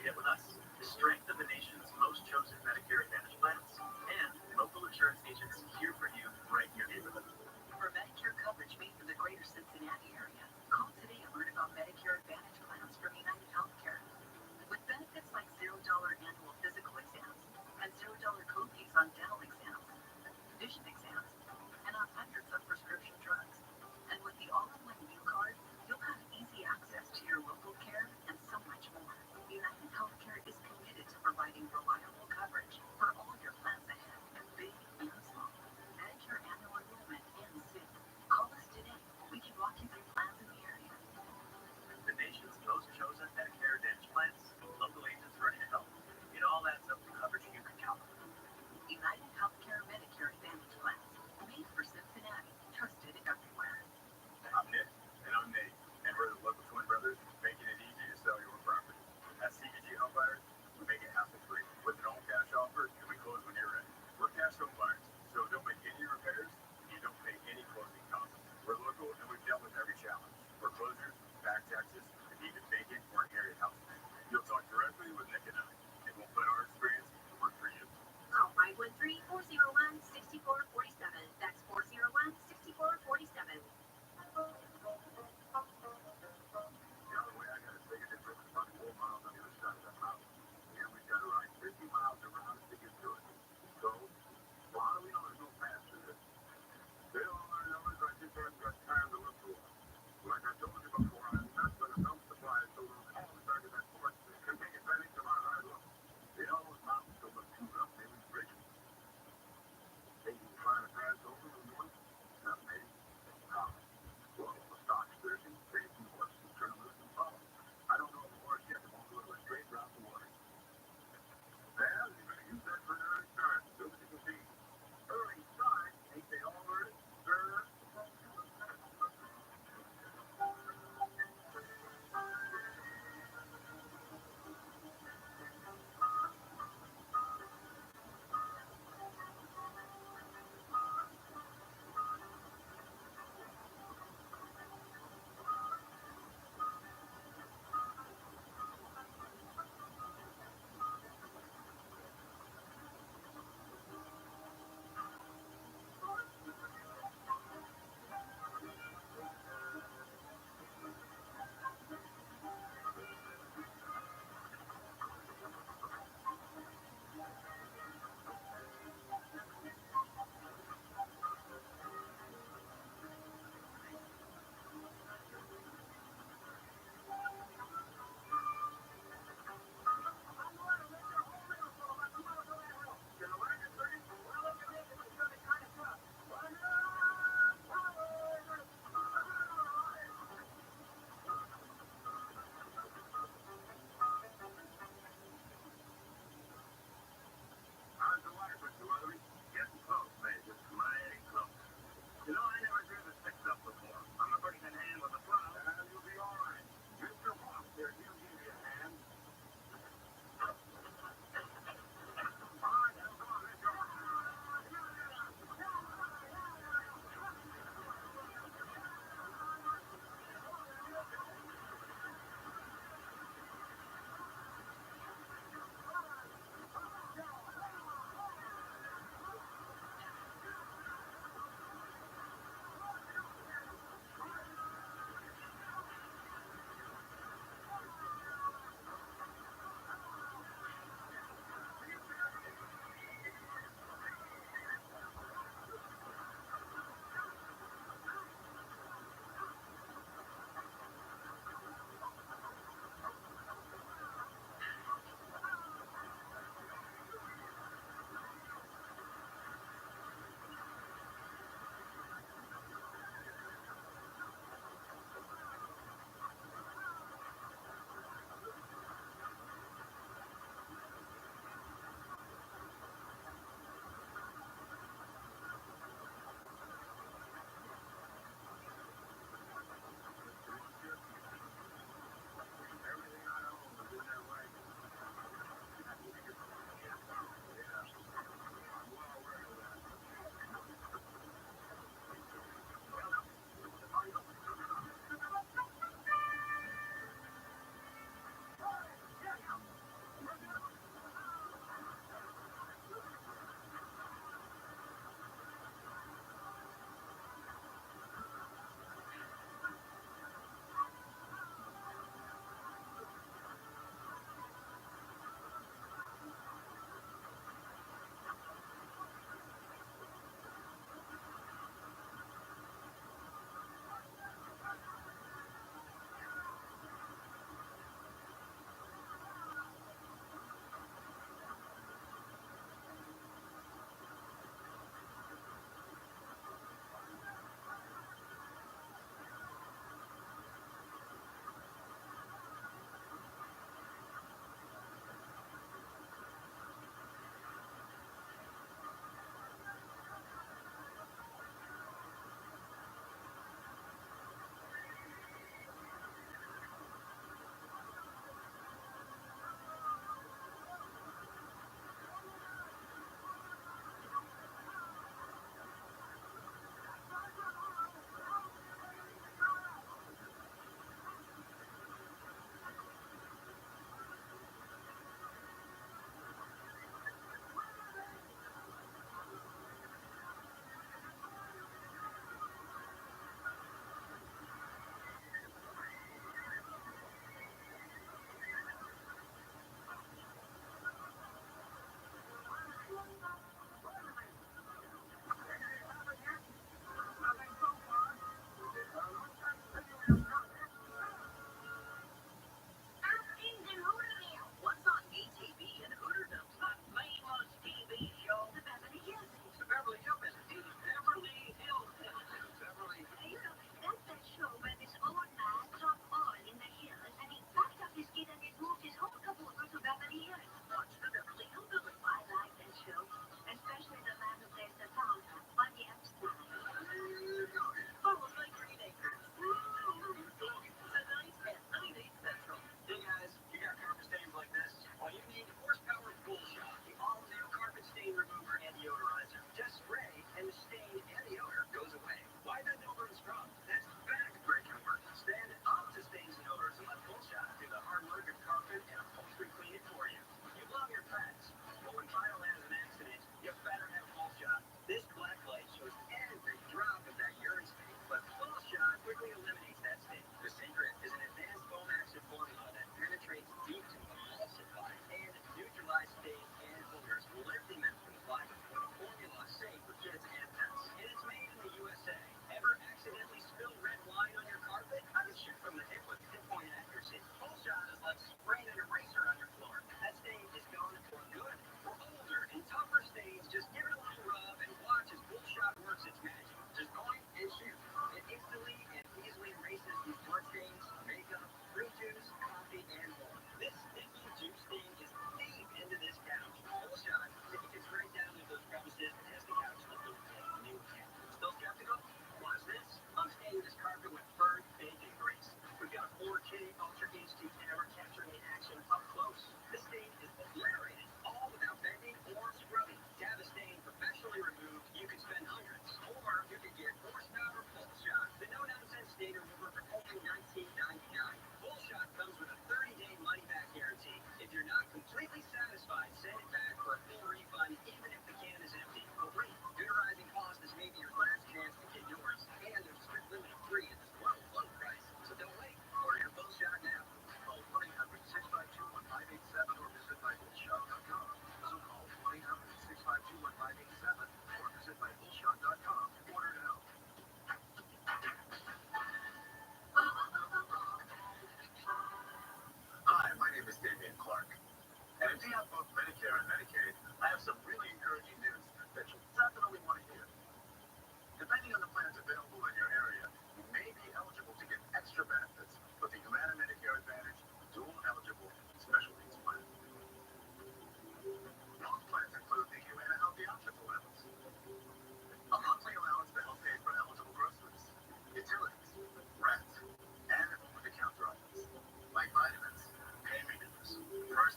to get with us. The strength of the nation's most chosen Medicare Advantage plans and local insurance agents here for you right in your neighborhood. For Medicare coverage made for the greater Cincinnati area, call today and learn about Medicare Advantage plans from United Healthcare. With benefits like $0 annual physical exams and $0 copays on dental exams, vision exams, and on hundreds of prescription drugs. And with the all-in-one U card, you'll have easy access to your local care and so much more. United Healthcare is committed to providing reliable coverage for all your plans ahead, big and small. Medicare annual enrollment ends soon. Call us today. We can walk you through plans in the area. The nation's most chosen Medicare Advantage plans, local agents ready to help. It all adds up to coverage you can count on. United Healthcare Medicare Advantage plans, made for Cincinnati, trusted everywhere. I'm Nick.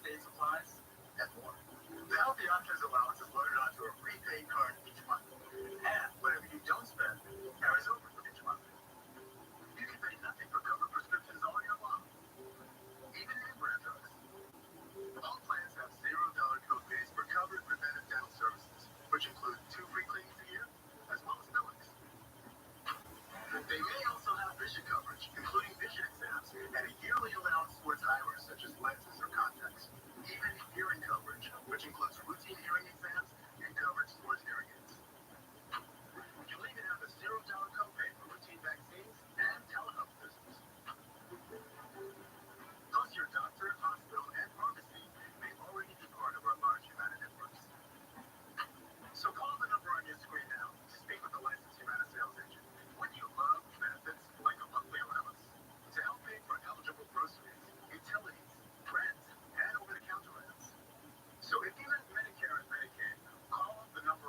first aid supplies, and more. The Healthy Options allowance is loaded onto a prepaid card each month. And whatever you don't spend carries over from each month. You can pay nothing for covered prescriptions all year long, even name brand drugs. All plans have $0 copays for covered preventive dental services, which include 2 free cleanings a year, as well as fillings. They may also have vision coverage, including vision exams, and a yearly allowance towards eyewear, such as lenses or contacts. Even hearing coverage, which includes routine hearing exams and coverage towards hearing aids. You'll even have a $0 copay for routine vaccines and telehealth visits. Plus, your doctor, hospital, and pharmacy may already be part of our large Humana networks. So call the number on your screen now to speak with a licensed Humana sales agent. Would you love benefits like a monthly allowance to help pay for eligible groceries, utilities, rent, and over-the-counter items? So if you have Medicare and Medicaid, call the number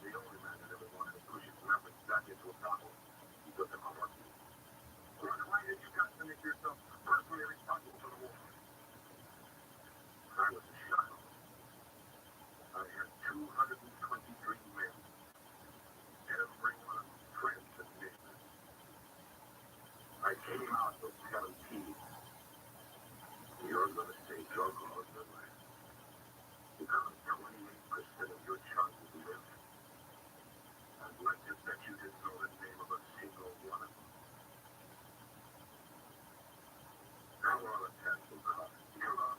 The only man that ever wanted to push his memories back into a bottle. He doesn't want to. Why did you got to make yourself personally responsible for the war? I was a child. I had 223 men. Every one of them friends and neighbors. I came out with 17. You're going to stay drunk all your life. Because 28% of your child live. I'd like to bet you didn't know the name of a single one of them. Now we're on a tattoo card. Come on.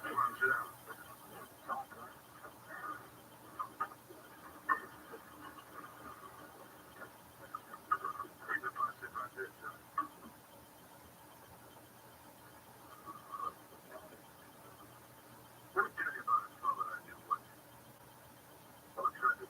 Come on, sit down. Read the plastic right there, son. Let me tell you about a fellow I knew once. I tried to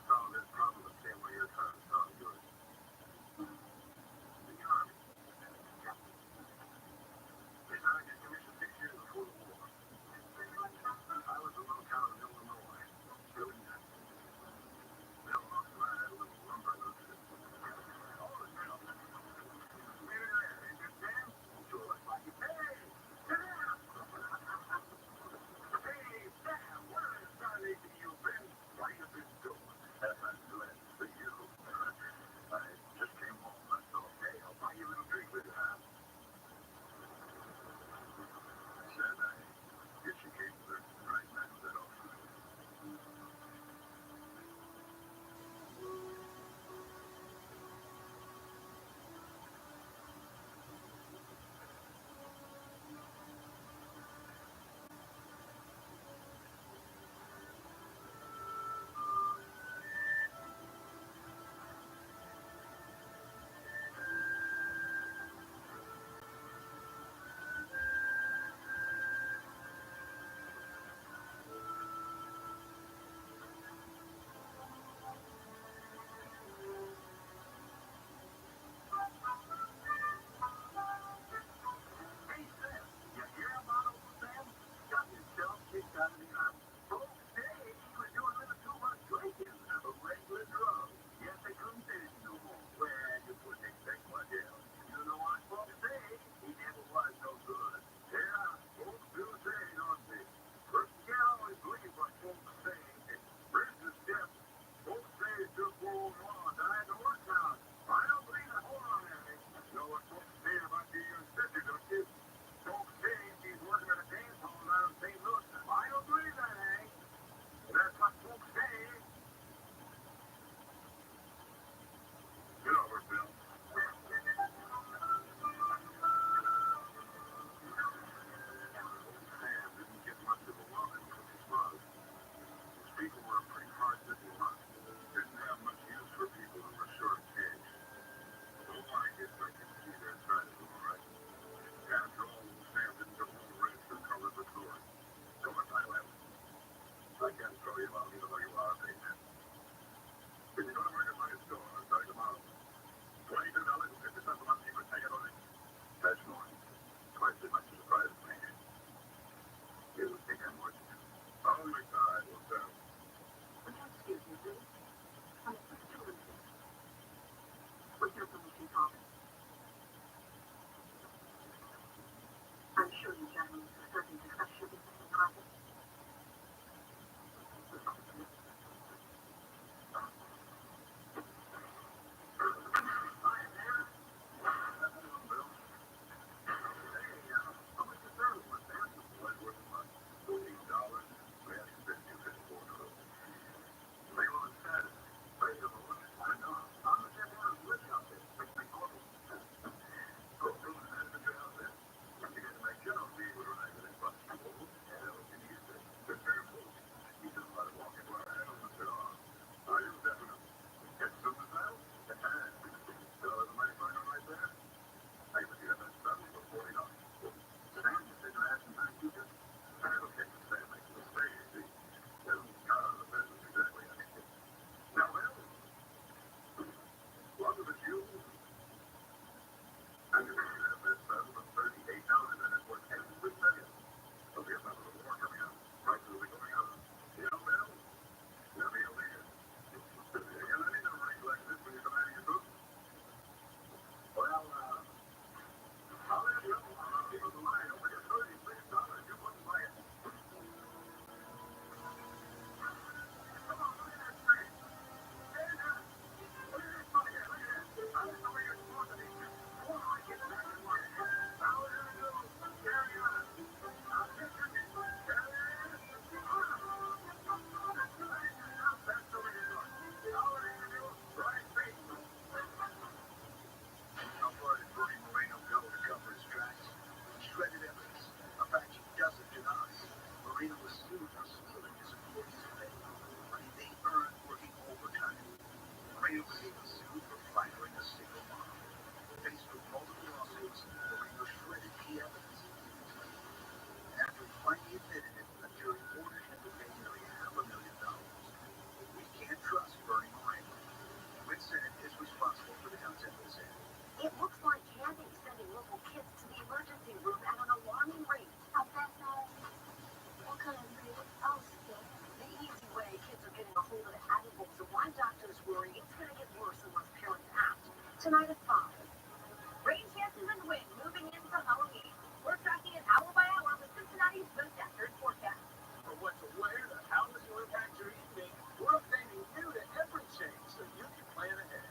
tonight at 5. Rain chances and wind moving into Halloween. We're tracking it hour by hour with Cincinnati's most accurate forecast. For what to wear to how this will impact your evening, we're updating you to every change so you can plan ahead.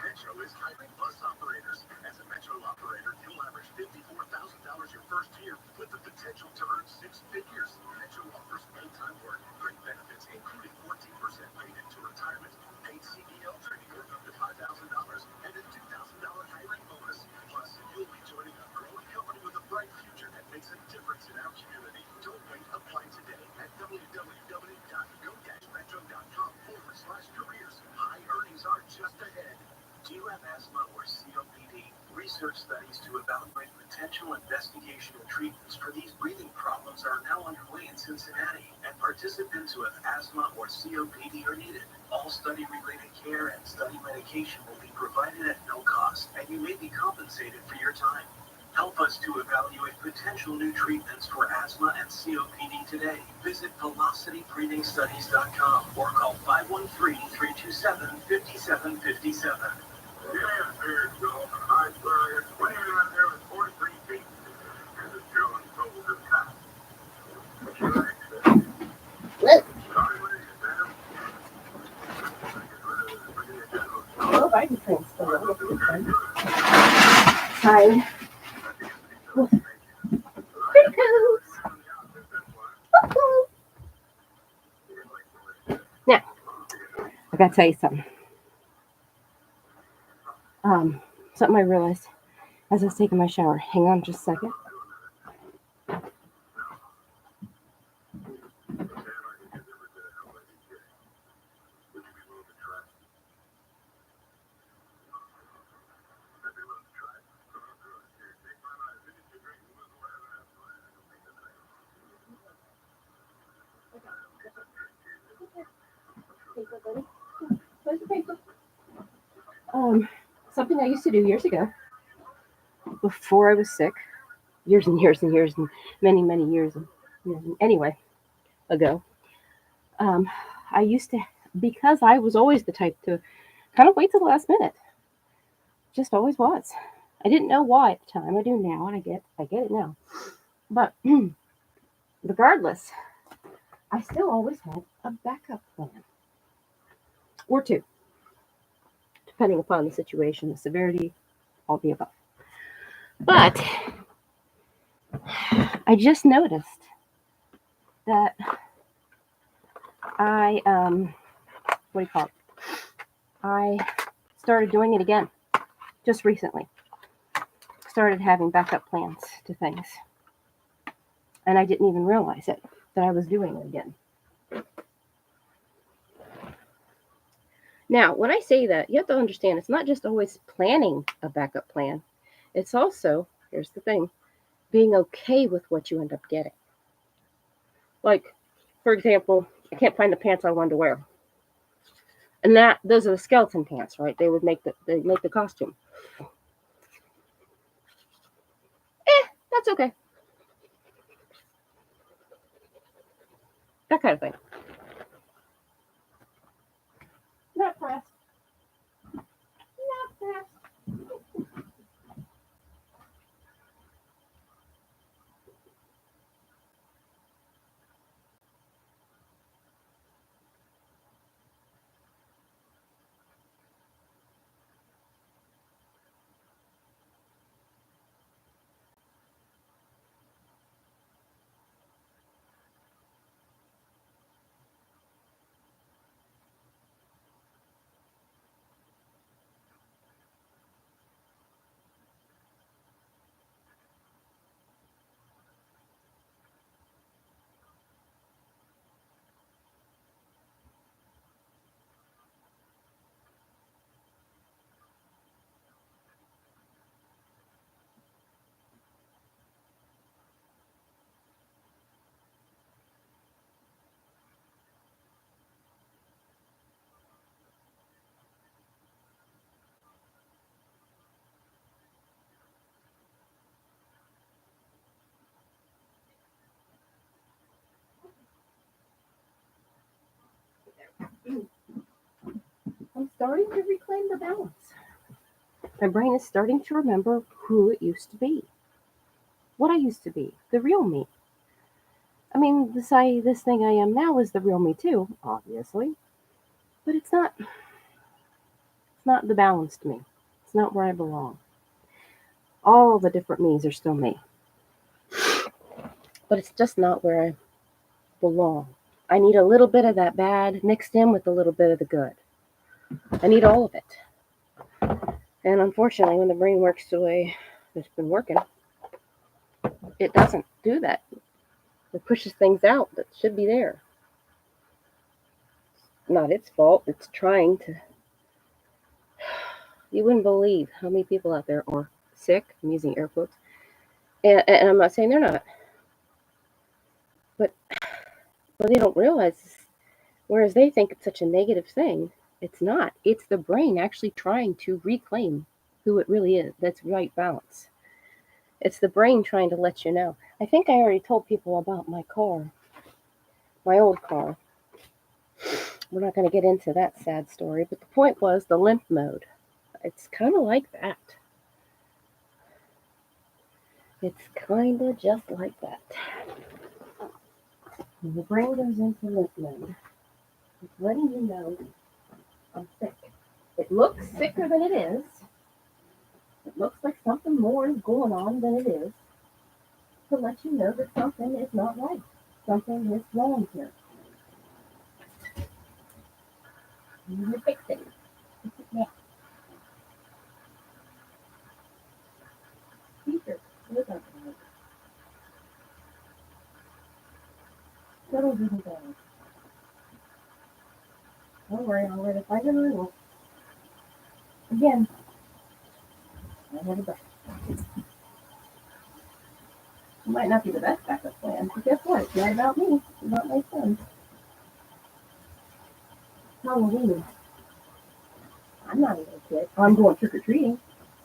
Metro is hiring bus operators. As a Metro operator, you'll average $54,000 your first year with the potential to earn six figures. Metro offers full-time work, great benefits, including 14% paid into retirement, paid CDL training worth up to $5,000, and a $2,000 hiring bonus. Plus, you'll be joining a growing company with a bright future that makes a difference in our community. Don't wait. Apply today at www.go-metro.com/careers. High earnings are just ahead. Do you have asthma or COPD? Research studies to evaluate potential investigation and treatments for these breathing problems are now underway in Cincinnati, and participants who have asthma or COPD are needed. All study-related care and study medication will be provided at no cost, and you may be compensated for your time. Help us to evaluate potential new treatments for asthma and COPD today. Visit velocityBreathingStudies.com or call 513-327-5757. Yeah, there's Bill. High flyer. Way out there with 43 feet. And it's going cold as hot. Look, Sorry, what is it, Sam? oh, I can still Fine. Criticals. Now, I gotta tell you something. Something I realized as I was taking my shower. Hang on just a second. Something I used to do years ago, before I was sick, years and years and years and many, many years anyway ago. I used to, because I was always the type to kind of wait till the last minute. Just always was. I didn't know why at the time. I do now, and I get it now. But regardless, I still always had a backup plan. Or two, depending upon the situation, the severity, all the above. But I just noticed that I, what do you call it? I started doing it again just recently. Started having backup plans to things. And I didn't even realize it, that I was doing it again. Now, when I say that, you have to understand it's not just always planning a backup plan. It's also, here's the thing, being okay with what you end up getting. Like, for example, I can't find the pants I wanted to wear. And those are the skeleton pants, right? They make the costume. That's okay. That kind of thing. Not pressed. Not pressed. starting to reclaim the balance. My brain is starting to remember who it used to be, what I used to be, the real me. I mean, this thing I am now is the real me too, obviously, but it's not. It's not the balanced me. It's not where I belong. All the different me's are still me, but it's just not where I belong. I need a little bit of that bad mixed in with a little bit of the good. I need all of it. And unfortunately, when the brain works the way it's been working, it doesn't do that. It pushes things out that should be there. Not its fault. It's trying to. You wouldn't believe how many people out there are sick. I'm using air quotes. And I'm not saying they're not. But what they don't realize is, whereas they think it's such a negative thing, it's not. It's the brain actually trying to reclaim who it really is. That's right balance. It's the brain trying to let you know. I think I already told people about my car, my old car. We're not going to get into that sad story, but the point was the limp mode. It's kind of like that. It's kind of just like that. When the brain goes into limp mode, it's letting you know I'm sick. It looks sicker than it is. It looks like something more is going on than it is, to let you know that something is not right. Something is wrong here. You fix it. Fix it now. Teacher, look up at it. Settle you down. Don't worry, I'll let it find a rule. Again, I have a backup. It might not be the best backup plan, but guess what? It's not about me. It's about my son. Halloween. I'm not even a kid. I'm going trick-or-treating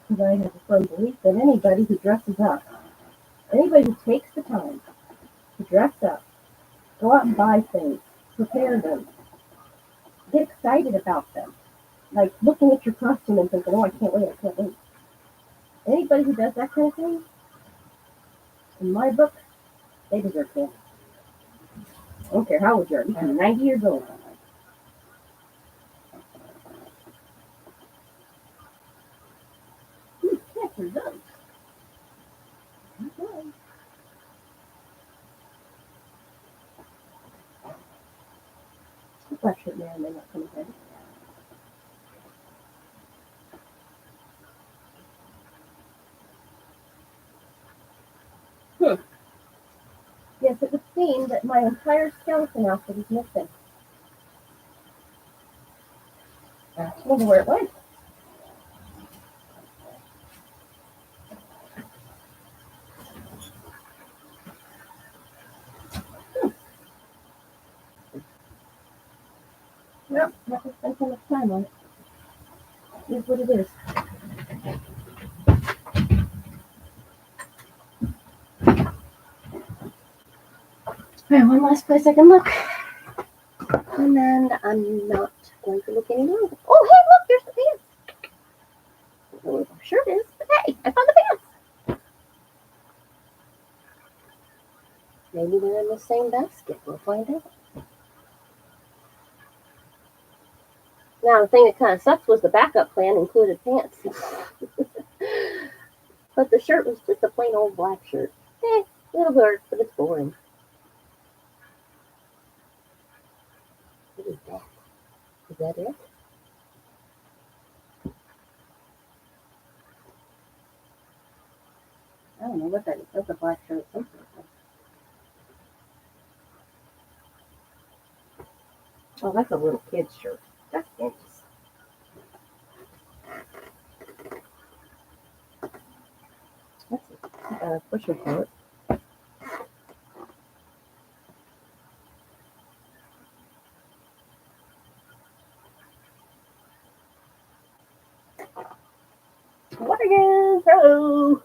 because I have a firm belief that anybody who dresses up, anybody who takes the time to dress up, go out and buy things, prepare them, get excited about them, like looking at your costume and thinking, oh, I can't wait. Anybody who does that kind of thing, in my book, they deserve candy. I don't care how old you are. You can be 90 years old. Cats are those. Okay. The black shirt man may not come again. Yes, it would seem that my entire skeleton outfit is missing. I wonder where it went. Nope, not to spend so much time on it. Here's what it is. Alright, one last place I can look. And then I'm not going to look any longer. Oh, hey, look, there's the pants. I don't know where my shirt is, but hey, I found the pants. Maybe they're in the same basket. We'll find out. Now, the thing that kind of sucks was the backup plan included pants. But the shirt was just a plain old black shirt. It'll work, but it's boring. What is that? Is that it? I don't know what that is. That's a black shirt. Oh, that's a little kid's shirt. That's nice. That's a push report. Watergans! Hello!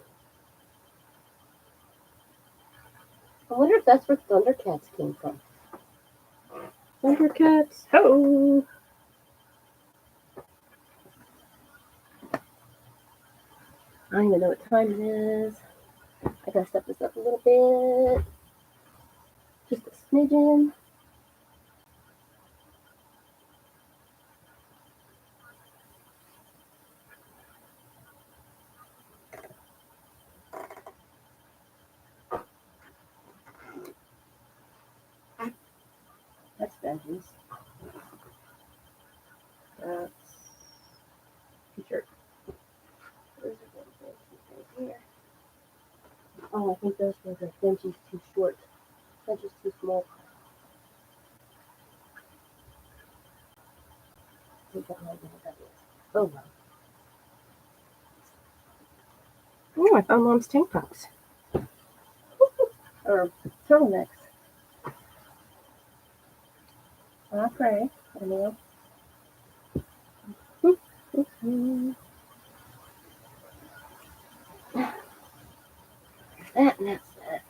I wonder if that's where Thundercats came from. Thundercats! Ho! I don't even know what time it is. I gotta step this up a little bit. Just a smidgen. That's veggies. That's t-shirt. Those are veggies right here. Oh, I think those were the veggies too short. Veggies too small. I think that might be what that is. Oh well. Oh, I found Mom's tank tops. Or turtlenecks. I pray. I know. That's that.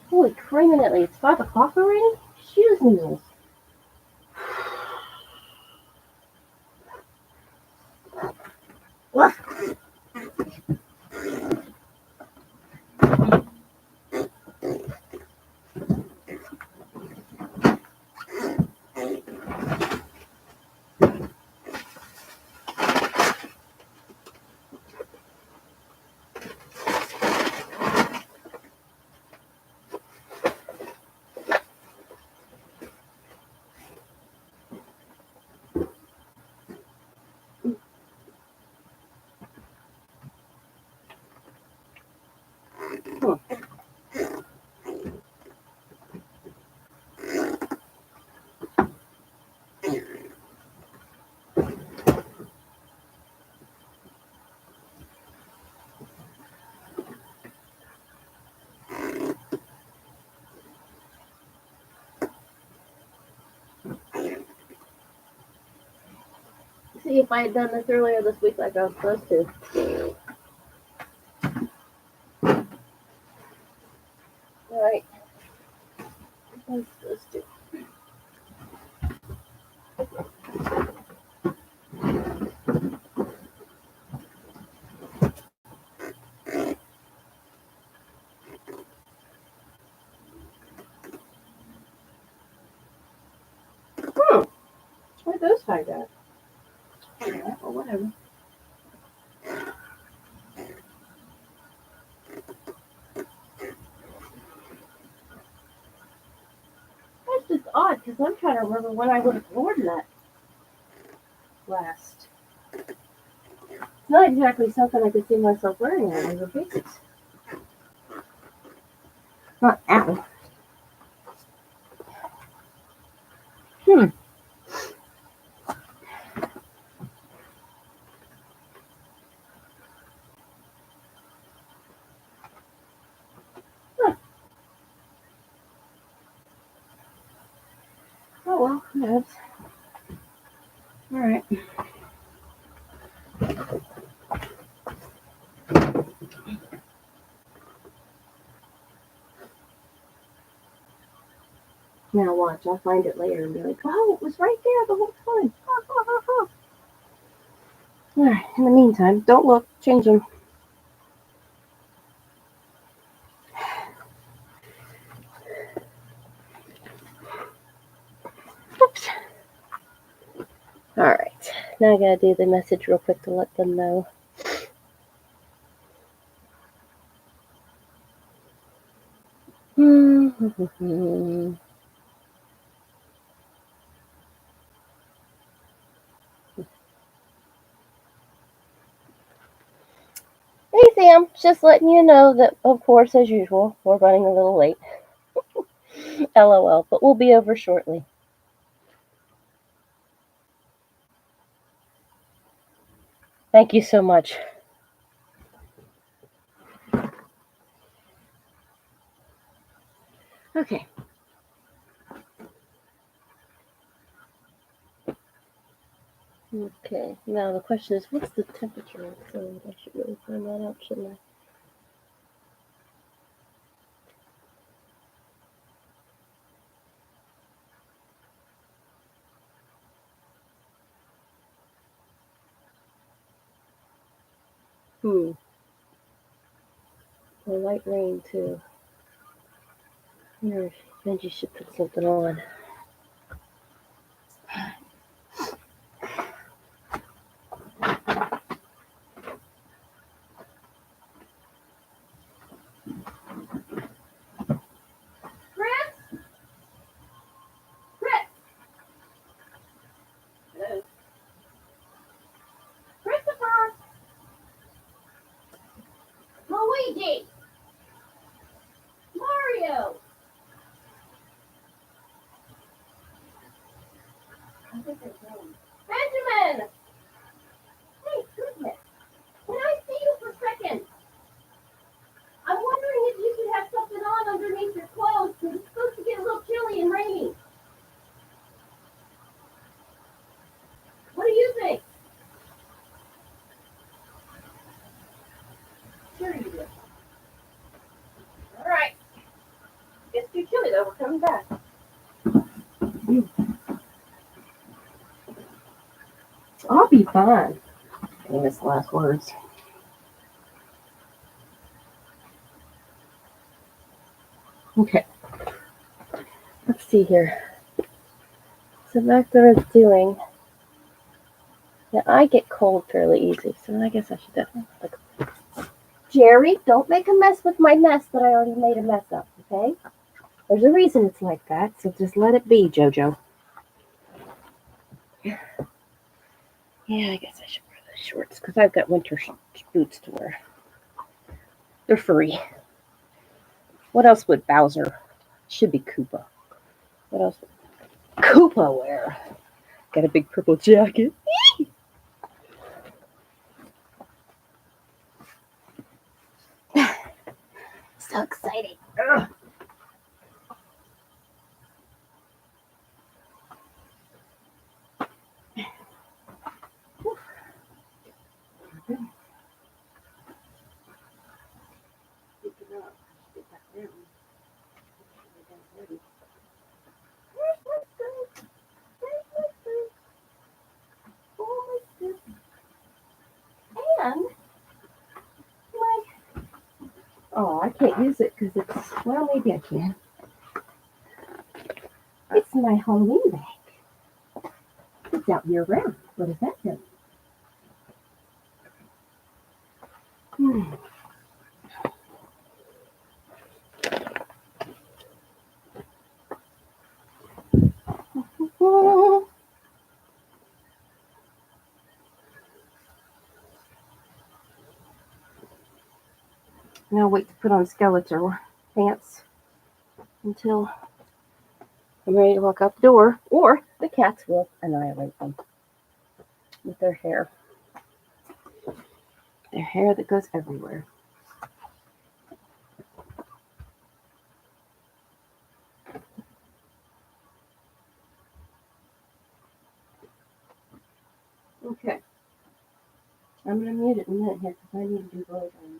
Holy criminally, it's 5 o'clock already? Shoes noodles. What? See, if I had done this earlier this week like I was supposed to. Alright. I was supposed to. Where'd those find out? Yeah, or whatever. That's just odd because I'm trying to remember when I would have worn that last. It's not exactly something I could see myself wearing on a regular basis. Not ow. Huh. Oh well, who knows? Alright. Now watch, I'll find it later and be like, oh, it was right there the whole time. Alright, in the meantime, don't look, change them. Oops. Alright, now I gotta do the message real quick to let them know. Hey Sam, just letting you know that, of course, as usual, we're running a little late. LOL, but we'll be over shortly. Thank you so much. Okay. Okay, now the question is, what's the temperature outside? I should really find that out, shouldn't I? A light rain too. Wonder if Benji should put something on. Chris? Chris? Hello? Christopher? Luigi? Mario? I think they're going. Benjamin! Hey, goodness. Can I see you for a second? I'm wondering if you could have something on underneath your clothes because it's supposed to get a little chilly and rainy. What do you think? Sure you do. All right. It's too chilly though. We're coming back. I'll be fine. Famous last words. Okay. Let's see here. So back to what I was doing. Now I get cold fairly easy, so I guess I should definitely like. Jerry, don't make a mess with my mess that I already made a mess of, okay? There's a reason it's like that, so just let it be, Jojo. Yeah, I guess I should wear those shorts because I've got winter boots to wear. They're free. What else would Bowser? Should be Koopa. What else would Koopa wear? Got a big purple jacket. So exciting. Ugh. And I can't use it because it's, well, maybe I can. It's my Halloween bag. It's out year round. What does that do? Now wait to put on Skeletor pants until I'm ready to walk out the door, or the cats will annihilate them with their hair. Their hair that goes everywhere. Okay. I'm going to mute it in a minute here because I need to do blow drying.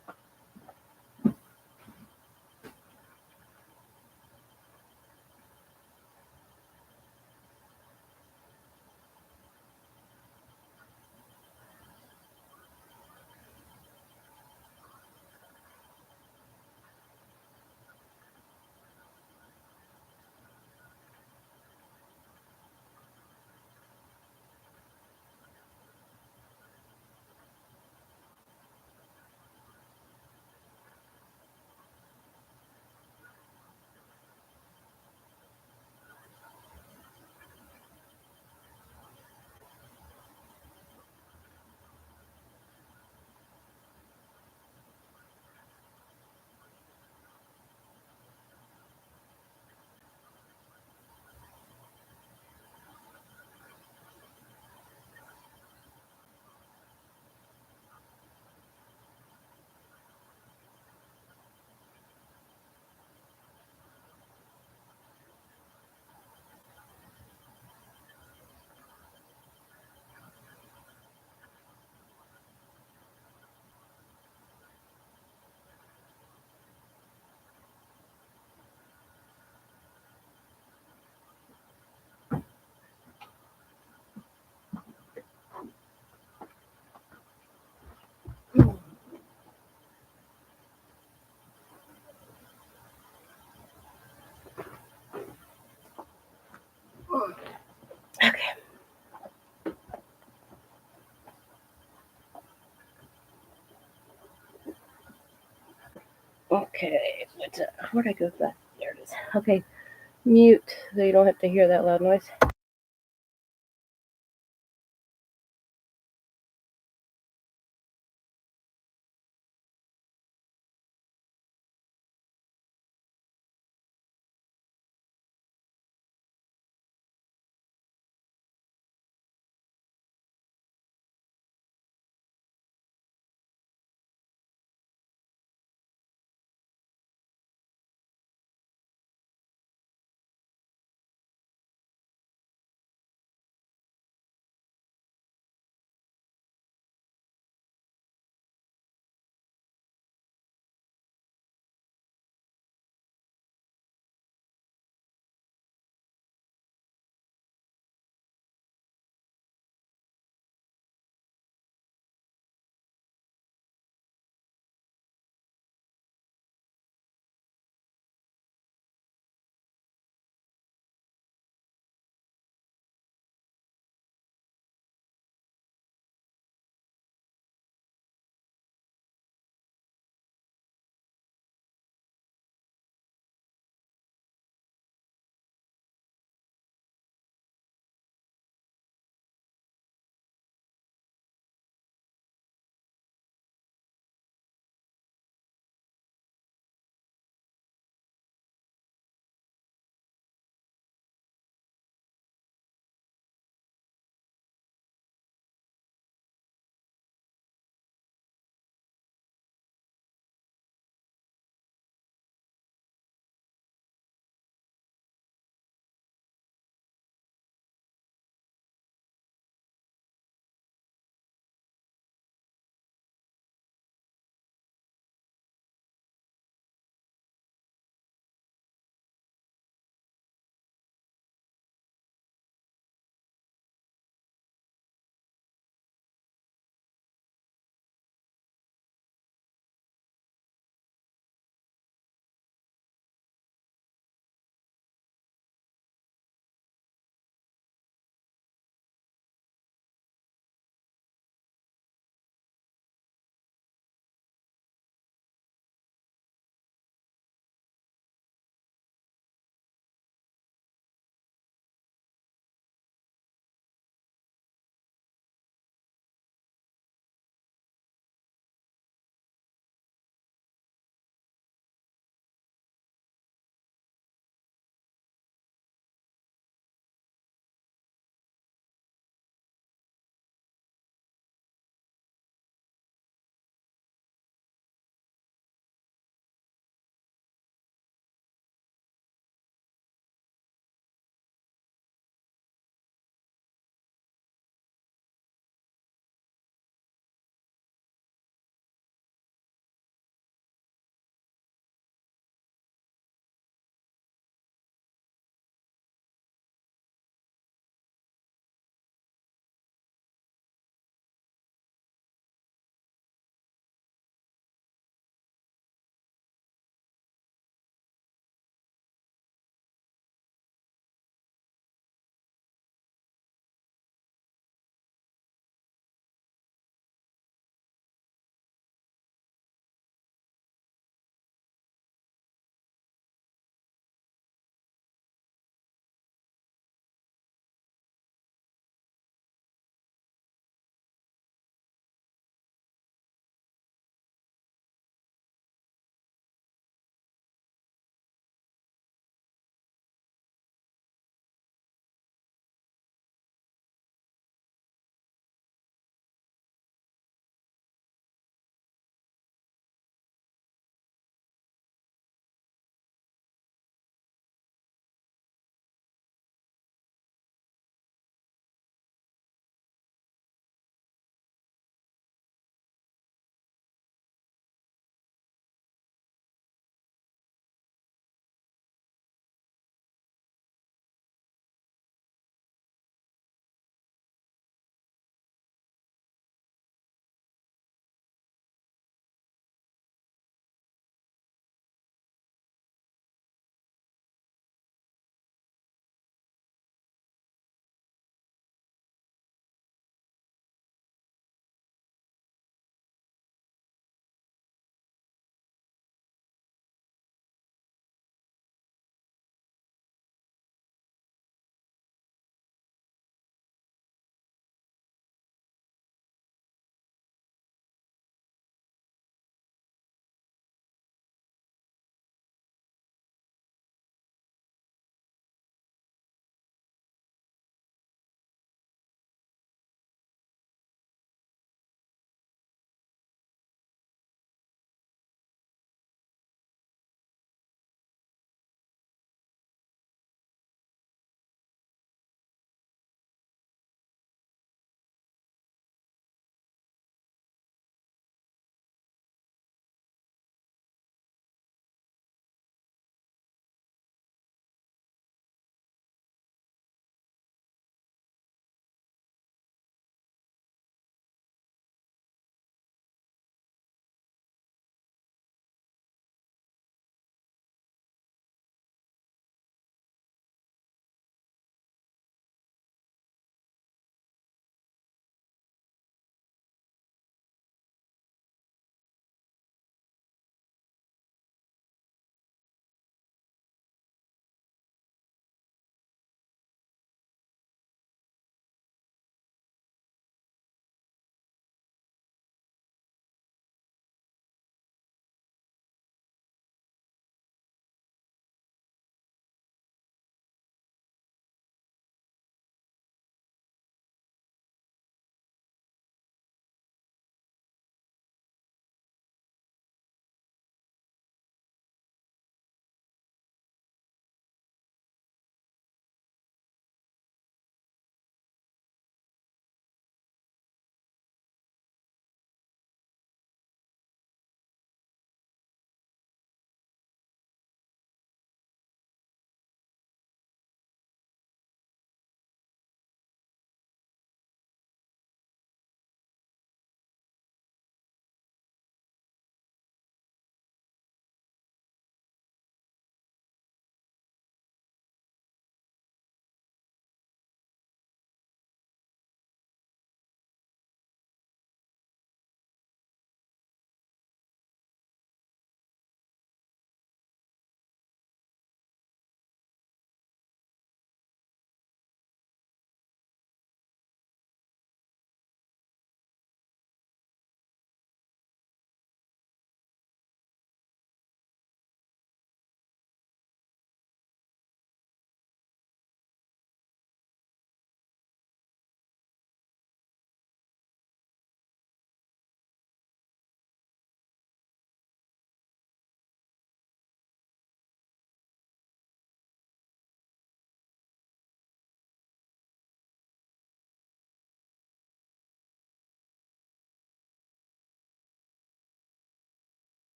Okay, where'd I go with that? There it is. Okay, mute so you don't have to hear that loud noise.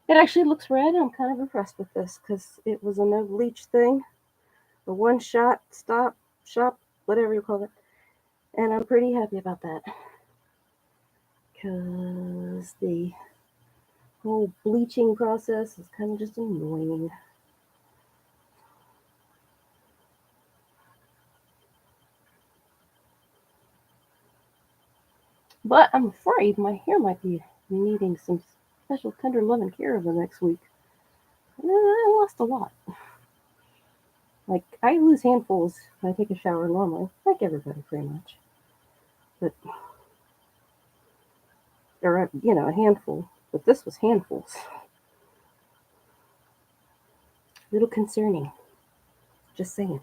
It actually looks red. I'm kind of impressed with this because it was a no bleach thing, a one shot shop, whatever you call it. And I'm pretty happy about that because the whole bleaching process is kind of just annoying. But I'm afraid my hair might be needing some special tender love and care over the next week. I lost a lot. Like, I lose handfuls when I take a shower normally, like everybody pretty much. But, or, a handful. But this was handfuls. A little concerning. Just saying.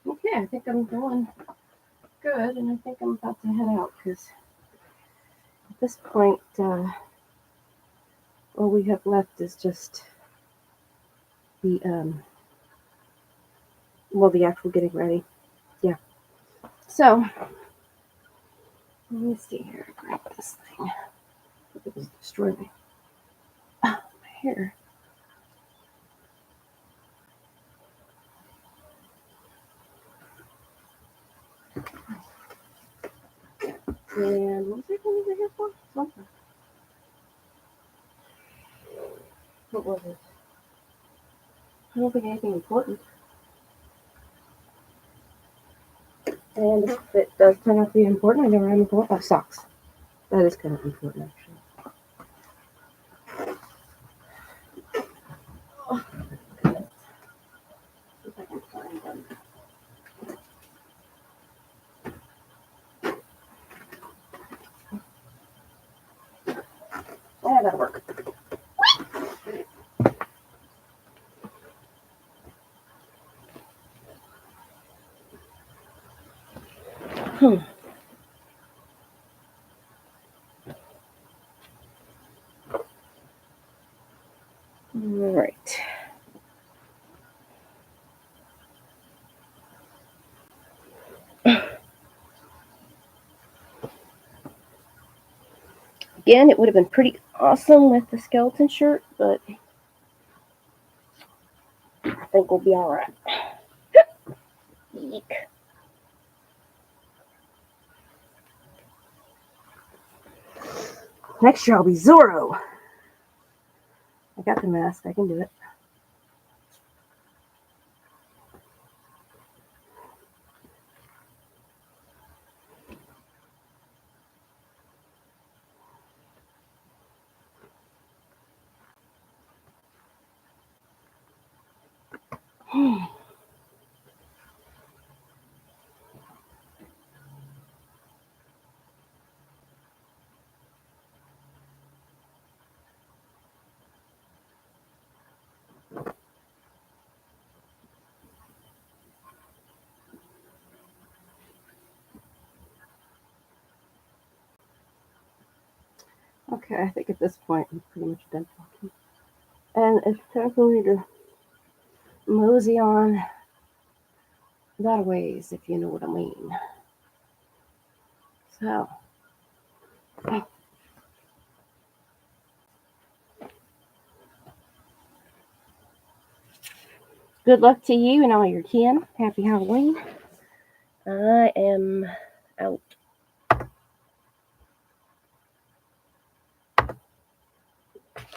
Okay, I think I'm doing good, and I think I'm about to head out because at this point, all we have left is just the the actual getting ready. Yeah. So let me see here. Grab this thing. It was destroying me. Ah, my hair. And what was I going to here for? Something. What was it? I don't think anything important. And if it does turn out to be important, I never had before. Oh, socks. That is kind of important, actually. Oh, goodness. See if I can find them. Yeah, that'll work. Hmm. All right. Again, it would have been pretty awesome with the skeleton shirt, but I think we'll be all right. Eek. Next year I'll be Zorro. I got the mask. I can do it. Okay, I think at this point I'm pretty much done talking. And it's time for me to mosey on that ways, if you know what I mean. So, Good luck to you and all your kin. Happy Halloween. I am out.